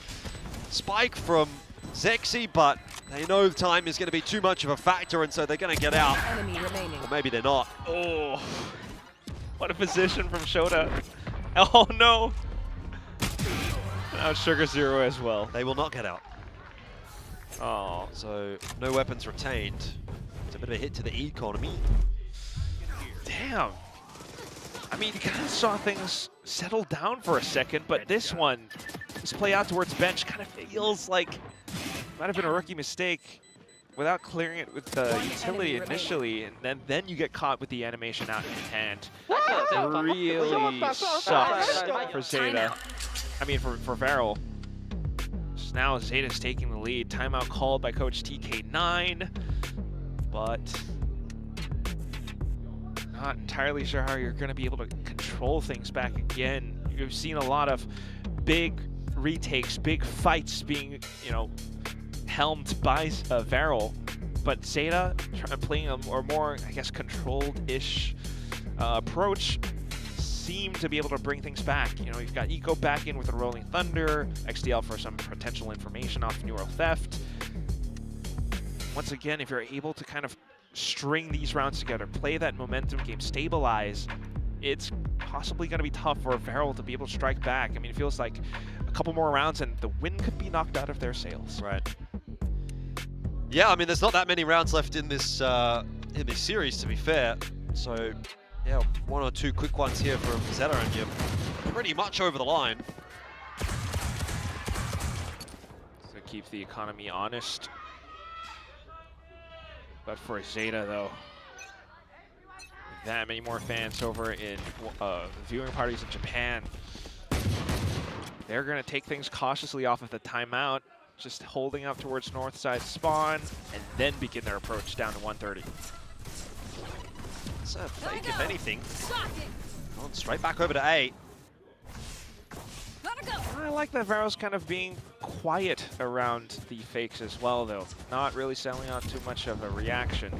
spike from Zexy, but they know time is going to be too much of a factor, and so they're going to get out. Or maybe they're not. Oh, what a position from Shota. Oh no. Now it's Sugar Zero as well. They will not get out. Oh. So no weapons retained. It's a bit of a hit to the economy. Damn. I mean, you kind of saw things settle down for a second, but this one, this play out towards bench kind of feels like it might have been a rookie mistake without clearing it with the utility initially, and then you get caught with the animation out in hand. Really sucks for ZETA. I mean, for VALORANT. So now ZETA's taking the lead. Timeout called by Coach TK9, but Not entirely sure how you're going to be able to control things back again. You've seen a lot of big retakes, big fights being, helmed by VALORANT, but ZETA playing a more, I guess, controlled-ish approach seem to be able to bring things back. You've got Eco back in with a Rolling Thunder, XDL for some potential information off New World Theft. Once again, if you're able to kind of string these rounds together, play that momentum game, stabilize, it's possibly going to be tough for VALORANT to be able to strike back. I mean, it feels like a couple more rounds and the win could be knocked out of their sails. Right. Yeah, I mean, there's not that many rounds left in this series, to be fair. So, yeah, 1 or 2 quick ones here from ZETA, and you're pretty much over the line. So keep the economy honest. But for ZETA, though, that many more fans over in viewing parties in Japan, they're going to take things cautiously off of the timeout, just holding up towards north side spawn, and then begin their approach down to 130. It's a fake, if anything. Going straight back over to A. I like that VALORANT's kind of being quiet around the fakes as well, though. Not really selling out too much of a reaction,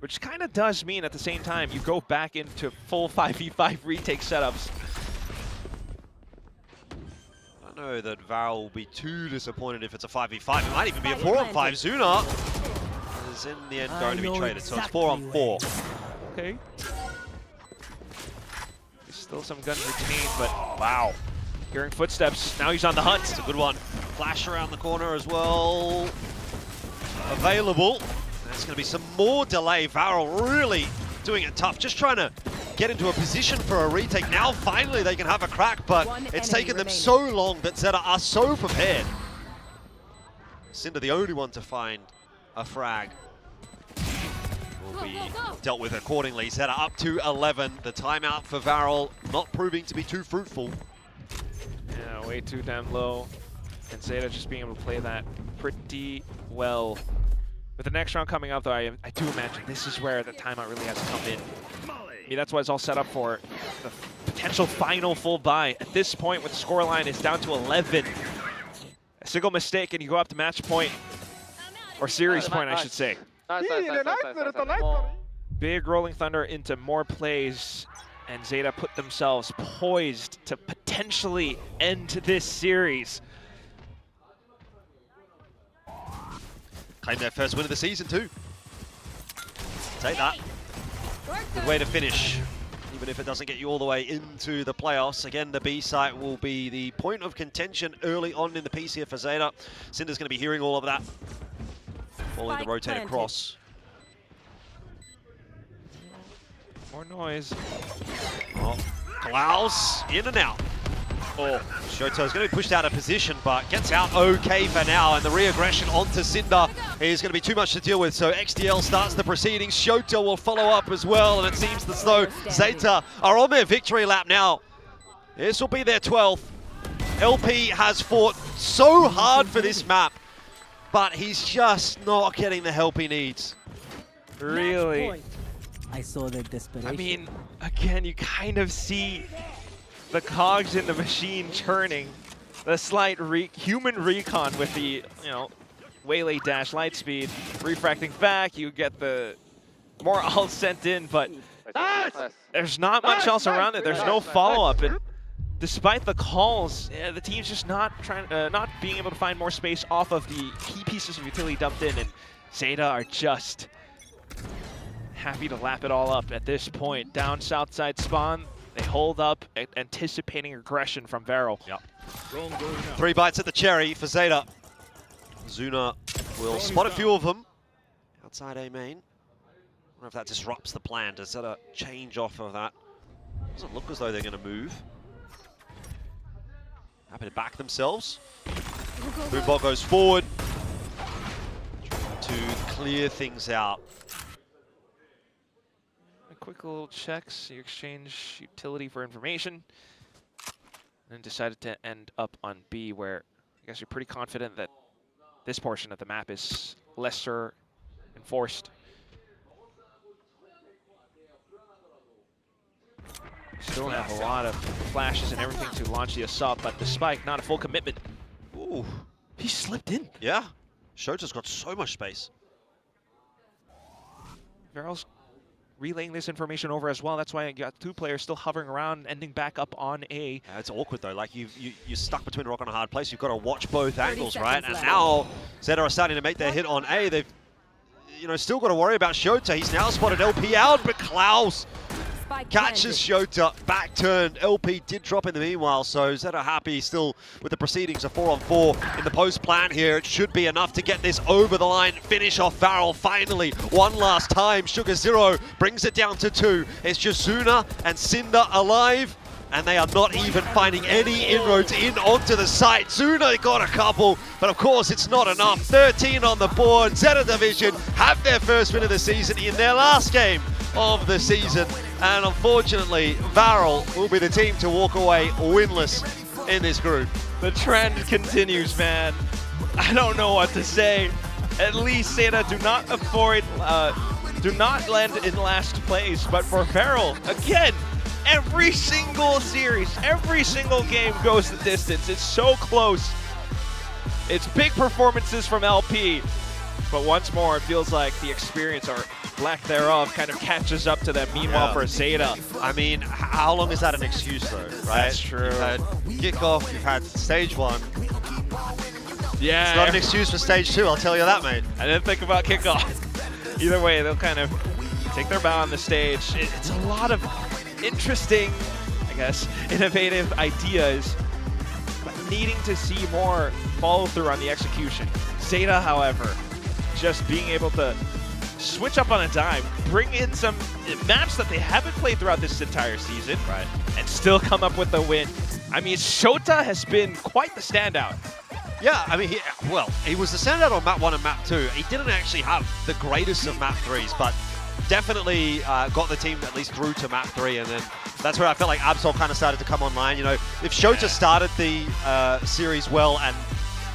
which kind of does mean at the same time you go back into full 5v5 retake setups. I don't know that VALORANT will be too disappointed if it's a 5v5. It might even be a 4-on-5. Zuna is in the end going to be traded, so it's 4-on-4. Okay. There's still some guns retained, but wow. Hearing footsteps, now he's on the hunt. It's a good one. Flash around the corner as well. Available. There's going to be some more delay. VALORANT really doing it tough. Just trying to get into a position for a retake. Now finally they can have a crack, but it's taken them so long that ZETA are so prepared. Cinder the only one to find a frag. Will be dealt with accordingly. ZETA up to 11. The timeout for VALORANT not proving to be too fruitful. Yeah, way too damn low. And ZETA just being able to play that pretty well. With the next round coming up, though, I do imagine this is where the timeout really has to come in. I mean, that's what it's all set up for. The potential final full buy. At this point, with the scoreline is down to 11. A single mistake and you go up to match point. Or series point, I should say. Big Rolling Thunder into more plays. And ZETA put themselves poised to potentially end this series. Claim their first win of the season too. Take that. Good way to finish, even if it doesn't get you all the way into the playoffs. Again, the B site will be the point of contention early on in the piece here for ZETA. Cinder's going to be hearing all of that. Falling the rotate across. More noise. Oh, Klaus in and out. Oh, Shoto's going to be pushed out of position, but gets out okay for now, and the re-aggression onto Cinder is going to be too much to deal with, so XDL starts the proceedings. Shoto will follow up as well, and it seems as though ZETA are on their victory lap now. This will be their 12th. LP has fought so hard for this map, but he's just not getting the help he needs. Really? I saw the desperation. I mean, again, you kind of see the cogs in the machine churning. The slight human recon with the, waylay dash light speed. Refracting back, you get the more ults sent in, but there's not much else around it. There's no follow-up. And despite the calls, the team's just not being able to find more space off of the key pieces of utility dumped in, and ZETA are just happy to lap it all up at this point. Down south side spawn, they hold up, anticipating aggression from VALORANT. Yep. 3 bites at the cherry for ZETA. Zuna will spot a few of them outside A main. I wonder if that disrupts the plan. Does ZETA change off of that? Doesn't look as though they're going to move. Happy to back themselves. Boombot goes forward, trying to clear things out. Quick little checks, you exchange utility for information, and decided to end up on B, where I guess you're pretty confident that this portion of the map is lesser enforced. Still have a lot of flashes and everything to launch the assault, but the spike, not a full commitment. Ooh. He slipped in. Yeah. Shota's got so much space. Varel's relaying this information over as well. That's why I got two players still hovering around, ending back up on A. Yeah, it's awkward though. Like you're stuck between a rock and a hard place. You've got to watch both angles, right? And left. now ZETA are starting to make their hit on A. They've, still got to worry about Shota. He's now spotted LP out, but Klaus catches Shota, back turned. LP did drop in the meanwhile, so ZETA happy still with the proceedings of 4-on-4 in the post plan here. It should be enough to get this over the line, finish off VALORANT finally. One last time, Sugar Zero brings it down to 2. It's just Zuna and Cinder alive, and they are not even finding any inroads in onto the site. Zuna got a couple, but of course it's not enough. 13 on the board. ZETA Division have their first win of the season in their last game of the season. And unfortunately, VALORANT will be the team to walk away winless in this group. The trend continues, man. I don't know what to say. At least ZETA do not land in last place, but for VALORANT, again, every single series, every single game goes the distance. It's so close. It's big performances from LP, but once more, it feels like the experience or lack thereof kind of catches up to them. Meanwhile, for ZETA, I mean, how long is that an excuse though, right? That's true. You've had kickoff, you've had stage 1. Yeah. It's not an excuse for stage 2, I'll tell you that, mate. I didn't think about kickoff. Either way, they'll kind of take their bow on the stage. It's a lot of interesting, I guess, innovative ideas, but needing to see more follow through on the execution. ZETA, however, just being able to switch up on a dime, bring in some maps that they haven't played throughout this entire season, right, and still come up with the win. I mean, Shota has been quite the standout. Yeah, I mean, he was the standout on map 1 and map 2. He didn't actually have the greatest of map 3s, but definitely got the team at least through to map 3, and then that's where I felt like Absol kind of started to come online. If Shota started the series well and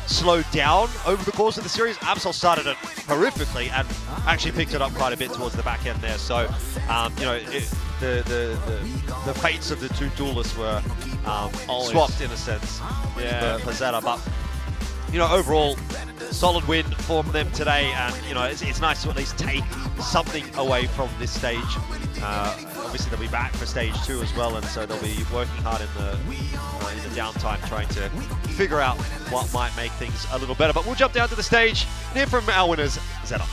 slowed down over the course of the series, Absol started it horrifically and actually picked it up quite a bit towards the back end there. So, the fates of the two duelists were swapped in a sense for ZETA. But overall, solid win from them today, and it's nice to at least take something away from this stage. Obviously, they'll be back for stage 2 as well, and so they'll be working hard in the downtime, trying to figure out what might make things a little better. But we'll jump down to the stage and hear from our winners, ZETA.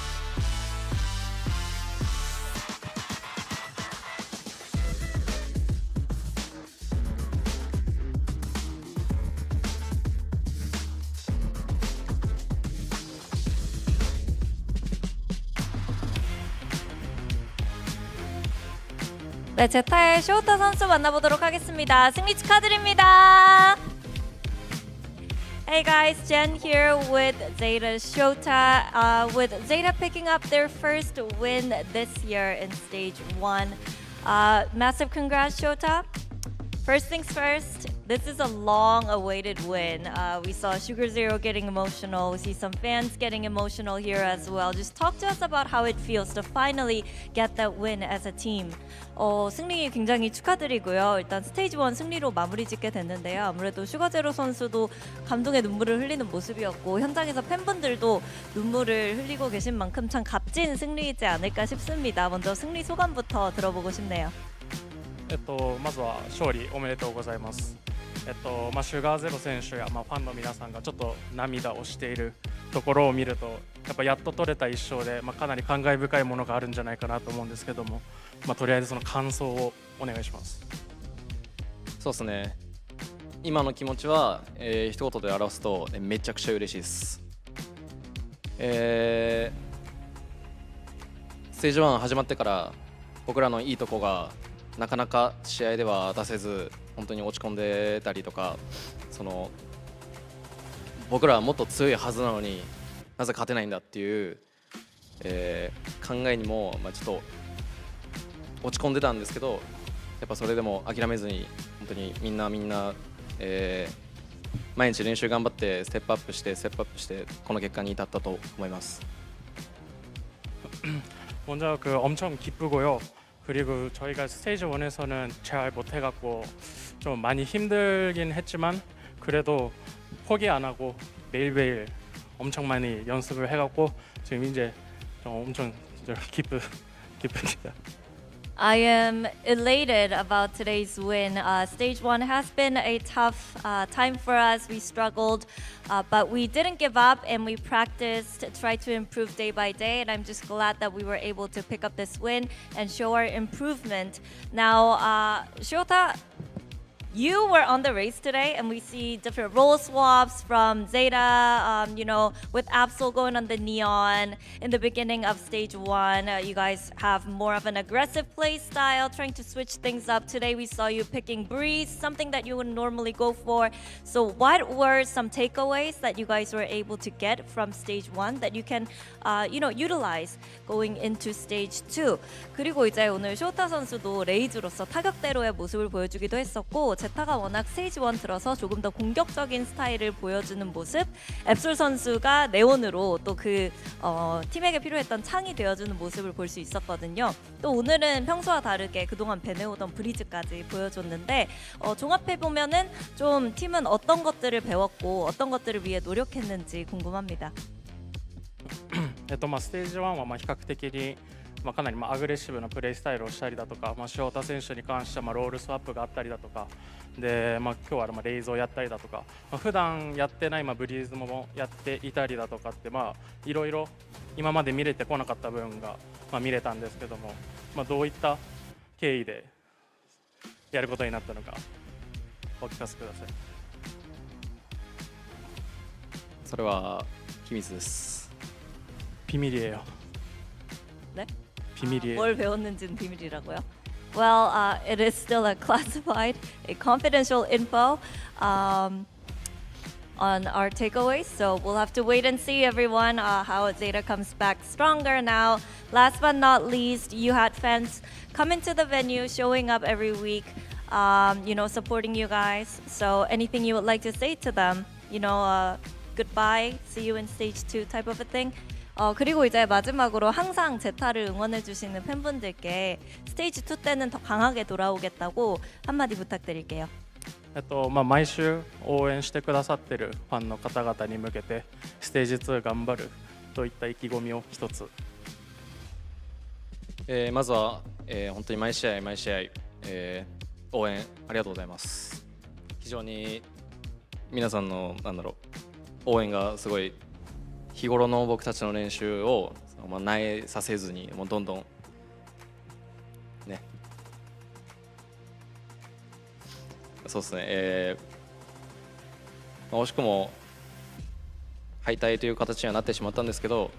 네, 제타의 쇼타 선수 만나보도록 하겠습니다. 승리 축하드립니다. Hey guys, Jen here with ZETA Shota. With ZETA picking up their first win this year in stage 1. Massive congrats, Shota. First things first, this is a long-awaited win. We saw Sugar Zero getting emotional. We see some fans getting emotional here as well. Just talk to us about how it feels to finally get that win as a team. 승리 굉장히 축하드리고요. 일단 스테이지 1 승리로 마무리 짓게 됐는데요. 아무래도 슈가제로 선수도 감동의 눈물을 흘리는 모습이었고 현장에서 팬분들도 눈물을 흘리고 계신 만큼 참 값진 승리이지 않을까 싶습니다. 먼저 승리 소감부터 들어보고 싶네요. まずは勝利おめでとうございます。シュガーゼロ選手やファンの皆さんがちょっと涙をしているところを見ると、やっと取れた1勝で、かなり感慨深いものがあるんじゃないかなと思うんですけども、とりあえずその感想をお願いします。そうですね。今の気持ちは、一言で表すとめちゃくちゃ嬉しいです。ステージ1始まってから僕らのいいとこがなかなか試合では出せず、本当に落ち込んでたりとか、僕らはもっと強いはずなのになぜ勝てないんだっていう、考えにも、ちょっと落ち込んでたんですけど、やっぱそれでも諦めずに本当にみんな、毎日練習頑張ってステップアップしてこの結果に至ったと思います。먼저 엄청 기쁘고요. 그리고 저희가 스테이지 1에서는 잘 못해갖고 좀 많이 힘들긴 했지만 그래도 포기 안 하고 매일매일 엄청 많이 연습을 해갖고 지금 이제 엄청 기쁩니다. I am elated about today's win. Stage 1 has been a tough time for us. We struggled, but we didn't give up and we practiced, tried to improve day by day. And I'm just glad that we were able to pick up this win and show our improvement. Now, Shota, you were on the race today, and we see different role swaps from ZETA, with Absol going on the Neon in the beginning of stage 1. You guys have more of an aggressive play style, trying to switch things up. Today we saw you picking Breeze, something that you would normally go for. So what were some takeaways that you guys were able to get from stage 1 that you can, utilize going into stage 2? 그리고 이제 오늘 쇼타 선수도 레이즈로서 타격대로의 모습을 보여주기도 했었고, 제타가 워낙 스테이지 1 들어서 조금 더 공격적인 스타일을 보여주는 모습, 앱솔 선수가 네온으로 또 그 팀에게 필요했던 창이 되어주는 모습을 볼 수 있었거든요. 또 오늘은 평소와 다르게 그동안 배내오던 브리즈까지 보여줬는데 종합해보면은 좀 팀은 어떤 것들을 배웠고 어떤 것들을 위해 노력했는지 궁금합니다. ステージ1は比較的にかなりアグレッシブなプレースタイルをしたりだとか、翔太選手に関してはロールスワップがあったりだとかで、今日はレイズをやったりだとか、普段やってないブリーズもやっていたりだとかっていろいろ今まで見れてこなかった部分が見れたんですけども、どういった経緯でやることになったのかお聞かせください。それは秘密です。 비밀이에요. 네? 비밀이에요. 뭘 배웠는지는 비밀이라고요? Well, it is still a classified, a confidential info on our takeaways. So we'll have to wait and see, everyone, how ZETA comes back stronger now. Last but not least, you had fans come into the venue, showing up every week, supporting you guys. So anything you would like to say to them? Goodbye, see you in stage 2 type of a thing. 그리고 이제 마지막으로 항상 제타를 응원해주시는 팬분들께 스테이지 2 때는 더 강하게 돌아오겠다고 한마디 부탁드릴게요. 毎週応援してくださってるファンの方々に向けてステージ2頑張るといった意気込みを一つ。まずは、本当に毎試合、応援ありがとうございます。非常に皆さんの応援がすごい日頃の僕たちの練習を萎えさせずにどんどんね、そうですね、惜しくも敗退という形にはなってしまったんですけど、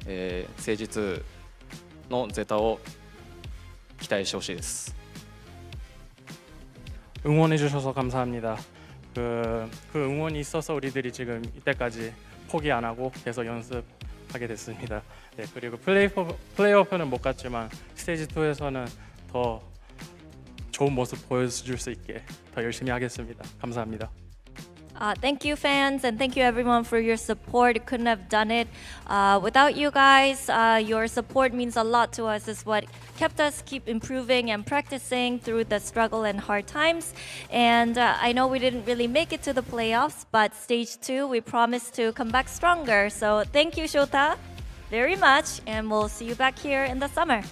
誠実のZETAを期待してほしいです。 응원해 주셔서 감사합니다. 그 응원이 있어서 우리들이 지금 이때까지 포기 안 하고 계속 연습하게 됐습니다. 네, 그리고 플레이오프는 못 갔지만 스테이지 2에서는 더 좋은 모습 보여줄 수 있게 더 열심히 하겠습니다. 감사합니다. Thank you, fans, and thank you, everyone, for your support. Couldn't have done it without you guys. Your support means a lot to us. It's what kept us keep improving and practicing through the struggle and hard times. And I know we didn't really make it to the playoffs, but stage 2, we promised to come back stronger. So thank you, Shota, very much, and we'll see you back here in the summer.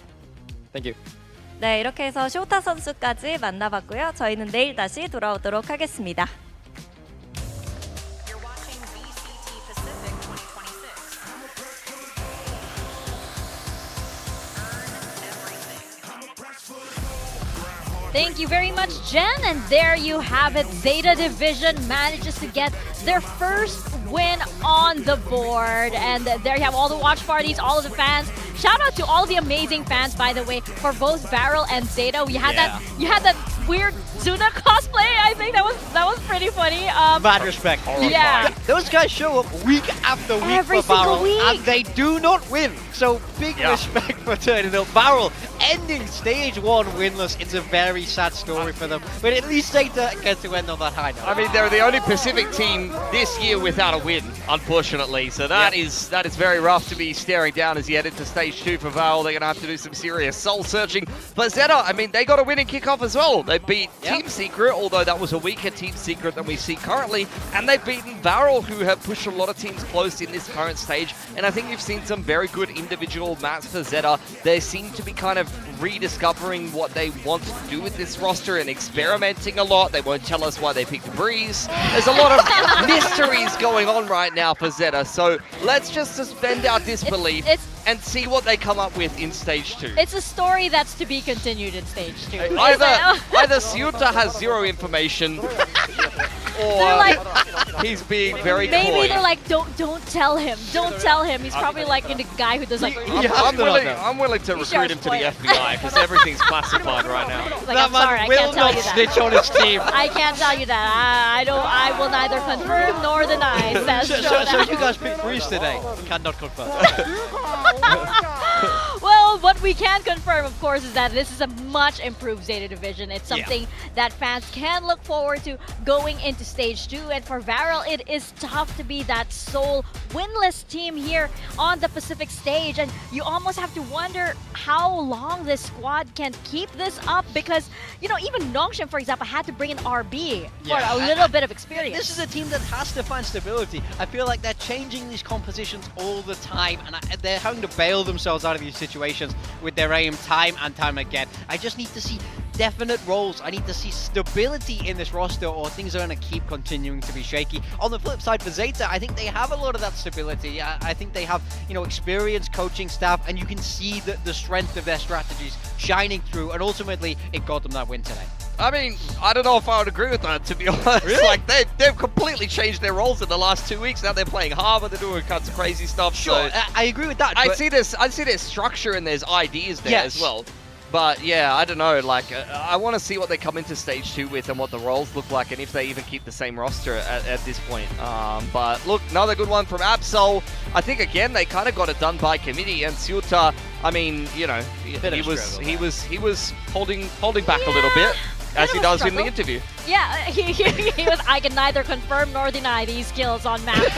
Thank you. 네, 이렇게 해서 쇼타 선수까지 만나봤고요. 저희는 내일 다시 돌아오도록 하겠습니다. Thank you very much, Jen. And there you have it. ZETA Division manages to get their first win on the board. And there you have all the watch parties, all of the fans. Shout out to all the amazing fans, by the way, for both Varel and ZETA. You had that weird Zuna cosplay. I think that was pretty funny. Mad respect. Yeah. Those guys show up week after week Every for single Varel, week. and they do not win. So big respect for turning up. Varel, ending stage 1 winless. It's a very sad story for them, but at least ZETA get to end on that high note. I mean, they're the only Pacific team this year without a win, unfortunately. So that is very rough to be staring down as you head into stage 2 for Val. They're going to have to do some serious soul searching. But ZETA, I mean, they got a winning kickoff as well. They beat Team Secret, although that was a weaker Team Secret than we see currently. And they've beaten VALORANT, who have pushed a lot of teams close in this current stage. And I think you've seen some very good individual maps for ZETA. They seem to be kind of rediscovering what they want to do with this roster and experimenting a lot. They won't tell us why they picked Breeze. There's a lot of mysteries going on right now for ZETA. So let's just suspend our disbelief and see what they come up with in stage 2. It's a story that's to be continued in stage 2. Either ZETA has zero information, or he's being very coy. Maybe they're like, don't tell him. Don't tell him. He's probably like the guy who does like. I'm willing to recruit him to the FBI because everything's classified right now. Like, I'm sorry, I can't tell you that. Snitch on his team. I can't tell you that. I will neither confirm nor deny. So you guys picked Breeze today? Cannot confirm. Well, what we can confirm, of course, is that this is a much improved ZETA division. It's something that fans can look forward to going into stage 2. And for VALORANT, it is tough to be that sole winless team here on the Pacific stage. And you almost have to wonder how long this squad can keep this up, because, you know, even Nongshim, for example, had to bring in RB for a little bit of experience. This is a team that has to find stability. I feel like they're changing these compositions all the time, and they're having to bail themselves out of these situations with their aim time and time again. I just need to see definite roles. I need to see stability in this roster, or things are going to keep continuing to be shaky. On the flip side for ZETA, I think they have a lot of that stability. I think they have, you know, experienced coaching staff, and you can see the strength of their strategies shining through, and ultimately it got them that win today. I mean, I don't know if I would agree with that, to be honest. Really? Like, they've completely changed their roles in the last 2 weeks. Now they're playing Harbour, they're doing kinds of crazy stuff. Sure, so I agree with that. I see there's structure and there's ideas there as well. But yeah, I don't know, like, I want to see what they come into stage 2 with and what the roles look like, and if they even keep the same roster at this point. But look, another good one from Absol. I think, again, they kind of got it done by committee, and ZETA, I mean, you know, he was holding back a little bit, as he does in the interview. Yeah, he was, I can neither confirm nor deny these kills on map 3.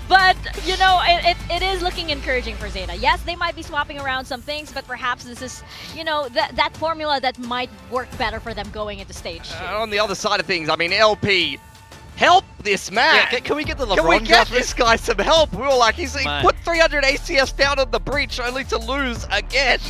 But, you know, it is looking encouraging for ZETA. Yes, they might be swapping around some things, but perhaps this is, you know, that formula that might work better for them going into stage 2. On the other side of things, I mean, LP, help this man! Yeah, can we get the LeBron? Can we get this guy some help? We were like, he put 300 ACS down on the breach only to lose again.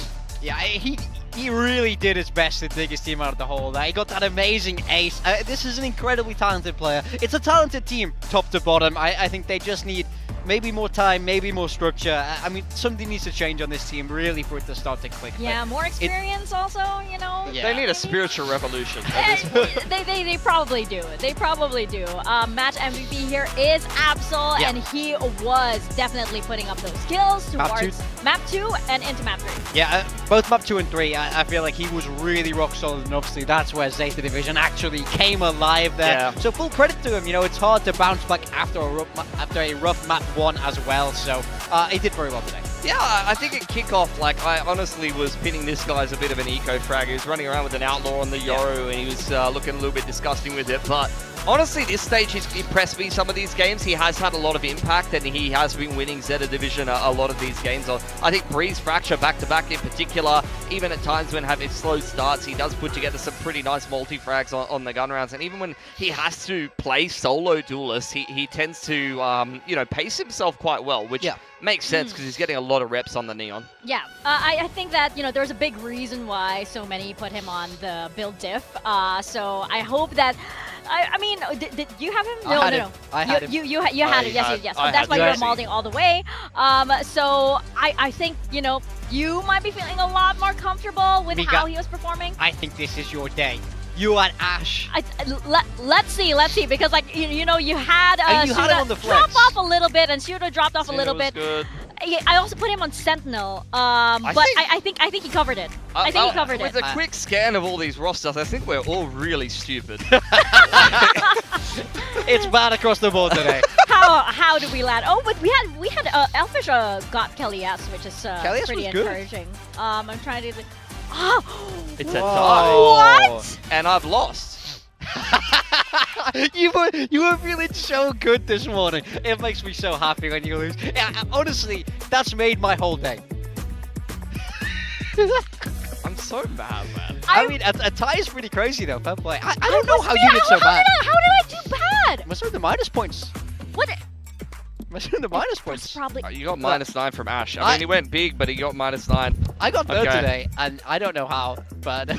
Yeah, he really did his best to dig his team out of the hole there. He got that amazing ace. This is an incredibly talented player. It's a talented team, top to bottom. I think they just need maybe more time, maybe more structure. I mean, something needs to change on this team, really, for it to start to click. Yeah, more experience also, you know? Yeah. They need a spiritual revolution. They probably do. They probably do. Match MVP here is Absol, and he was definitely putting up those kills towards map 2 and into map 3. Yeah, both map 2 and 3, I feel like he was really rock solid, and obviously that's where ZETA Division actually came alive there. Yeah. So full credit to him. You know, it's hard to bounce back after a rough map 1 as well, so he did very well today. Yeah, I think at kickoff, like, I honestly was pinning this guy as a bit of an eco-frag. He was running around with an outlaw on the Yoru, and he was looking a little bit disgusting with it, but honestly, this stage, he's impressed me some of these games. He has had a lot of impact, and he has been winning ZETA Division a lot of these games. I think Breeze Fracture back-to-back in particular, even at times when having slow starts, he does put together some pretty nice multi-frags on the gun rounds. And even when he has to play solo duelists, he tends to, you know, pace himself quite well, which makes sense because he's getting a lot of reps on the Neon. Yeah, I think that, you know, there's a big reason why so many put him on the build diff. So I hope that... I mean, did you have him? No. I had him. You had it. Yes. That's why you were molding all the way. So I think, you know, you might be feeling a lot more comfortable with how he was performing. I think this is your day. You and Ash. Let's see, because like you know, you had Suda drop off a little bit, and Suda dropped off a little bit. Good. I also put him on Sentinel, but I think he covered it. I think he covered it. With a quick scan of all these rosters, I think we're all really stupid. It's bad across the board today. How how do we land? Oh, but we had Elfish got Kellyas, which is Kellyas pretty was good. encouraging. I'm trying to. Oh, It's a tie. what? And I've lost. You were feeling so good this morning. It makes me so happy when you lose. Yeah, honestly, that's made my whole day. I'm so mad, man. I mean, a tie is pretty crazy though. Fair play. I don't know how you did so bad. How did I do bad? Must have the minus points. What? Must have the minus points. Probably. You got -9 from Ash. I mean, he went big, but he got -9. I got third Okay. today, and I don't know how, but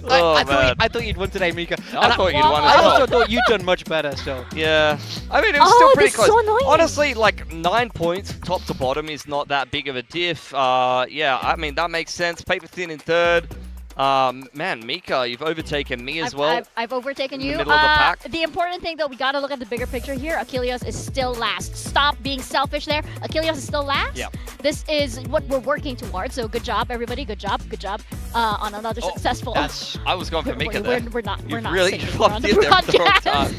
Oh, I thought you'd won today, Mika. I thought you'd won as I well. also thought you'd done much better. So Yeah. I mean, it was Oh, still pretty this is close. so annoying. Honestly, like 9 points top to bottom is not that big of a diff. Yeah, I mean, that makes sense. Paper thin in third. Man, Mika, you've overtaken me as well. I've overtaken in the you. middle of the pack. The important thing, though, we got to look at the bigger picture here. Achilles is still last. Stop being selfish there. Achilles is still last. Yeah. This is what we're working towards. So good job, everybody. Good job. Good job on another successful. I was going for Mika there. We're not. We're not. really singing. locked We're on the in there at the wrong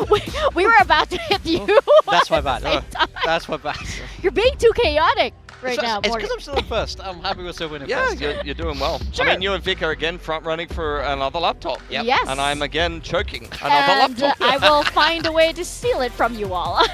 broadcast. we were about to hit you. that's my at the bad. same time. That's my bad. You're being too chaotic right now, It's Morgan. because I'm still in first. I'm happy we're still winning Yeah, first. you're doing well. Sure. I mean, you and Vic are again front running for another laptop. Yep. Yes. And I'm again choking another And laptop. I will find a way to steal it from you all.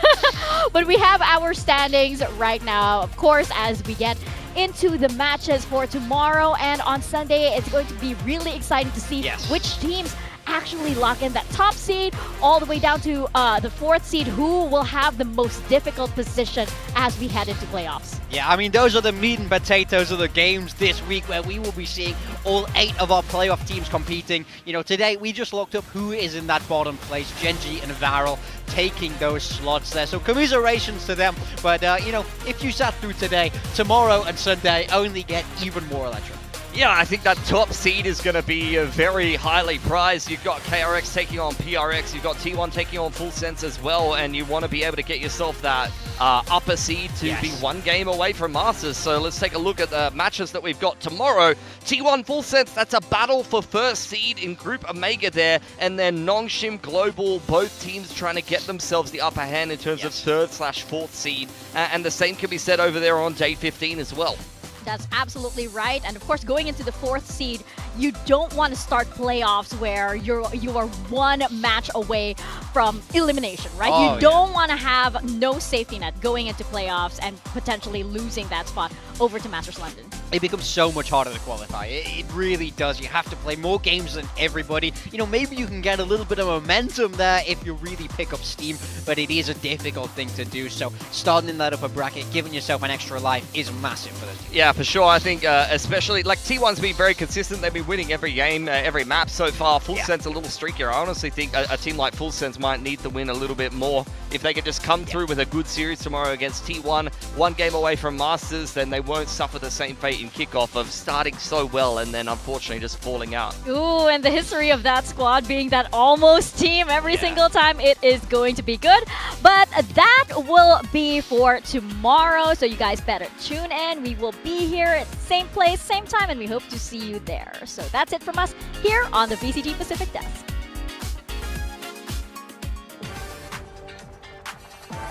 But we have our standings right now, of course, as we get into the matches for tomorrow and on Sunday. It's going to be really exciting to see which teams actually lock in that top seed all the way down to the 4th seed, who will have the most difficult position as we head into playoffs. Yeah, I mean, those are the meat and potatoes of the games this week, where we will be seeing all 8 of our playoff teams competing. You know, today we just looked up who is in that bottom place, Genji and Varel taking those slots there. So commiserations to them. But, you know, if you sat through today, tomorrow and Sunday only get even more electric. Yeah, I think that top seed is going to be very highly prized. You've got KRX taking on PRX, you've got T1 taking on Full Sense as well, and you want to be able to get yourself that upper seed to be 1 game away from Masters. So let's take a look at the matches that we've got tomorrow. T1 Full Sense, that's a battle for 1st seed in Group Omega there, and then Nongshim Global, both teams trying to get themselves the upper hand in terms of 3rd/4th seed, and the same can be said over there on day 15 as well. That's absolutely right. And of course, going into the 4th seed, you don't want to start playoffs where you are 1 match away from elimination, right? Oh, you don't want to have no safety net going into playoffs and potentially losing that spot over to Masters London. It becomes so much harder to qualify. It really does. You have to play more games than everybody. You know, maybe you can get a little bit of momentum there if you really pick up steam, but it is a difficult thing to do. So starting in that upper bracket, giving yourself an extra life is massive for this team. Yeah, for sure. I think especially, like, T1's been very consistent. They've been winning every game, every map so far. Full Sense a little streakier. I honestly think a team like Full Sense might need to win a little bit more. If they could just come through with a good series tomorrow against T1, 1 game away from Masters, then they won't suffer the same fate in kickoff of starting so well and then unfortunately just falling out. Ooh, and the history of that squad being that almost team every single time, it is going to be good. But that will be for tomorrow, so you guys better tune in. We will be here at the same place, same time, and we hope to see you there. So that's it from us here on the VCT Pacific Desk.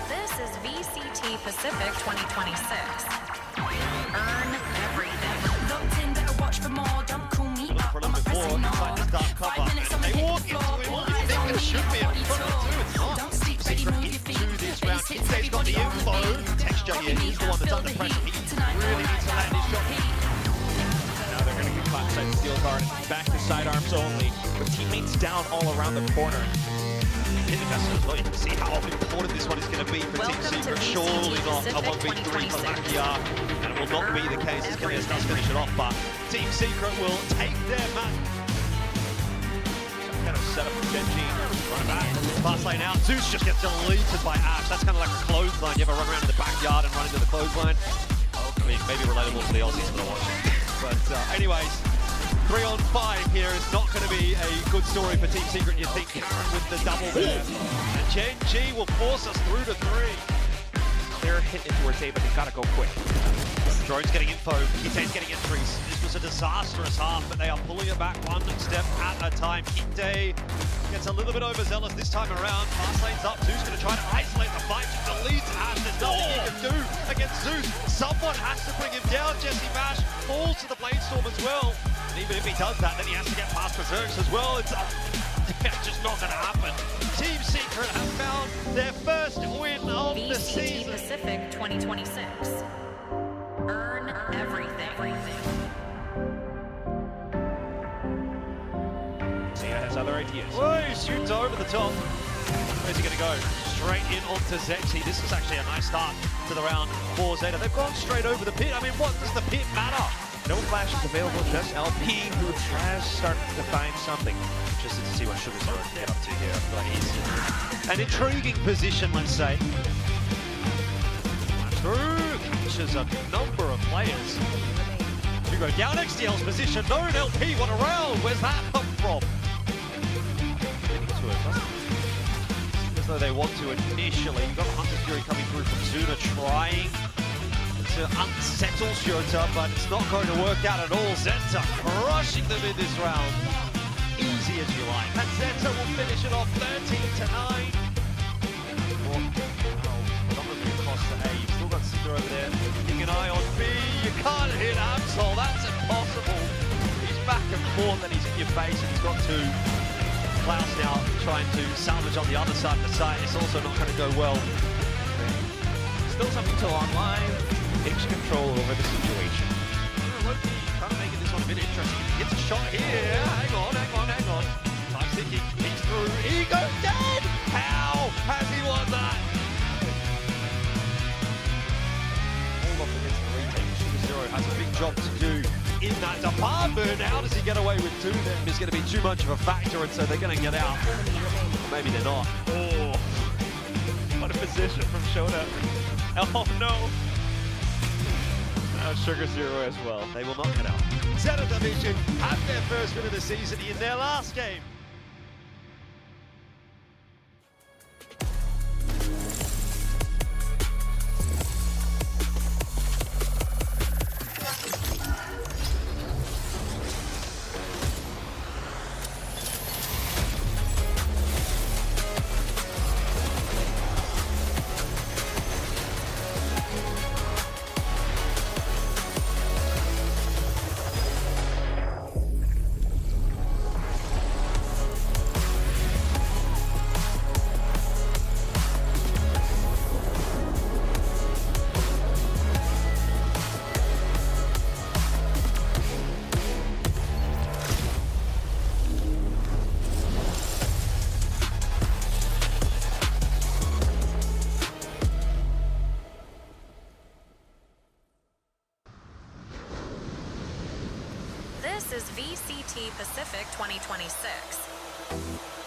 This is VCT Pacific 2026. Earn everything. Locked in, better watch for more. Don't call me up. I'm a pressing no. 5 minutes on the floor. It should be a don't sleep, ready, move your feet. To this round, Kinte's got the info. Texture here, he's the one that's under pressure. He really needs to land his shot. Now they're going to get caught inside the steel guard. Back to sidearms only, with teammates down all around the corner. You can see how important this one is going to be for Team Secret. Surely not a 1v3 for Makia, and it will not be the case as Kilias does finish it off, but Team Secret will take their match. Kind of set up for Genji. Run back, fast lane out. Zeus just gets deleted by Ash. That's kind of like a clothesline. You ever run around in the backyard and run into the clothesline? I mean, maybe relatable to the Aussies that are watching. But anyways, 3 on 5 here is not going to be a good story for Team Secret. You think Karen with the double there. And Genji will force us through to 3. they're hitting towards A, but they've got to go quick. Drone's getting info, Kite's getting entries. This was a disastrous half, but they are pulling it back one step at a time. Kite gets a little bit overzealous this time around. Fast lane's up, Zeus going to try to isolate the fight. Just deletes Ash, there's nothing he can do against Zeus. Someone has to bring him down. Jesse Bash falls to the Bladestorm as well. And even if he does that, then he has to get past Berserks as well. It's just not going to happen. Team Secret have found their first win of the VCT season. Pacific 2026. Earn everything. Zeta has other ideas. Whoa, shoots over the top. Where's he going to go? Straight in onto Zexy. This is actually a nice start to the round for Zeta. They've gone straight over the pit. I mean, what does the pit matter? No flashes available, just LP, who has started to find something. Interested to see what Sugar Zero can get up to here. I feel like he's an intriguing position, let's say. Through catches a number of players. Hugo down XDL's position. No, an LP, what a round. Where's that come from? Into it, huh? As though they want to initially. You've got Hunter Fury coming through from Zuna, trying to unsettle Shota, but it's not going to work out at all. ZETA crushing them in this round. Easy as you like. And ZETA will finish it off 13-9. Predominantly across the A. You've still got Cinder over there keeping an eye on B. You can't hit Absol, that's impossible. He's back and forth and he's in your face and he's got two. Klaus now trying to salvage on the other side of the site. It's also not going to go well. Still something till online. Takes control over the situation. Loki kind of making this one a bit interesting. Gets a shot here. Hang on. Time's ticking. He's through. He goes dead. How has he won that? All up against the retake. Sugar Zero has a big job to do in that department. How does he get away with two? Them is going to be too much of a factor, and so they're going to get out. Or maybe they're not. Oh, what a position from Shota. Oh no. Sugar Zero as well. They will not get out. ZETA Division have their first win of the season in their last game. This is VCT Pacific 2026.